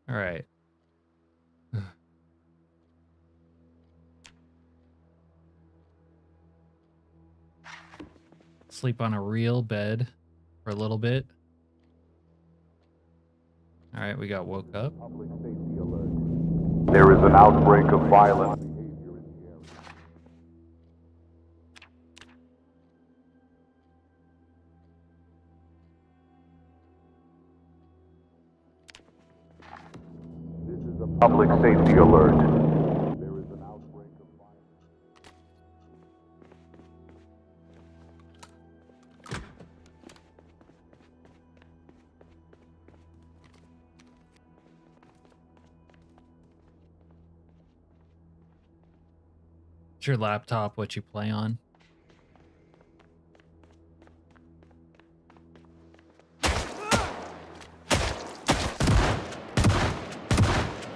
A: All right. Sleep on a real bed for a little bit. All right, we got woke up.
M: Public safety alert.
O: There is an outbreak of violent
M: Behavior in the area.
O: This is a public safety alert.
M: There is an outbreak of violence.
A: Is your laptop what you play on?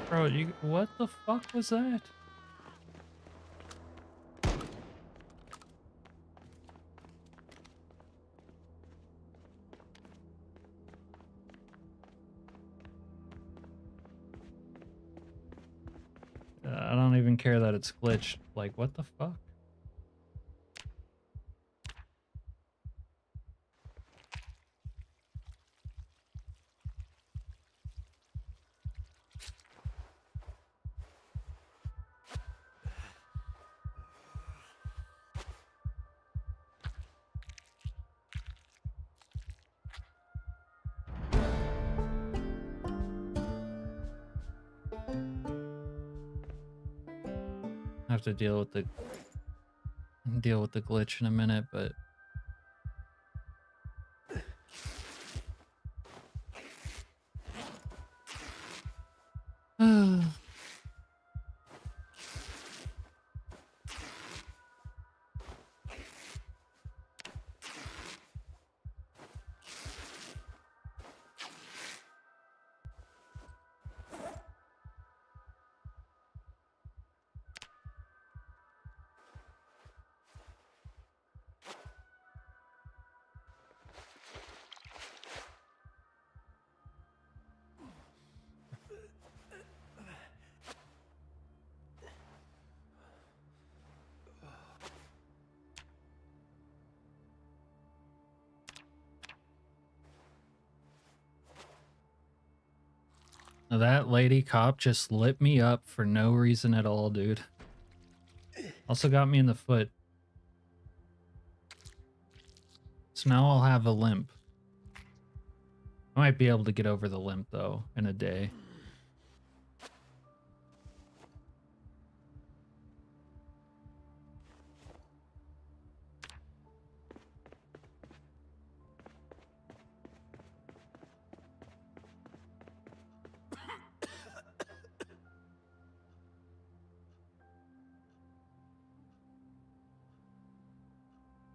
A: Bro, what the fuck was that? I don't even care that it's glitched. Like, what the fuck? I have to deal with the glitch in a minute, but that lady cop just lit me up for no reason at all, dude. Also got me in the foot. So now I'll have a limp. I might be able to get over the limp, though, in a day.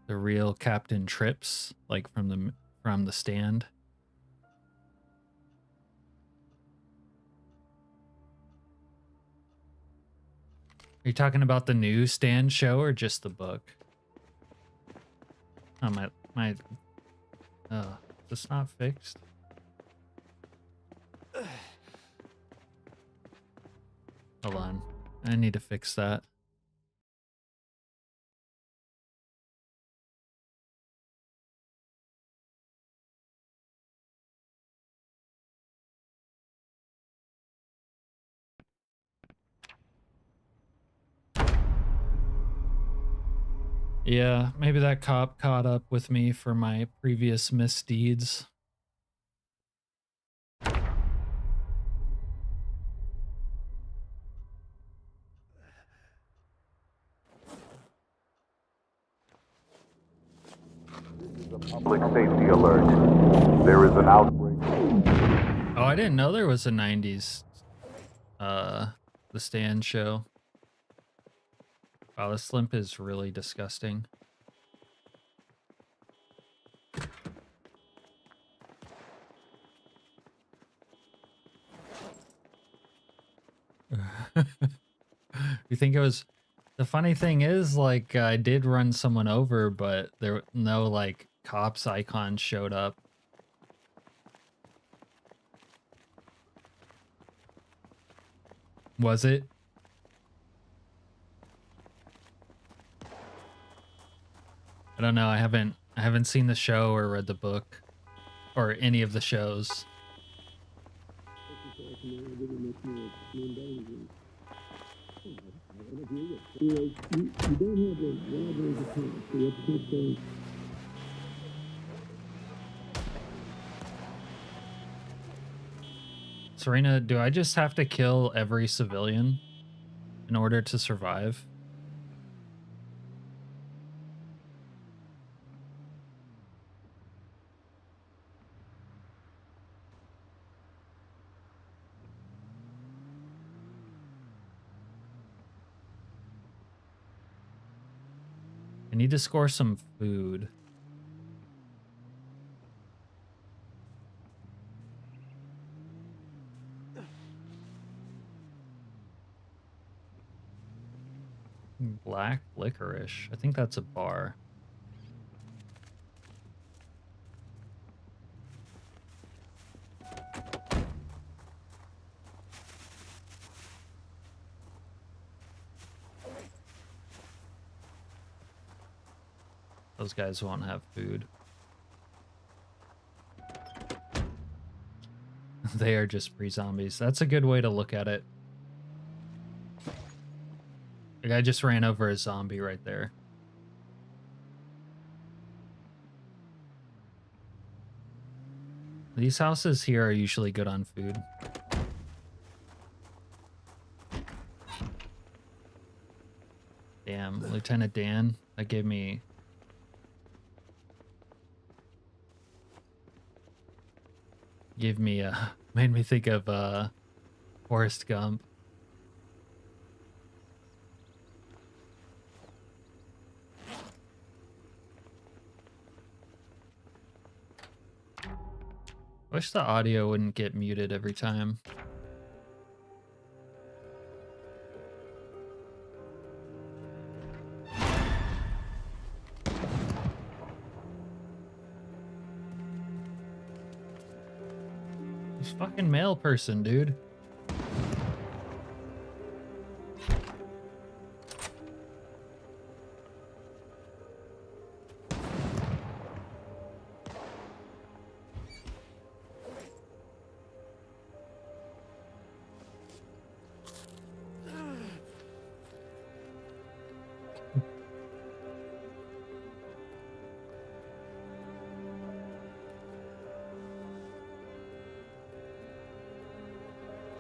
A: The real Captain Trips, like from the stand. Are you talking about the new stand show or just the book? Oh my is this not fixed? Hold on. I need to fix that. Yeah, maybe that cop caught up with me for my previous misdeeds.
O: Public safety alert. There is an outbreak.
A: Oh, I didn't know there was a 90s the stand show. Wow, this limp is really disgusting. think it was... The funny thing is, like, I did run someone over, but there no, like, cops icon showed up. Was it? I don't know. I haven't seen the show or read the book or any of the shows. Serena, do I just have to kill every civilian in order to survive? I need to score some food. Black licorice. I think that's a bar. Those guys won't have food. They are just pre-zombies. That's a good way to look at it. Like, I just ran over a zombie right there. These houses here are usually good on food. Damn, Lieutenant Dan, that gave me... made me think of Forrest Gump. Wish the audio wouldn't get muted every time. This fucking male person, dude.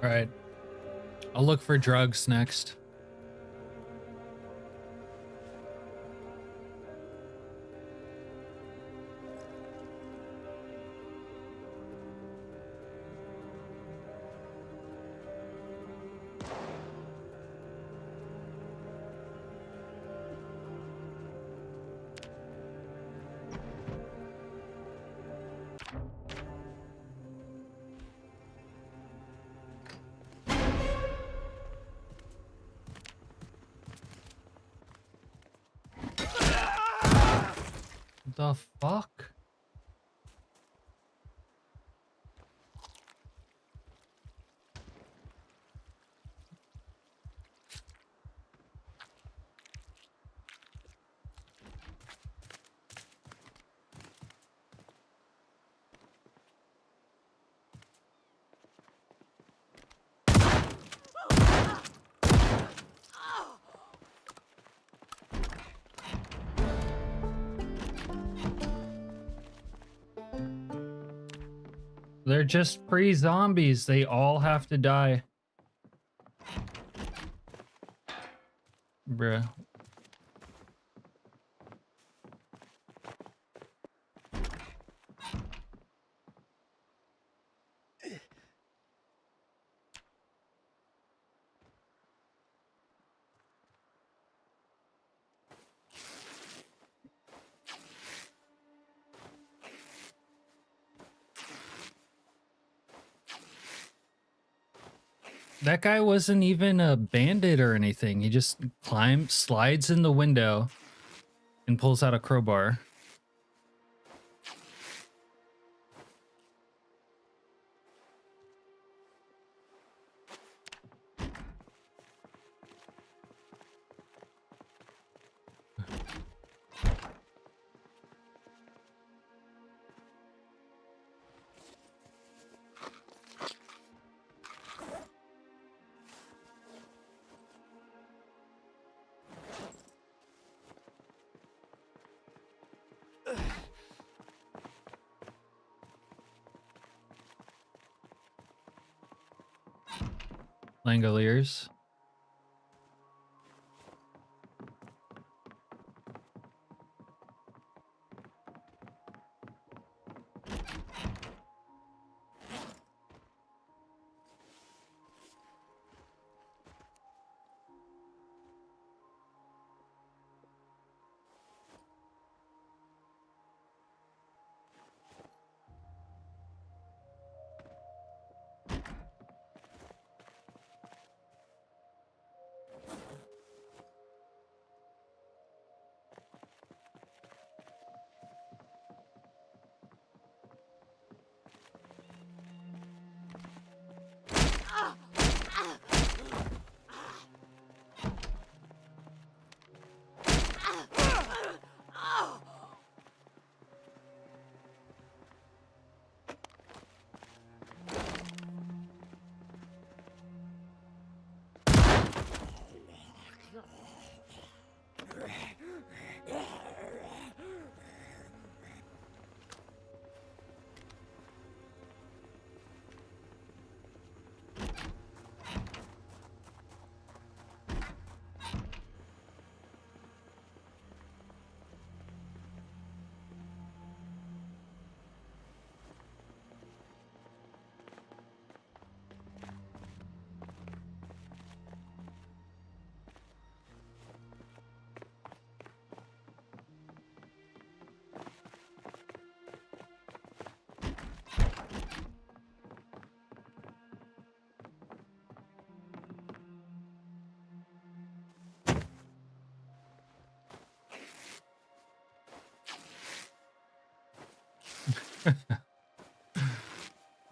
A: All right, I'll look for drugs next. The fuck? They're just pre-zombies. They all have to die. Bruh. That guy wasn't even a bandit or anything. He just slides in the window, and pulls out a crowbar. Langoliers.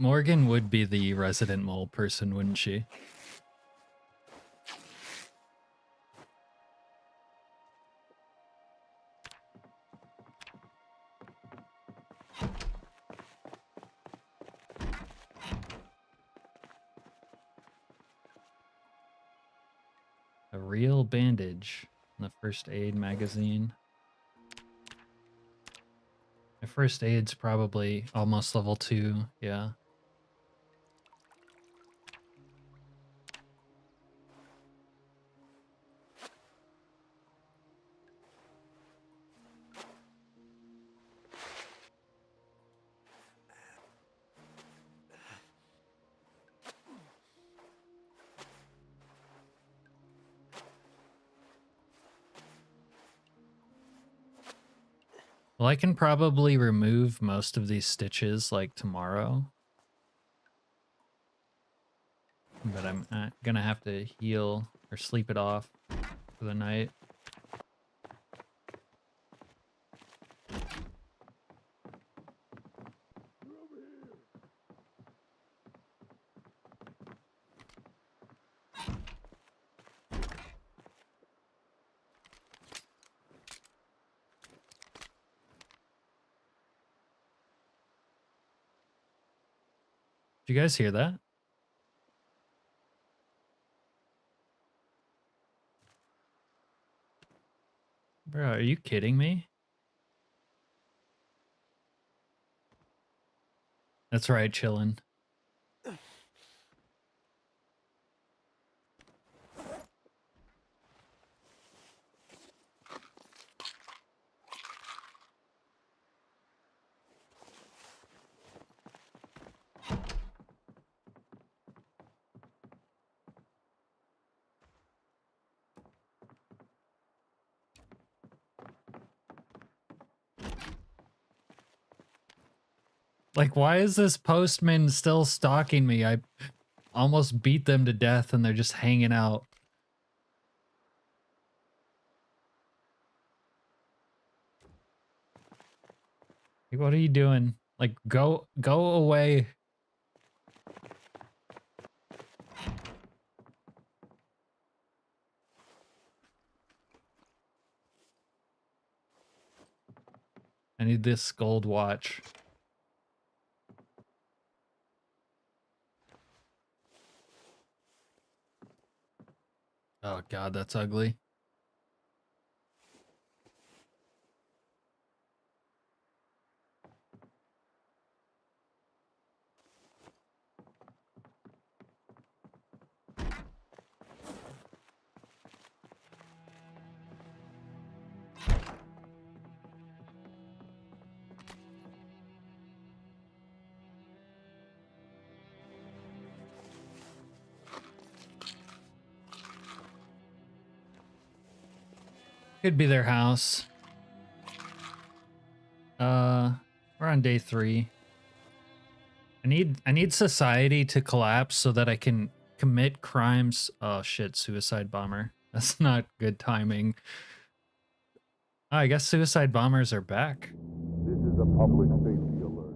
A: Morgan would be the resident mole person, wouldn't she? A real bandage in the first aid magazine. My first aid's probably almost level 2, yeah. Well, I can probably remove most of these stitches like tomorrow. But I'm gonna have to heal or sleep it off for the night. Did you guys hear that? Bro, are you kidding me? That's right, chillin'. Like, why is this postman still stalking me? almost beat them to death and they're just hanging out. Like, what are you doing? Like, go away. I need this gold watch. Oh god, that's ugly. Could be their house. We're on day 3. I need society to collapse so that I can commit crimes. Oh shit, suicide bomber. That's not good timing. Oh, I guess suicide bombers are back.
O: This is a public safety alert.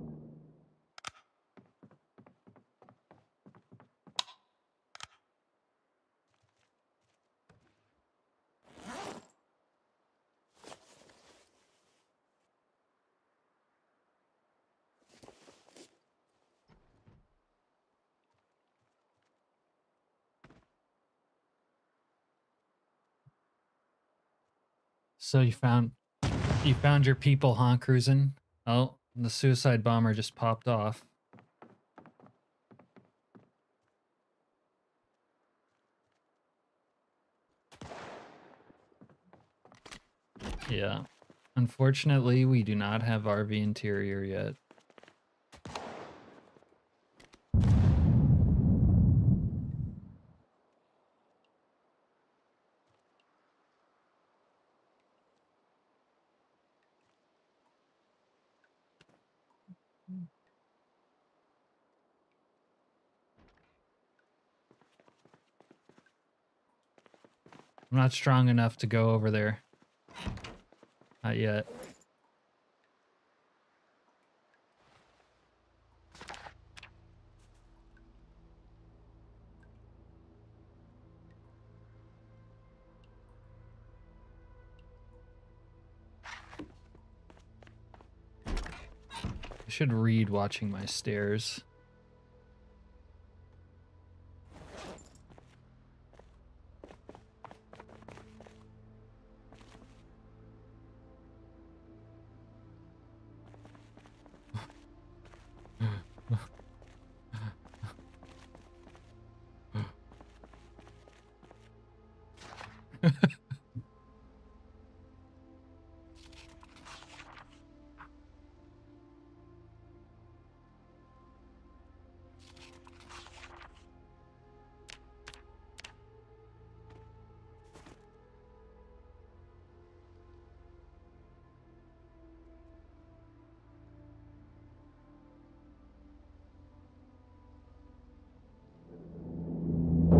A: So you found your people, huh, cruising? Oh, the suicide bomber just popped off. Yeah. Unfortunately, we do not have RV interior yet. I'm not strong enough to go over there. Not yet. I should read watching my stairs.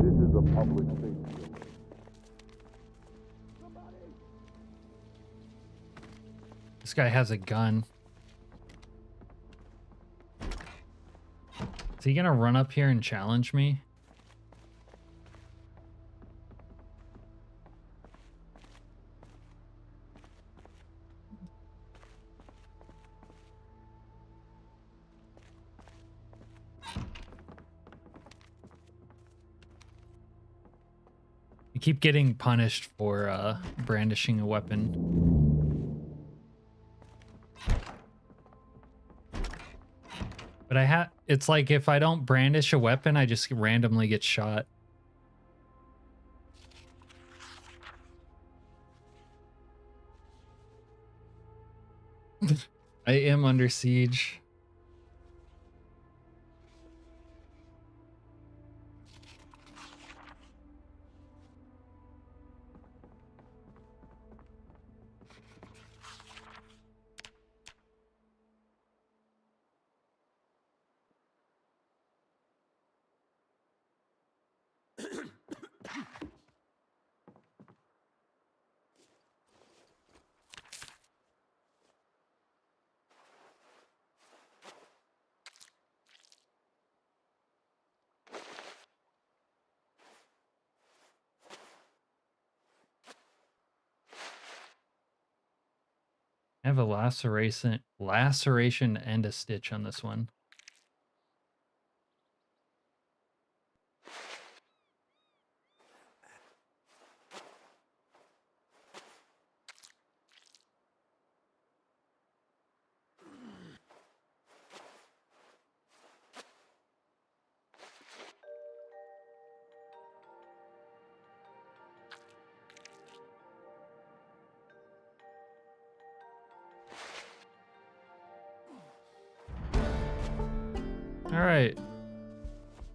O: This is a public safety alert.
A: This guy has a gun. Is he gonna run up here and challenge me? You keep getting punished for brandishing a weapon. But it's like if I don't brandish a weapon, I just randomly get shot. I am under siege. I have a laceration and a stitch on this one. All right,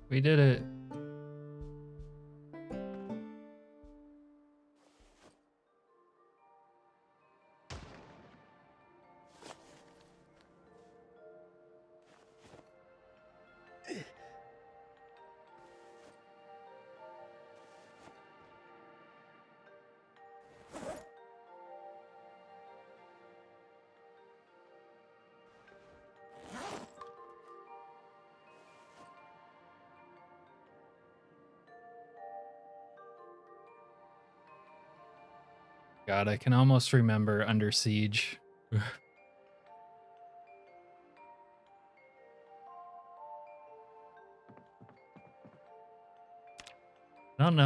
A: we did it. God, I can almost remember Under Siege. I don't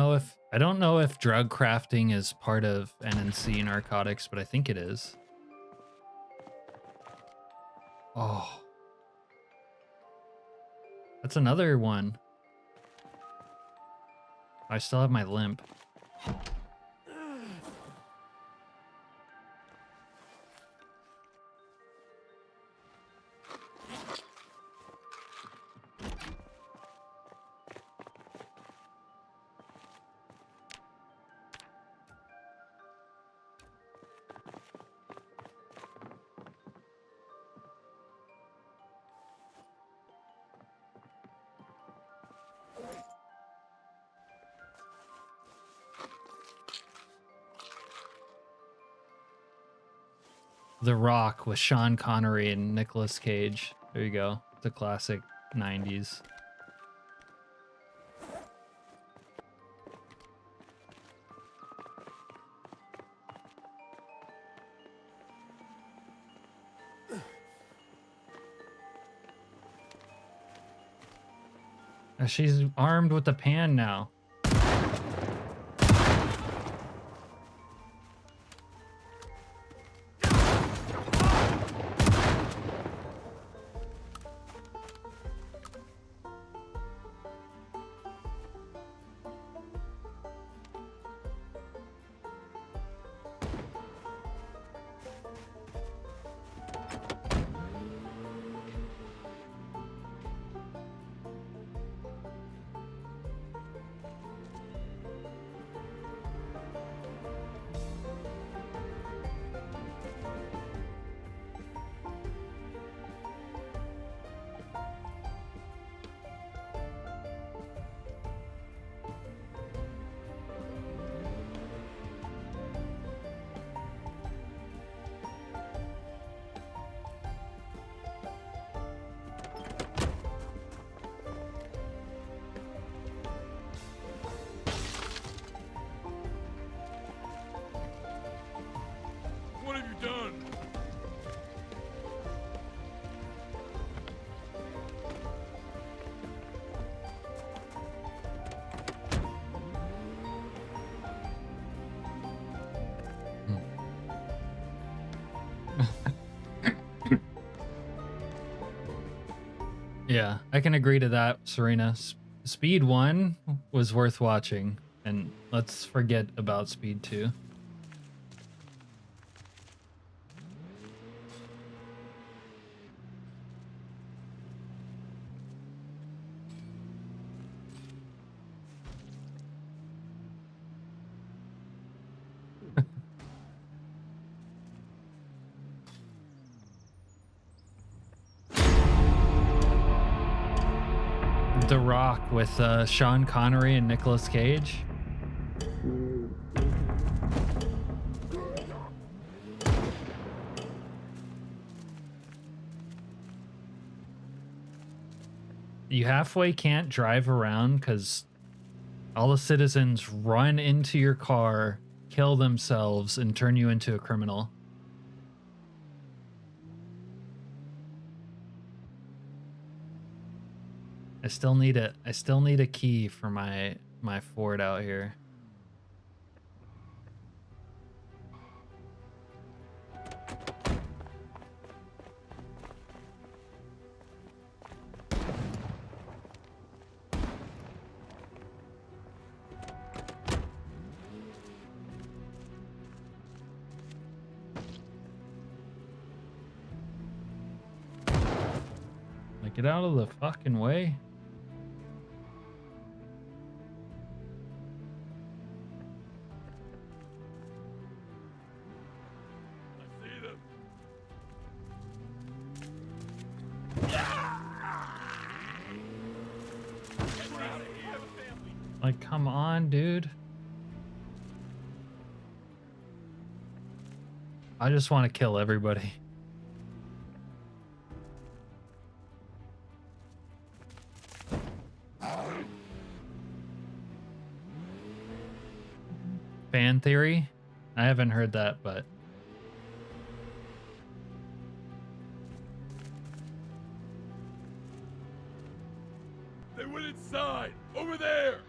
A: know if drug crafting is part of NNC narcotics, but I think it is. Oh. That's another one. I still have my limp. The Rock with Sean Connery and Nicolas Cage. There you go. It's a classic 90s. She's armed with the pan now.
J: What have you done?
A: Yeah, I can agree to that, Serena. Speed 1 was worth watching, and let's forget about Speed 2. The Rock with Sean Connery and Nicolas Cage. You halfway can't drive around because all the citizens run into your car, kill themselves, and turn you into a criminal. I still need a key for my fort out here. Like, get out of the fucking way. Like, come on, dude. I just want to kill everybody. Fan theory? I haven't heard that, but
J: They went inside! Over there!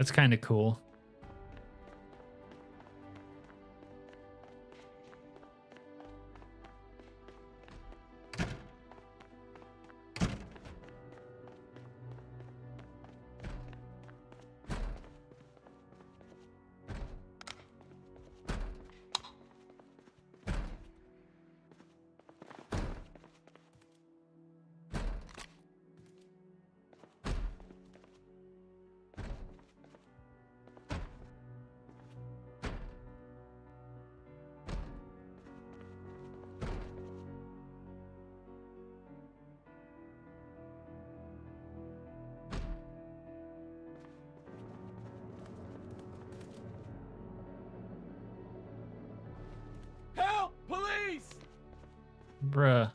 A: that's kind of cool.
J: Help! Police!
A: Bruh.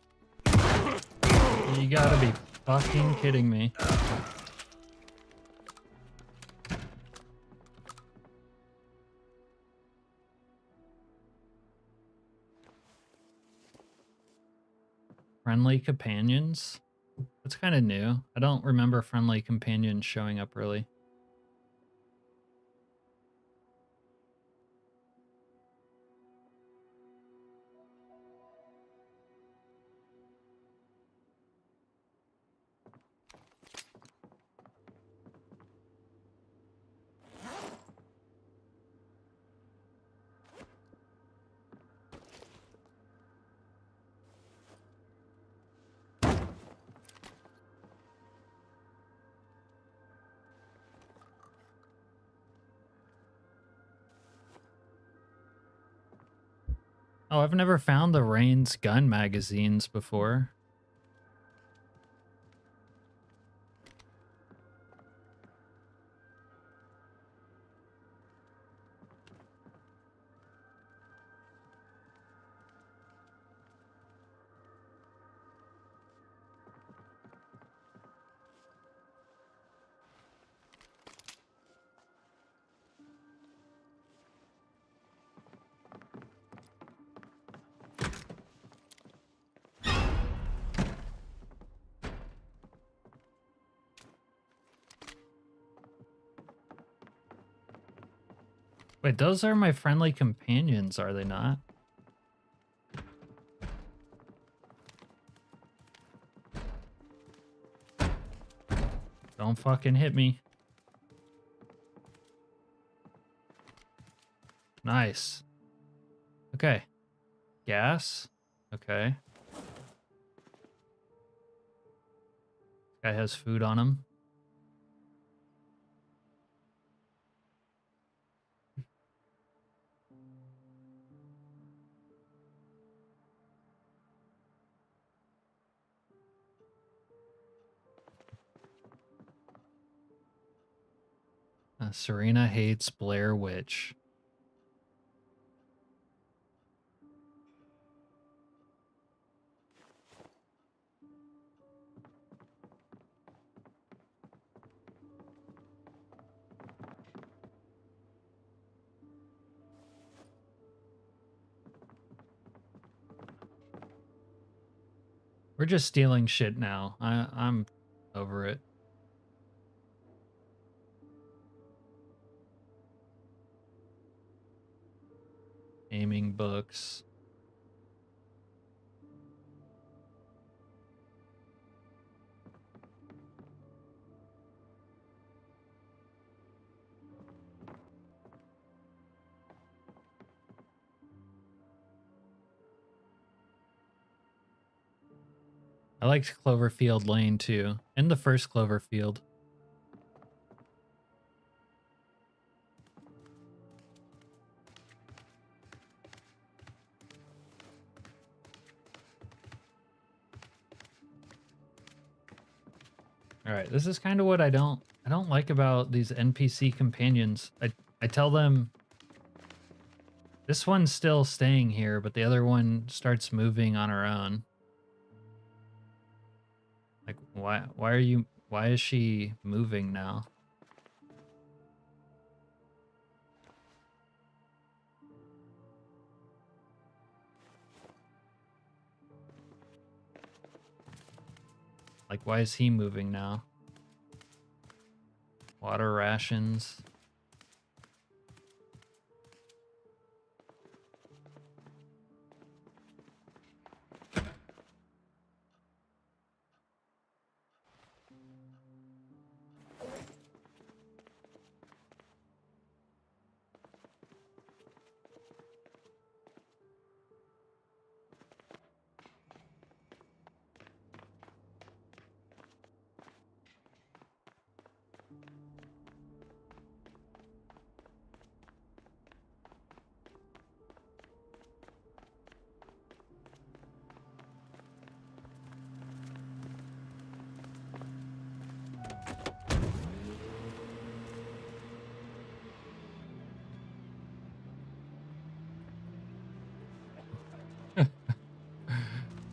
A: You gotta be fucking kidding me. Friendly companions? That's kind of new. I don't remember friendly companions showing up really. Oh, I've never found the Rain's gun magazines before. Wait, those are my friendly companions, are they not? Don't fucking hit me. Nice. Okay. Gas. Okay. Guy has food on him. Serena hates Blair Witch. We're just stealing shit now. I'm over it. Aiming books. I liked Cloverfield Lane too, and the first Cloverfield. All right, this is kind of what I don't like about these NPC companions. I tell them this one's still staying here, but the other one starts moving on her own. Like why is she moving now? Like, why is he moving now? Water rations.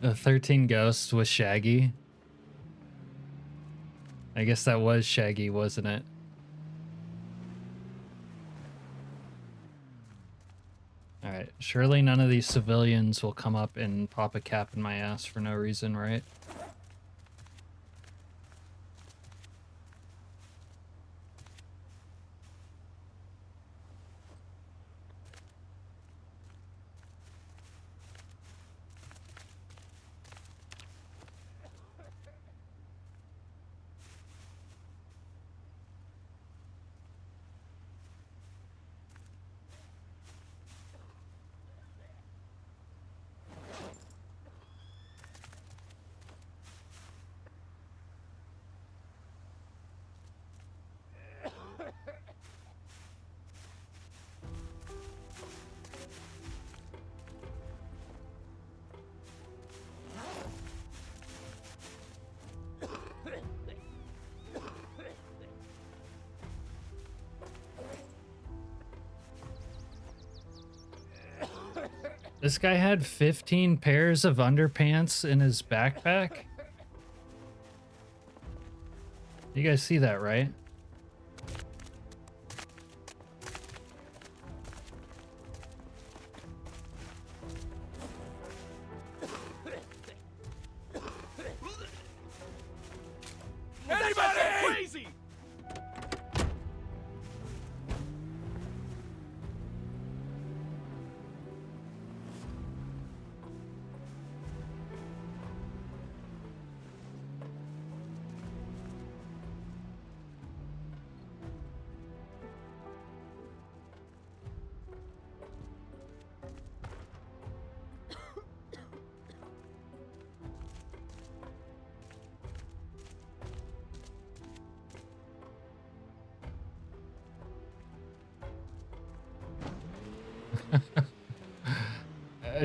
A: The 13 Ghosts with Shaggy. I guess that was Shaggy, wasn't it? Alright, surely none of these civilians will come up and pop a cap in my ass for no reason, right? This guy had 15 pairs of underpants in his backpack? You guys see that, right?
J: Anybody crazy?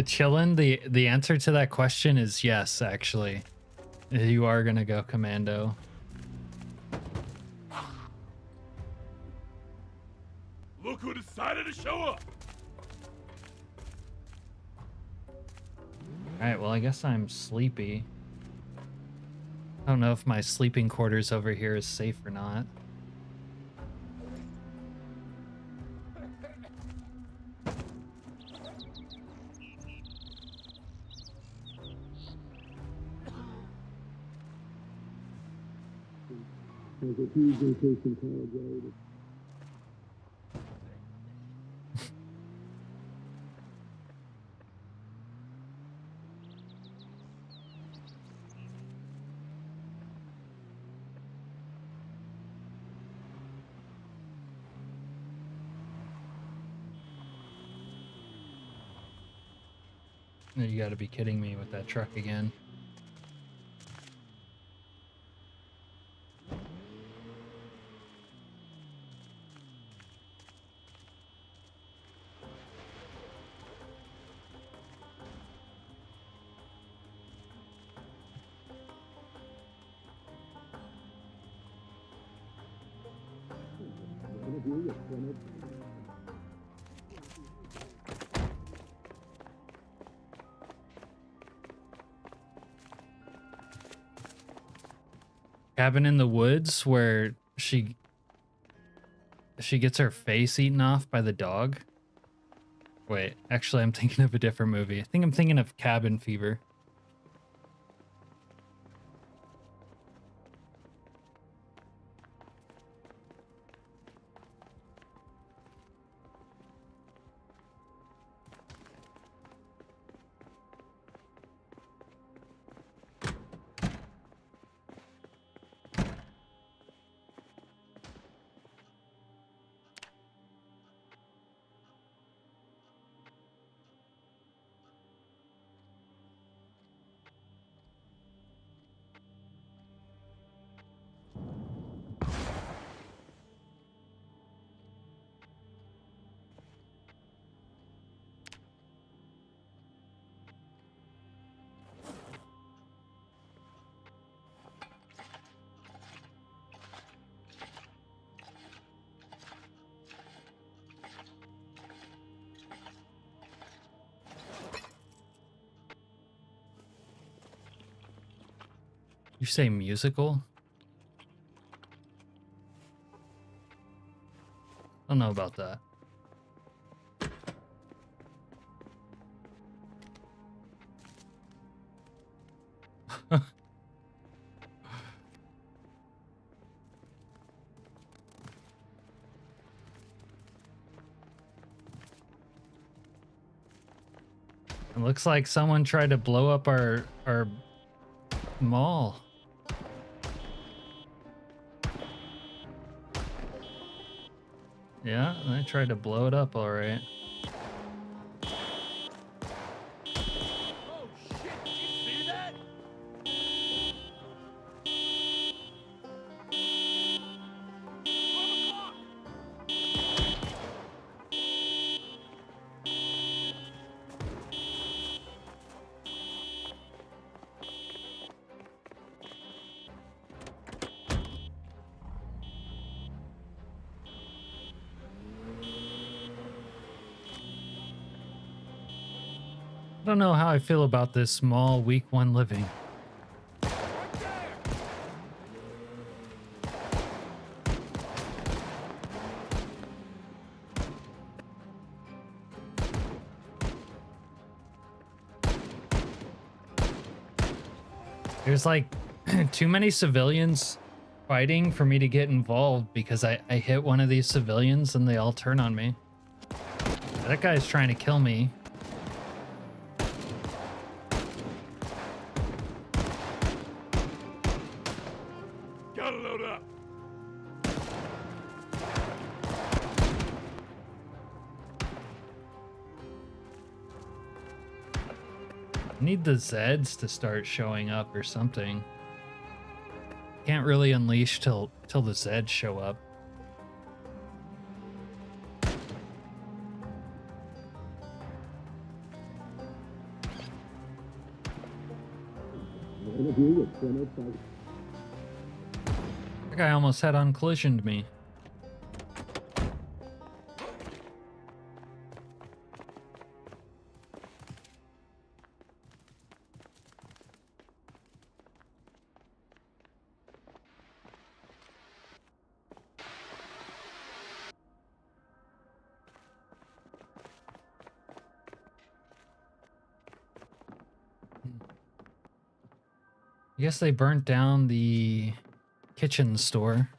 A: Chillin', the answer to that question is yes, actually. You are gonna go commando.
J: Look who decided to show up.
A: Alright, well I guess I'm sleepy. I don't know if my sleeping quarters over here is safe or not.
M: There's a huge increase in college rate.
A: You gotta be kidding me with that truck again. Cabin in the woods where she gets her face eaten off by the dog. Wait, actually I'm thinking of a different movie. I think I'm thinking of Cabin Fever. You say musical? I don't know about that. It looks like someone tried to blow up our mall. Yeah, I tried to blow it up, all right.
J: Oh shit, did you see that?
A: I don't know how I feel about this small week 1 living. There's like too many civilians fighting for me to get involved because I hit one of these civilians and they all turn on me. That guy's trying to kill me.
J: Gotta load up.
A: I need the Zeds to start showing up or something. Can't really unleash till the Zeds show up. That guy almost head-on collisioned me. I guess they burnt down the kitchen store.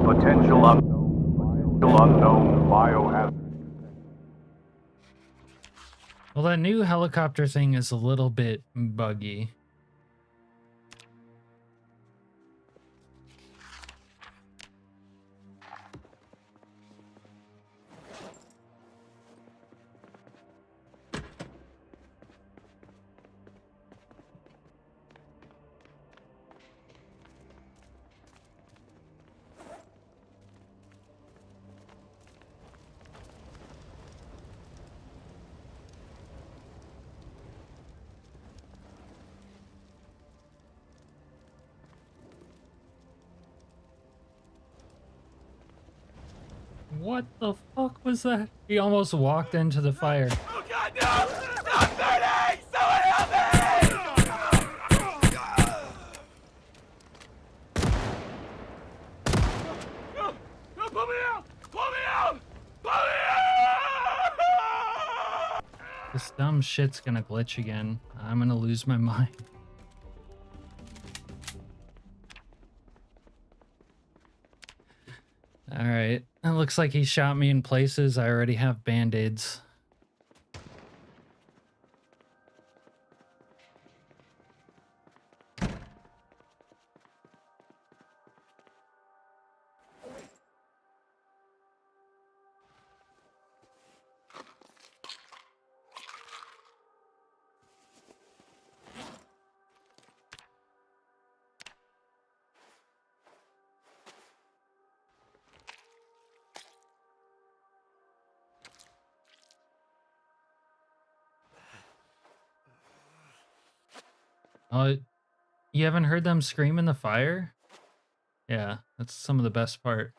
O: Potential unknown biohazard.
A: Well, that new helicopter thing is a little bit buggy. What the fuck was that? He almost walked into the fire.
J: Oh God, no! Stop burning! Someone help me! No, pull me out! Pull me out! Pull me out!
A: This dumb shit's gonna glitch again. I'm gonna lose my mind. All right, it looks like he shot me in places. I already have band-aids. Oh, you haven't heard them scream in the fire? Yeah, that's some of the best part.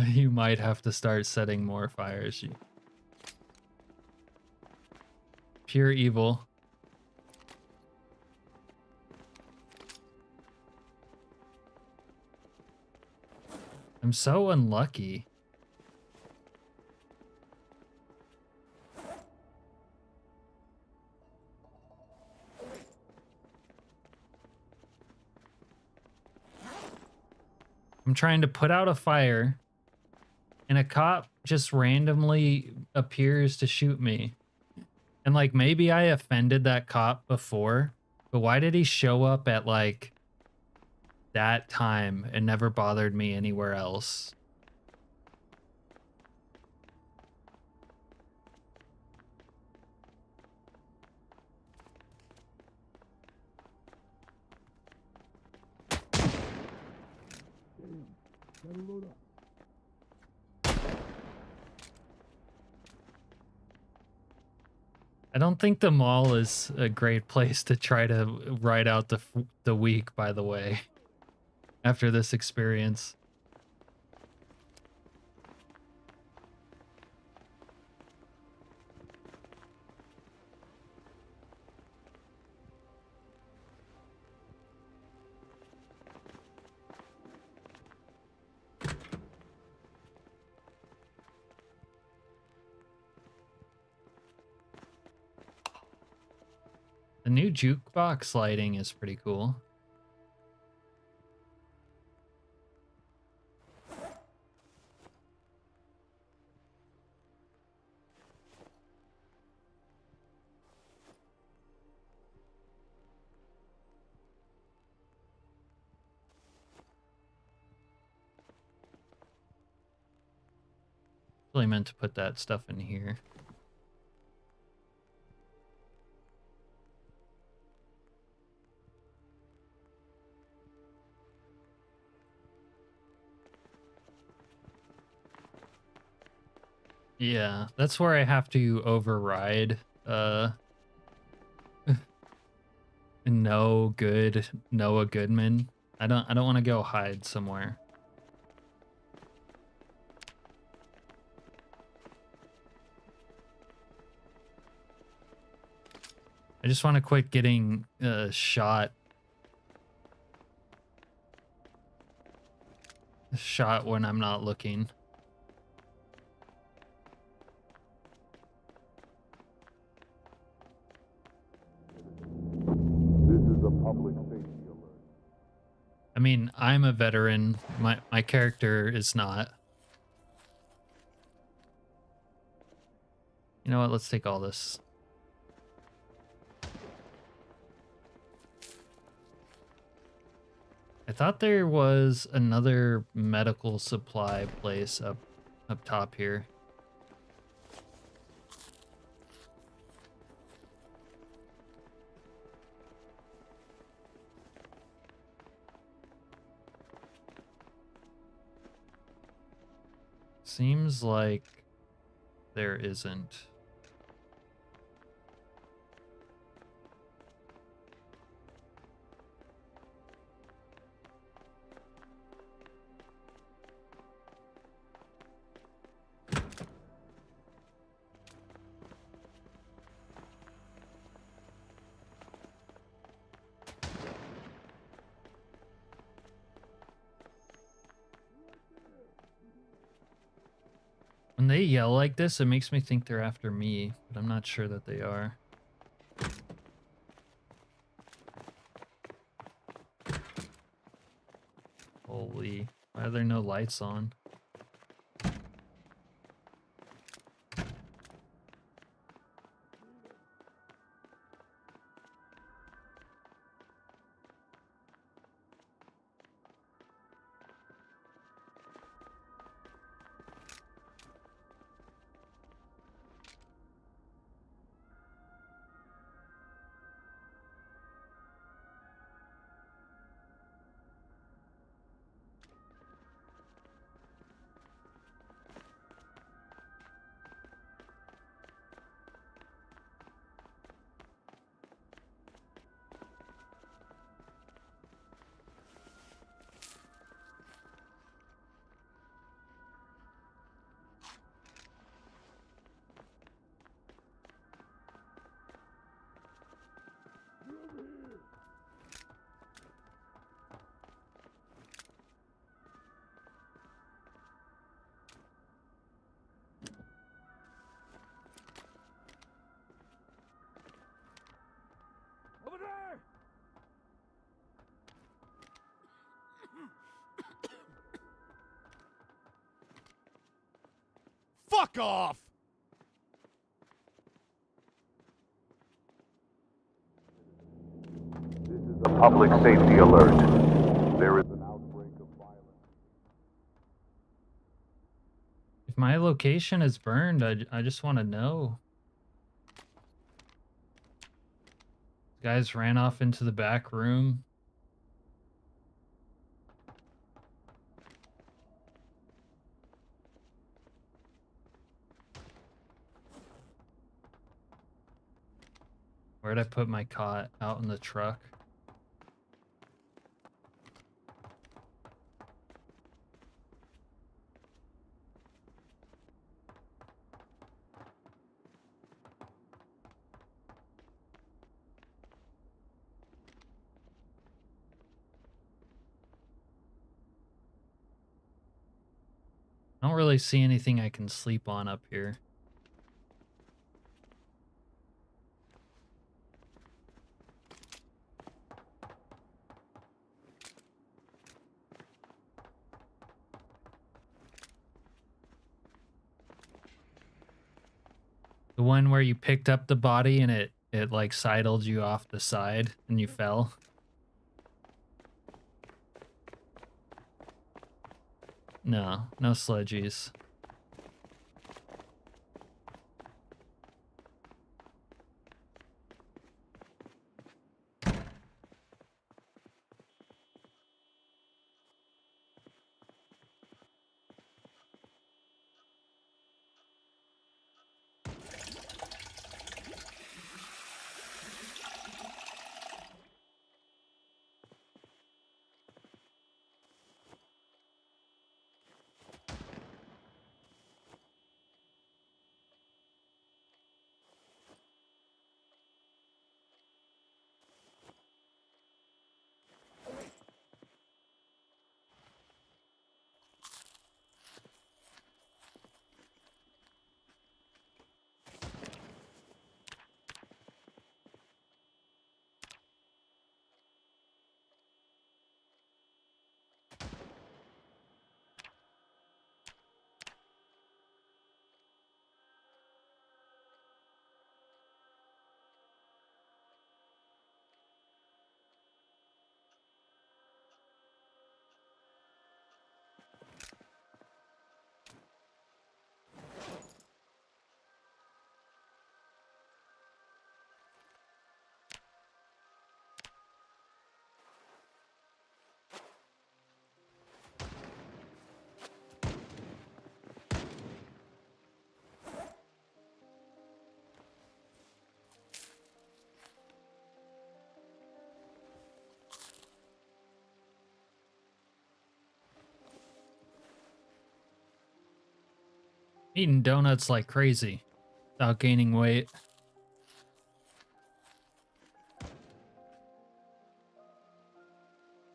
A: You might have to start setting more fires. Pure evil. I'm so unlucky. I'm trying to put out a fire, and a cop just randomly appears to shoot me. And like, maybe I offended that cop before, but why did he show up at like that time and never bothered me anywhere else? I don't think the mall is a great place to try to ride out the week, by the way, after this experience. new jukebox lighting is pretty cool. Really meant to put that stuff in here. Yeah, that's where I have to override no good Noah Goodman. I don't want to go hide somewhere. I just want to quit getting shot when I'm not looking.
O: This is a public safety alert.
A: I mean, I'm a veteran. My character is not. You know what? Let's take all this. I thought there was another medical supply place up top here. Seems like there isn't. When they yell like this, it makes me think they're after me, but I'm not sure that they are. Holy, why are there no lights on?
I: Over there! Fuck off!
O: This is a public safety alert. There is an outbreak of violence.
A: If my location is burned, I just want to know. Guys ran off into the back room. Where'd I put my cot? Out in the truck. I don't really see anything I can sleep on up here. The one where you picked up the body and it like sidled you off the side and you fell. No, no sludgies. Eating donuts like crazy without gaining weight.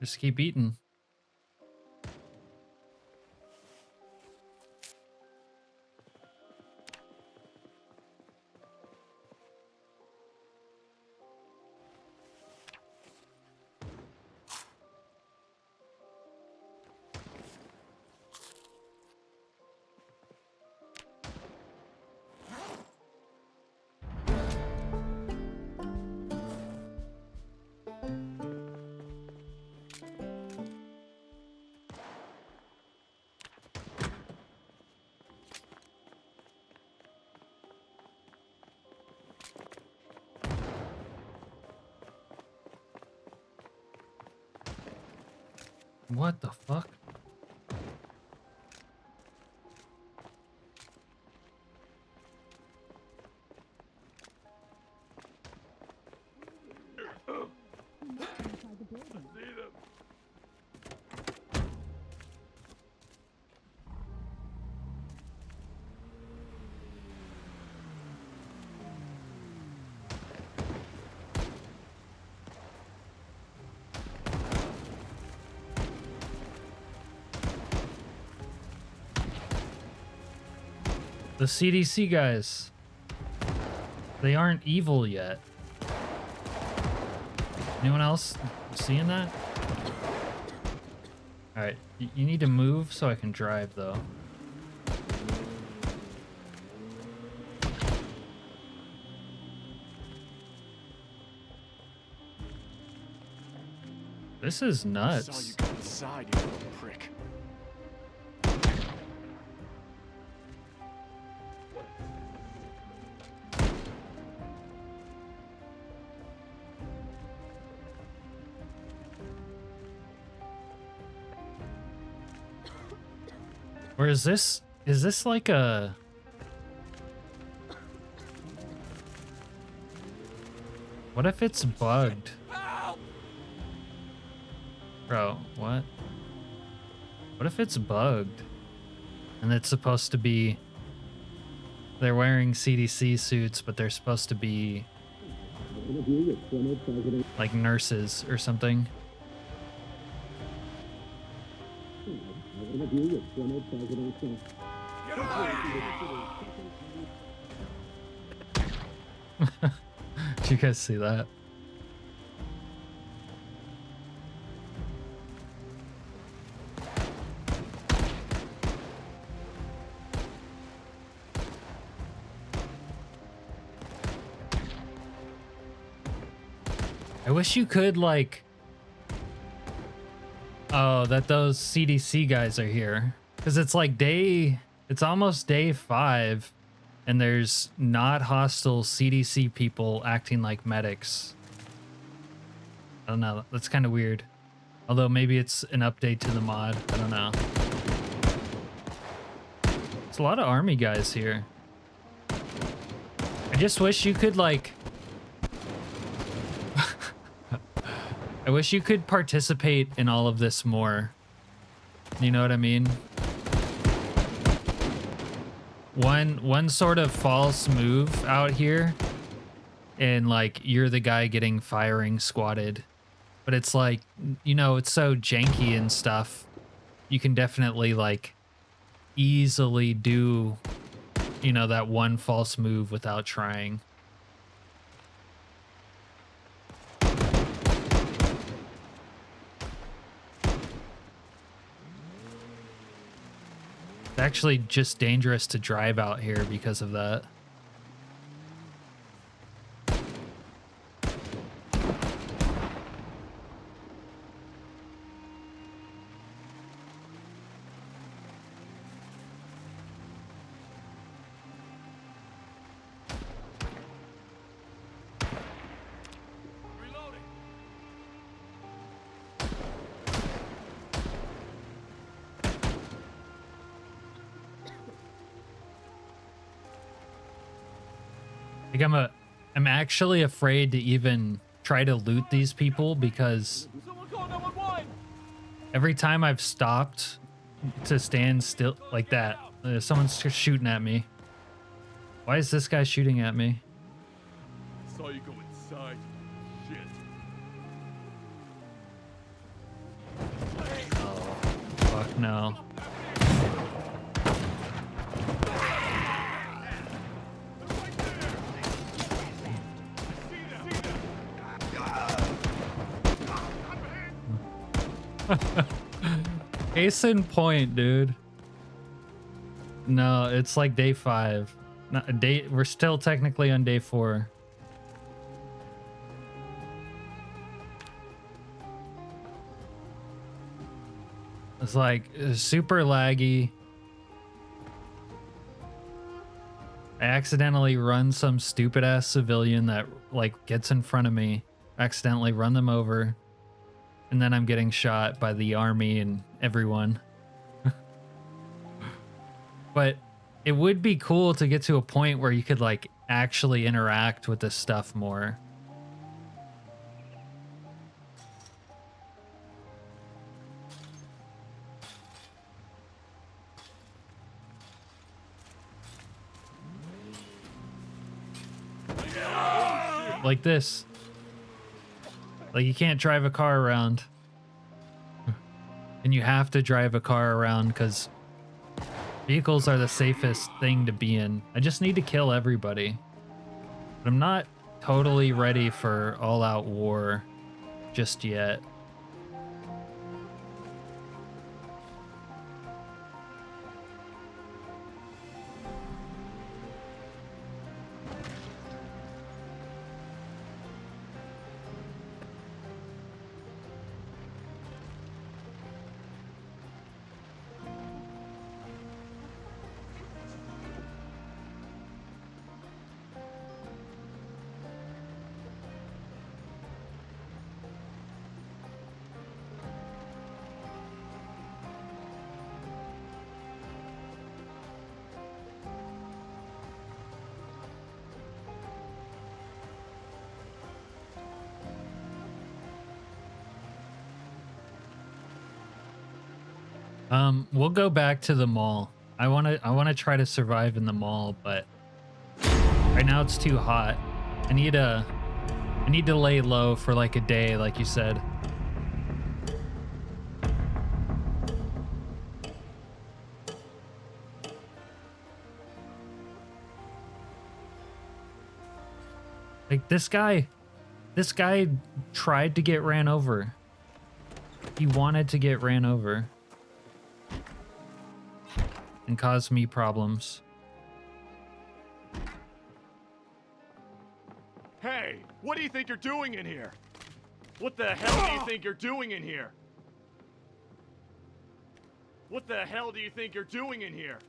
A: Just keep eating. What the fuck? The CDC guys. They aren't evil yet. Anyone else seeing that? Alright, you need to move so I can drive though. This is nuts.
P: I saw you go inside, you little prick.
A: Or is this like a... What if it's bugged? Bro, what? What if it's bugged? And it's supposed to be... They're wearing CDC suits, but they're supposed to be... like nurses or something. Did you guys see that? I wish you could like... Oh, that those CDC guys are here. Because it's like it's almost day 5 and there's not hostile CDC people acting like medics. I don't know, that's kind of weird. Although maybe it's an update to the mod, I don't know. There's a lot of army guys here. I just wish you could like... I wish you could participate in all of this more. You know what I mean? One sort of false move out here and like you're the guy getting firing squatted. But it's like, you know, it's so janky and stuff. You can definitely like easily do, you know, that one false move without trying. It's actually just dangerous to drive out here because of that. Like I'm actually afraid to even try to loot these people because every time I've stopped to stand still like that, someone's just shooting at me. Why is this guy shooting at me?
J: Saw you go inside. Shit.
A: Oh, fuck no. Case in point, dude. No, it's like day 5. Not day. We're still technically on day 4. It's like super laggy. I accidentally run some stupid ass civilian that like gets in front of me. Accidentally run them over. And then I'm getting shot by the army and everyone. But it would be cool to get to a point where you could like actually interact with this stuff more. Like this. Like you can't drive a car around. And you have to drive a car around because vehicles are the safest thing to be in. I just need to kill everybody. But I'm not totally ready for all-out war just yet. We'll go back to the mall. I want to try to survive in the mall, but right now it's too hot. I need to lay low for like a day, like you said. Like this guy tried to get ran over. He wanted to get ran over. And cause me problems.
J: Hey, what do you think you're doing in here?
P: What the hell do you think you're doing in here? What the hell do you think you're doing in here?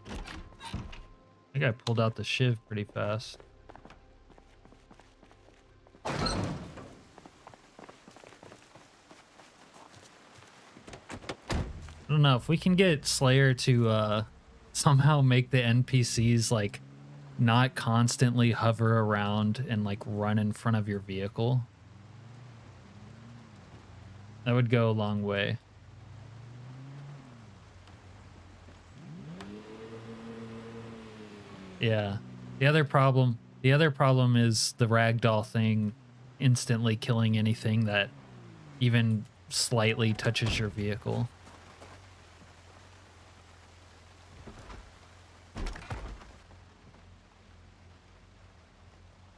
A: I think I pulled out the shiv pretty fast. I don't know if we can get Slayer to somehow make the NPCs like not constantly hover around and like run in front of your vehicle. That would go a long way. Yeah. The other problem is the ragdoll thing instantly killing anything that even slightly touches your vehicle.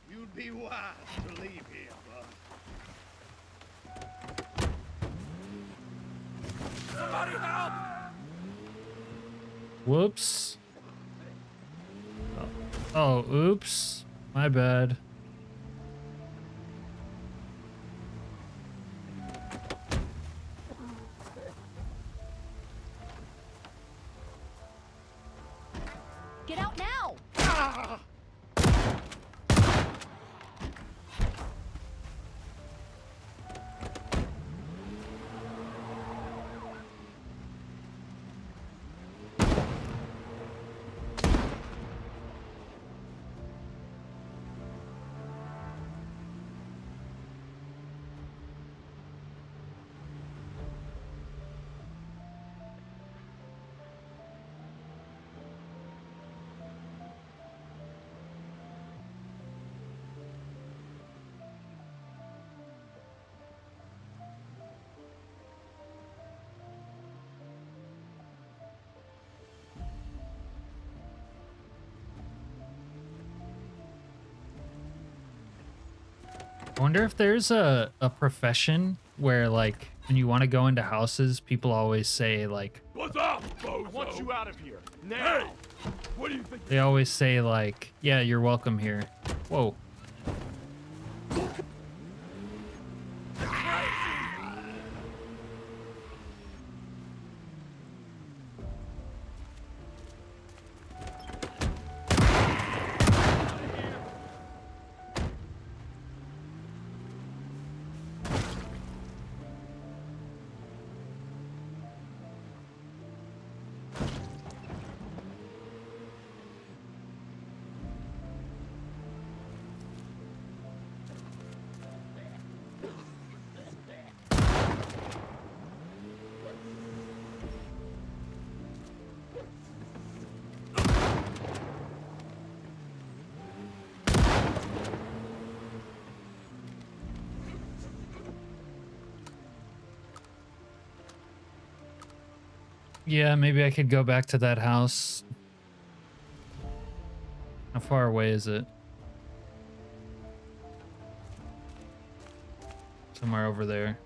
B: You'd be wise to leave here, bud.
I: Somebody help!
A: Whoops. Oh, oops. My bad.
E: Get out now!
B: Ah!
A: I wonder if there's a profession where like when you want to go into houses, people always say like,
I: What's up, bozo?
P: I want you out of here now.
I: Hey, what do you think?
A: they always say like, yeah, you're welcome here. Whoa. Yeah, maybe I could go back to that house. How far away is it? Somewhere over there.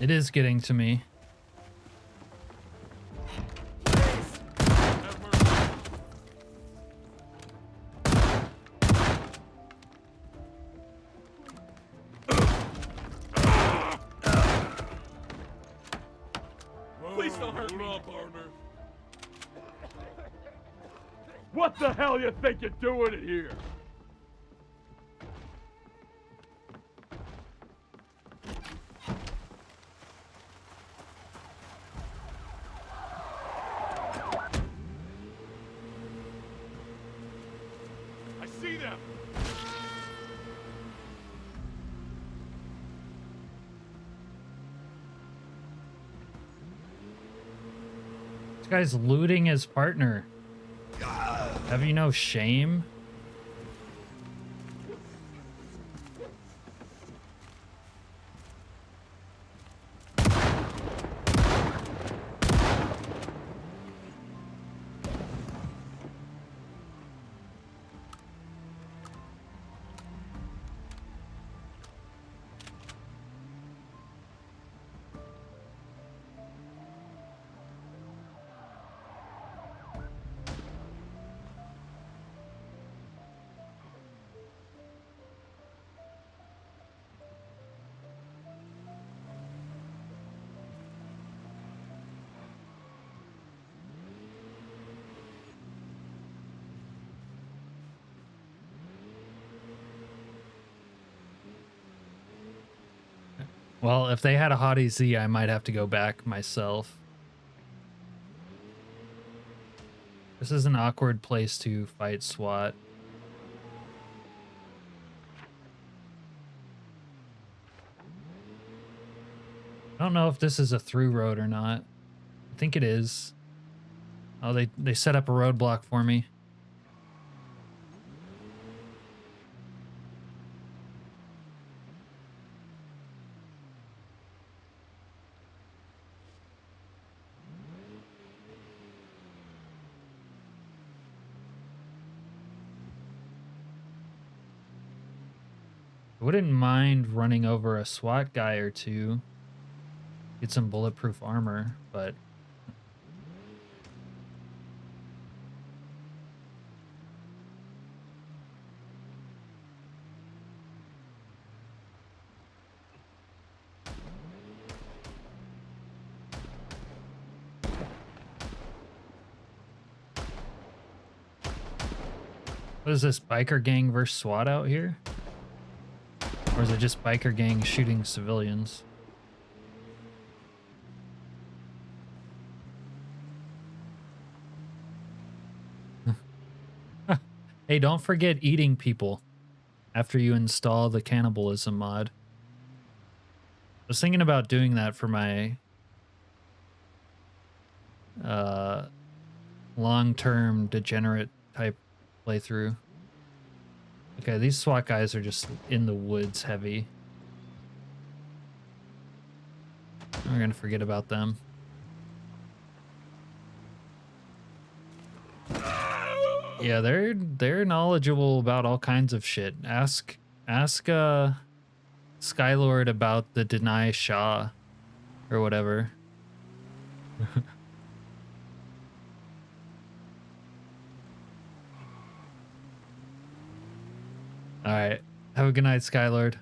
A: It is getting to me.
I: Please don't hurt me. Up, partner.
P: What the hell you think you're doing in here? I see them.
A: This guy's looting his partner. Have you no shame? Well, if they had a Hottie Z, I might have to go back myself. This is an awkward place to fight SWAT. I don't know if this is a through road or not. I think it is. Oh, they set up a roadblock for me. I wouldn't mind running over a SWAT guy or two. Get some bulletproof armor, but... What is this, biker gang versus SWAT out here? Or is it just biker gang shooting civilians? Hey, don't forget eating people after you install the cannibalism mod. I was thinking about doing that for my long-term degenerate type playthrough. Okay, these SWAT guys are just in the woods heavy. We're gonna forget about them. Yeah, they're knowledgeable about all kinds of shit. Ask Skylord about the Deny Shah or whatever. All right. Have a good night, Skylord.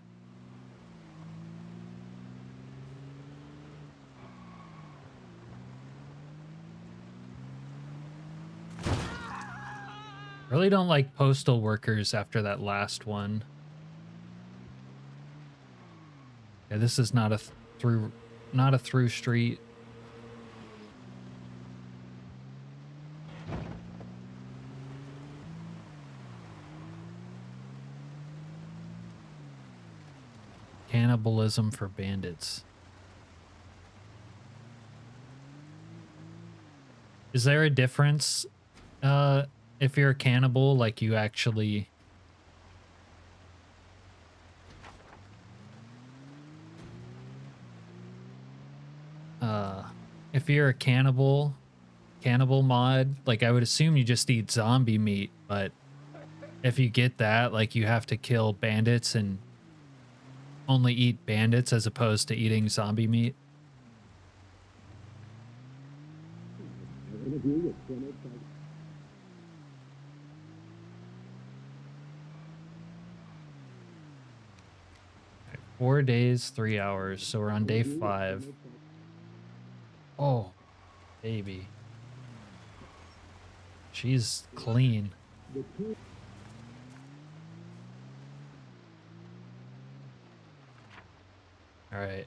A: Really don't like postal workers after that last one. Yeah, this is not a through street. Cannibalism for bandits. Is there a difference if you're a cannibal, like you actually if you're a cannibal mod, like I would assume you just eat zombie meat, but if you get that, like you have to kill bandits and only eat bandits as opposed to eating zombie meat. Okay, 4 days, 3 hours. So we're on day 5. Oh, baby. She's clean. All right.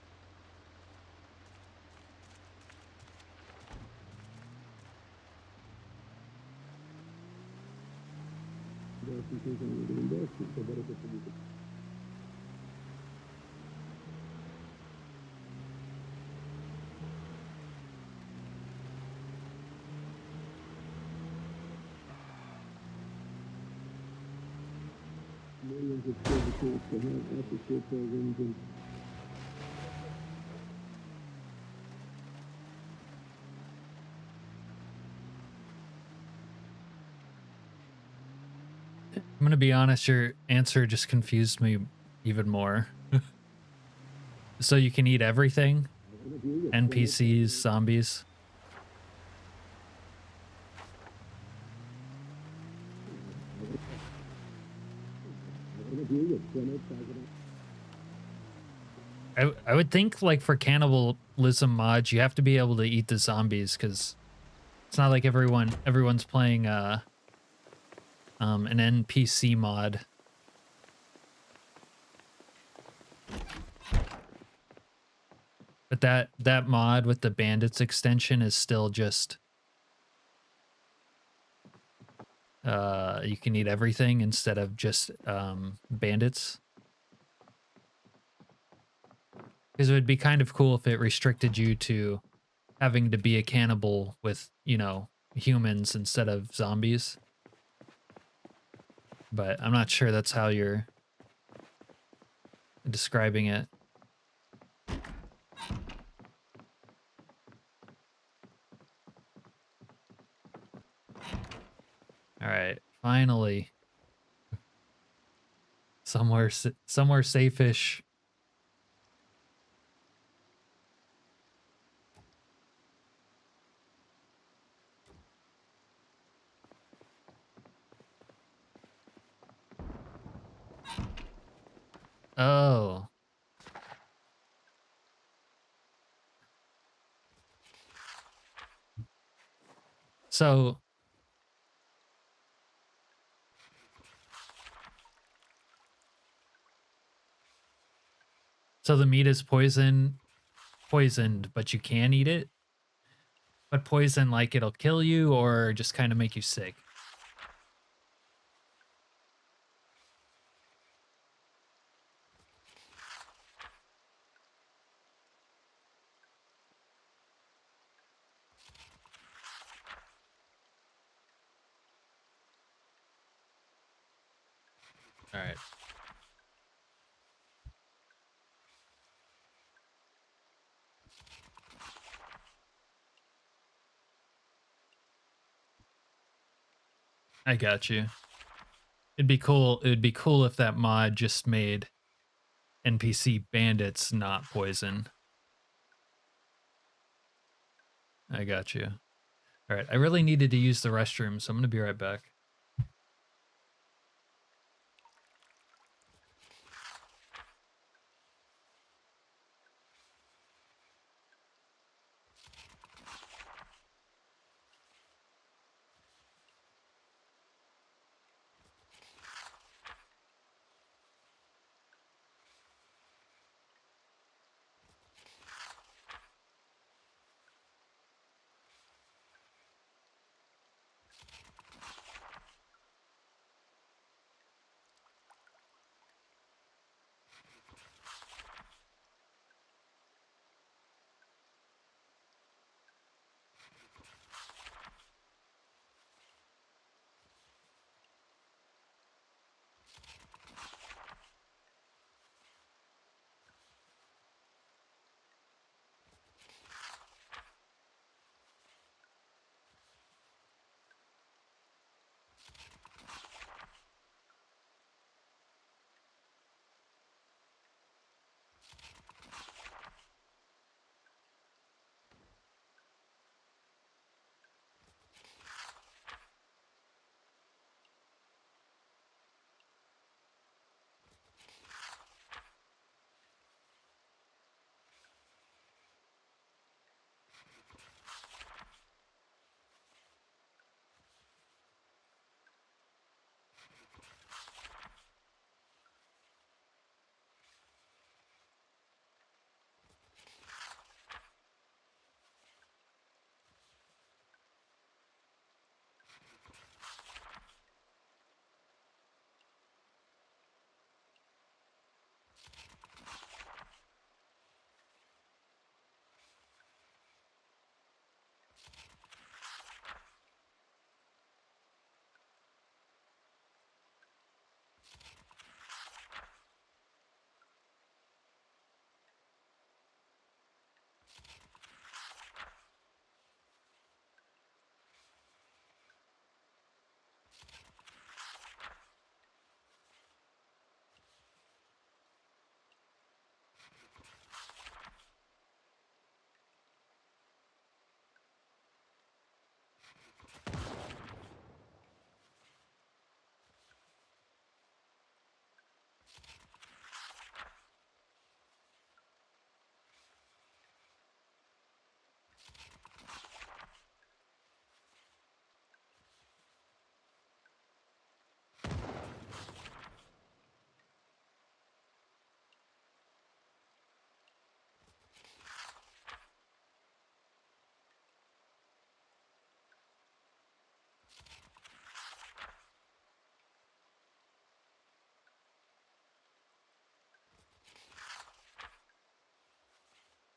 M: Millions of services to have after-school programs and
A: I'm gonna be honest, your answer just confused me even more. So you can eat everything? NPCs, zombies? I would think, like, for cannibalism mods, you have to be able to eat the zombies, because it's not like everyone's playing an NPC mod. But that mod with the Bandits extension is still just you can eat everything instead of just bandits. Because it would be kind of cool if it restricted you to having to be a cannibal with, you know, humans instead of zombies. But I'm not sure that's how you're describing it. All right, finally. Somewhere safe-ish. Oh. So the meat is poisoned, but you can eat it? But poison, like, it'll kill you or just kind of make you sick? All right. I got you. It'd be cool if that mod just made NPC bandits not poison. I got you. All right, I really needed to use the restroom, so I'm going to be right back.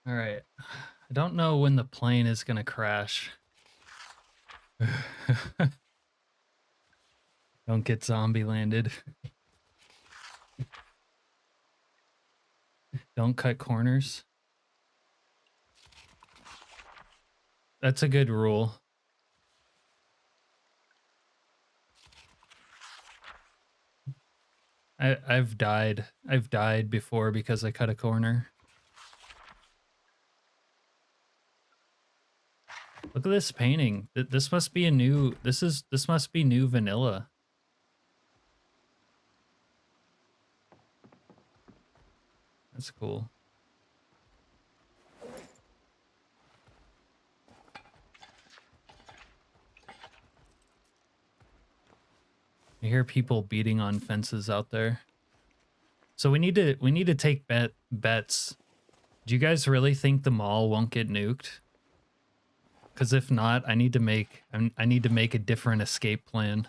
A: All right. I don't know when the plane is gonna crash. Don't get zombie landed. Don't cut corners. That's a good rule. I've died before because I cut a corner. Look at this painting. This must be a new, this must be new vanilla. That's cool. I hear people beating on fences out there. So we need to take bets. Do you guys really think the mall won't get nuked? Because if not, I need to make a different escape plan.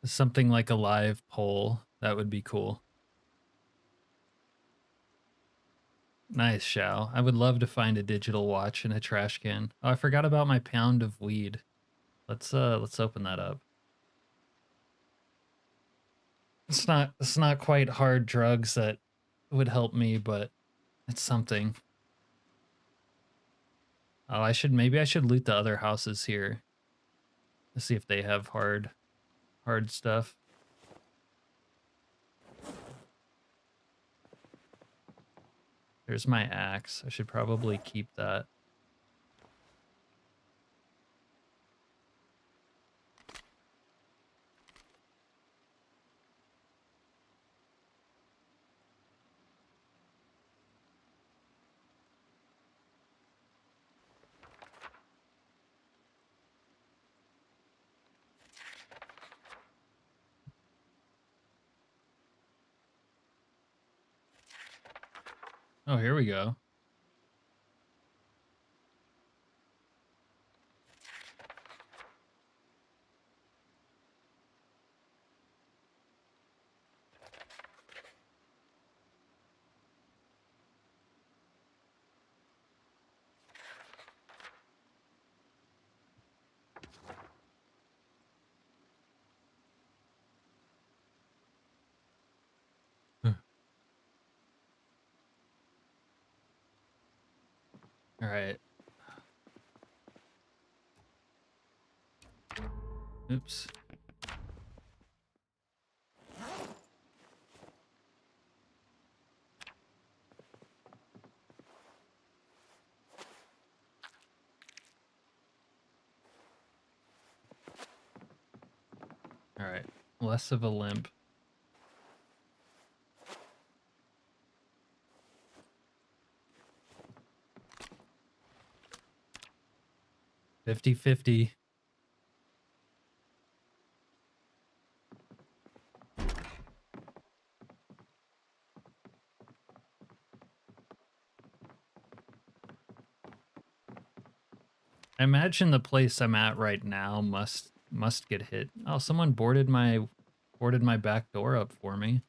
A: Something like a live poll. That would be cool. Nice, Shao. I would love to find a digital watch in a trash can. Oh, I forgot about my pound of weed. Let's open that up. It's not quite hard drugs that would help me, but it's something. Oh, maybe I should loot the other houses here. Let's see if they have hard stuff. There's my axe. I should probably keep that. Oh, here we go. All right. Oops. All right. Less of a limp. 50-50. I imagine the place I'm at right now must get hit. Oh, someone boarded my back door up for me.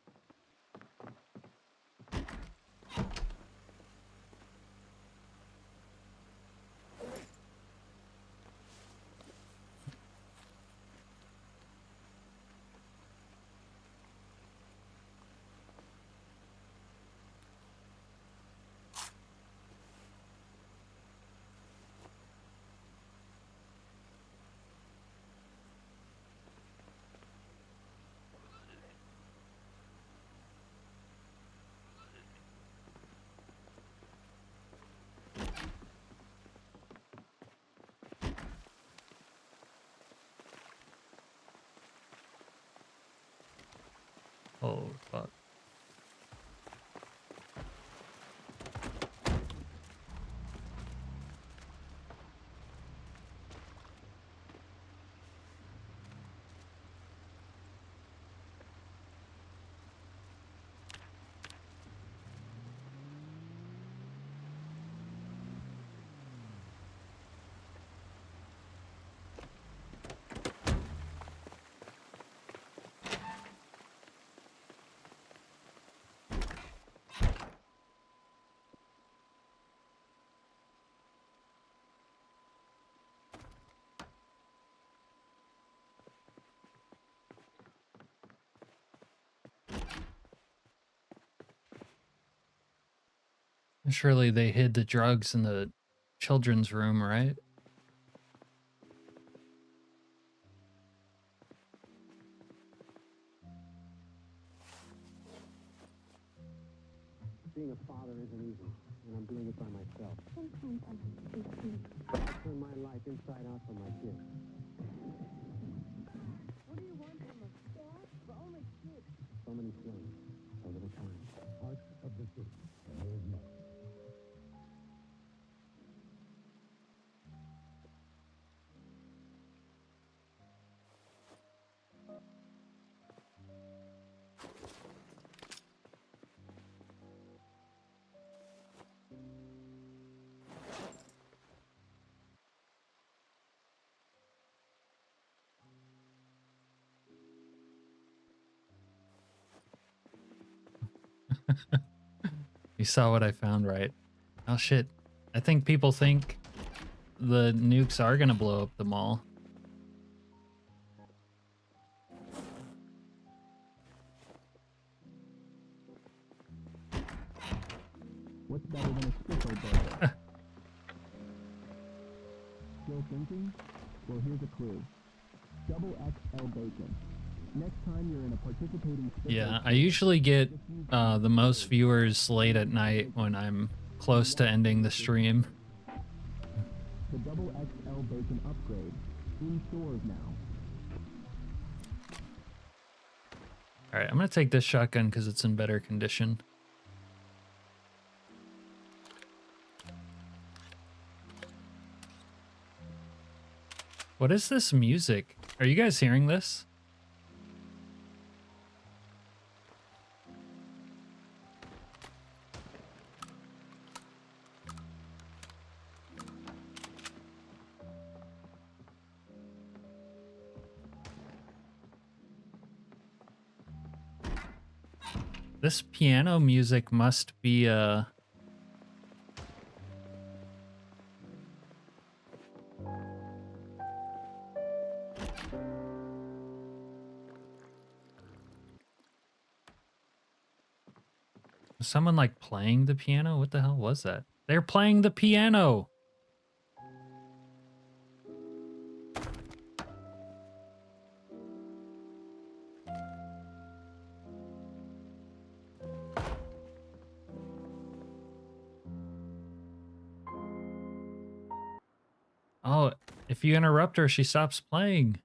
A: Surely they hid the drugs in the children's room, right?
M: Being a father isn't easy, and I'm doing it by myself. Sometimes I turn my life inside out for my kids. What do you want from us? Dad? We're only kids. So many flames, so little time. Heart of the city. There's much.
A: You saw what I found, right? Oh shit. I think people think the nukes are gonna blow up the mall.
M: What's better than a squisho burger? Still thinking? Well, here's a clue. Double XL bacon. Next time you're in a participating...
A: Yeah, I usually get the most viewers late at night when I'm close to ending the stream.
M: The double XL bacon upgrade. In stores now.
A: Alright, I'm gonna take this shotgun because it's in better condition. What is this music? Are you guys hearing this? This piano music must be was someone like playing the piano? What the hell was that? They're playing the piano. Oh, if you interrupt her, she stops playing.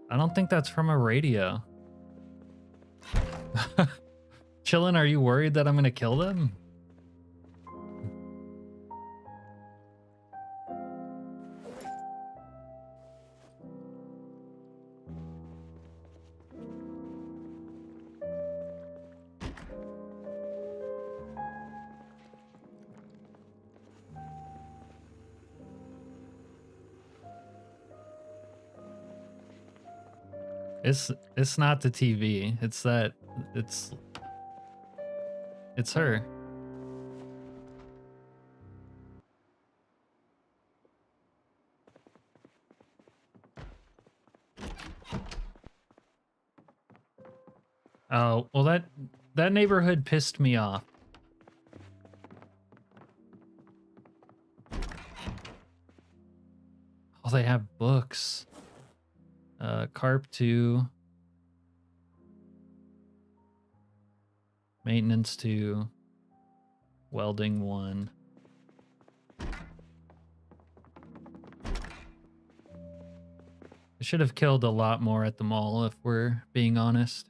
A: I don't think that's from a radio. Chillin', are you worried that I'm gonna kill them? It's not the TV. It's that it's her. Oh, well that neighborhood pissed me off. Oh, they have books. Carp 2. Maintenance 2. Welding 1. I should have killed a lot more at the mall if we're being honest.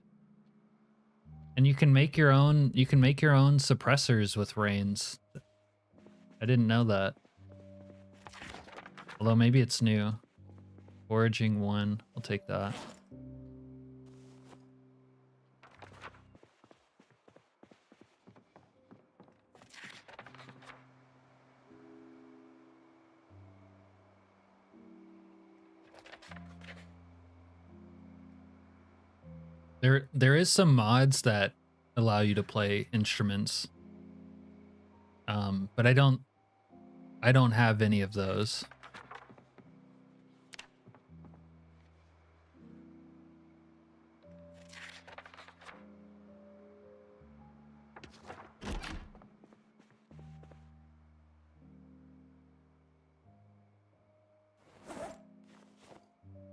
A: And you can make your own suppressors with rains. I didn't know that. Although maybe it's new. Foraging 1, I'll take that. There is some mods that allow you to play instruments. But I don't have any of those.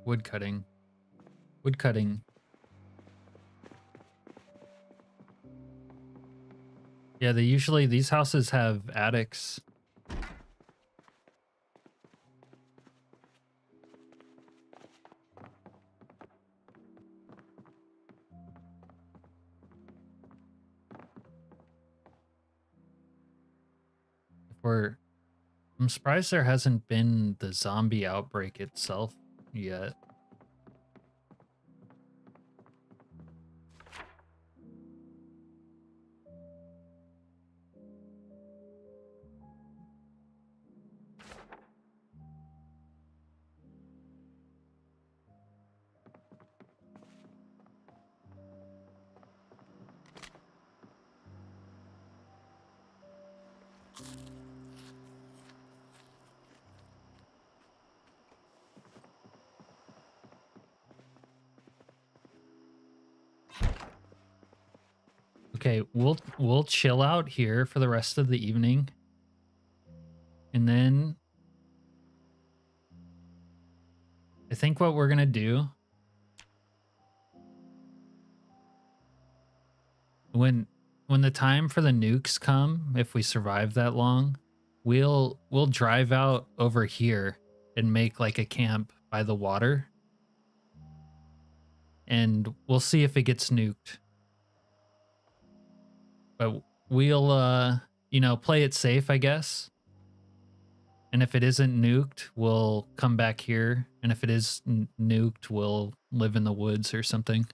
A: Wood cutting. Wood cutting. Yeah, these houses have attics. I'm surprised there hasn't been the zombie outbreak itself yet. Okay, we'll chill out here for the rest of the evening. And then I think what we're gonna do when the time for the nukes come, if we survive that long, we'll drive out over here and make like a camp by the water. And we'll see if it gets nuked. But we'll you know, play it safe, I guess. And if it isn't nuked, we'll come back here. And if it is nuked, we'll live in the woods or something.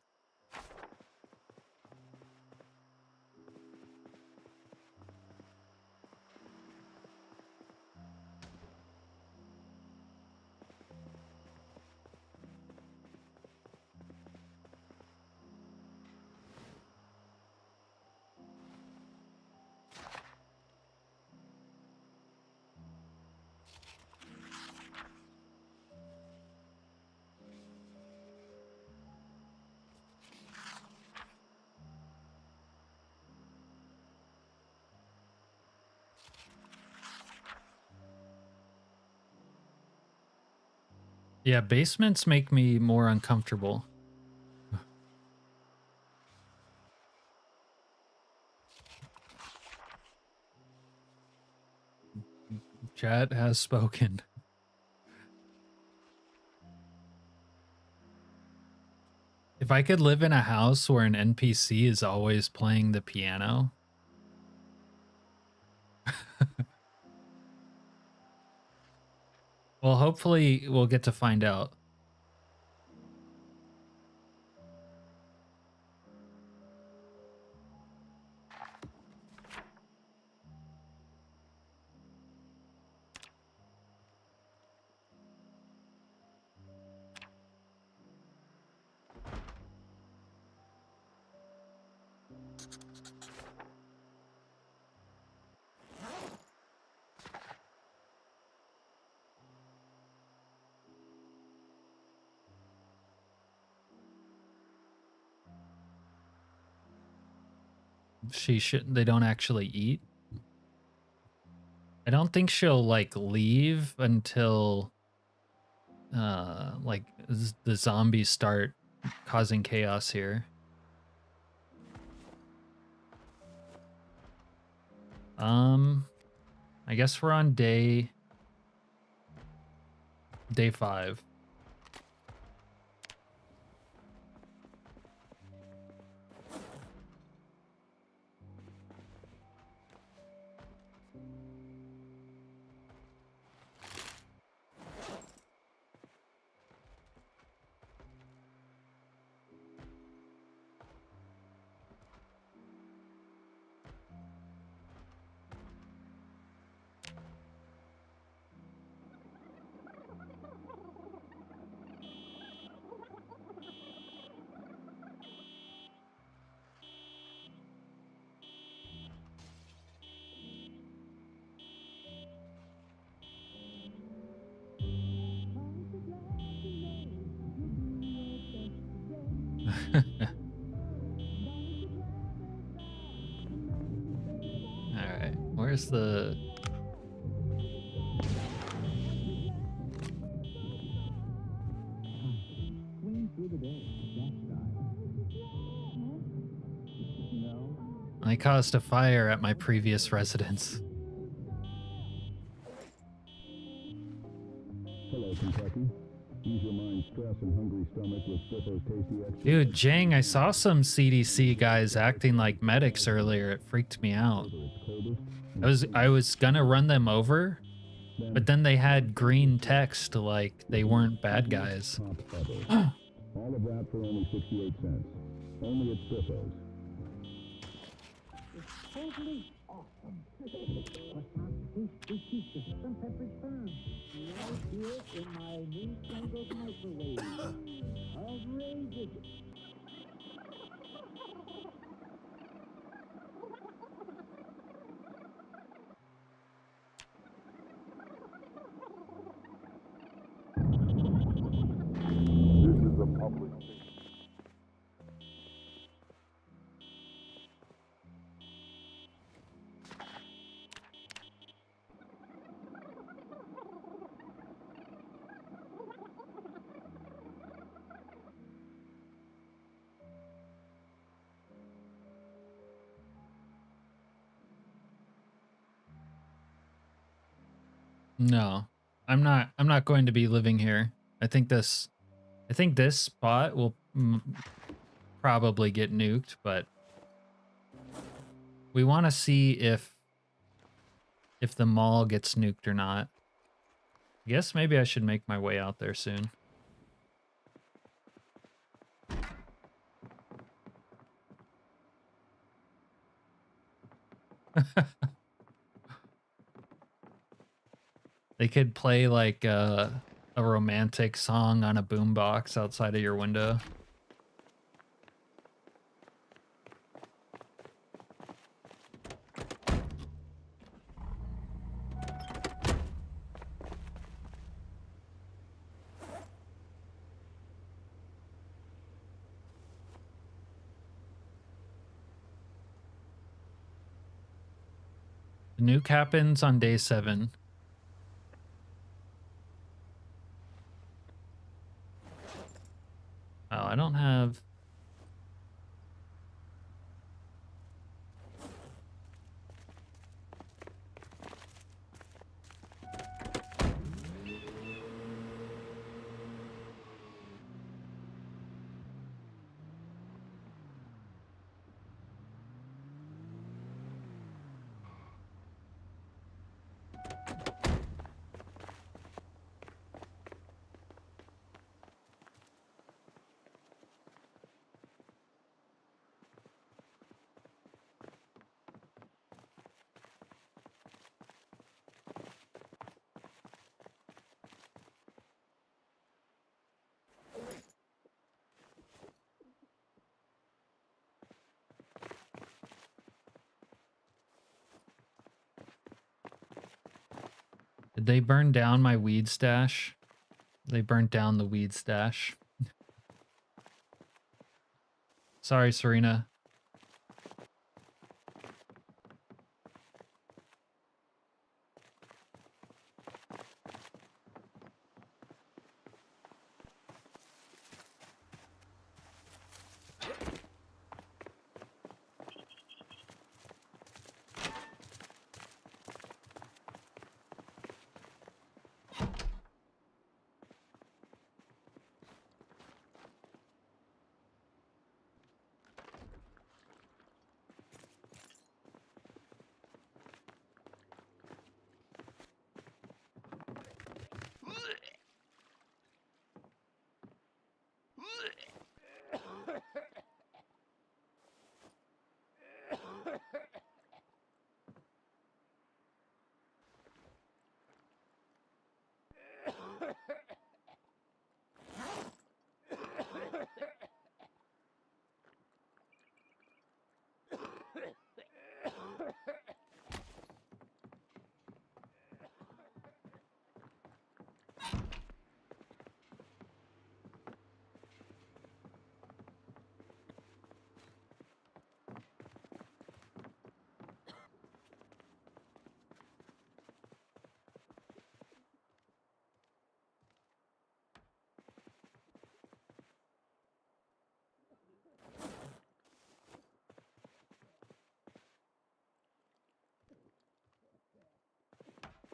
A: Yeah, basements make me more uncomfortable. Chat has spoken. If I could live in a house where an NPC is always playing the piano. Well, hopefully we'll get to find out. They don't actually eat. I don't think she'll like leave until like the zombies start causing chaos here. I guess we're on day 5. Alright, where's the... I caused a fire at my previous residence.
M: Hello, Kentucky. Ease your mind, stress, and hungry stomach with Stiffo's tasty extra.
A: Dude, Jang, I saw some CDC guys acting like medics earlier. It freaked me out. I was gonna run them over, but then they had green text like they weren't bad guys.
M: All of that for only 68 cents. Only at Stiffo's.
K: It's totally awesome. Croissant tasty from Pepperidge Farm. Right here in my new Sandbox microwave. Outrageous.
O: This is a public thing.
A: No, I'm not going to be living here. I think this spot will probably get nuked, but we want to see if the mall gets nuked or not. I guess maybe I should make my way out there soon. They could play like a romantic song on a boombox outside of your window. The nuke happens on day 7. Oh, I don't have... Did they burn down my weed stash? They burnt down the weed stash. Sorry, Serena.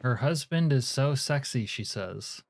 A: Her husband is so sexy, she says.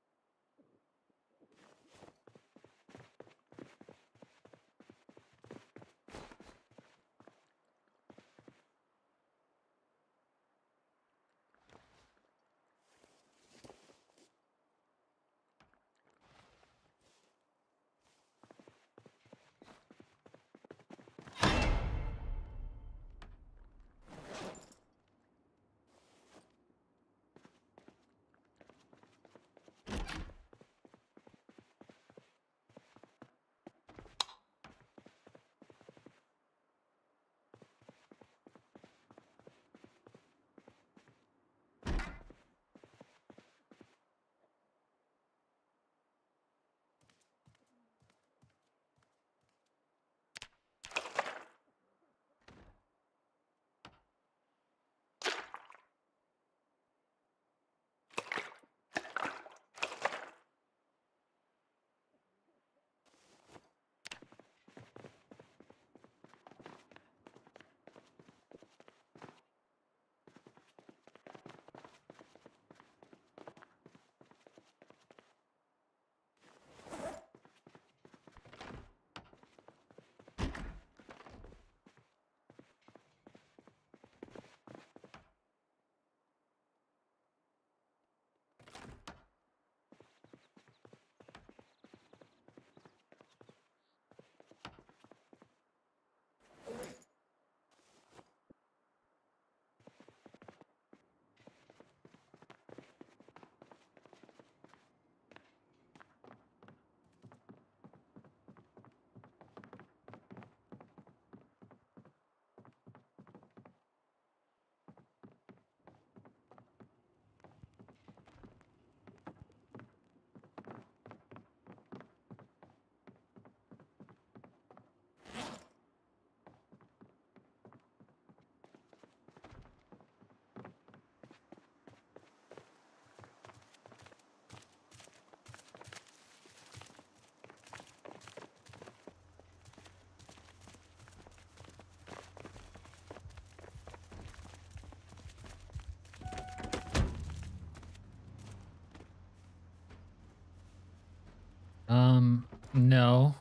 A: No.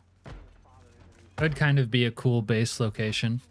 A: Could kind of be a cool base location.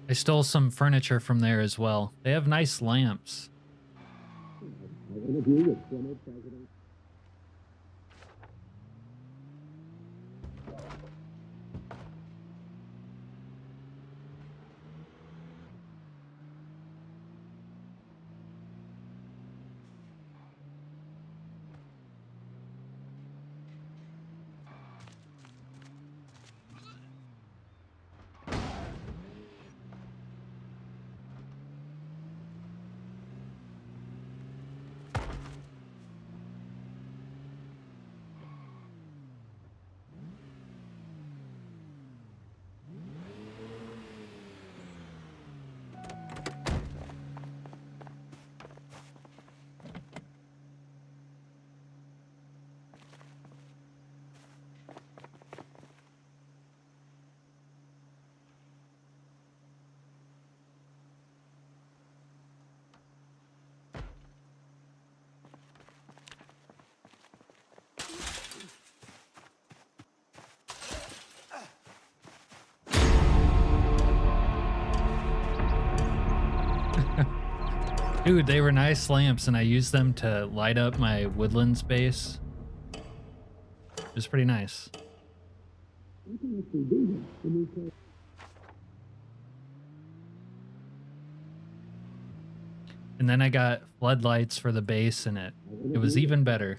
A: I stole some furniture from there as well. They have nice lamps. Dude, they were nice lamps, and I used them to light up my woodlands base. It was pretty nice. And then I got floodlights for the base, and it was even better.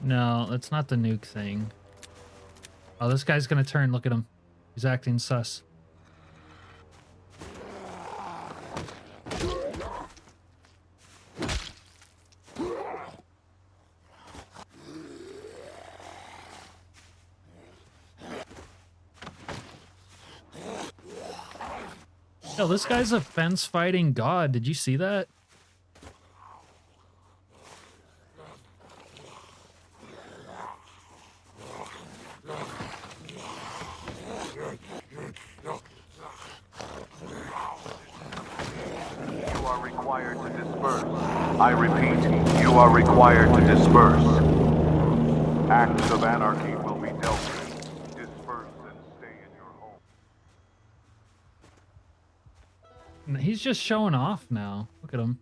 A: No, that's not the nuke thing. Oh, this guy's gonna turn. Look at him. He's acting sus. Yo, this guy's a fence fighting god. Did you see that?
O: You are required to disperse. I repeat, you are required to disperse. Acts of anarchy will be dealt with. Disperse and stay in your home.
A: He's just showing off now. Look at him.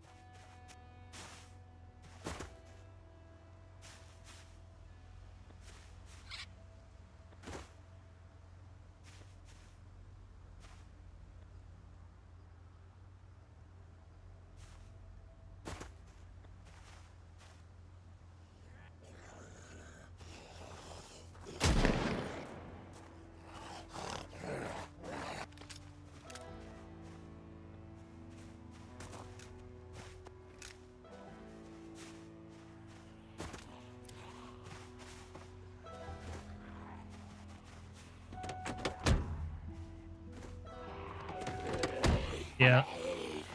A: Yeah,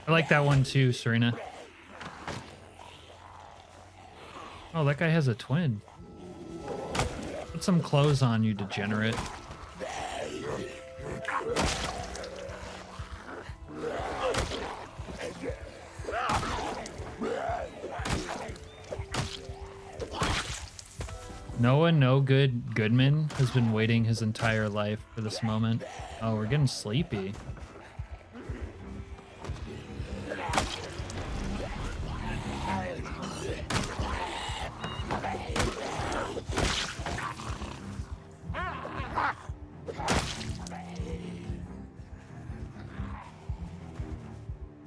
A: I like that one too, Serena. Oh, that guy has a twin. Put some clothes on, you degenerate. Noah No Good Goodman has been waiting his entire life for this moment. Oh, we're getting sleepy.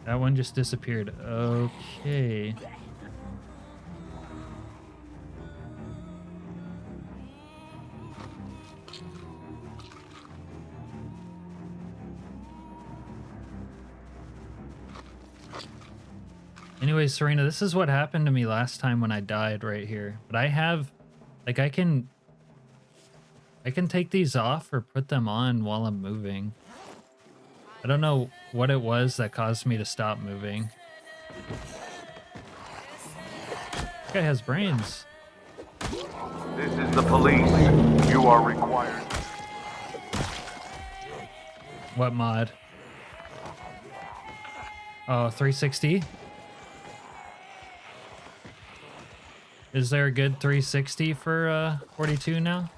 A: That one just disappeared. Okay. Anyway, Serena, this is what happened to me last time when I died right here. But I have, like, I can take these off or put them on while I'm moving. I don't know what it was that caused me to stop moving. This guy has brains.
O: This is the police. You are required.
A: What mod? Oh, 360? Is there a good 360 for 42 now?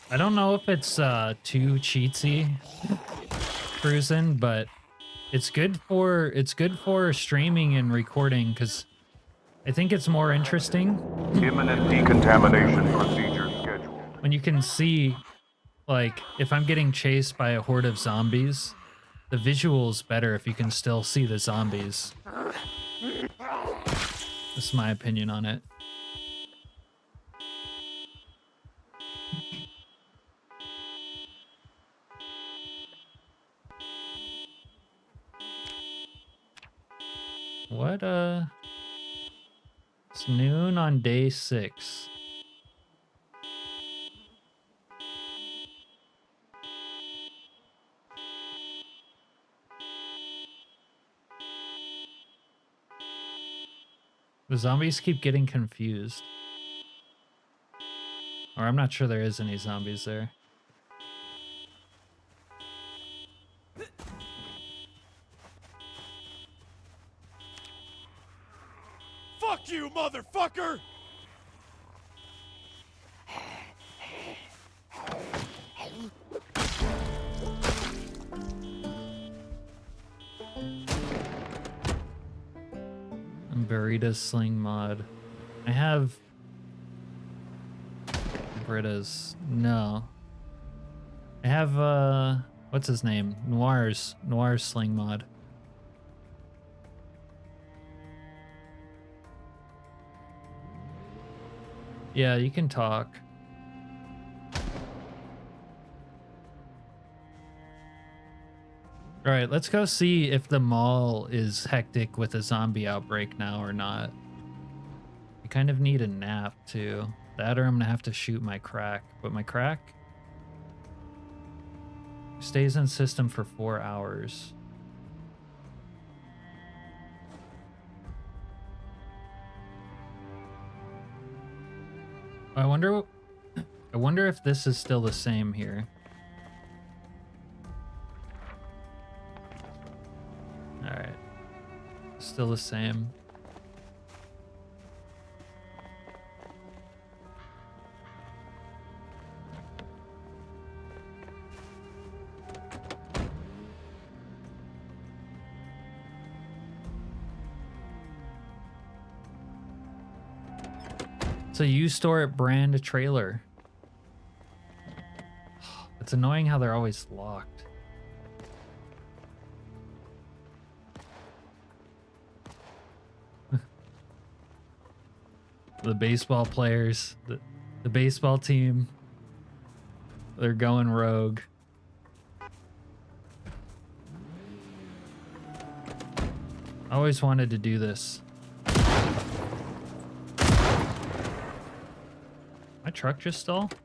A: I don't know if it's too cheatsy cruising, but it's good for streaming and recording because I think it's more interesting.
O: Imminent decontamination procedure scheduled.
A: When you can see, like, if I'm getting chased by a horde of zombies, the visual's better if you can still see the zombies. That's my opinion on it. What, it's noon on day 6. The zombies keep getting confused. Or I'm not sure there is any zombies there.
I: Fuck you, motherfucker!
A: Burrito Sling mod. I have Britta's. No. I have what's his name? Noir's Sling mod. Yeah, you can talk. All right, let's go see if the mall is hectic with a zombie outbreak now or not. I kind of need a nap too. That or I'm gonna have to shoot my crack. But my crack stays in system for 4 hours. I wonder if this is still the same here. All right. Still the same. It's a U-Store at Brand trailer. It's annoying how they're always locked. The baseball players, the baseball team, they're going rogue. I always wanted to do this. My truck just stalled?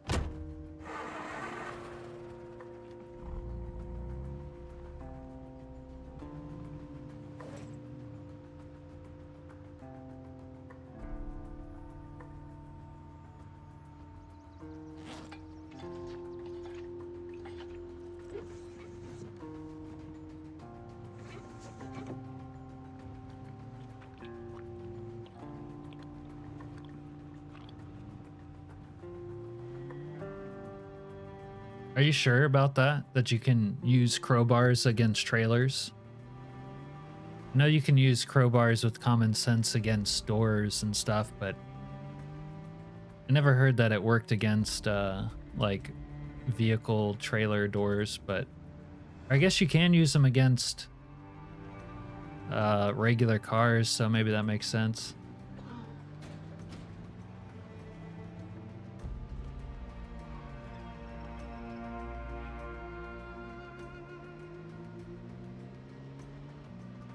A: Are you sure about that? That you can use crowbars against trailers? No, you can use crowbars with common sense against doors and stuff, but I never heard that it worked against like vehicle trailer doors, but I guess you can use them against regular cars, so maybe that makes sense.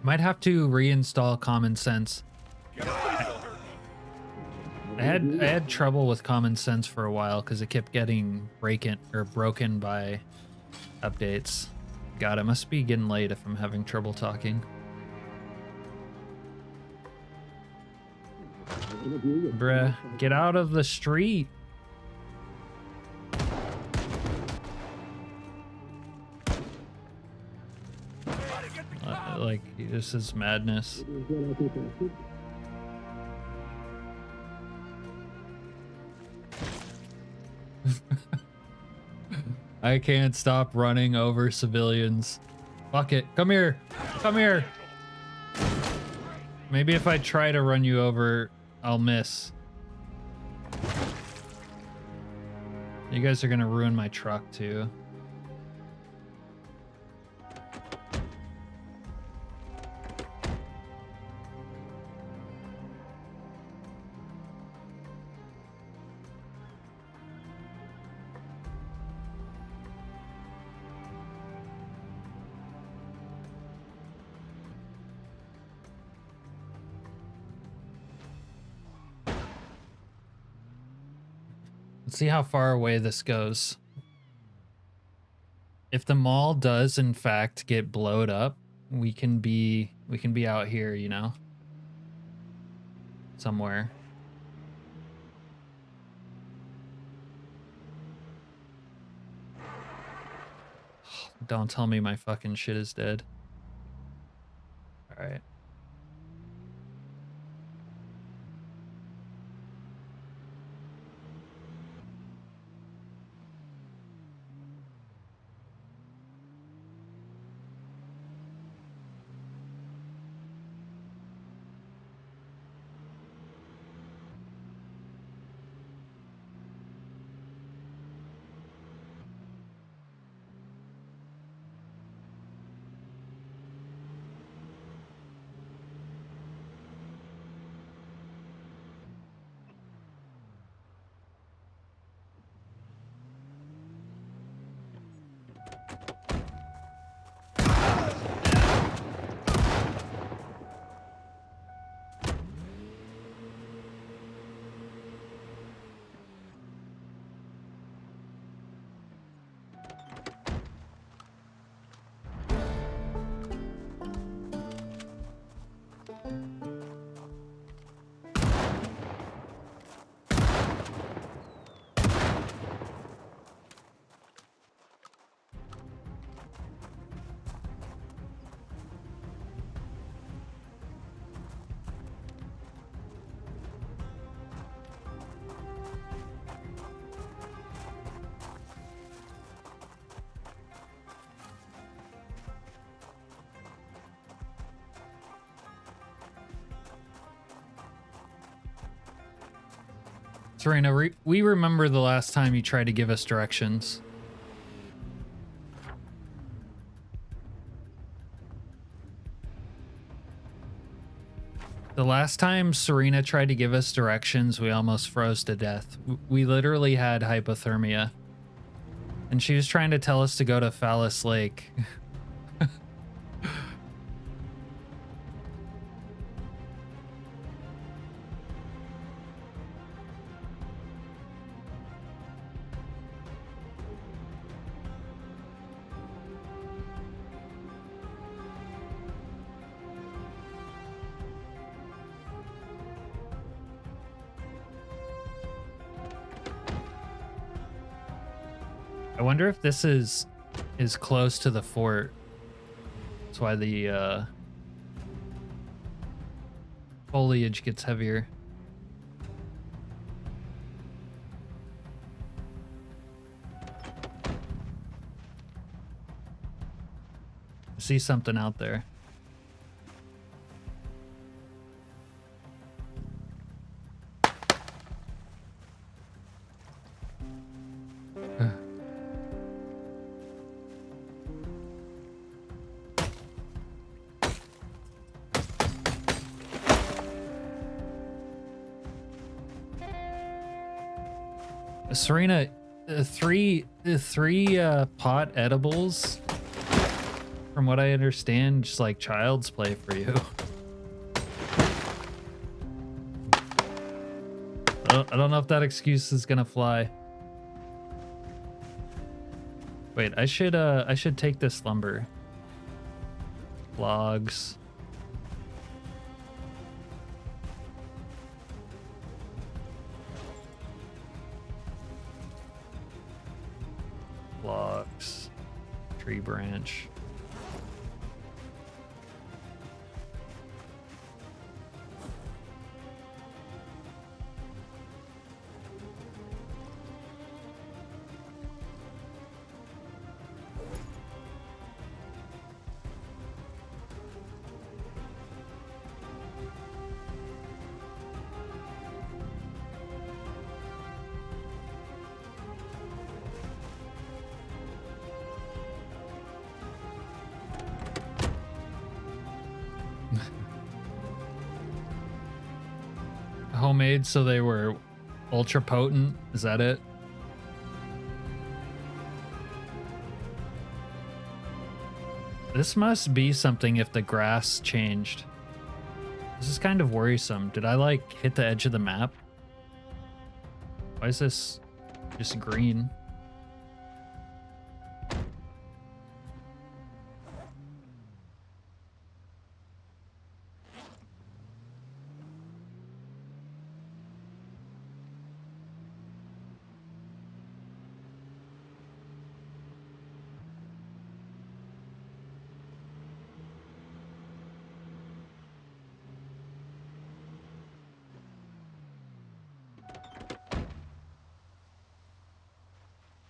A: Might have to reinstall common sense. I had trouble with common sense for a while because it kept getting broken by updates. God, it must be getting late if I'm having trouble talking. Bruh, get out of the street. Like, this is madness. I can't stop running over civilians. Fuck it. Come here. Come here. Maybe if I try to run you over, I'll miss. You guys are gonna ruin my truck too. Let's see how far away this goes. If the mall does in fact get blowed up, we can be out here, you know, somewhere. Don't tell me my fucking shit is dead. All right. Serena, we remember the last time you tried to give us directions. The last time Serena tried to give us directions, we almost froze to death. We literally had hypothermia. And she was trying to tell us to go to Phallus Lake. I wonder if this is close to the fort. That's why the foliage gets heavier. I see something out there. Serena, three pot edibles, from what I understand, just like child's play for you. I don't know if that excuse is gonna fly. Wait, I should take this lumber. Logs. Logs. Tree branch. Homemade, so they were ultra potent. Is that it? This must be something if the grass changed. This is kind of worrisome. Did I like hit the edge of the map? Why is this just green?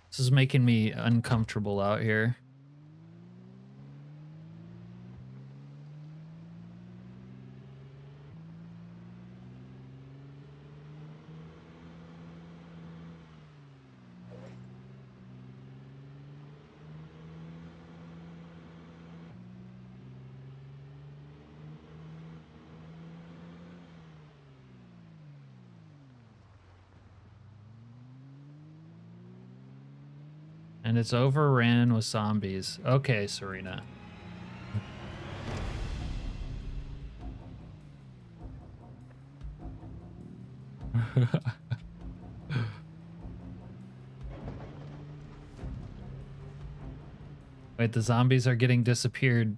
A: This is making me uncomfortable out here. And it's overran with zombies. Okay, Serena. Wait, the zombies are getting disappeared.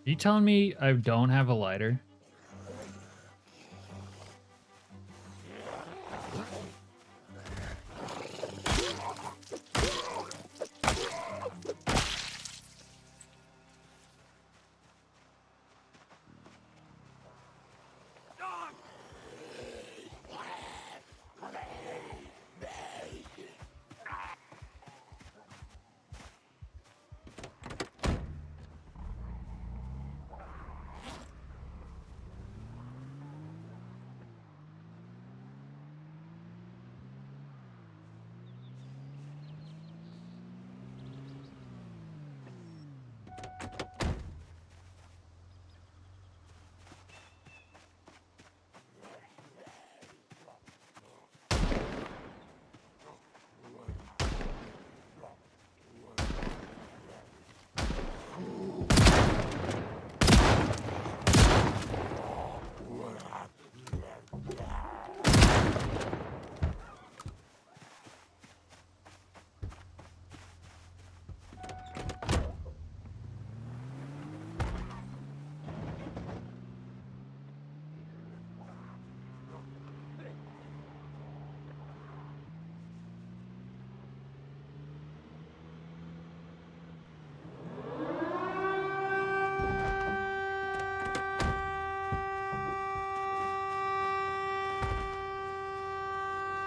A: You telling me I don't have a lighter?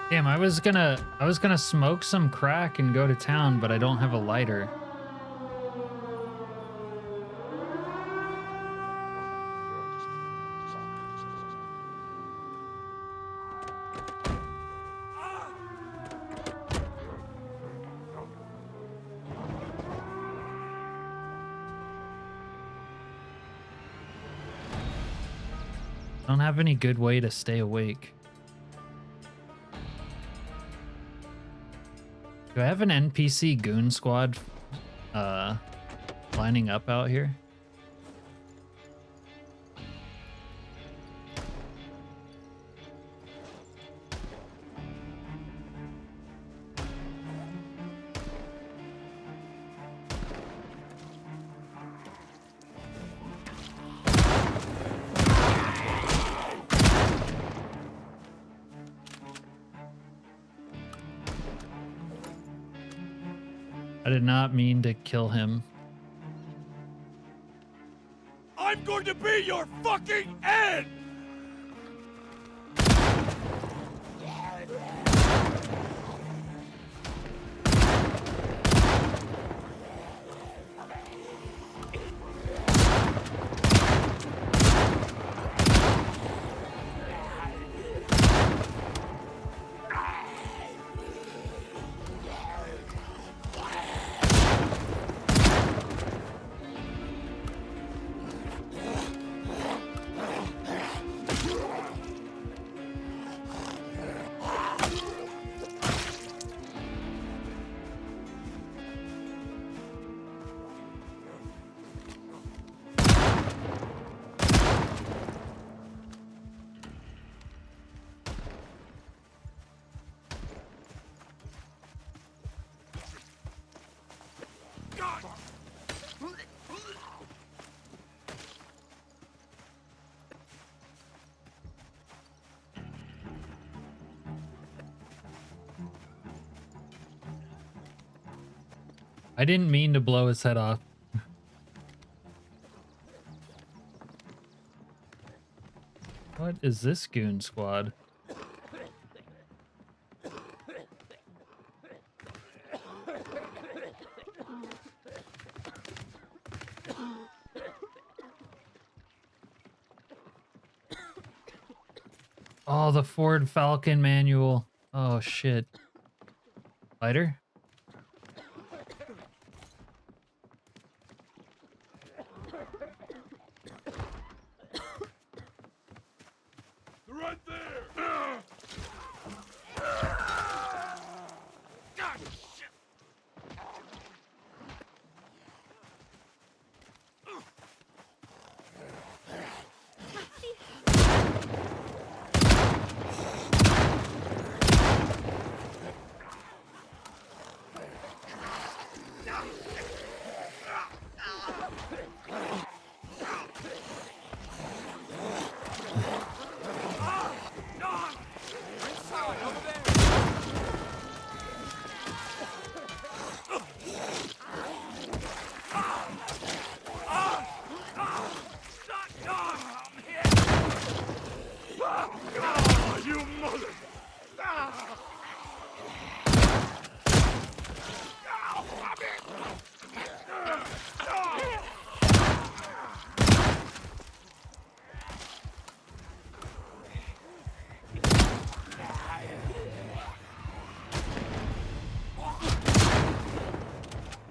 A: Damn, I was gonna smoke some crack and go to town, but I don't have a lighter. I don't have any good way to stay awake. Do I have an NPC goon squad lining up out here? I did not mean to kill him.
I: I'm going to be your fucking end!
A: I didn't mean to blow his head off. What is this goon squad? Oh, the Ford Falcon manual. Oh, shit. Lighter?
I: Right there! God, shit!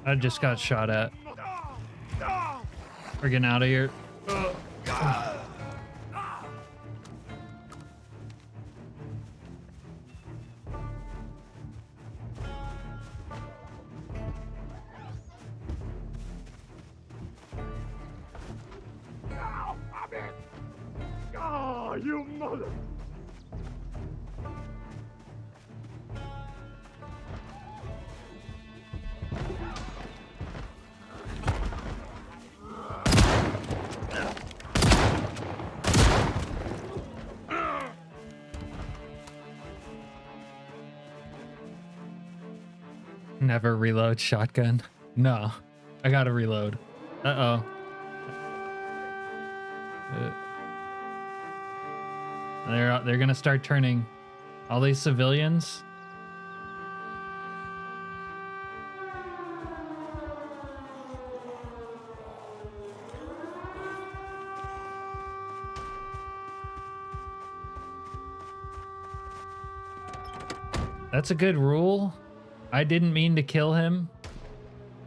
A: I just got shot at. We're getting out of here.
P: Oh, you mother!
A: Never reload shotgun. No, I gotta reload. Uh-oh. They're gonna start turning. All these civilians. That's a good rule. I didn't mean to kill him.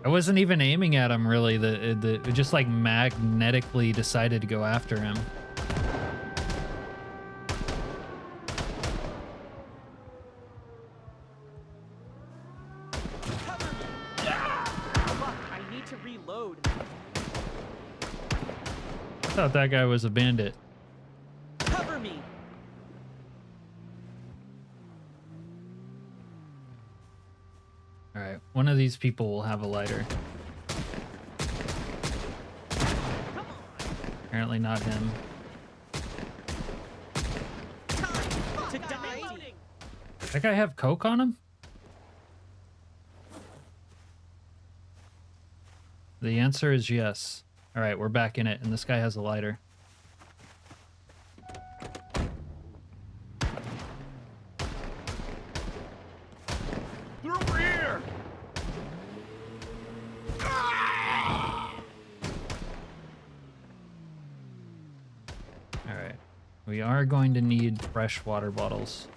A: I wasn't even aiming at him, really. It just like magnetically decided to go after him.
F: I need to reload.
A: I thought that guy was a bandit.
F: Cover me.
A: All right, one of these people will have a lighter. Apparently not him. That guy have coke on him? The answer is yes. All right, we're back in it, and this guy has a lighter.
P: They're over here!
A: All right, we are going to need fresh water bottles.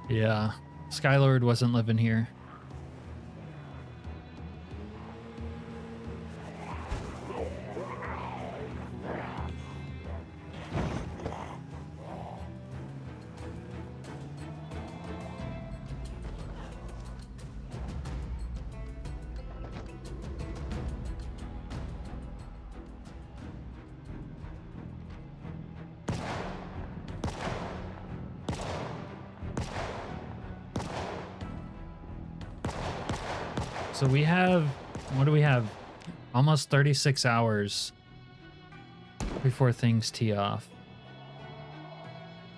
A: Yeah, Skylord wasn't living here. So we have, what do we have? Almost 36 hours before things tee off.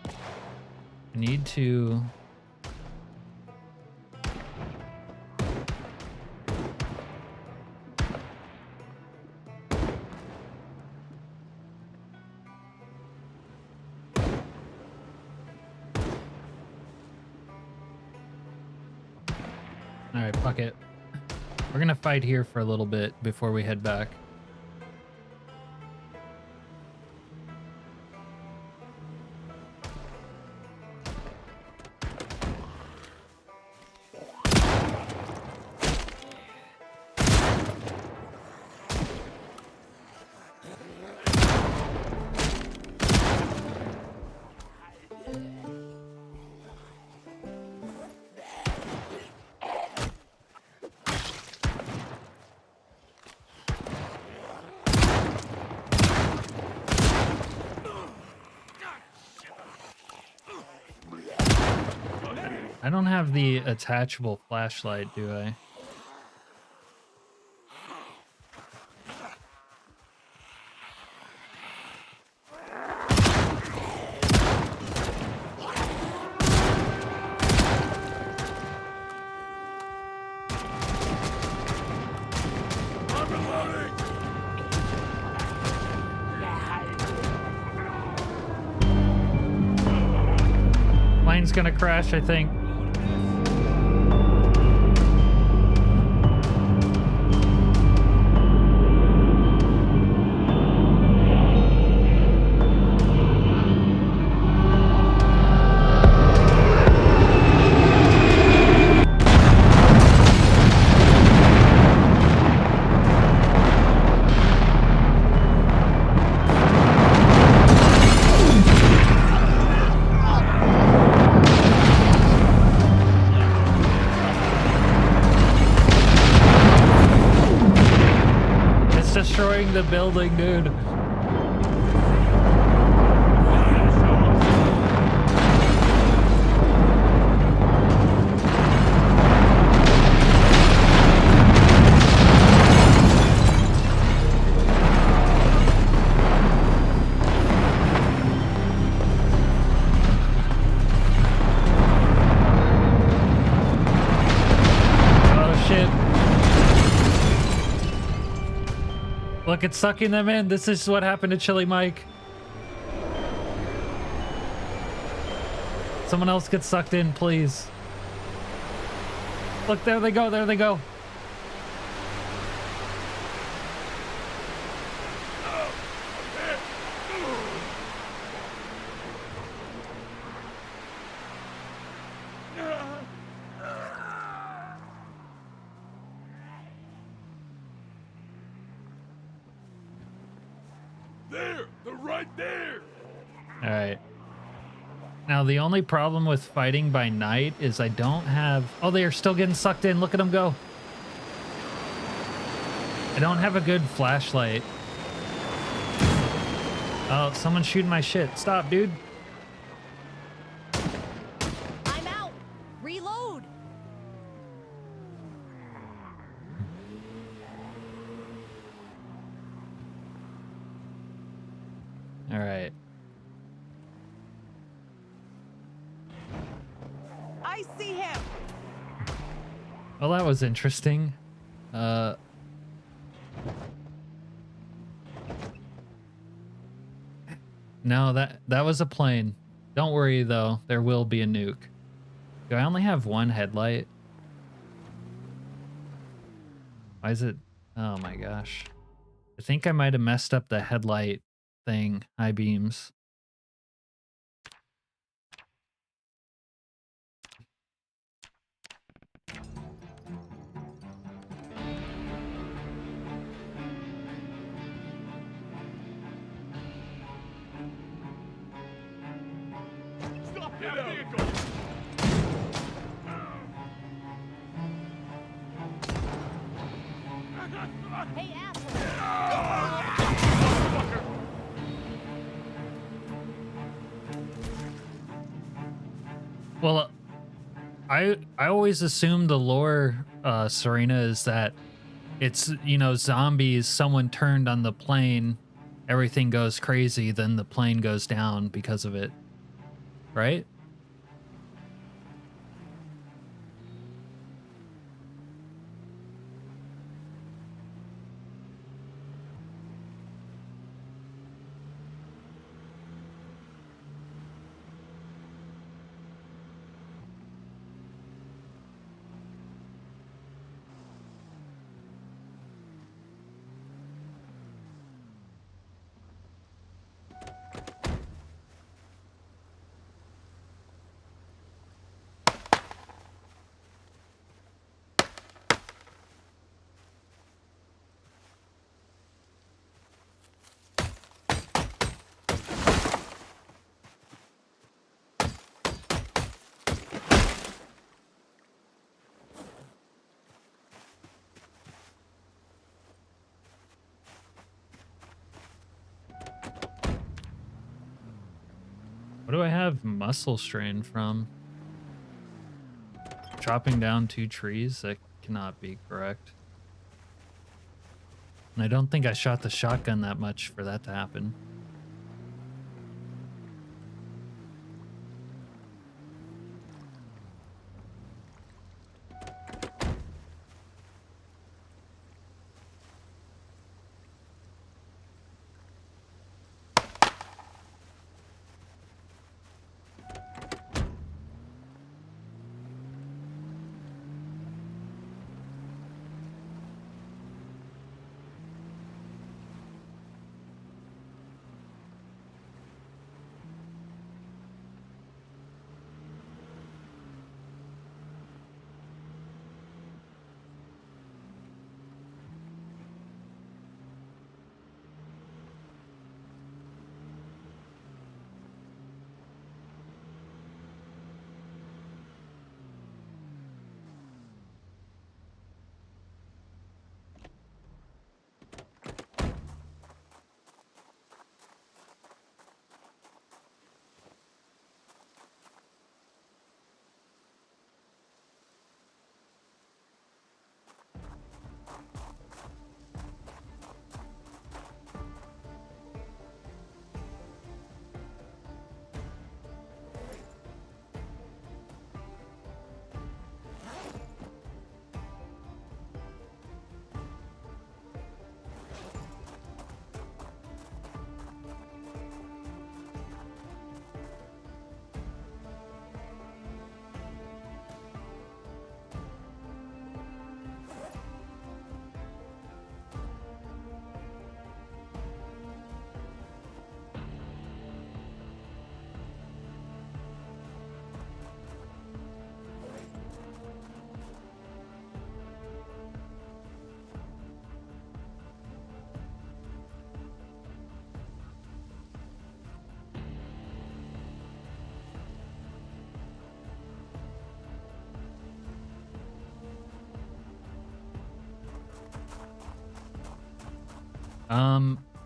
A: I need to... All right, fuck it. We're gonna fight here for a little bit before we head back. I don't have the attachable flashlight, do I? Plane's gonna crash, I think. Destroying the building, dude. Look, it's sucking them in. This is what happened to Chili Mike. Someone else gets sucked in, please. Look, there they go. There they go. Now, the only problem with fighting by night is I don't have... Oh, they are still getting sucked in. Look at them go. I don't have a good flashlight. Oh, someone's shooting my shit. Stop, dude.
F: I'm out. Reload.
A: All right.
F: I see him.
A: Well, that was interesting. No, that was a plane. Don't worry though, there will be a nuke. Do I only have one headlight? Why is it? Oh my gosh. I think I might have messed up the headlight thing, high beams.
F: Hey, asshole.
A: Well, I always assume the lore, Serena, is that it's, you know, zombies, someone turned on the plane, everything goes crazy, then the plane goes down because of it. Right? What do I have muscle strain from? Chopping down 2 trees? That cannot be correct. And I don't think I shot the shotgun that much for that to happen.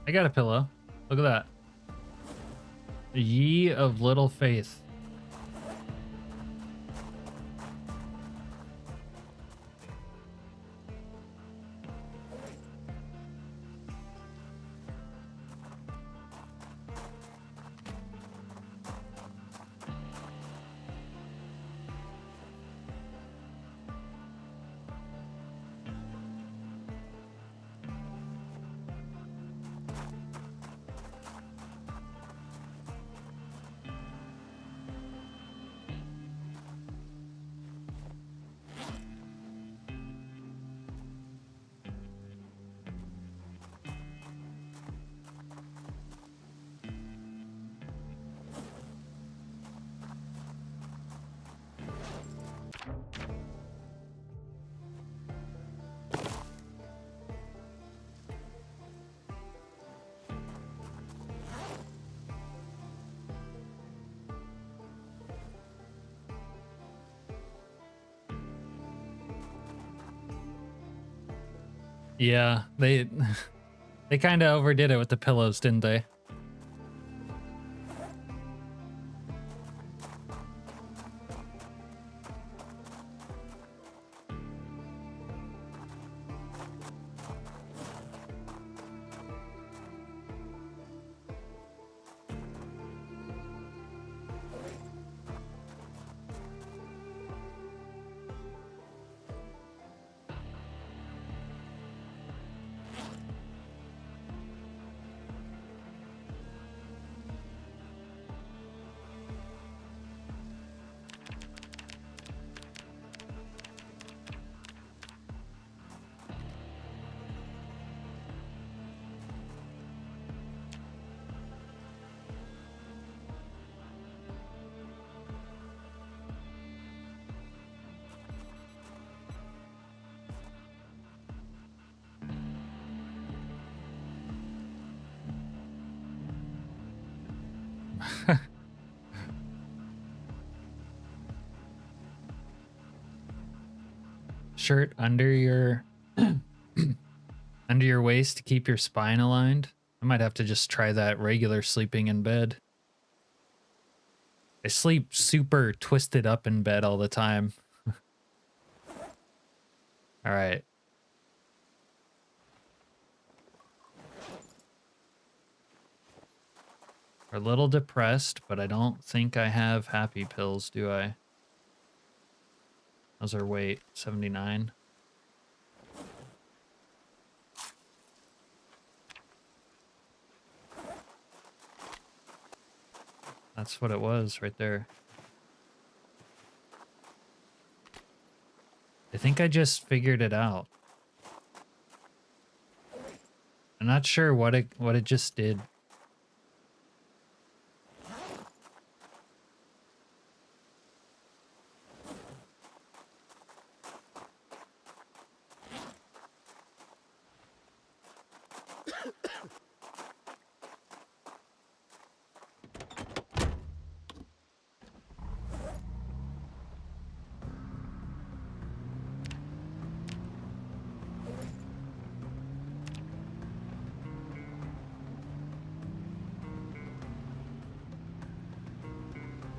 A: I got a pillow. Look at that. Ye of little faith. Yeah, they kind of overdid it with the pillows, didn't they? Shirt under your under your waist to keep your spine aligned. I might have to just try that regular sleeping in bed. I sleep super twisted up in bed all the time. All right. A little depressed, but I don't think I have happy pills, do I? How's our weight? 79. That's what it was right there. I think I just figured it out. I'm not sure what it just did.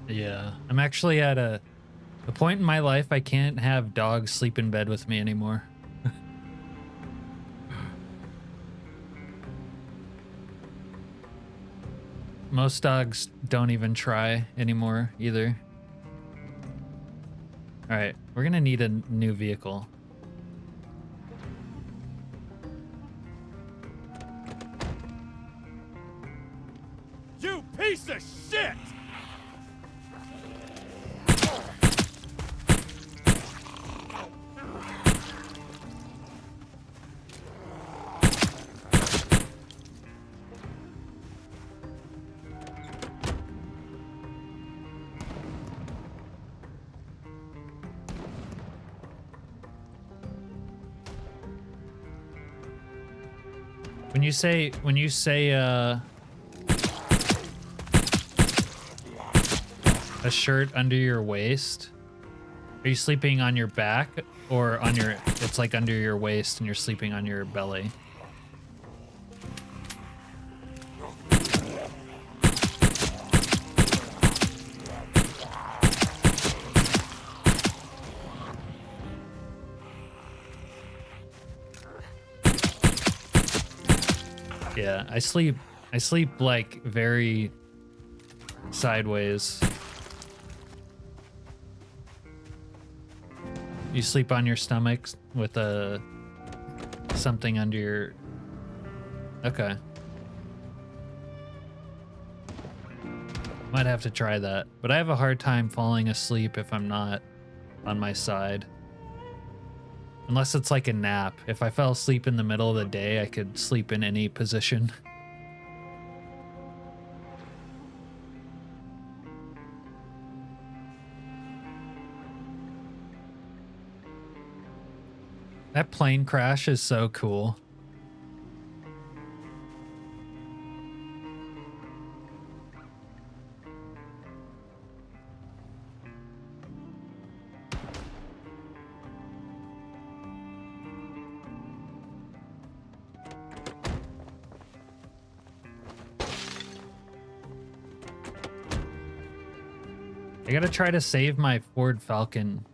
A: Yeah, I'm actually at a point in my life I can't have dogs sleep in bed with me anymore. Most dogs don't even try anymore either. All right, we're gonna need a new vehicle.
I: You piece of shit!
A: When you say a shirt under your waist, are you sleeping on your back or on your, it's like under your waist and you're sleeping on your belly? Yeah, I sleep like very sideways. You sleep on your stomach with something under your... Okay. Might have to try that, but I have a hard time falling asleep if I'm not on my side. Unless it's like a nap. If I fell asleep in the middle of the day, I could sleep in any position. That plane crash is so cool. I gotta try to save my Ford Falcon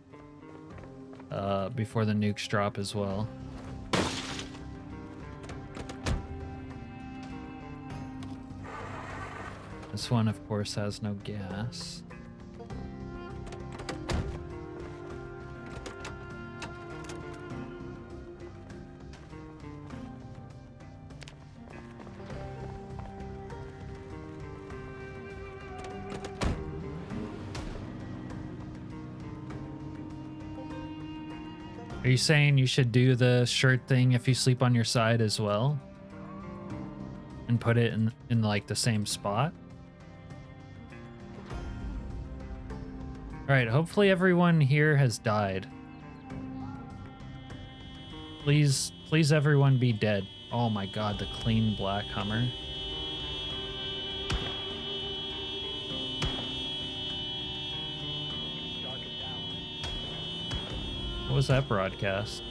A: before the nukes drop as well. This one, of course, has no gas. Are you saying you should do the shirt thing if you sleep on your side as well? And put it in like the same spot? Alright, hopefully everyone here has died. Please everyone be dead. Oh my god, the clean black Hummer. What was that broadcast?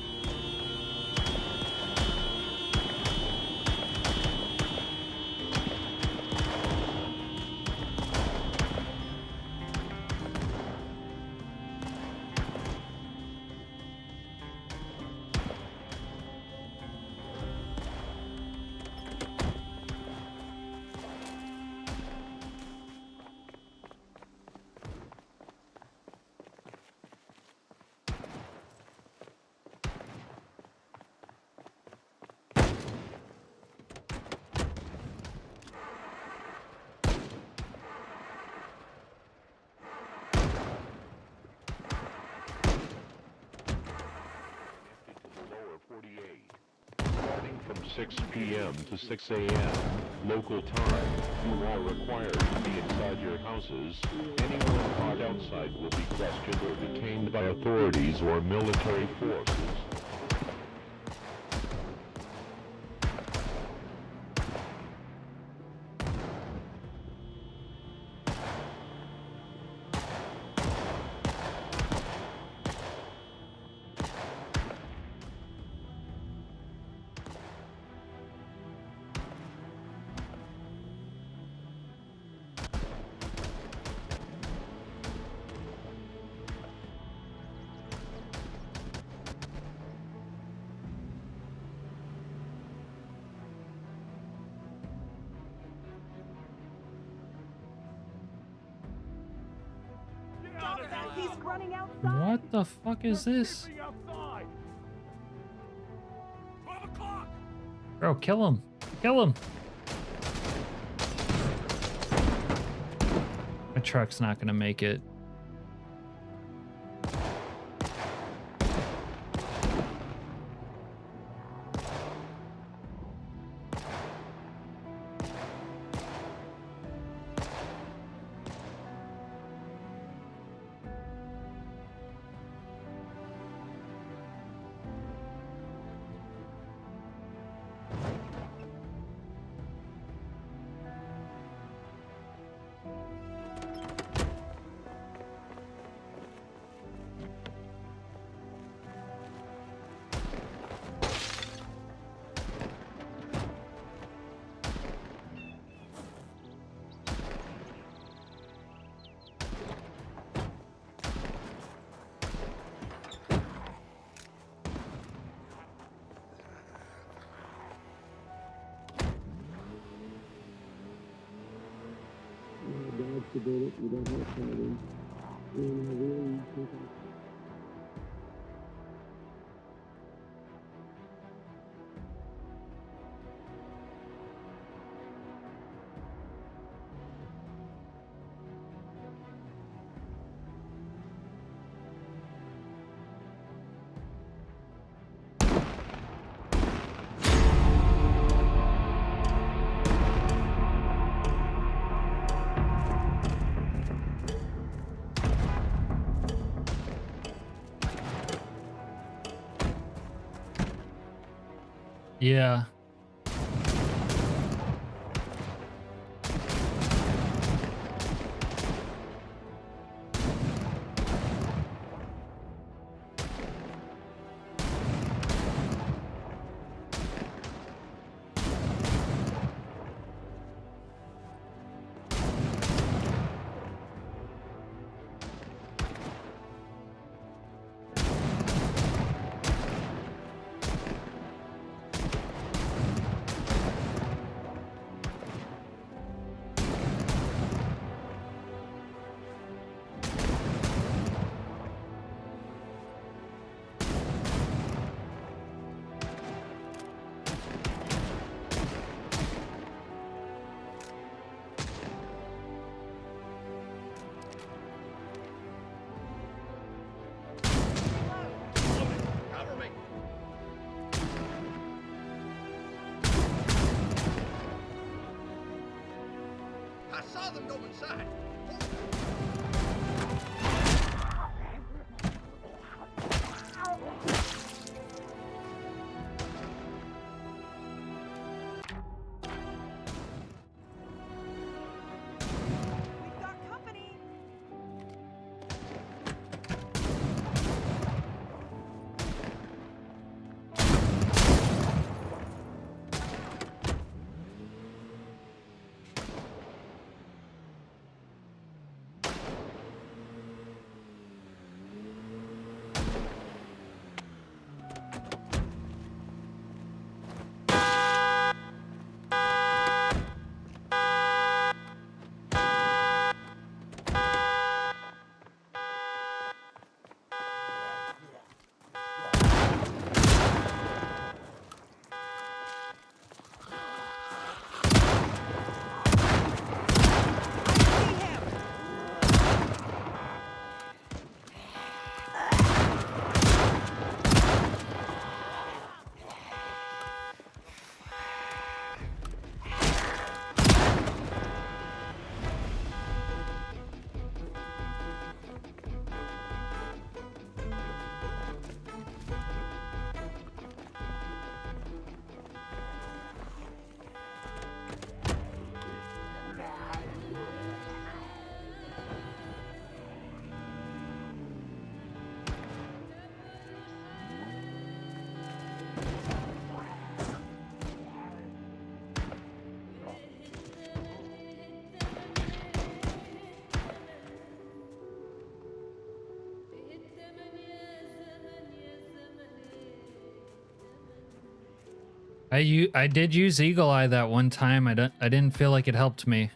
C: from 6 p.m. to 6 a.m. local time. You are required to be inside your houses. Anyone caught outside will be questioned or detained by authorities or military forces.
F: He's running outside.
A: What the fuck is this?
P: Outside.
I: 12 o'clock!
A: Bro, kill him. Kill him. My truck's not gonna make it.
M: God forbid it, we don't have problems. And I really think
A: Yeah.
B: I saw them go inside.
F: We've got company.
A: I did use Eagle Eye that one time. I didn't feel like it helped me.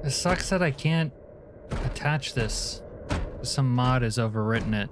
A: It sucks that I can't attach this. Some mod has overwritten it.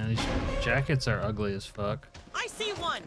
A: These jackets are ugly as fuck.
F: I see one.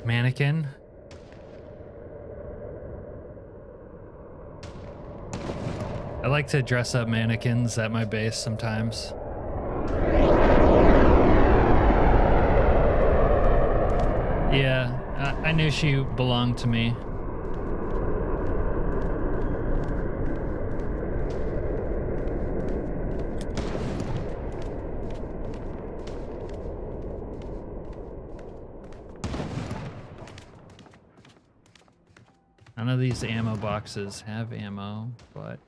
A: Mannequin. I like to dress up mannequins at my base sometimes. Yeah, I knew she belonged to me. None of these ammo boxes have ammo, but...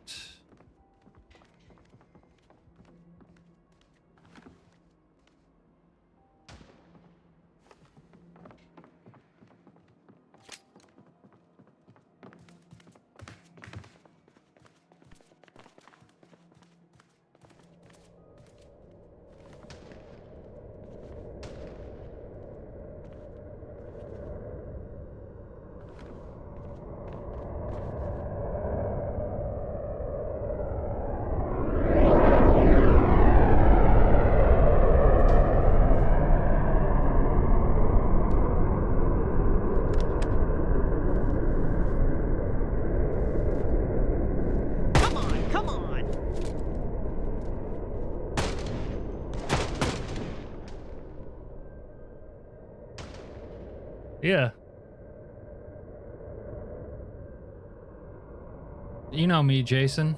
A: Yeah. You know me, Jason.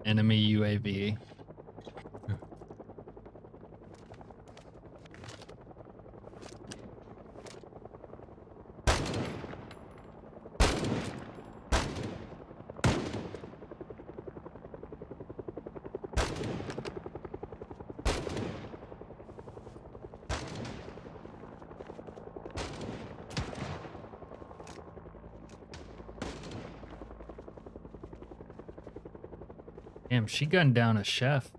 A: Enemy UAV. Damn, she gunned down a chef.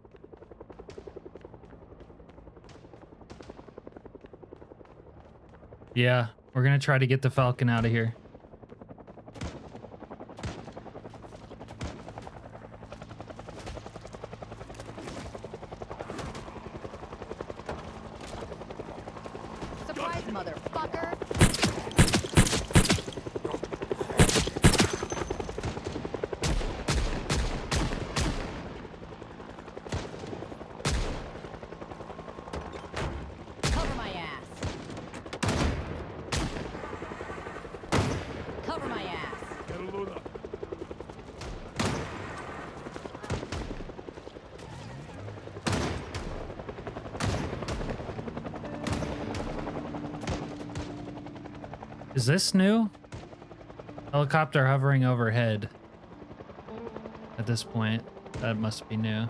A: Yeah, we're gonna try to get the Falcon out of here.
F: Surprise, motherfucker! Cover my ass. Cover my ass.
A: Is this new? Helicopter hovering overhead. At this point, that must be new.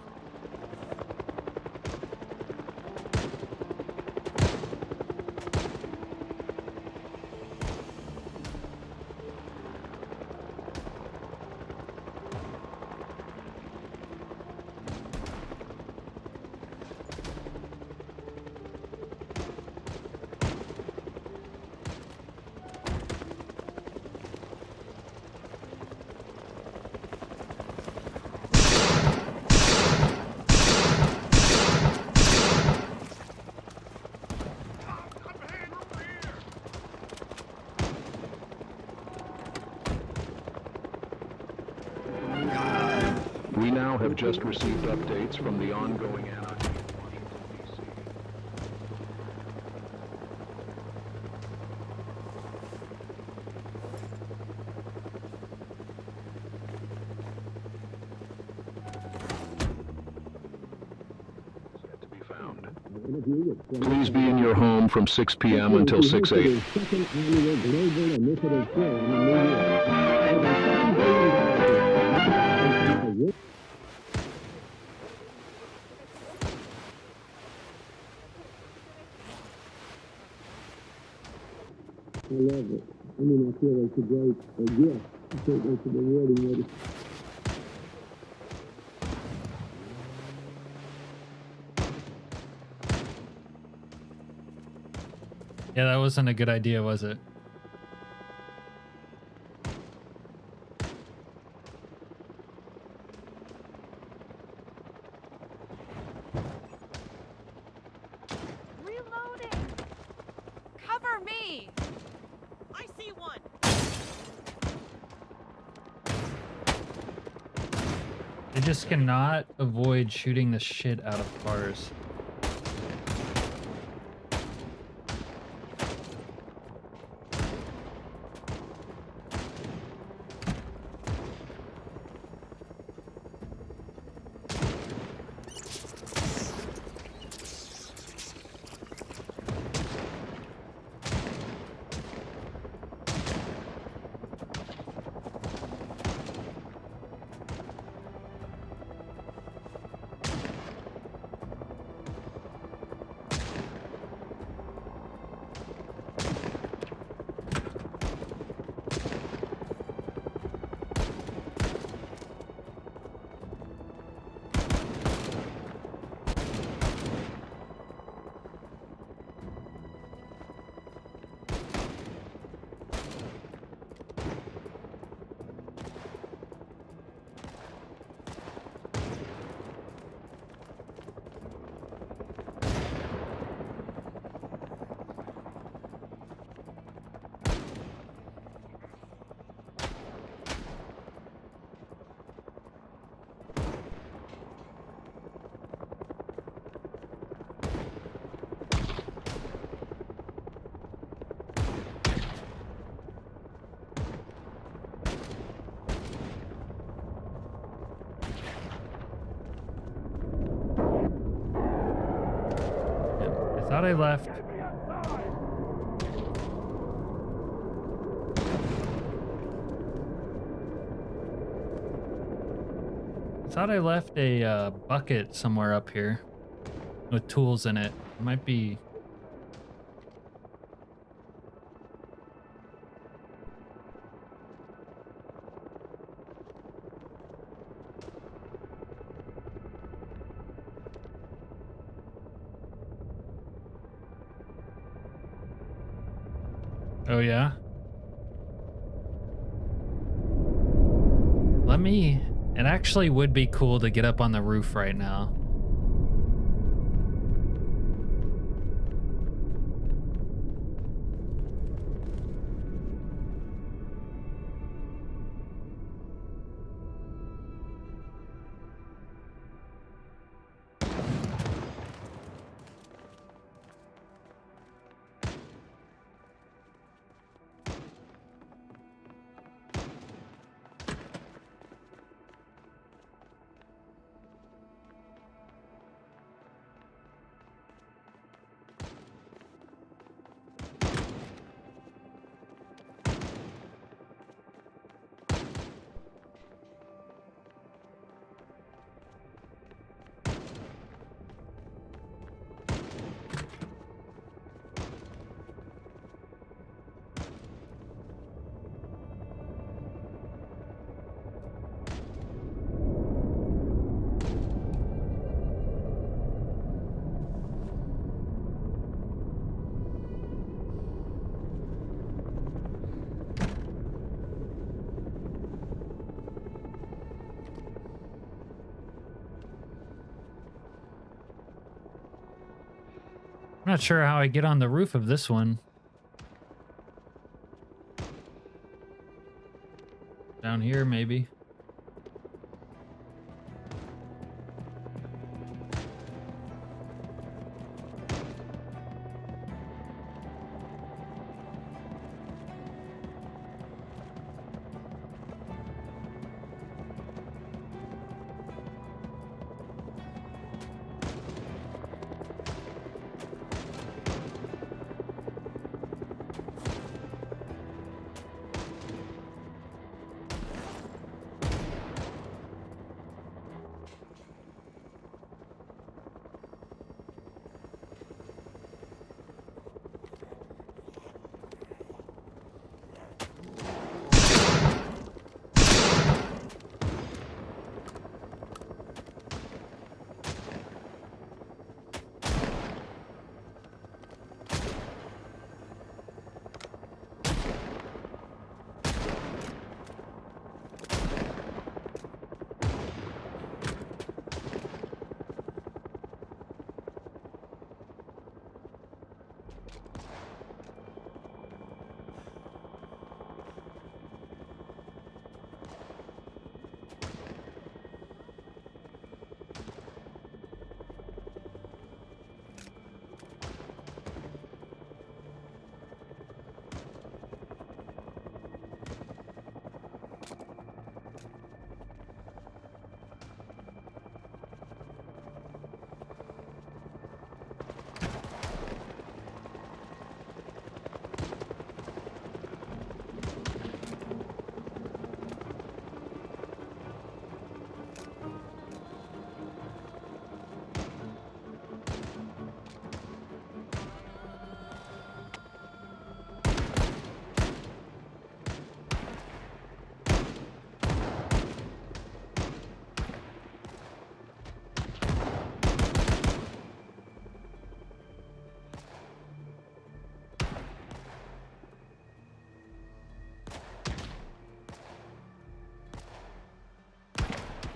C: We now have just received updates from the ongoing anarchy in Washington, D.C. Yet to be found. Please be in your home from 6 p.m. until 6 a.m.
M: I love it. I mean, I feel it's a great gift. I think it's a rewarding way to...
A: Yeah, that wasn't a good idea, was it?
F: Reloading! Cover me! I see one!
A: They just cannot avoid shooting the shit out of cars. Thought I left. Thought I left a bucket somewhere up here with tools in it. It might be. Oh yeah? Let me... It actually would be cool to get up on the roof right now. I'm not sure how I get on the roof of this one. Down here, maybe.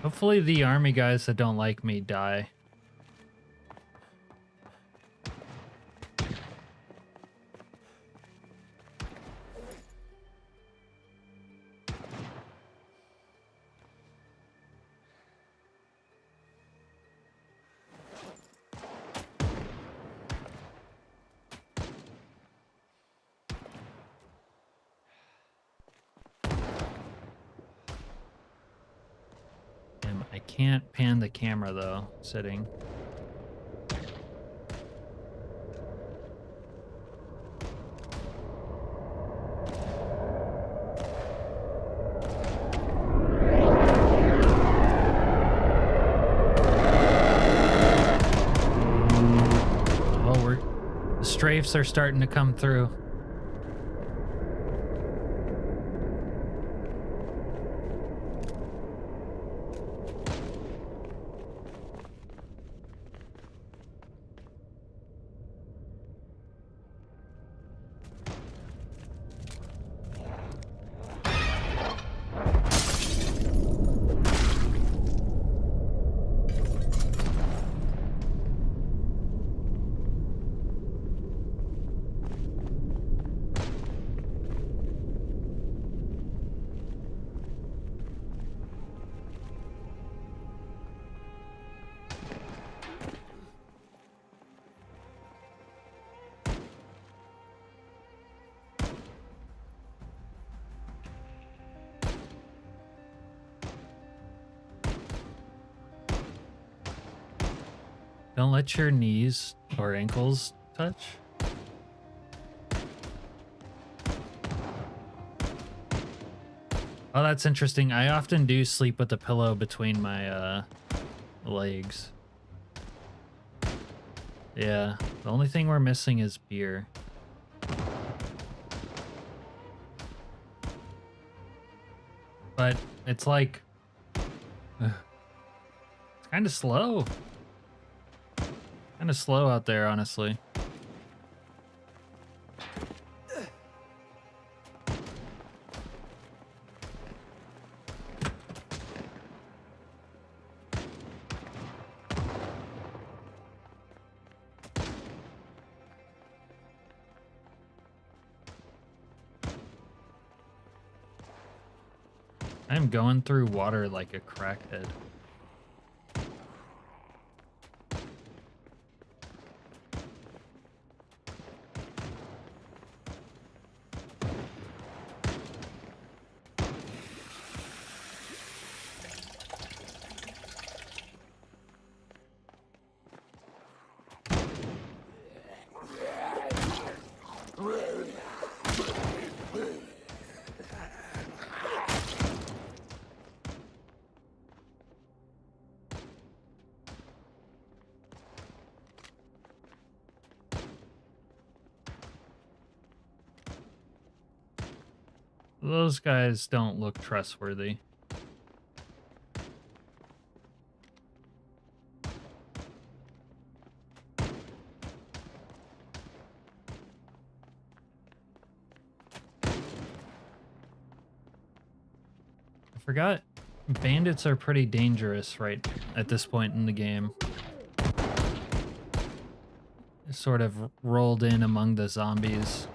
A: Hopefully the army guys that don't like me die. I can't pan the camera though, sitting. Oh, the strafes are starting to come through. Don't let your knees or ankles touch. Oh, that's interesting. I often do sleep with a pillow between my legs. Yeah, the only thing we're missing is beer. But it's like... it's kind of slow. Kind of slow out there, honestly. I'm going through water like a crackhead. Those guys don't look trustworthy. I forgot bandits are pretty dangerous right at this point in the game. Sort of rolled in among the zombies.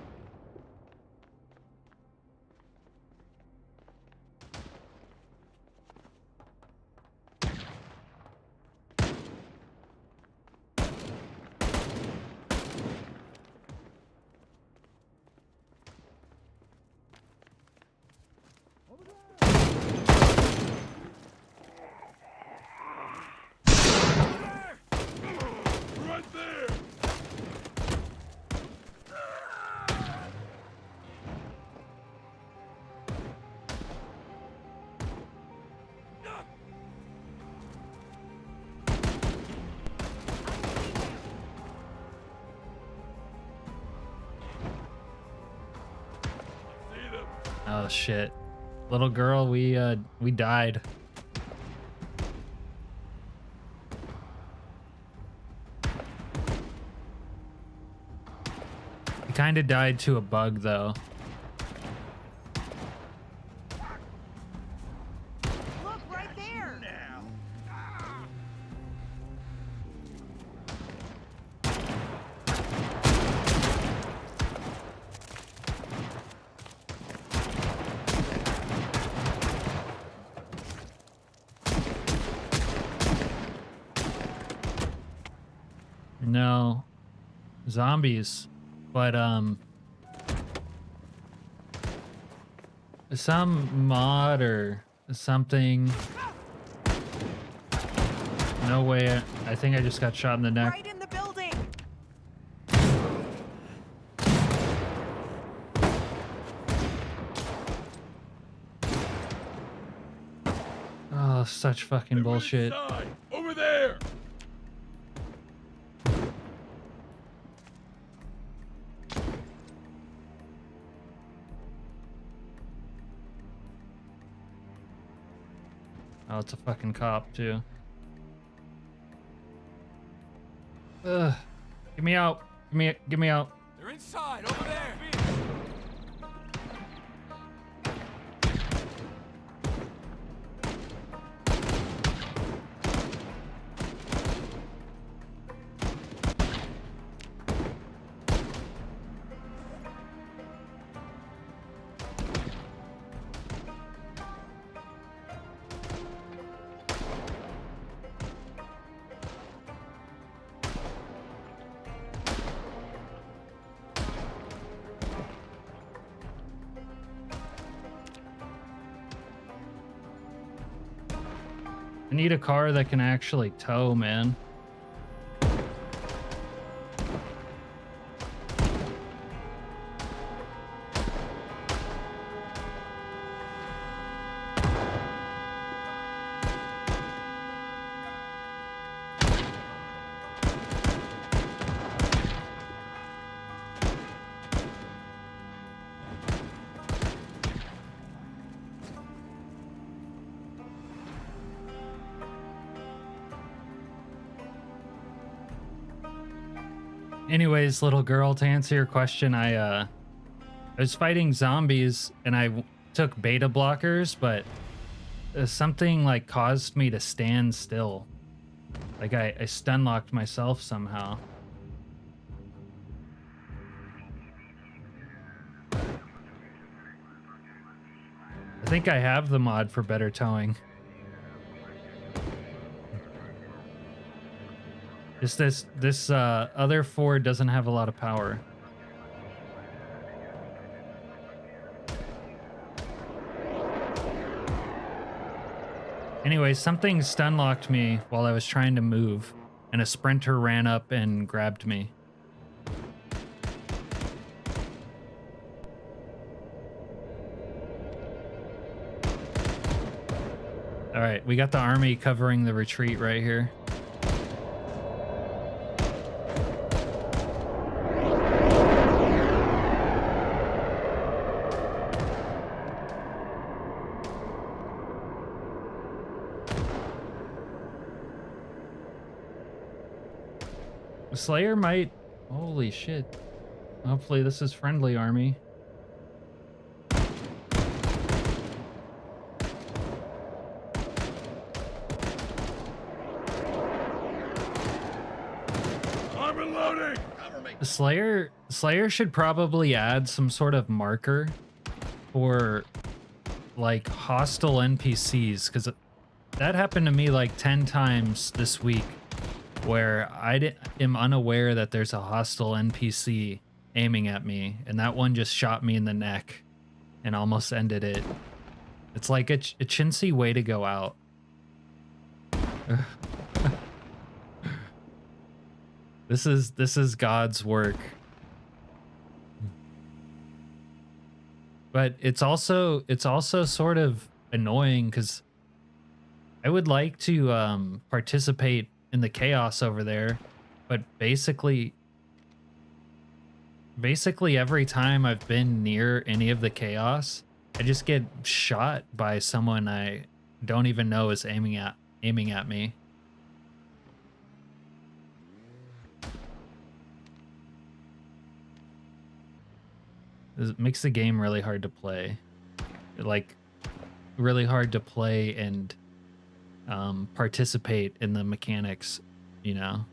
A: Oh shit. Little girl, we died. We kind of died to a bug though.
F: Look right there. Now.
A: No. Zombies. But, some mod or something. No way. I think I just got shot in the neck.
F: Right in the building.
A: Oh, such fucking bullshit.
I: Over there.
A: Oh, it's a fucking cop too. Ugh. Get me out. Get me out.
I: They're inside, over there.
A: I need a car that can actually tow, man. Anyways, little girl, to answer your question, I was fighting zombies and I took beta blockers, but something like caused me to stand still. Like I stun locked myself somehow. I think I have the mod for better towing. Just this other Ford doesn't have a lot of power. Anyway, something stun locked me while I was trying to move, and a sprinter ran up and grabbed me. All right, we got the army covering the retreat right here. Slayer might... Holy shit. Hopefully this is friendly army.
I: I'm reloading.
A: Slayer should probably add some sort of marker for like hostile NPCs, because that happened to me like 10 times this week, where I am unaware that there's a hostile NPC aiming at me, and that one just shot me in the neck and almost ended it. It's like a chintzy way to go out. This is God's work. But it's also sort of annoying, because I would like to participate in the chaos over there, but basically every time I've been near any of the chaos, I just get shot by someone I don't even know is aiming at me. It makes the game really hard to play. Like, really hard to play and participate in the mechanics, you know?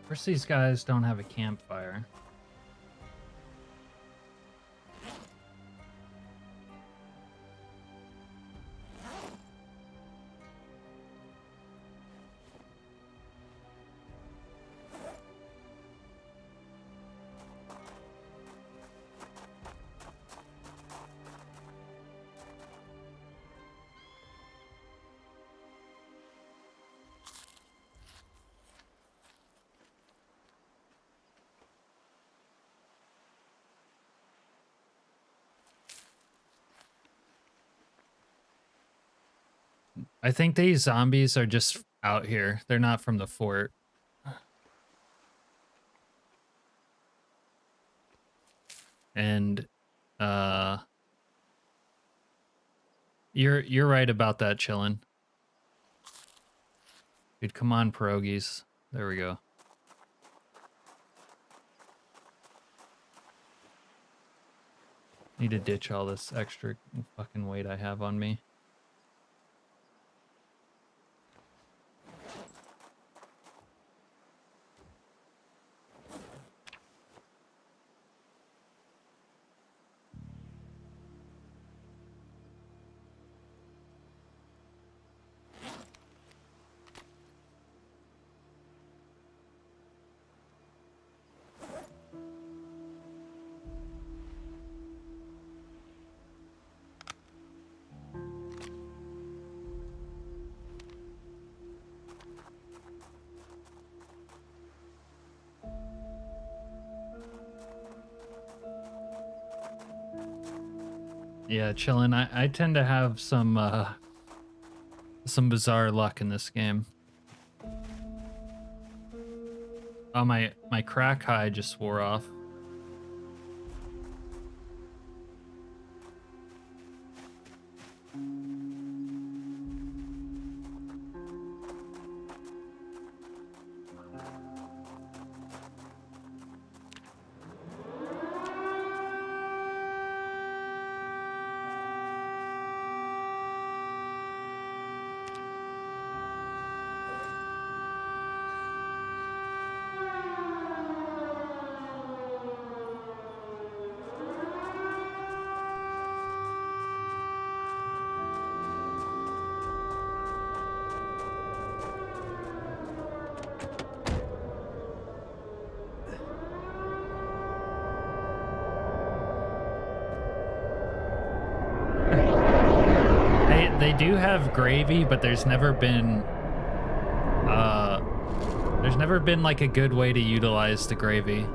A: Of course, these guys don't have a campfire. I think these zombies are just out here. They're not from the fort. And you're right about that, Chillin'. Dude, come on, pierogies. There we go. Need to ditch all this extra fucking weight I have on me. Yeah, chillin'. I tend to have some bizarre luck in this game. Oh, my crack high just wore off. They do have gravy, but there's never been like a good way to utilize the gravy.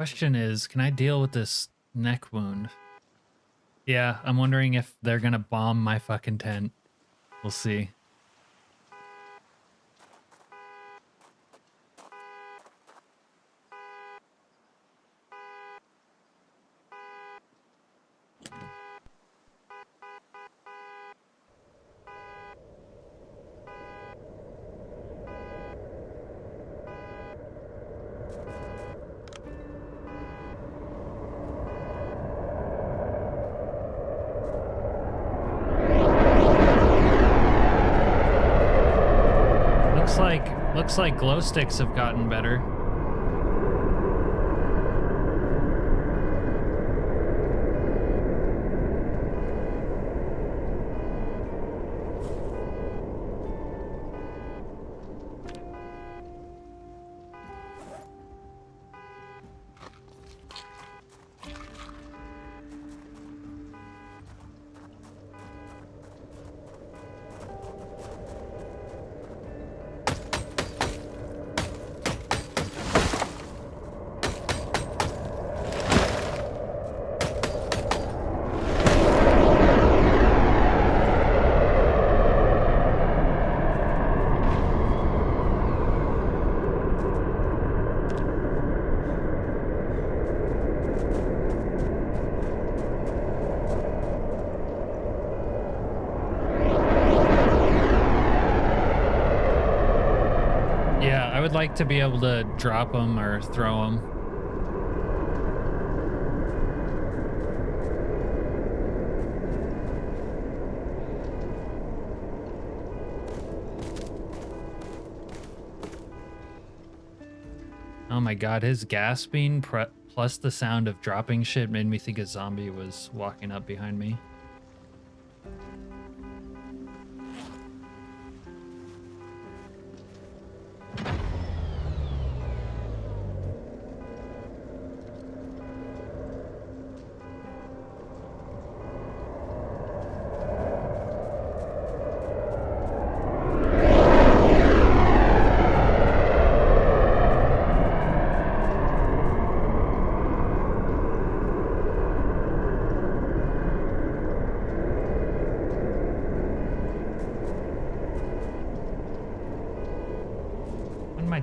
A: Question is, can I deal with this neck wound? Yeah, I'm wondering if they're gonna bomb my fucking tent. We'll see. Looks like glow sticks have gotten better. I would like to be able to drop them or throw them. Oh my god, his gasping plus the sound of dropping shit made me think a zombie was walking up behind me.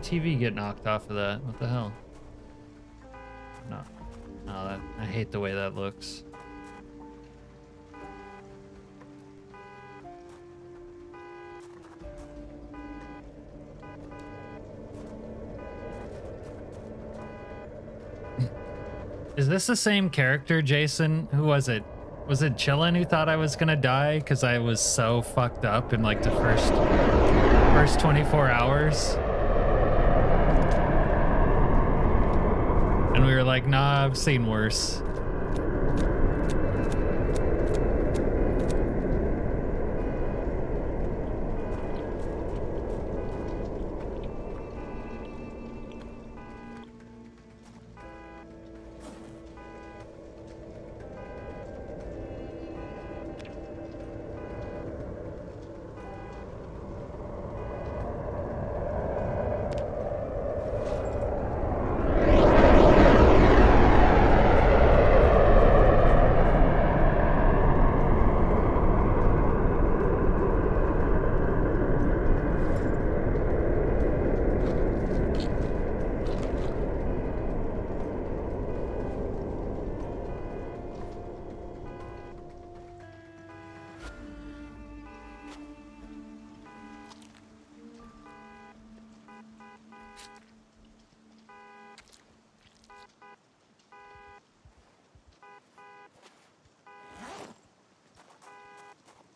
A: TV get knocked off of that? What the hell? No. No, I hate the way that looks. Is this the same character, Jason? Who was it? Was it Chillin who thought I was gonna die because I was so fucked up in like the first 24 hours? And we were like, nah, I've seen worse.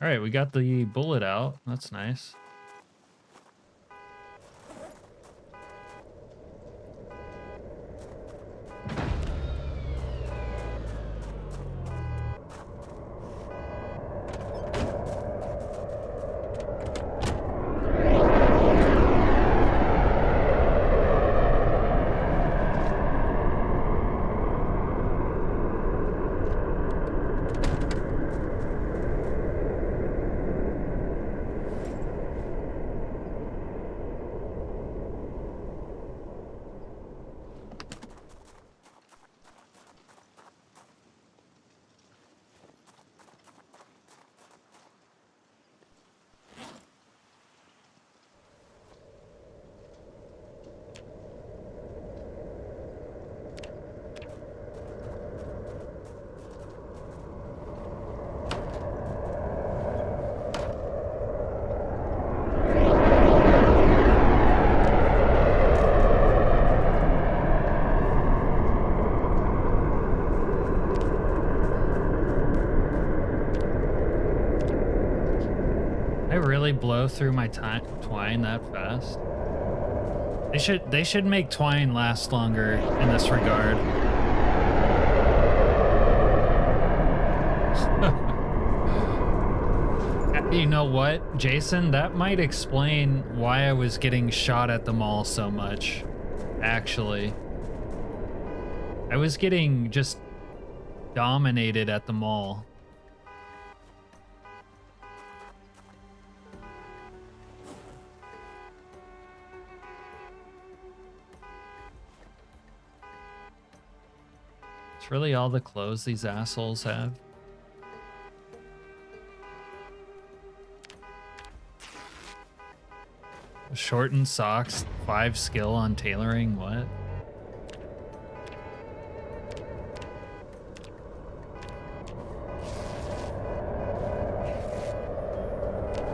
A: All right, we got the bullet out. That's nice. I really blow through my twine that fast. They should make twine last longer in this regard. You know what, Jason? That might explain why I was getting shot at the mall so much, actually. I was getting just dominated at the mall. It's really all the clothes these assholes have. Shortened socks, 5 skill on tailoring, what?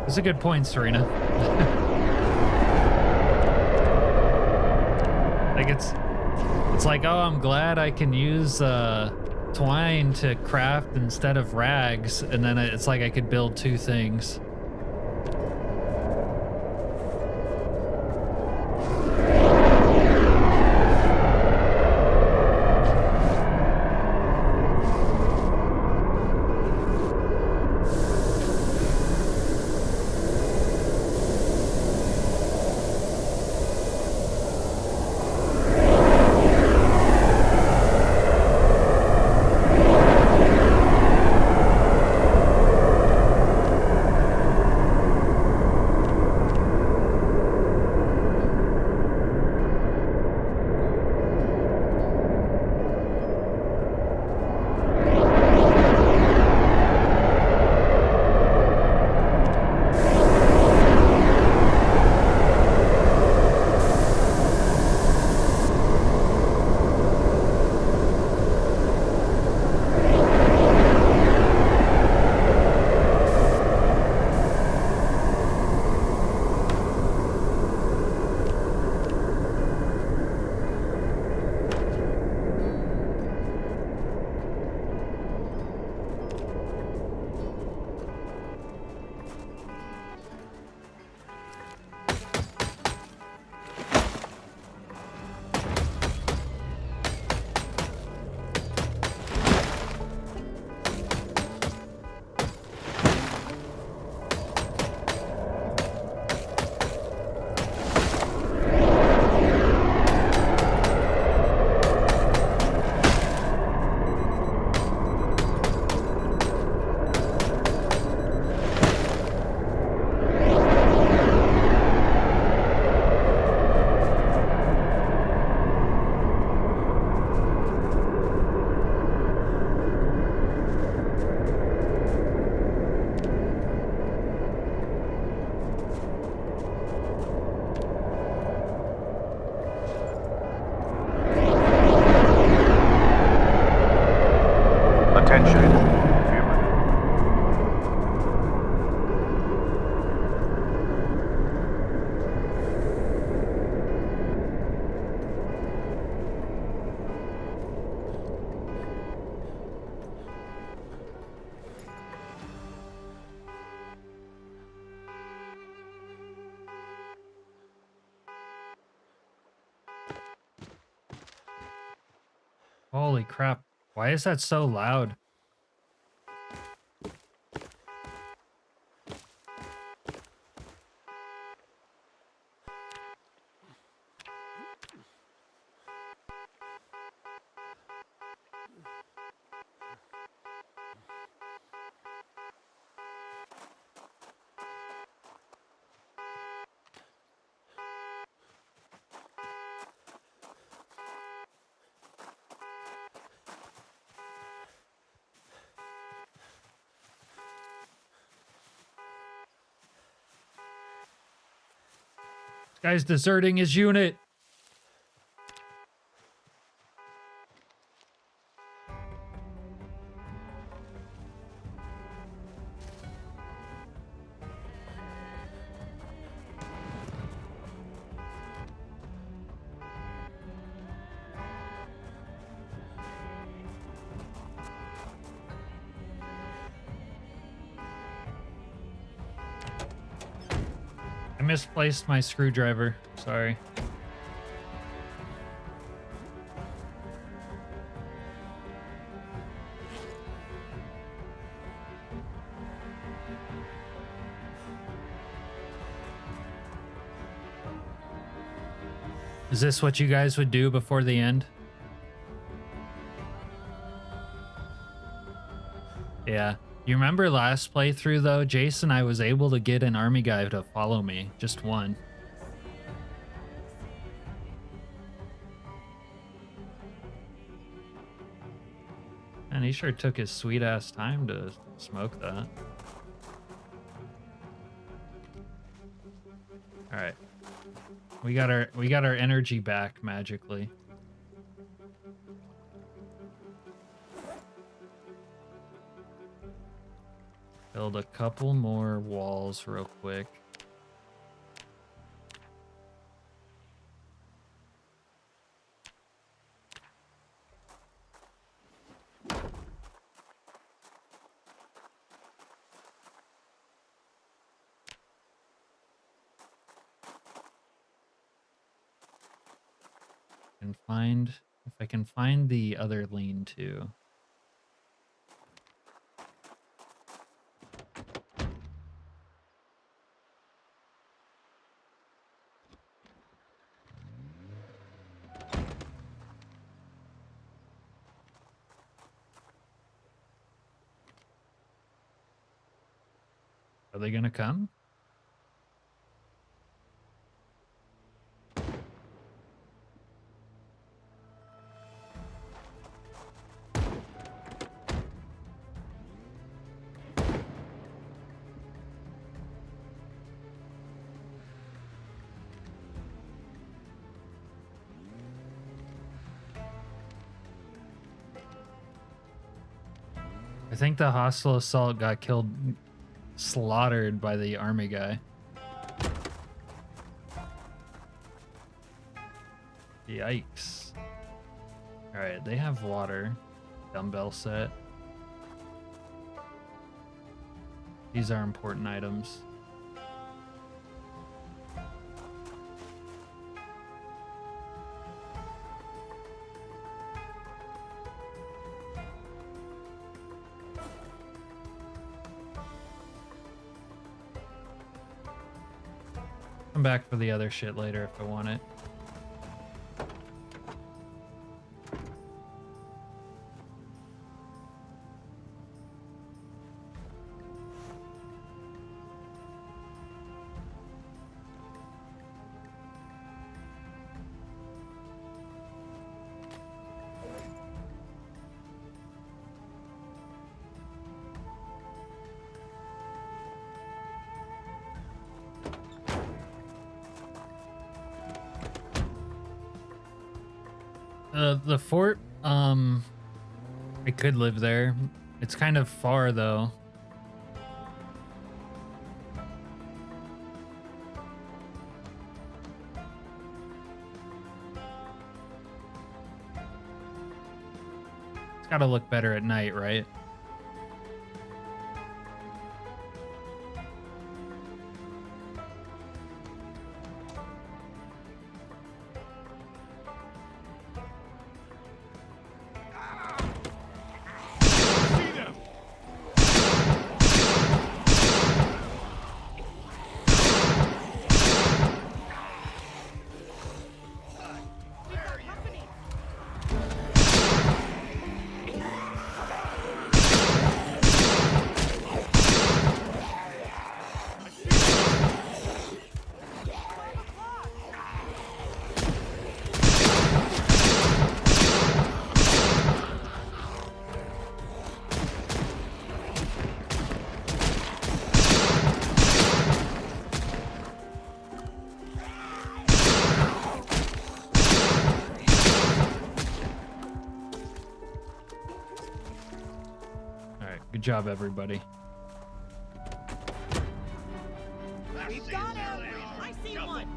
A: That's a good point, Serena. Like it's like, oh, I'm glad I can use twine to craft instead of rags, and then it's like I could build 2 things. Holy crap. Why is that so loud? Guy's deserting his unit. I misplaced my screwdriver. Sorry. Is this what you guys would do before the end? Yeah. You remember last playthrough though, Jason, I was able to get an army guy to follow me. Just one. And he sure took his sweet ass time to smoke that. Alright. We got our energy back magically. Build a couple more walls real quick. And find, if I can find the other lean-to. Are they gonna come? I think the hostile assault got killed, slaughtered by the army guy. Yikes. Alright, they have water. Dumbbell set. These are important items. Come back for the other shit later if I want it. The fort, I could live there. It's kind of far though. It's gotta look better at night, right? Good job, everybody.
F: We've got him! I see one!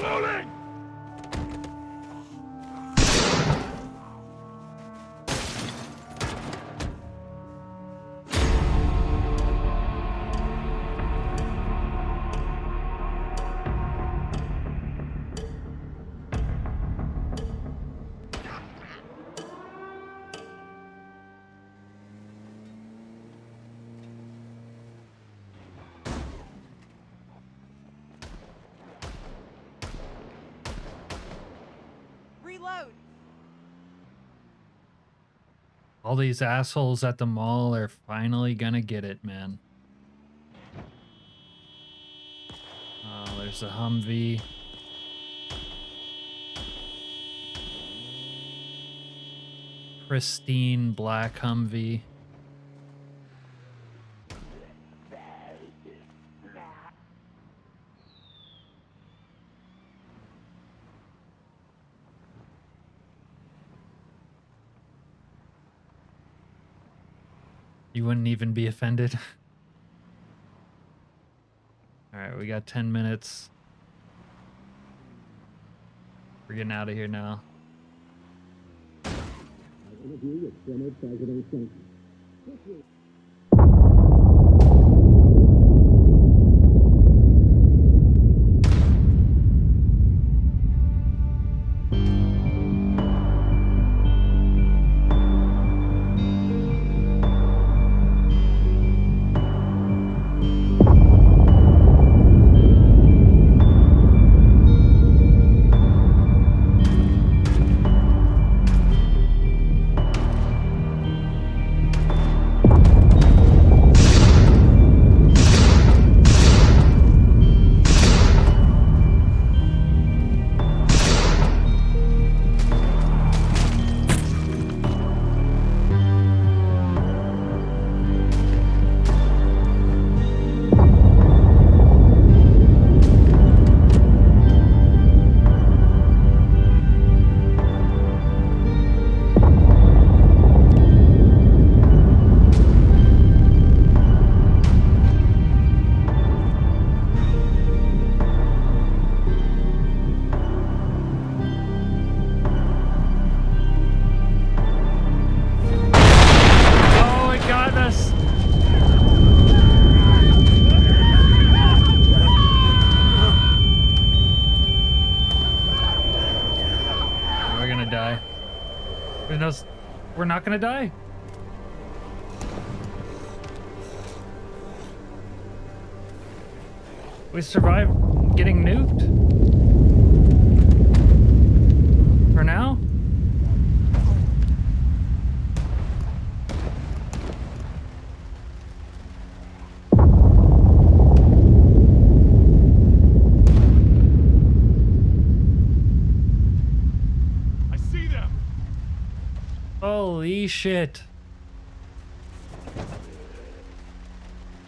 P: Loading!
F: reload.
A: All these assholes at the mall are finally gonna get it, man. Oh, there's a Humvee. Pristine black Humvee. You wouldn't even be offended. All right, we got 10 minutes. We're getting out of here now.
M: Interview with former President Clinton.
A: We're not gonna die. We survived getting nuked. For now. Holy shit.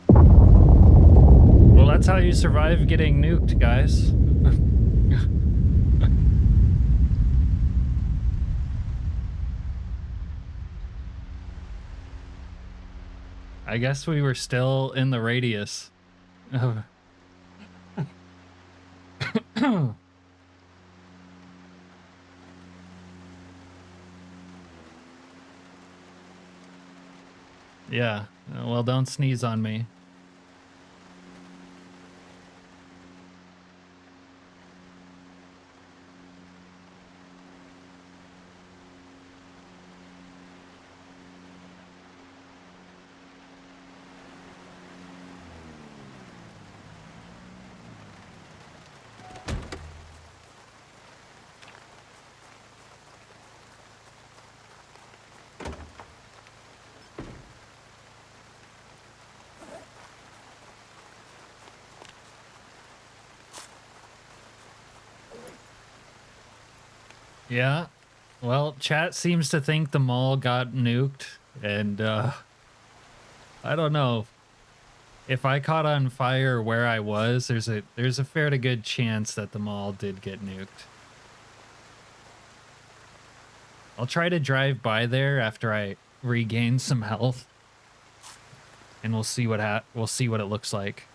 A: Well, that's how you survive getting nuked, guys. I guess we were still in the radius. Yeah, well, don't sneeze on me. Yeah, well, chat seems to think the mall got nuked, and I don't know. If I caught on fire where I was, there's a fairly good chance that the mall did get nuked. I'll try to drive by there after I regain some health, and we'll see what it looks like.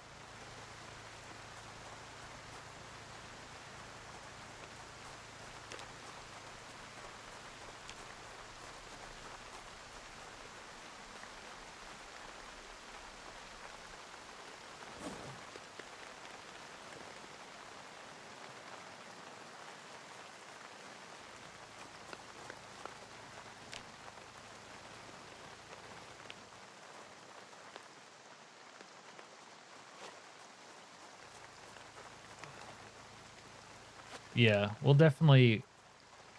A: Yeah, we'll definitely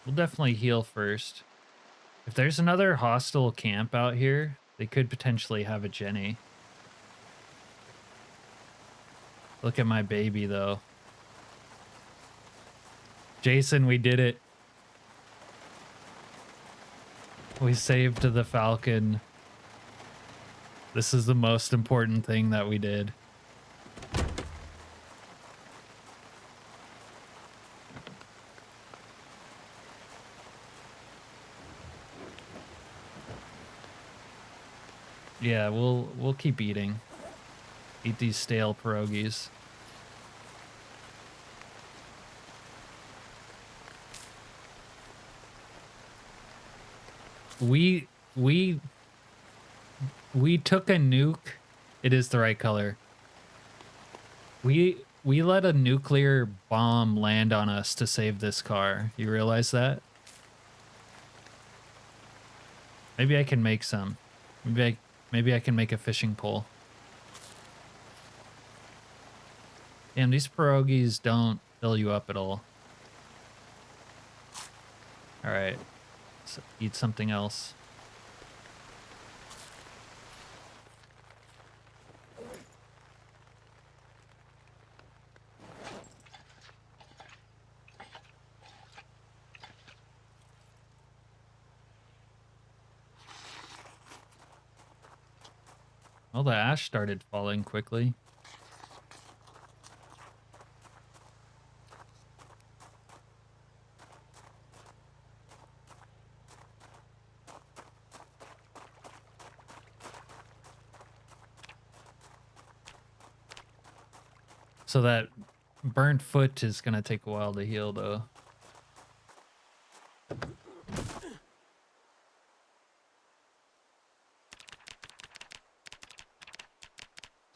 A: We'll definitely heal first. If there's another hostile camp out here, they could potentially have a Jenny. Look at my baby, though. Jason, we did it. We saved the Falcon. This is the most important thing that we did. Yeah, we'll keep eating. Eat these stale pierogies. We took a nuke. It is the right color. We let a nuclear bomb land on us to save this car. You realize that? Maybe I can make some. Maybe I can make a fishing pole. Damn, these pierogies don't fill you up at all. All right, let's eat something else. Well, the ash started falling quickly. So that burnt foot is gonna take a while to heal, though.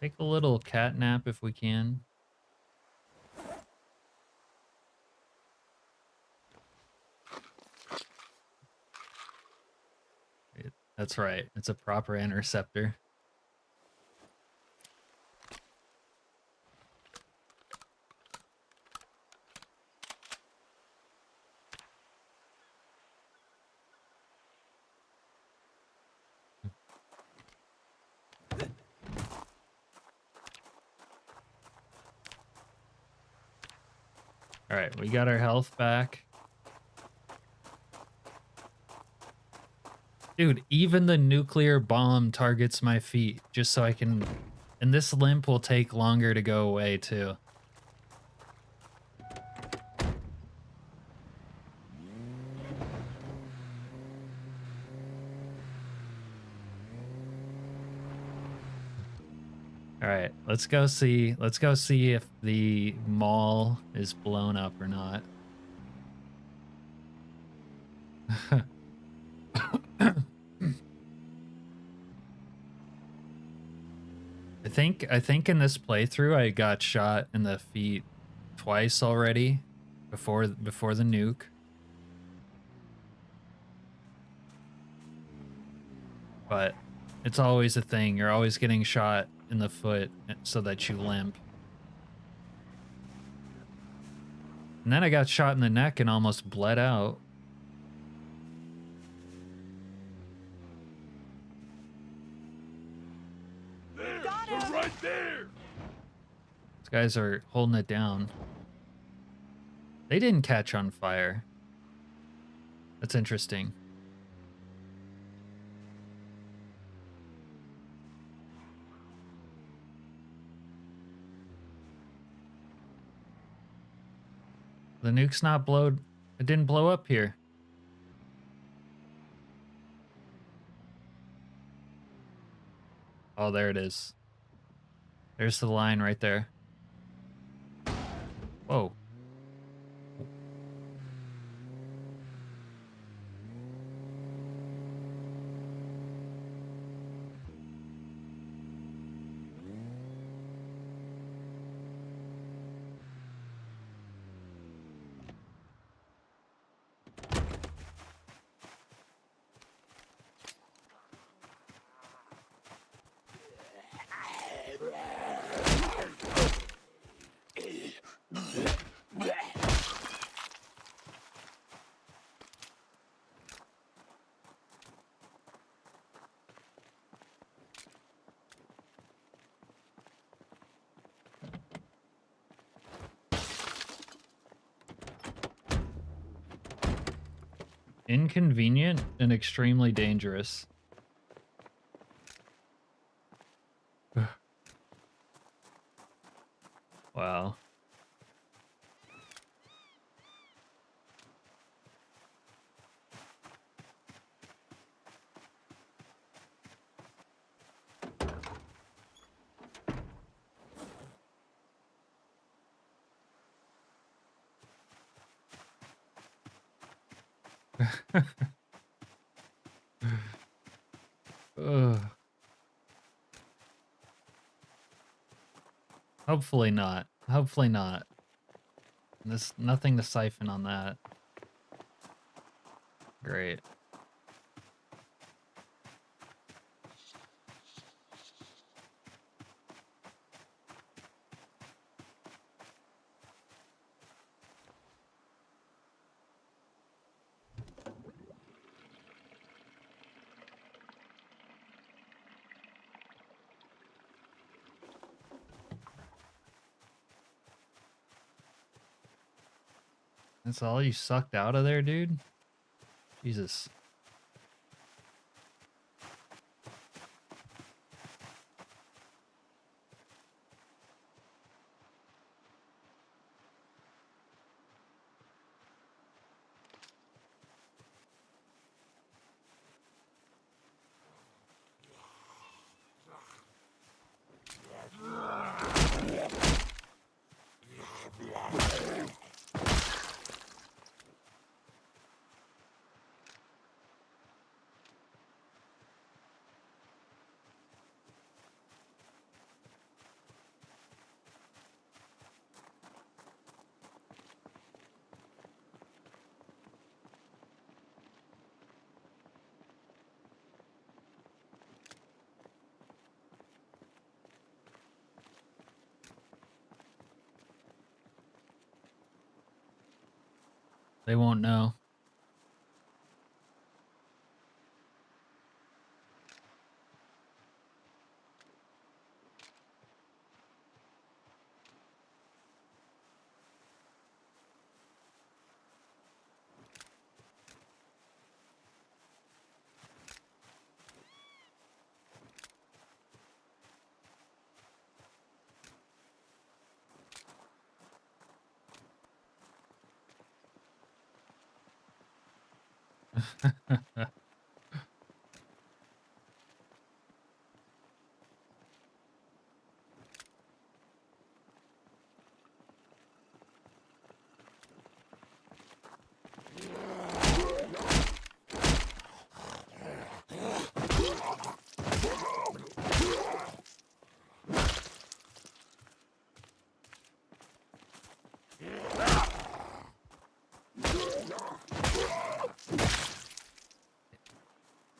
A: Take a little cat nap if we can. That's right. It's a proper interceptor. All right, we got our health back. Dude, even the nuclear bomb targets my feet just so I can... And this limp will take longer to go away, too. All right, let's go see if the mall is blown up or not. I think in this playthrough I got shot in the feet twice already before the nuke. But it's always a thing. You're always getting shot in the foot so that you limp. And then I got shot in the neck and almost bled out.
P: They're right there.
A: These guys are holding it down. They didn't catch on fire. That's interesting. The nuke's not blowed. It didn't blow up here. Oh, there it is. There's the line right there. Whoa. Inconvenient and extremely dangerous. Wow. Ugh. Hopefully not. Hopefully not. There's nothing to siphon on that. Great. That's all you sucked out of there, dude? Jesus. They won't know.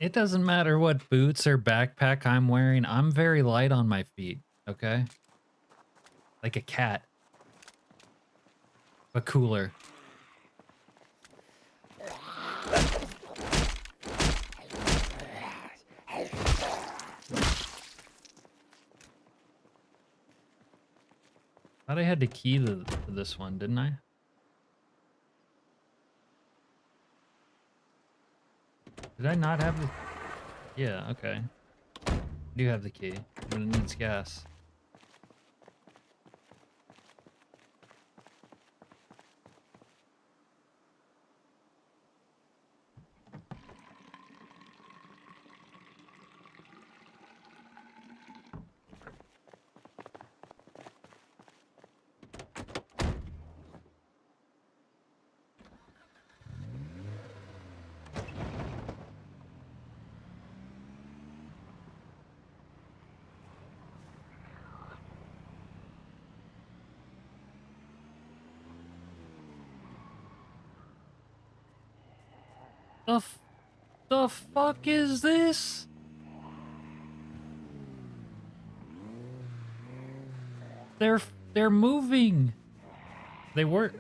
A: It doesn't matter what boots or backpack I'm wearing. I'm very light on my feet, okay? Like a cat. But cooler. Thought I had the key to this one, didn't I? Did I not have the... Yeah, okay. I do have the key, but it needs gas. The fuck is this? They're moving. They were.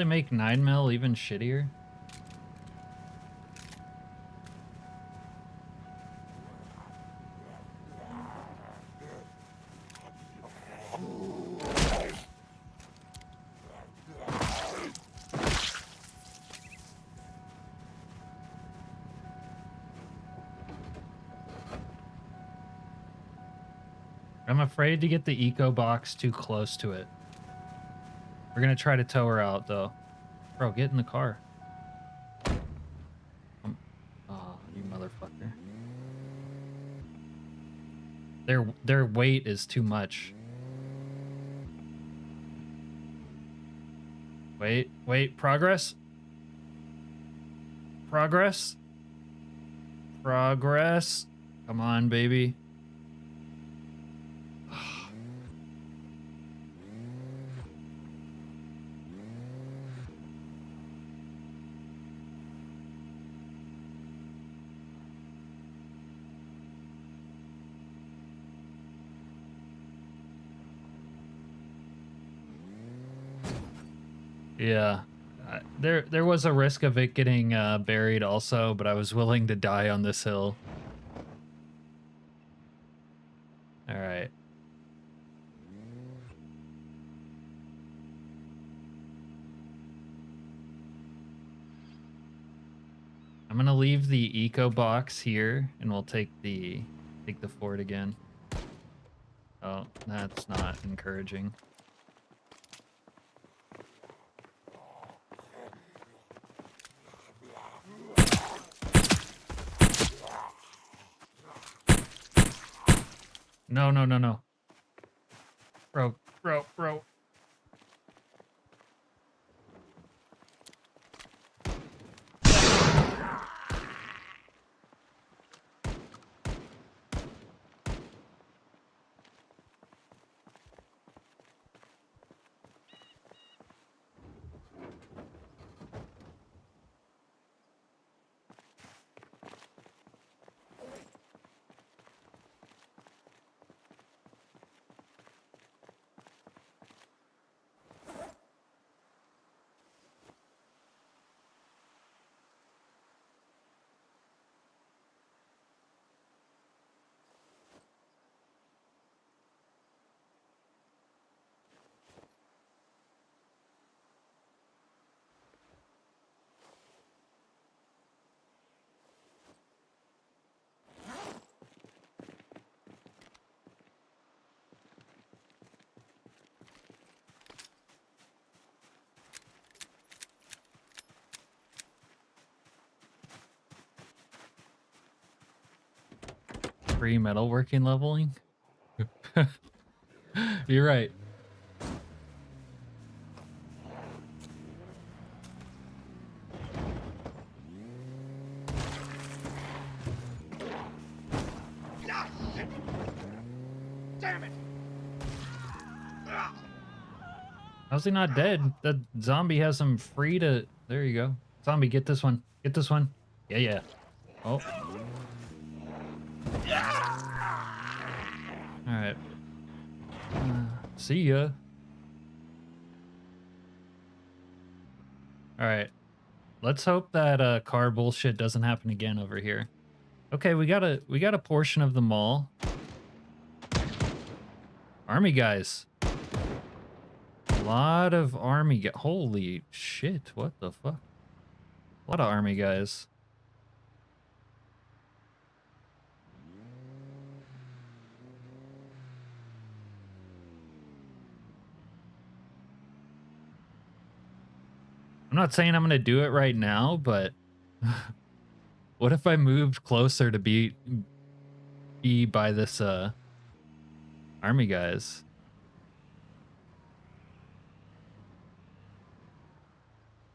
A: they make 9mm even shittier? I'm afraid to get the eco box too close to it. We're gonna try to tow her out though. Bro, get in the car. Oh, you motherfucker. Their weight is too much. Wait, progress? Progress? Progress? Come on, baby. Yeah, there was a risk of it getting buried also, but I was willing to die on this hill. All right. I'm gonna leave the eco box here, and we'll take the fort again. Oh, that's not encouraging. No. Bro. Free metalworking leveling? You're right.
B: Damn it!
A: How's he not dead? The zombie has him free to... There you go. Zombie, get this one. Get this one. Yeah. Oh. Alright. See ya. Alright. Let's hope that car bullshit doesn't happen again over here. Okay, we got a portion of the mall. Army guys. A lot of army guys. Holy shit, what the fuck? A lot of army guys. I'm not saying I'm going to do it right now, but what if I moved closer to be by this army guys?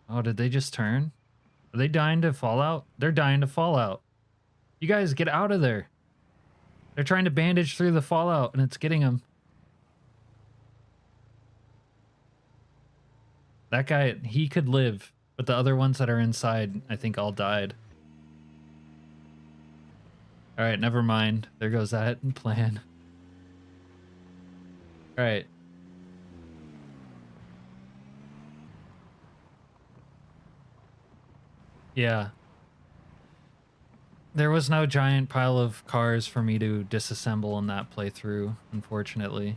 A: Oh, did they just turn? Are they dying to Fallout? They're dying to Fallout. You guys get out of there. They're trying to bandage through the Fallout and it's getting them. That guy, he could live, but the other ones that are inside, I think all died. All right, never mind. There goes that plan. All right. Yeah. There was no giant pile of cars for me to disassemble in that playthrough, unfortunately.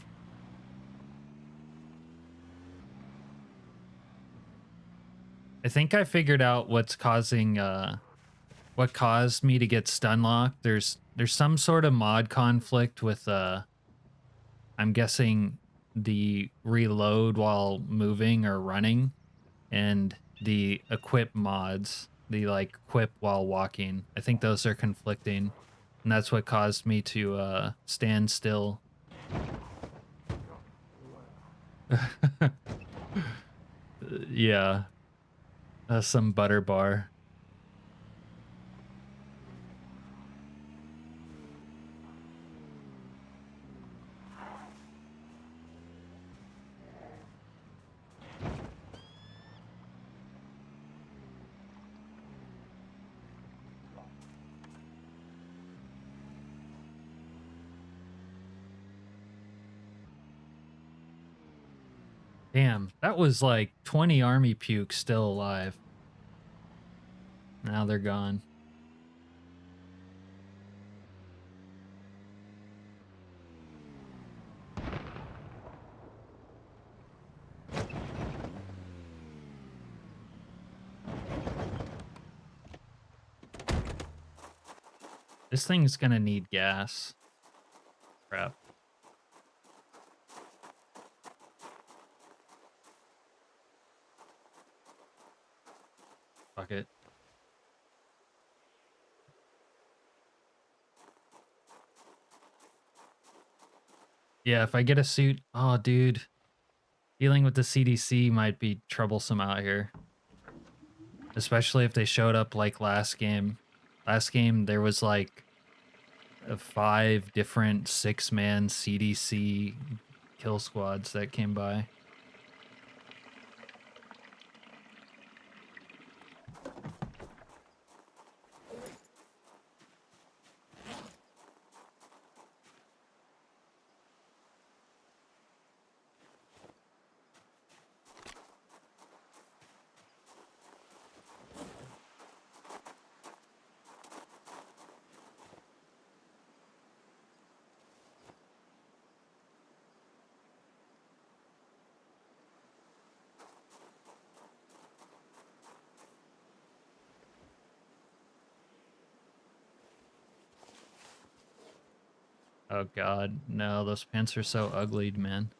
A: I think I figured out what's causing, what caused me to get stun locked. There's some sort of mod conflict with, I'm guessing the reload while moving or running, and the equip mods, the like equip while walking. I think those are conflicting, and that's what caused me to stand still. Yeah, some butter bar. Damn, that was like 20 army pukes still alive. Now they're gone. This thing's gonna need gas. Crap. Fuck it. Yeah, if I get a suit, oh dude, dealing with the CDC might be troublesome out here. Especially if they showed up like last game. Last game, there was like 5 different 6-man CDC kill squads that came by. Oh god, no, those pants are so ugly, man.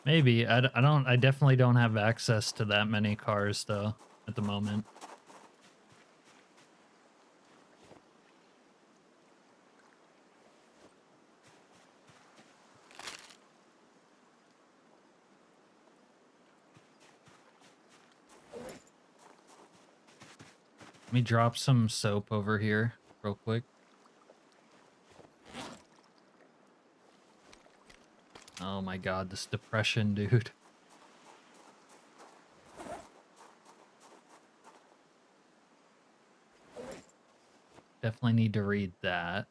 A: Maybe, I definitely don't have access to that many cars though, at the moment. Let me drop some soap over here real quick. Oh my god, this depression, dude. Definitely need to read that.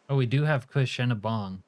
A: Oh, we do have Kush and a bong.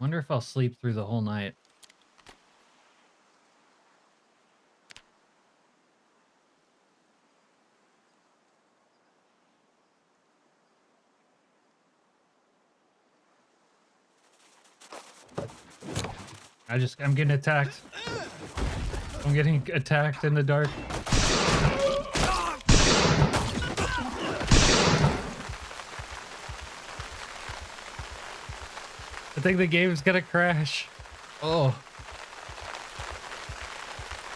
A: Wonder if I'll sleep through the whole night. I'm getting attacked. I'm getting attacked in the dark. I think the game's gonna crash. Oh.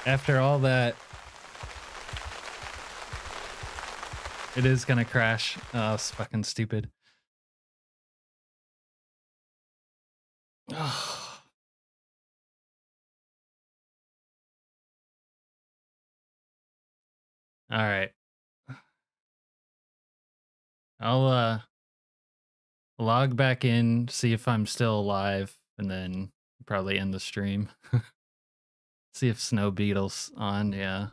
A: After all that, it is gonna crash. Oh, it's fucking stupid. Oh. All right. I'll log back in, see if I'm still alive, and then probably end the stream. See if Snow Beetle's on, yeah.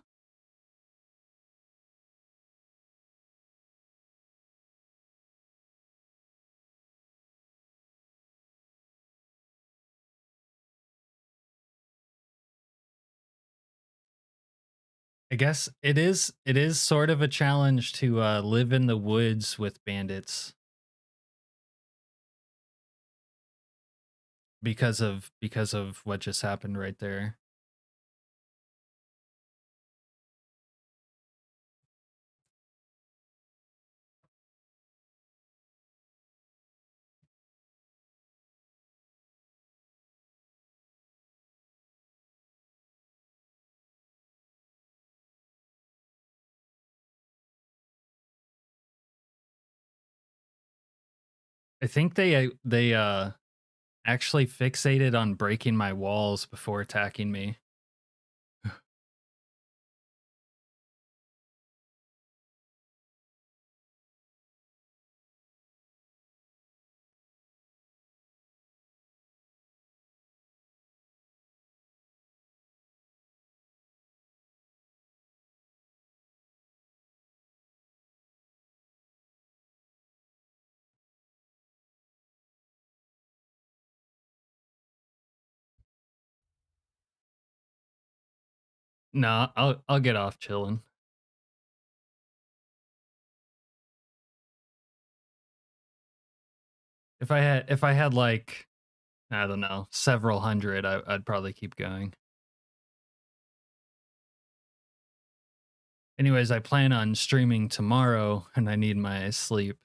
A: I guess it is sort of a challenge to live in the woods with bandits. Because of what just happened right there. I think they actually fixated on breaking my walls before attacking me. Nah, I'll get off chilling. If I had like, I don't know, several hundred, I'd probably keep going. Anyways, I plan on streaming tomorrow and I need my sleep.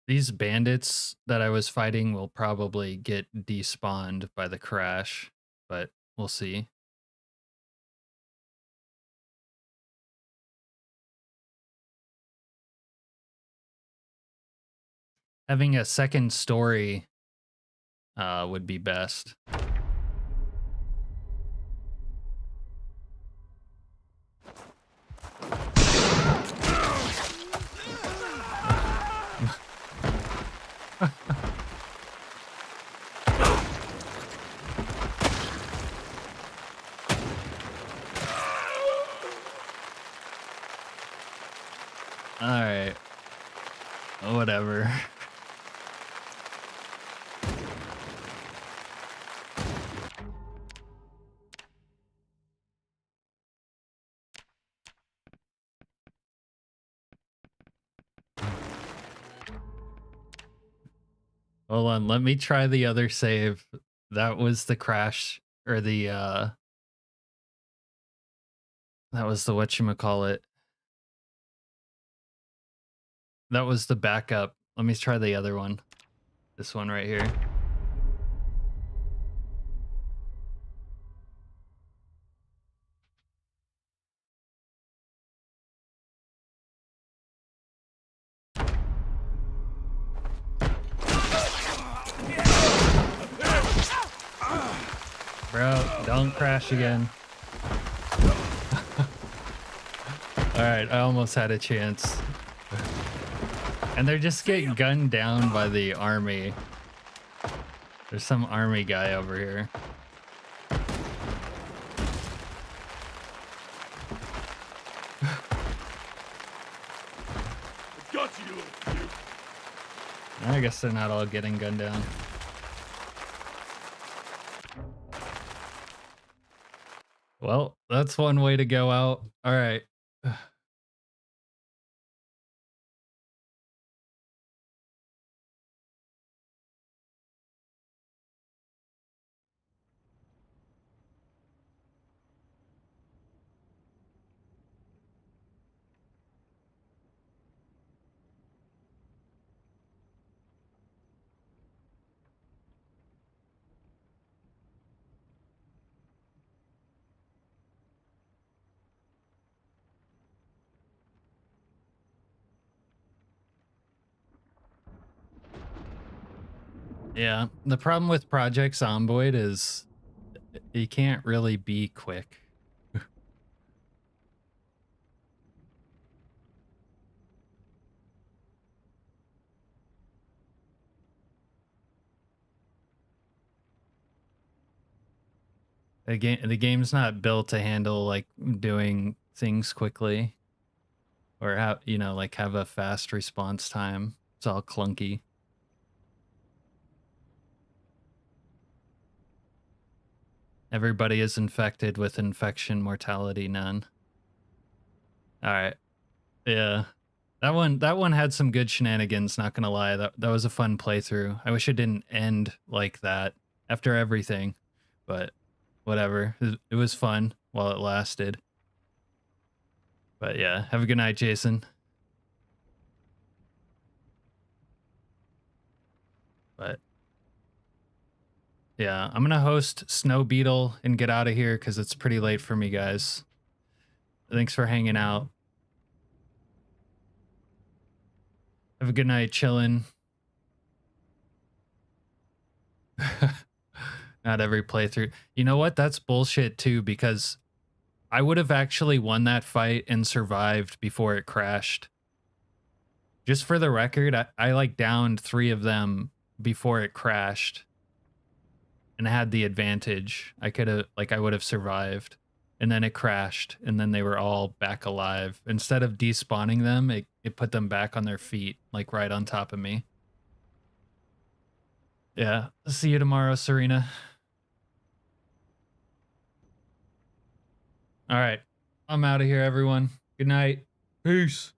A: These bandits that I was fighting will probably get despawned by the crash, but we'll see. Having a second story would be best. All right. Whatever. Hold on, let me try the other save. That was the crash, or the that was the whatchamacallit. That was the backup. Let me try the other one. This one right here. Bro, don't crash again. Alright, I almost had a chance. And they're just getting gunned down by the army. There's some army guy over here.
P: you little puke.
A: I guess they're not all getting gunned down. Well, that's one way to go out. All right. Yeah, the problem with Project Zomboid is you can't really be quick. The game's not built to handle like doing things quickly or have, you know, like have a fast response time. It's all clunky. Everybody is infected with infection mortality none. All right. Yeah. That one had some good shenanigans, not gonna lie. That was a fun playthrough. I wish it didn't end like that after everything, but whatever. It was fun while it lasted. But yeah, have a good night, Jason. But yeah, I'm gonna host Snow Beetle and get out of here because it's pretty late for me, guys. Thanks for hanging out. Have a good night, chillin'. Not every playthrough. You know what? That's bullshit too, because I would have actually won that fight and survived before it crashed. Just for the record, I like downed 3 of them before it crashed and had the advantage. I could have, like, I would have survived. And then it crashed, and then they were all back alive. Instead of despawning them, it put them back on their feet, like right on top of me. Yeah, see you tomorrow, Serena. All right, I'm out of here, everyone. Good night. Peace.